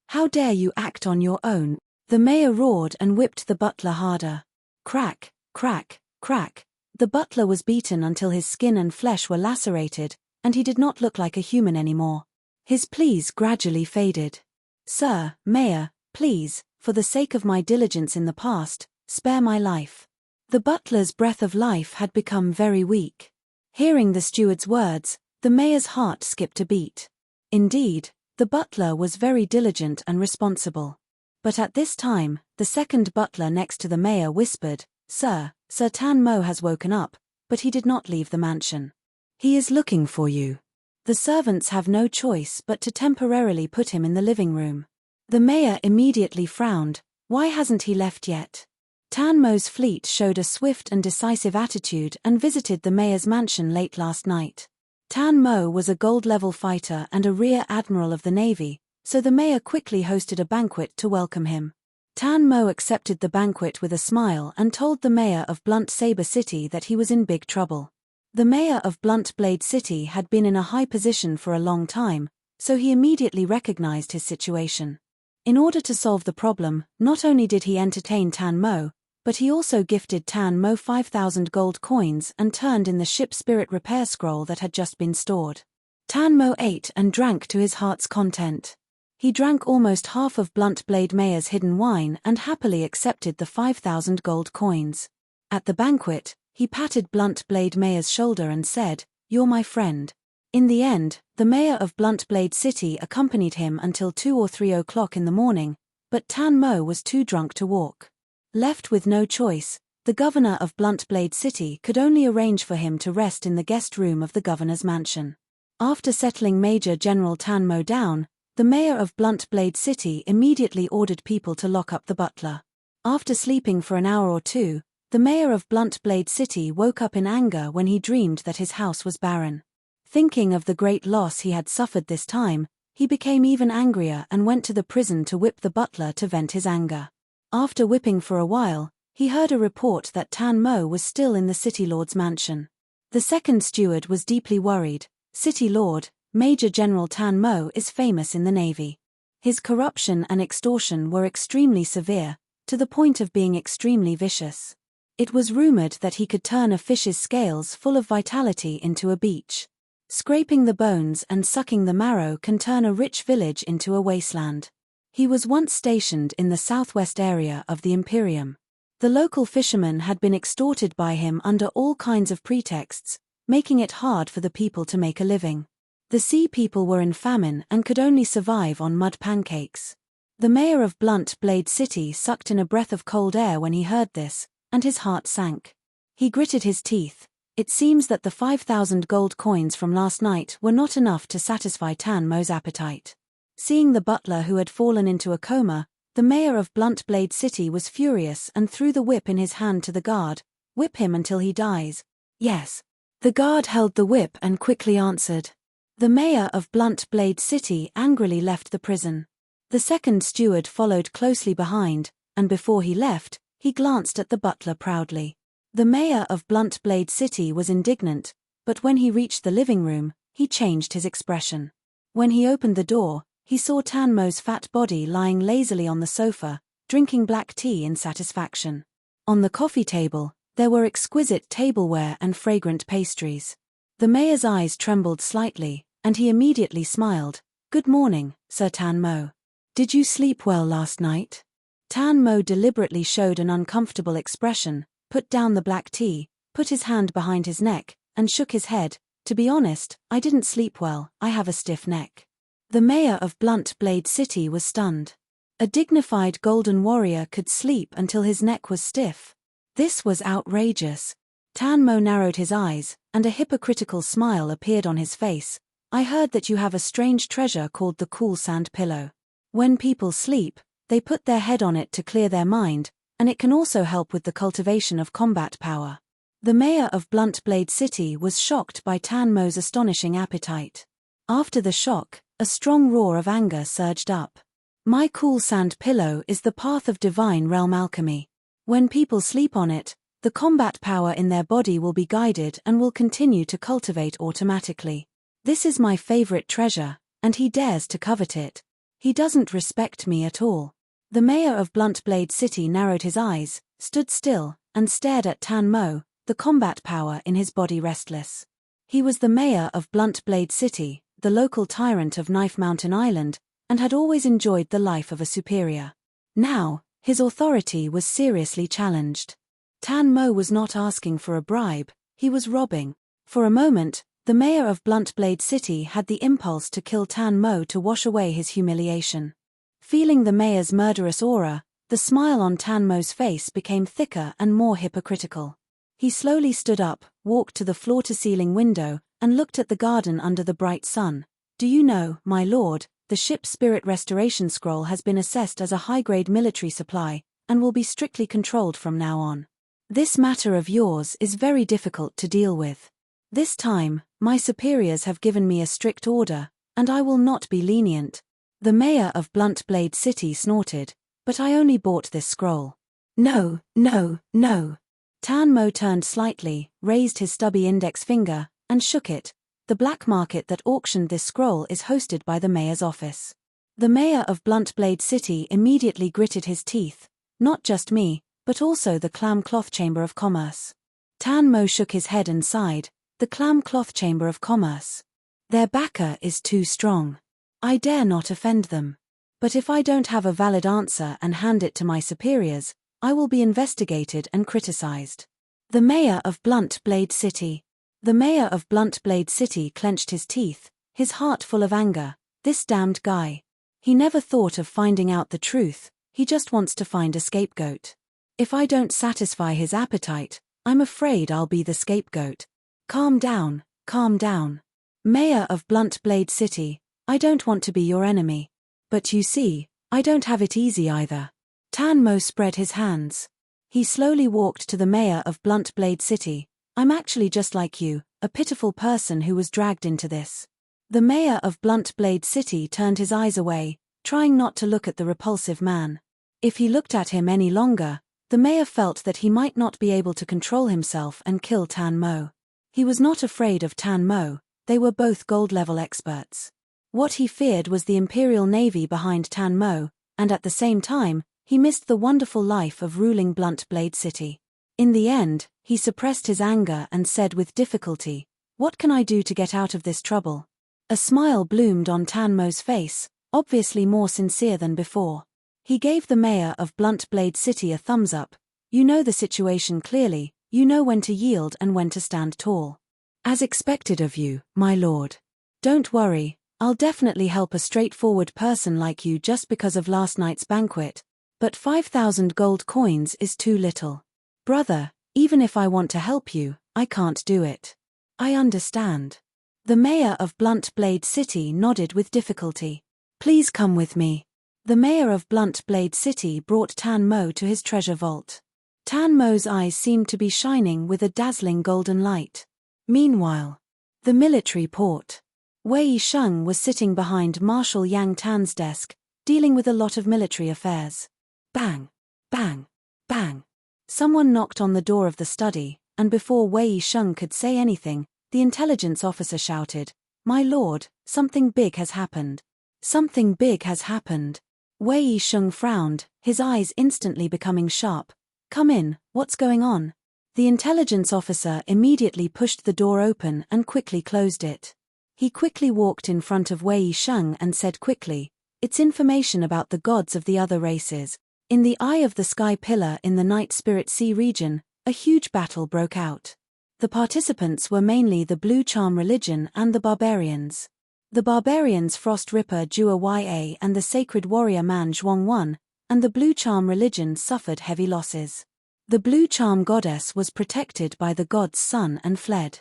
S1: How dare you act on your own? The mayor roared and whipped the butler harder. Crack, crack, crack. The butler was beaten until his skin and flesh were lacerated, and he did not look like a human anymore. His pleas gradually faded. Sir, Mayor, please, for the sake of my diligence in the past, spare my life. The butler's breath of life had become very weak. Hearing the steward's words, the mayor's heart skipped a beat. Indeed, the butler was very diligent and responsible. But at this time, the second butler next to the mayor whispered, Sir Tan Mo has woken up, but he did not leave the mansion. He is looking for you. The servants have no choice but to temporarily put him in the living room. The mayor immediately frowned. Why hasn't he left yet? Tan Mo's fleet showed a swift and decisive attitude and visited the mayor's mansion late last night. Tan Mo was a gold-level fighter and a rear admiral of the navy, so the mayor quickly hosted a banquet to welcome him. Tan Mo accepted the banquet with a smile and told the mayor of Blunt Saber City that he was in big trouble. The mayor of Blunt Blade City had been in a high position for a long time, so he immediately recognized his situation. In order to solve the problem, not only did he entertain Tan Mo, but he also gifted Tan Mo 5,000 gold coins and turned in the ship spirit repair scroll that had just been stored. Tan Mo ate and drank to his heart's content. He drank almost half of Blunt Blade Mayor's hidden wine and happily accepted the 5,000 gold coins. At the banquet, he patted Blunt Blade Mayor's shoulder and said, "You're my friend." In the end, the mayor of Blunt Blade City accompanied him until 2 or 3 o'clock in the morning, but Tan Mo was too drunk to walk. Left with no choice, the governor of Blunt Blade City could only arrange for him to rest in the guest room of the governor's mansion. After settling Major General Tan Mo down, the mayor of Blunt Blade City immediately ordered people to lock up the butler. After sleeping for an hour or two, The mayor of Blunt Blade City woke up in anger when he dreamed that his house was barren. Thinking of the great loss he had suffered this time, he became even angrier and went to the prison to whip the butler to vent his anger. After whipping for a while, he heard a report that Tan Mo was still in the city lord's mansion. The second steward was deeply worried. City Lord, Major General Tan Mo is famous in the Navy. His corruption and extortion were extremely severe, to the point of being extremely vicious. It was rumored that he could turn a fish's scales full of vitality into a beach. Scraping the bones and sucking the marrow can turn a rich village into a wasteland. He was once stationed in the southwest area of the Imperium. The local fishermen had been extorted by him under all kinds of pretexts, making it hard for the people to make a living. The sea people were in famine and could only survive on mud pancakes. The mayor of Blunt Blade City sucked in a breath of cold air when he heard this, and his heart sank. He gritted his teeth. It seems that the 5,000 gold coins from last night were not enough to satisfy Tan Mo's appetite. Seeing the butler who had fallen into a coma, the mayor of Blunt Blade City was furious and threw the whip in his hand to the guard. "Whip him until he dies." "Yes." The guard held the whip and quickly answered. The mayor of Blunt Blade City angrily left the prison. The second steward followed closely behind, and before he left, he glanced at the butler proudly. The mayor of Blunt Blade City was indignant, but when he reached the living room, he changed his expression. When he opened the door, he saw Tan Mo's fat body lying lazily on the sofa, drinking black tea in satisfaction. On the coffee table, there were exquisite tableware and fragrant pastries. The mayor's eyes trembled slightly, and he immediately smiled. "Good morning, Sir Tan Mo. Did you sleep well last night?" Tan Mo deliberately showed an uncomfortable expression, put down the black tea, put his hand behind his neck, and shook his head. "To be honest, I didn't sleep well, I have a stiff neck." The mayor of Blunt Blade City was stunned. A dignified golden warrior could sleep until his neck was stiff. This was outrageous. Tan Mo narrowed his eyes, and a hypocritical smile appeared on his face. "I heard that you have a strange treasure called the cool sand pillow. When people sleep, they put their head on it to clear their mind, and it can also help with the cultivation of combat power." The mayor of Blunt Blade City was shocked by Tan Mo's astonishing appetite. After the shock, a strong roar of anger surged up. "My cool sand pillow is the path of divine realm alchemy. When people sleep on it, the combat power in their body will be guided and will continue to cultivate automatically. This is my favorite treasure, and he dares to covet it. He doesn't respect me at all." The mayor of Blunt Blade City narrowed his eyes, stood still, and stared at Tan Mo, the combat power in his body restless. He was the mayor of Blunt Blade City, the local tyrant of Knife Mountain Island, and had always enjoyed the life of a superior. Now, his authority was seriously challenged. Tan Mo was not asking for a bribe, he was robbing. For a moment, the mayor of Blunt Blade City had the impulse to kill Tan Mo to wash away his humiliation. Feeling the mayor's murderous aura, the smile on Tan Mo's face became thicker and more hypocritical. He slowly stood up, walked to the floor-to-ceiling window, and looked at the garden under the bright sun. "Do you know, my lord, the ship's spirit restoration scroll has been assessed as a high-grade military supply, and will be strictly controlled from now on. This matter of yours is very difficult to deal with. This time, my superiors have given me a strict order, and I will not be lenient." The mayor of Blunt Blade City snorted. "But I only bought this scroll." "No, no, no." Tan Mo turned slightly, raised his stubby index finger, and shook it. "The black market that auctioned this scroll is hosted by the mayor's office." The mayor of Blunt Blade City immediately gritted his teeth. "Not just me, but also the Clam Cloth Chamber of Commerce." Tan Mo shook his head and sighed. "The Clam Cloth Chamber of Commerce. Their backer is too strong. I dare not offend them. But if I don't have a valid answer and hand it to my superiors, I will be investigated and criticized." The mayor of Blunt Blade City. The mayor of Blunt Blade City clenched his teeth, his heart full of anger. This damned guy. He never thought of finding out the truth, he just wants to find a scapegoat. If I don't satisfy his appetite, I'm afraid I'll be the scapegoat. Calm down, calm down. Mayor of Blunt Blade City, I don't want to be your enemy. But you see, I don't have it easy either. Tan Mo spread his hands. He slowly walked to the mayor of Blunt Blade City. I'm actually just like you, a pitiful person who was dragged into this. The mayor of Blunt Blade City turned his eyes away, trying not to look at the repulsive man. If he looked at him any longer, the mayor felt that he might not be able to control himself and kill Tan Mo. He was not afraid of Tan Mo, they were both gold-level experts. What he feared was the Imperial Navy behind Tan Mo, and at the same time, he missed the wonderful life of ruling Blunt Blade City. In the end, he suppressed his anger and said with difficulty, "What can I do to get out of this trouble?" A smile bloomed on Tan Mo's face, obviously more sincere than before. He gave the mayor of Blunt Blade City a thumbs up. "You know the situation clearly, you know when to yield and when to stand tall. As expected of you, my lord. Don't worry, I'll definitely help a straightforward person like you just because of last night's banquet. But 5,000 gold coins is too little. Brother, even if I want to help you, I can't do it." "I understand." The mayor of Blunt Blade City nodded with difficulty. "Please come with me." The mayor of Blunt Blade City brought Tan Mo to his treasure vault. Tan Mo's eyes seemed to be shining with a dazzling golden light. Meanwhile, the military port. Wei Sheng was sitting behind Marshal Yang Tan's desk, dealing with a lot of military affairs. Bang! Bang! Bang! Someone knocked on the door of the study, and before Wei Sheng could say anything, the intelligence officer shouted, "My lord, something big has happened." Something big has happened. Wei Sheng frowned, his eyes instantly becoming sharp. "Come in, what's going on?" The intelligence officer immediately pushed the door open and quickly closed it. He quickly walked in front of Wei Sheng and said quickly, "It's information about the gods of the other races. In the Eye of the Sky Pillar in the Night Spirit Sea region, a huge battle broke out. The participants were mainly the Blue Charm religion and the barbarians. The barbarians Frost Ripper Jua Ya and the sacred warrior man Zhuang won, and the Blue Charm religion suffered heavy losses. The Blue Charm goddess was protected by the god's son and fled."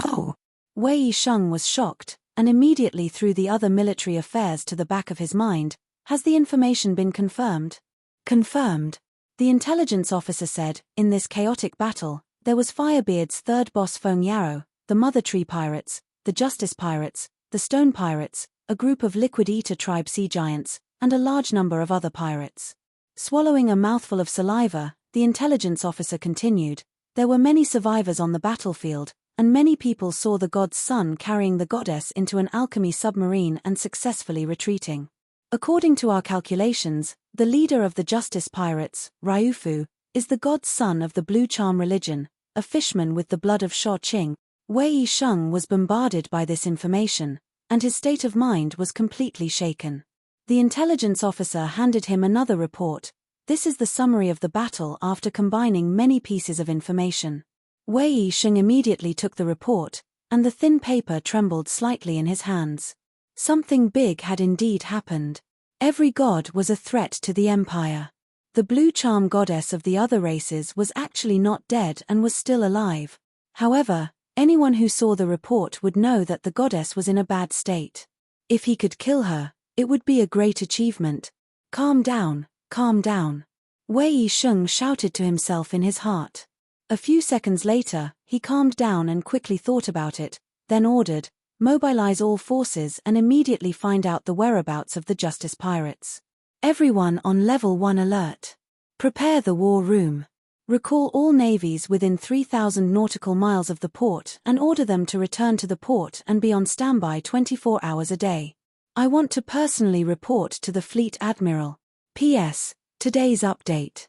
S1: "Oh!" Wei Sheng was shocked, and immediately threw the other military affairs to the back of his mind. "Has the information been confirmed?" "Confirmed." The intelligence officer said, "In this chaotic battle, there was Firebeard's third boss Feng Yarrow, the Mother Tree Pirates, the Justice Pirates, the Stone Pirates, a group of Liquid Eater tribe sea giants, and a large number of other pirates." Swallowing a mouthful of saliva, the intelligence officer continued, "There were many survivors on the battlefield, and many people saw the god's son carrying the goddess into an alchemy submarine and successfully retreating. According to our calculations, the leader of the Justice Pirates, Ryufu, is the god's son of the Blue Charm religion, a fishman with the blood of Sha Qing." Wei Sheng was bombarded by this information, and his state of mind was completely shaken. The intelligence officer handed him another report. "This is the summary of the battle after combining many pieces of information." Wei Sheng immediately took the report, and the thin paper trembled slightly in his hands. Something big had indeed happened. Every god was a threat to the empire. The Blue Charm goddess of the other races was actually not dead and was still alive. However, anyone who saw the report would know that the goddess was in a bad state. If he could kill her, it would be a great achievement. "Calm down, calm down." Wei Sheng shouted to himself in his heart. A few seconds later, he calmed down and quickly thought about it, then ordered, "Mobilize all forces and immediately find out the whereabouts of the Justice Pirates. Everyone on level 1 alert. Prepare the war room. Recall all navies within 3,000 nautical miles of the port and order them to return to the port and be on standby 24 hours a day. I want to personally report to the Fleet Admiral. P.S. Today's update.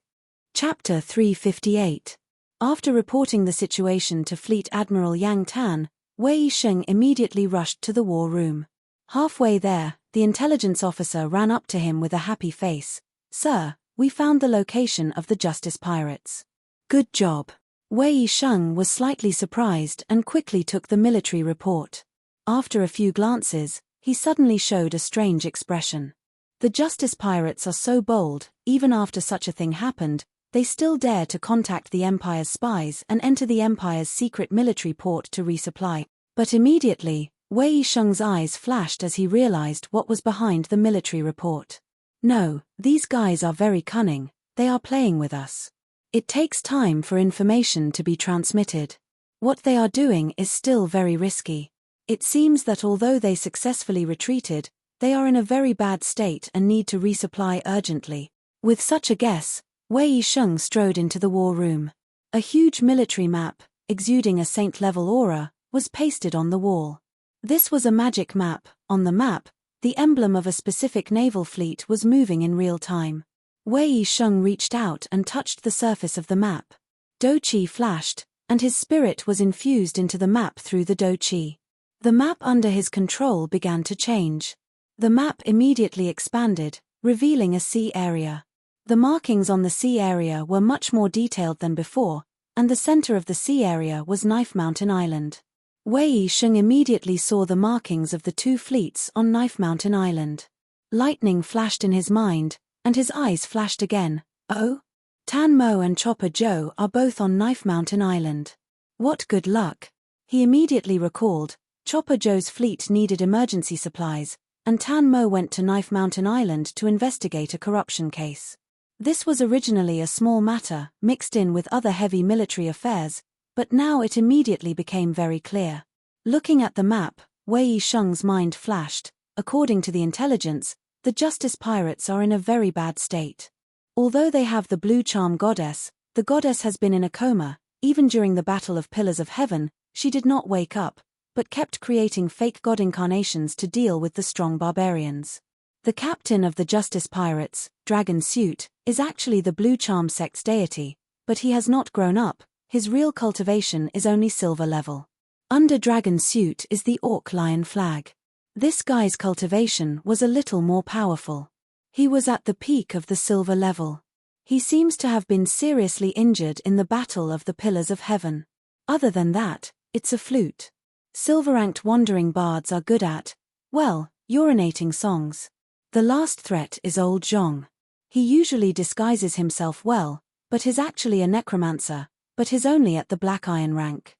S1: Chapter 358. After reporting the situation to Fleet Admiral Yang Tan, Wei Sheng immediately rushed to the war room. Halfway there, the intelligence officer ran up to him with a happy face. "Sir, we found the location of the Justice Pirates." "Good job." Wei Sheng was slightly surprised and quickly took the military report. After a few glances, he suddenly showed a strange expression. The Justice Pirates are so bold, even after such a thing happened, they still dare to contact the Empire's spies and enter the Empire's secret military port to resupply. But immediately, Wei Sheng's eyes flashed as he realized what was behind the military report. "No, these guys are very cunning, they are playing with us. It takes time for information to be transmitted. What they are doing is still very risky. It seems that although they successfully retreated, they are in a very bad state and need to resupply urgently. With such a guess, Wei Yisheng strode into the war room. A huge military map, exuding a saint-level aura, was pasted on the wall. This was a magic map. On the map, the emblem of a specific naval fleet was moving in real time. Wei Yisheng reached out and touched the surface of the map. Do-Chi flashed, and his spirit was infused into the map through the Do-Chi. The map under his control began to change. The map immediately expanded, revealing a sea area. The markings on the sea area were much more detailed than before, and the center of the sea area was Knife Mountain Island. Wei Yisheng immediately saw the markings of the two fleets on Knife Mountain Island. Lightning flashed in his mind, and his eyes flashed again. Oh? Tan Mo and Chopper Joe are both on Knife Mountain Island. What good luck! He immediately recalled, Chopper Joe's fleet needed emergency supplies, and Tan Mo went to Knife Mountain Island to investigate a corruption case. This was originally a small matter, mixed in with other heavy military affairs, but now it immediately became very clear. Looking at the map, Wei Yisheng's mind flashed. According to the intelligence, the Justice Pirates are in a very bad state. Although they have the blue charm goddess, the goddess has been in a coma. Even during the Battle of Pillars of Heaven, she did not wake up, but kept creating fake god incarnations to deal with the strong barbarians. The captain of the Justice Pirates, Dragon Suit, is actually the Blue Charm sect's deity, but he has not grown up. His real cultivation is only silver level. Under Dragon Suit is the Orc Lion flag. This guy's cultivation was a little more powerful. He was at the peak of the silver level. He seems to have been seriously injured in the Battle of the Pillars of Heaven. Other than that, it's a flute. Silver-ranked wandering bards are good at, well, urinating songs. The last threat is Old Zhong. He usually disguises himself well, but is actually a necromancer, but is only at the Black Iron rank.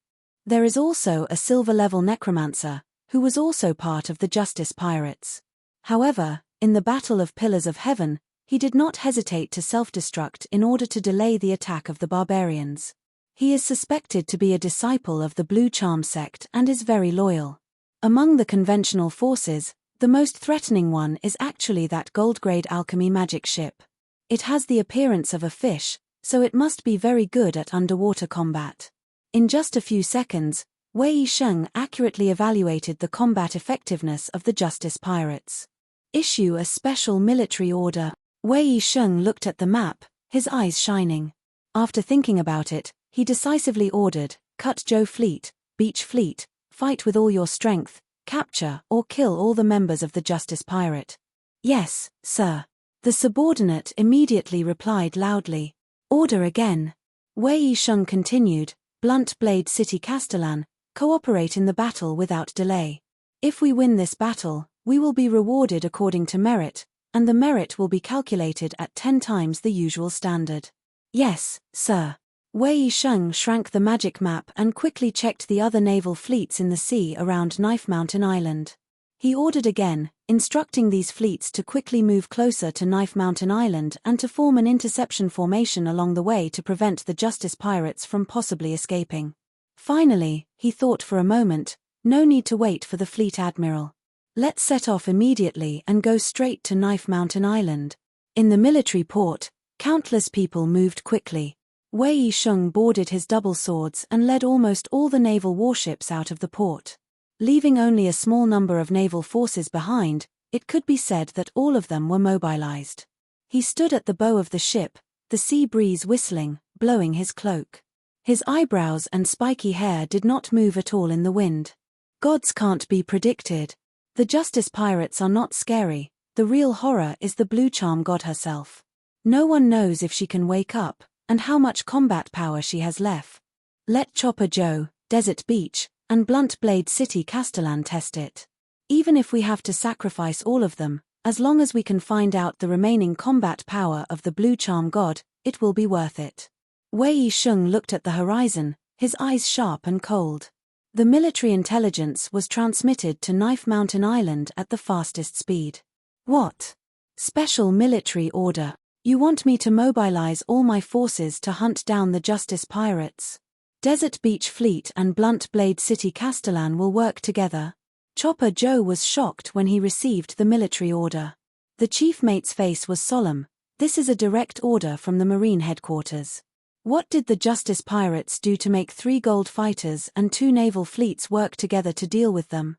S1: There is also a silver-level necromancer, who was also part of the Justice Pirates. However, in the Battle of Pillars of Heaven, he did not hesitate to self-destruct in order to delay the attack of the barbarians. He is suspected to be a disciple of the Blue Charm sect and is very loyal. Among the conventional forces, the most threatening one is actually that gold-grade alchemy magic ship. It has the appearance of a fish, so it must be very good at underwater combat. In just a few seconds, Wei Yisheng accurately evaluated the combat effectiveness of the Justice Pirates. Issue a special military order. Wei Yisheng looked at the map, his eyes shining. After thinking about it, he decisively ordered, Cut Joe Fleet, Beach Fleet, fight with all your strength, capture or kill all the members of the Justice Pirate. Yes, sir. The subordinate immediately replied loudly. Order again. Wei Yisheng continued, Blunt Blade City Castellan, cooperate in the battle without delay. If we win this battle, we will be rewarded according to merit, and the merit will be calculated at 10 times the usual standard. Yes, sir. Wei Yisheng shrank the magic map and quickly checked the other naval fleets in the sea around Knife Mountain Island. He ordered again, instructing these fleets to quickly move closer to Knife Mountain Island and to form an interception formation along the way to prevent the Justice Pirates from possibly escaping. Finally, he thought for a moment, no need to wait for the fleet admiral. Let's set off immediately and go straight to Knife Mountain Island. In the military port, countless people moved quickly. Wei Yisheng boarded his double swords and led almost all the naval warships out of the port. Leaving only a small number of naval forces behind, it could be said that all of them were mobilized. He stood at the bow of the ship, the sea breeze whistling, blowing his cloak. His eyebrows and spiky hair did not move at all in the wind. Gods can't be predicted. The Justice Pirates are not scary, the real horror is the Blue Charm God herself. No one knows if she can wake up, and how much combat power she has left. Let Chopper Joe, Desert Beach, and Blunt Blade City Castellan test it. Even if we have to sacrifice all of them, as long as we can find out the remaining combat power of the Blue Charm God, it will be worth it. Wei Yisheng looked at the horizon, his eyes sharp and cold. The military intelligence was transmitted to Knife Mountain Island at the fastest speed. What? Special military order. You want me to mobilize all my forces to hunt down the Justice Pirates? Desert Beach Fleet and Blunt Blade City Castellan will work together? Chopper Joe was shocked when he received the military order. The chief mate's face was solemn. This is a direct order from the Marine headquarters. What did the Justice Pirates do to make 3 gold fighters and 2 naval fleets work together to deal with them?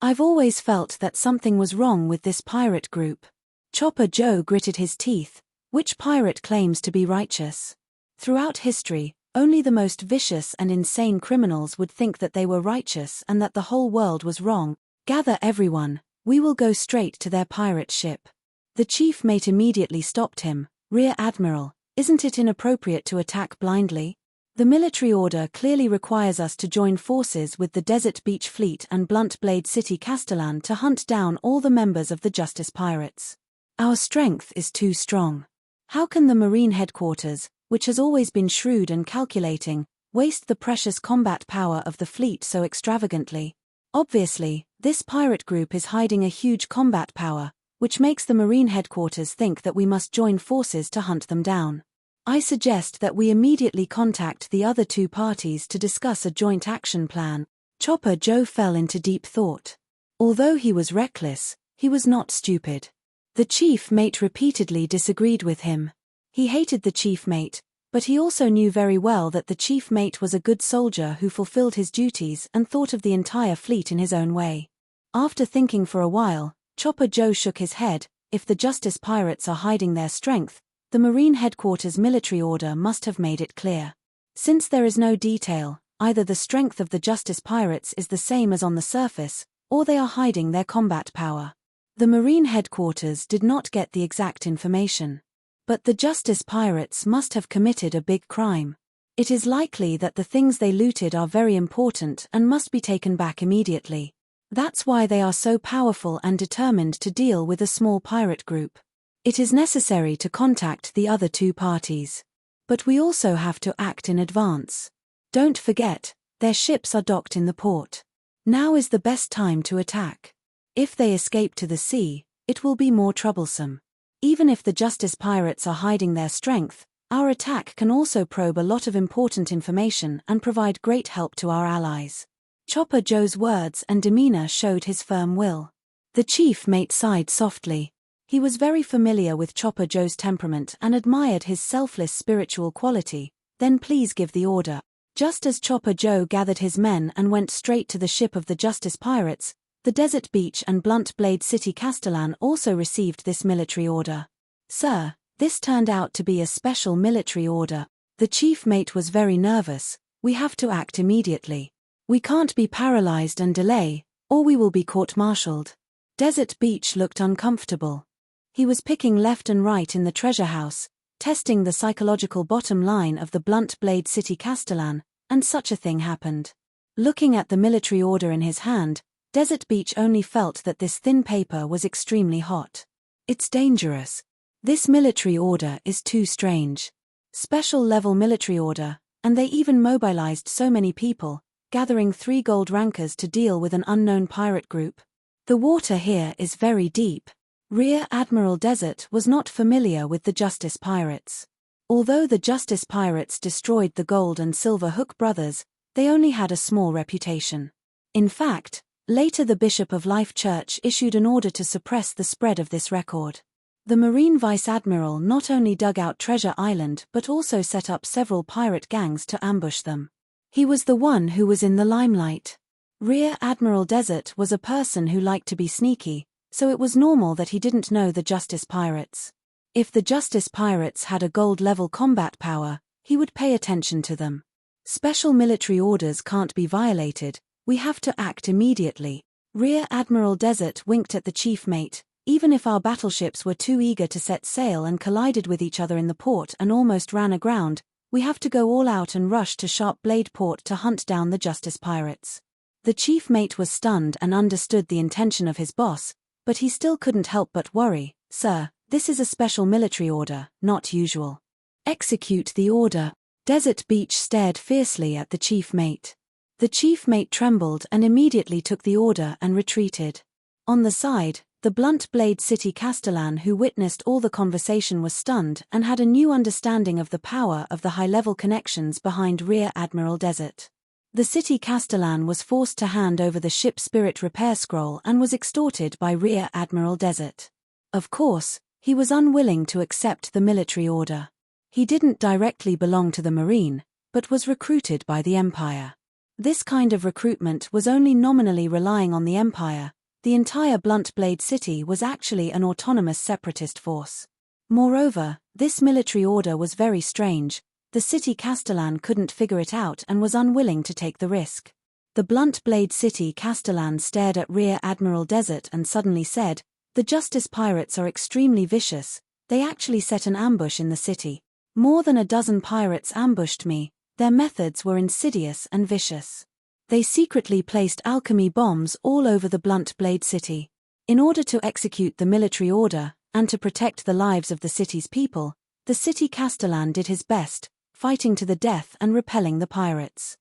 S1: I've always felt that something was wrong with this pirate group. Chopper Joe gritted his teeth. Which pirate claims to be righteous? Throughout history, only the most vicious and insane criminals would think that they were righteous and that the whole world was wrong. Gather everyone, we will go straight to their pirate ship. The chief mate immediately stopped him. Rear Admiral, isn't it inappropriate to attack blindly? The military order clearly requires us to join forces with the Desert Beach Fleet and Blunt Blade City Castellan to hunt down all the members of the Justice Pirates. Our strength is too strong. How can the Marine headquarters, which has always been shrewd and calculating, waste the precious combat power of the fleet so extravagantly? Obviously, this pirate group is hiding a huge combat power, which makes the Marine headquarters think that we must join forces to hunt them down. I suggest that we immediately contact the other 2 parties to discuss a joint action plan. Chopper Joe fell into deep thought. Although he was reckless, he was not stupid. The chief mate repeatedly disagreed with him. He hated the chief mate, but he also knew very well that the chief mate was a good soldier who fulfilled his duties and thought of the entire fleet in his own way. After thinking for a while, Chopper Joe shook his head. If the Justice Pirates are hiding their strength, the Marine headquarters military order must have made it clear. Since there is no detail, either the strength of the Justice Pirates is the same as on the surface, or they are hiding their combat power. The Marine headquarters did not get the exact information. But the Justice Pirates must have committed a big crime. It is likely that the things they looted are very important and must be taken back immediately. That's why they are so powerful and determined to deal with a small pirate group. It is necessary to contact the other 2 parties. But we also have to act in advance. Don't forget, their ships are docked in the port. Now is the best time to attack. If they escape to the sea, it will be more troublesome. Even if the Justice Pirates are hiding their strength, our attack can also probe a lot of important information and provide great help to our allies. Chopper Joe's words and demeanor showed his firm will. The chief mate sighed softly. He was very familiar with Chopper Joe's temperament and admired his selfless spiritual quality. Then please give the order. Just as Chopper Joe gathered his men and went straight to the ship of the Justice Pirates, the Desert Beach and Blunt Blade City Castellan also received this military order. Sir, this turned out to be a special military order. The chief mate was very nervous. We have to act immediately. We can't be paralyzed and delay, or we will be court-martialed. Desert Beach looked uncomfortable. He was picking left and right in the treasure house, testing the psychological bottom line of the Blunt Blade City Castellan, and such a thing happened. Looking at the military order in his hand, Desert Beach only felt that this thin paper was extremely hot. It's dangerous. This military order is too strange. Special level military order, and they even mobilized so many people, gathering 3 gold rankers to deal with an unknown pirate group. The water here is very deep. Rear Admiral Desert was not familiar with the Justice Pirates. Although the Justice Pirates destroyed the Gold and Silver Hook brothers, they only had a small reputation. In fact, later the Bishop of Life Church issued an order to suppress the spread of this record. The Marine Vice Admiral not only dug out Treasure Island but also set up several pirate gangs to ambush them. He was the one who was in the limelight. Rear Admiral Desert was a person who liked to be sneaky, so it was normal that he didn't know the Justice Pirates. If the Justice Pirates had a gold-level combat power, he would pay attention to them. Special military orders can't be violated. We have to act immediately. Rear Admiral Desert winked at the chief mate. Even if our battleships were too eager to set sail and collided with each other in the port and almost ran aground, we have to go all out and rush to Sharp Blade Port to hunt down the Justice Pirates. The chief mate was stunned and understood the intention of his boss, but he still couldn't help but worry. Sir, this is a special military order, not usual. Execute the order. Desert Beach stared fiercely at the chief mate. The chief mate trembled and immediately took the order and retreated. On the side, the The blunt blade city castellan who witnessed all the conversation was stunned and had a new understanding of the power of the high-level connections behind Rear Admiral Desert. The city castellan was forced to hand over the ship spirit repair scroll and was extorted by Rear Admiral Desert. Of course, he was unwilling to accept the military order. He didn't directly belong to the Marine, but was recruited by the Empire. This kind of recruitment was only nominally relying on the Empire. The entire blunt blade city was actually an autonomous separatist force. Moreover, this military order was very strange. The city castellan couldn't figure it out and was unwilling to take the risk. The blunt blade city castellan stared at Rear Admiral Desert and suddenly said, "The Justice Pirates are extremely vicious. They actually set an ambush in the city. More than a dozen pirates ambushed me. Their methods were insidious and vicious. They secretly placed alchemy bombs all over the blunt blade city. In order to execute the military order, and to protect the lives of the city's people, the city castellan did his best, fighting to the death and repelling the pirates.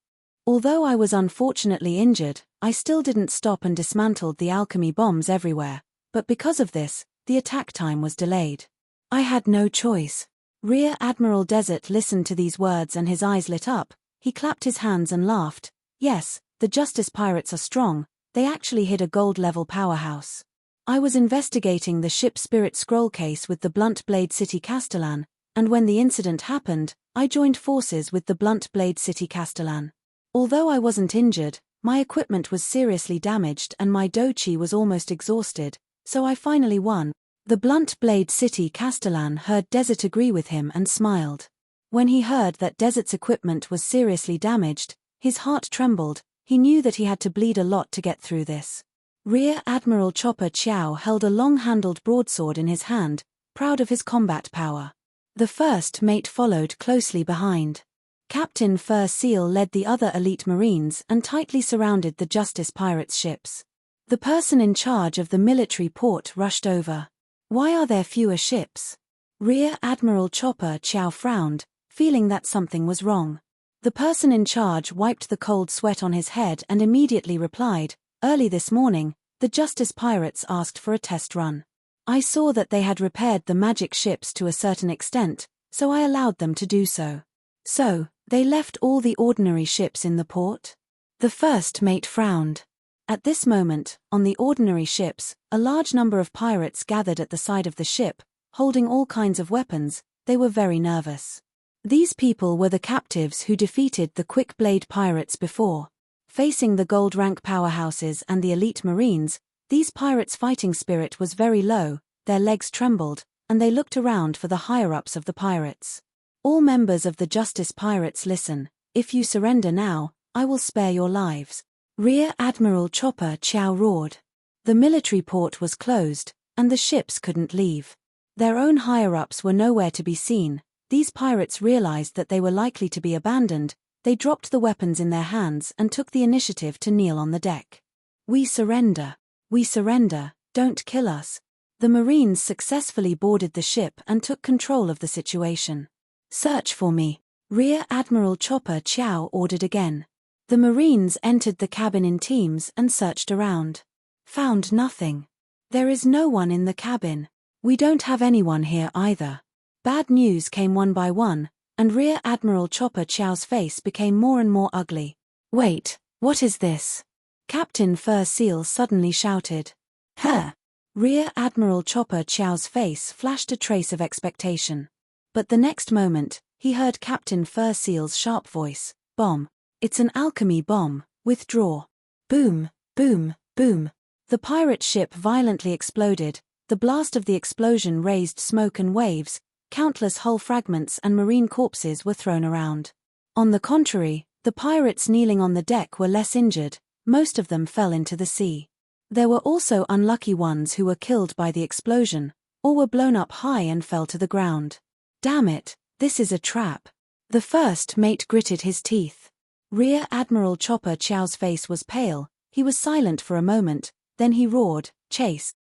S1: Although I was unfortunately injured, I still didn't stop and dismantled the alchemy bombs everywhere, but because of this, the attack time was delayed. I had no choice." Rear Admiral Desert listened to these words and his eyes lit up. He clapped his hands and laughed. "Yes, the Justice Pirates are strong. They actually hid a gold-level powerhouse. I was investigating the ship spirit scroll case with the blunt blade city castellan, and when the incident happened, I joined forces with the blunt blade city castellan. Although I wasn't injured, my equipment was seriously damaged and my dochi was almost exhausted, so I finally won." The blunt blade city castellan heard Desert agree with him and smiled. When he heard that Desert's equipment was seriously damaged, his heart trembled. He knew that he had to bleed a lot to get through this. Rear Admiral Chopper Chow held a long-handled broadsword in his hand, proud of his combat power. The first mate followed closely behind. Captain Fur Seal led the other elite marines and tightly surrounded the Justice Pirates' ships. The person in charge of the military port rushed over. "Why are there fewer ships?" Rear Admiral Chopper Chow frowned, feeling that something was wrong. The person in charge wiped the cold sweat on his head and immediately replied, "Early this morning, the Justice Pirates asked for a test run. I saw that they had repaired the magic ships to a certain extent, so I allowed them to do so." "So, they left all the ordinary ships in the port?" The first mate frowned. At this moment, on the ordinary ships, a large number of pirates gathered at the side of the ship, holding all kinds of weapons. They were very nervous. These people were the captives who defeated the quick blade pirates before. Facing the gold rank powerhouses and the elite marines, these pirates' fighting spirit was very low, their legs trembled, and they looked around for the higher-ups of the pirates. "All members of the Justice Pirates listen. If you surrender now, I will spare your lives." Rear Admiral Chopper Chow roared. The military port was closed, and the ships couldn't leave. Their own higher-ups were nowhere to be seen. These pirates realized that they were likely to be abandoned. They dropped the weapons in their hands and took the initiative to kneel on the deck. "We surrender. We surrender, don't kill us." The Marines successfully boarded the ship and took control of the situation. "Search for me," Rear Admiral Chopper Chow ordered again. The Marines entered the cabin in teams and searched around. Found nothing. "There is no one in the cabin. We don't have anyone here either." Bad news came one by one, and Rear Admiral Chopper Chow's face became more and more ugly. "Wait, what is this?" Captain Fur Seal suddenly shouted. "Huh!" Rear Admiral Chopper Chow's face flashed a trace of expectation. But the next moment, he heard Captain Fur Seal's sharp voice, "Bomb. It's an alchemy bomb. Withdraw." Boom, boom, boom. The pirate ship violently exploded. The blast of the explosion raised smoke and waves. Countless hull fragments and marine corpses were thrown around. On the contrary, the pirates kneeling on the deck were less injured. Most of them fell into the sea. There were also unlucky ones who were killed by the explosion, or were blown up high and fell to the ground. "Damn it, this is a trap." The first mate gritted his teeth. Rear Admiral Chopper Chow's face was pale. He was silent for a moment, then he roared, "Chase."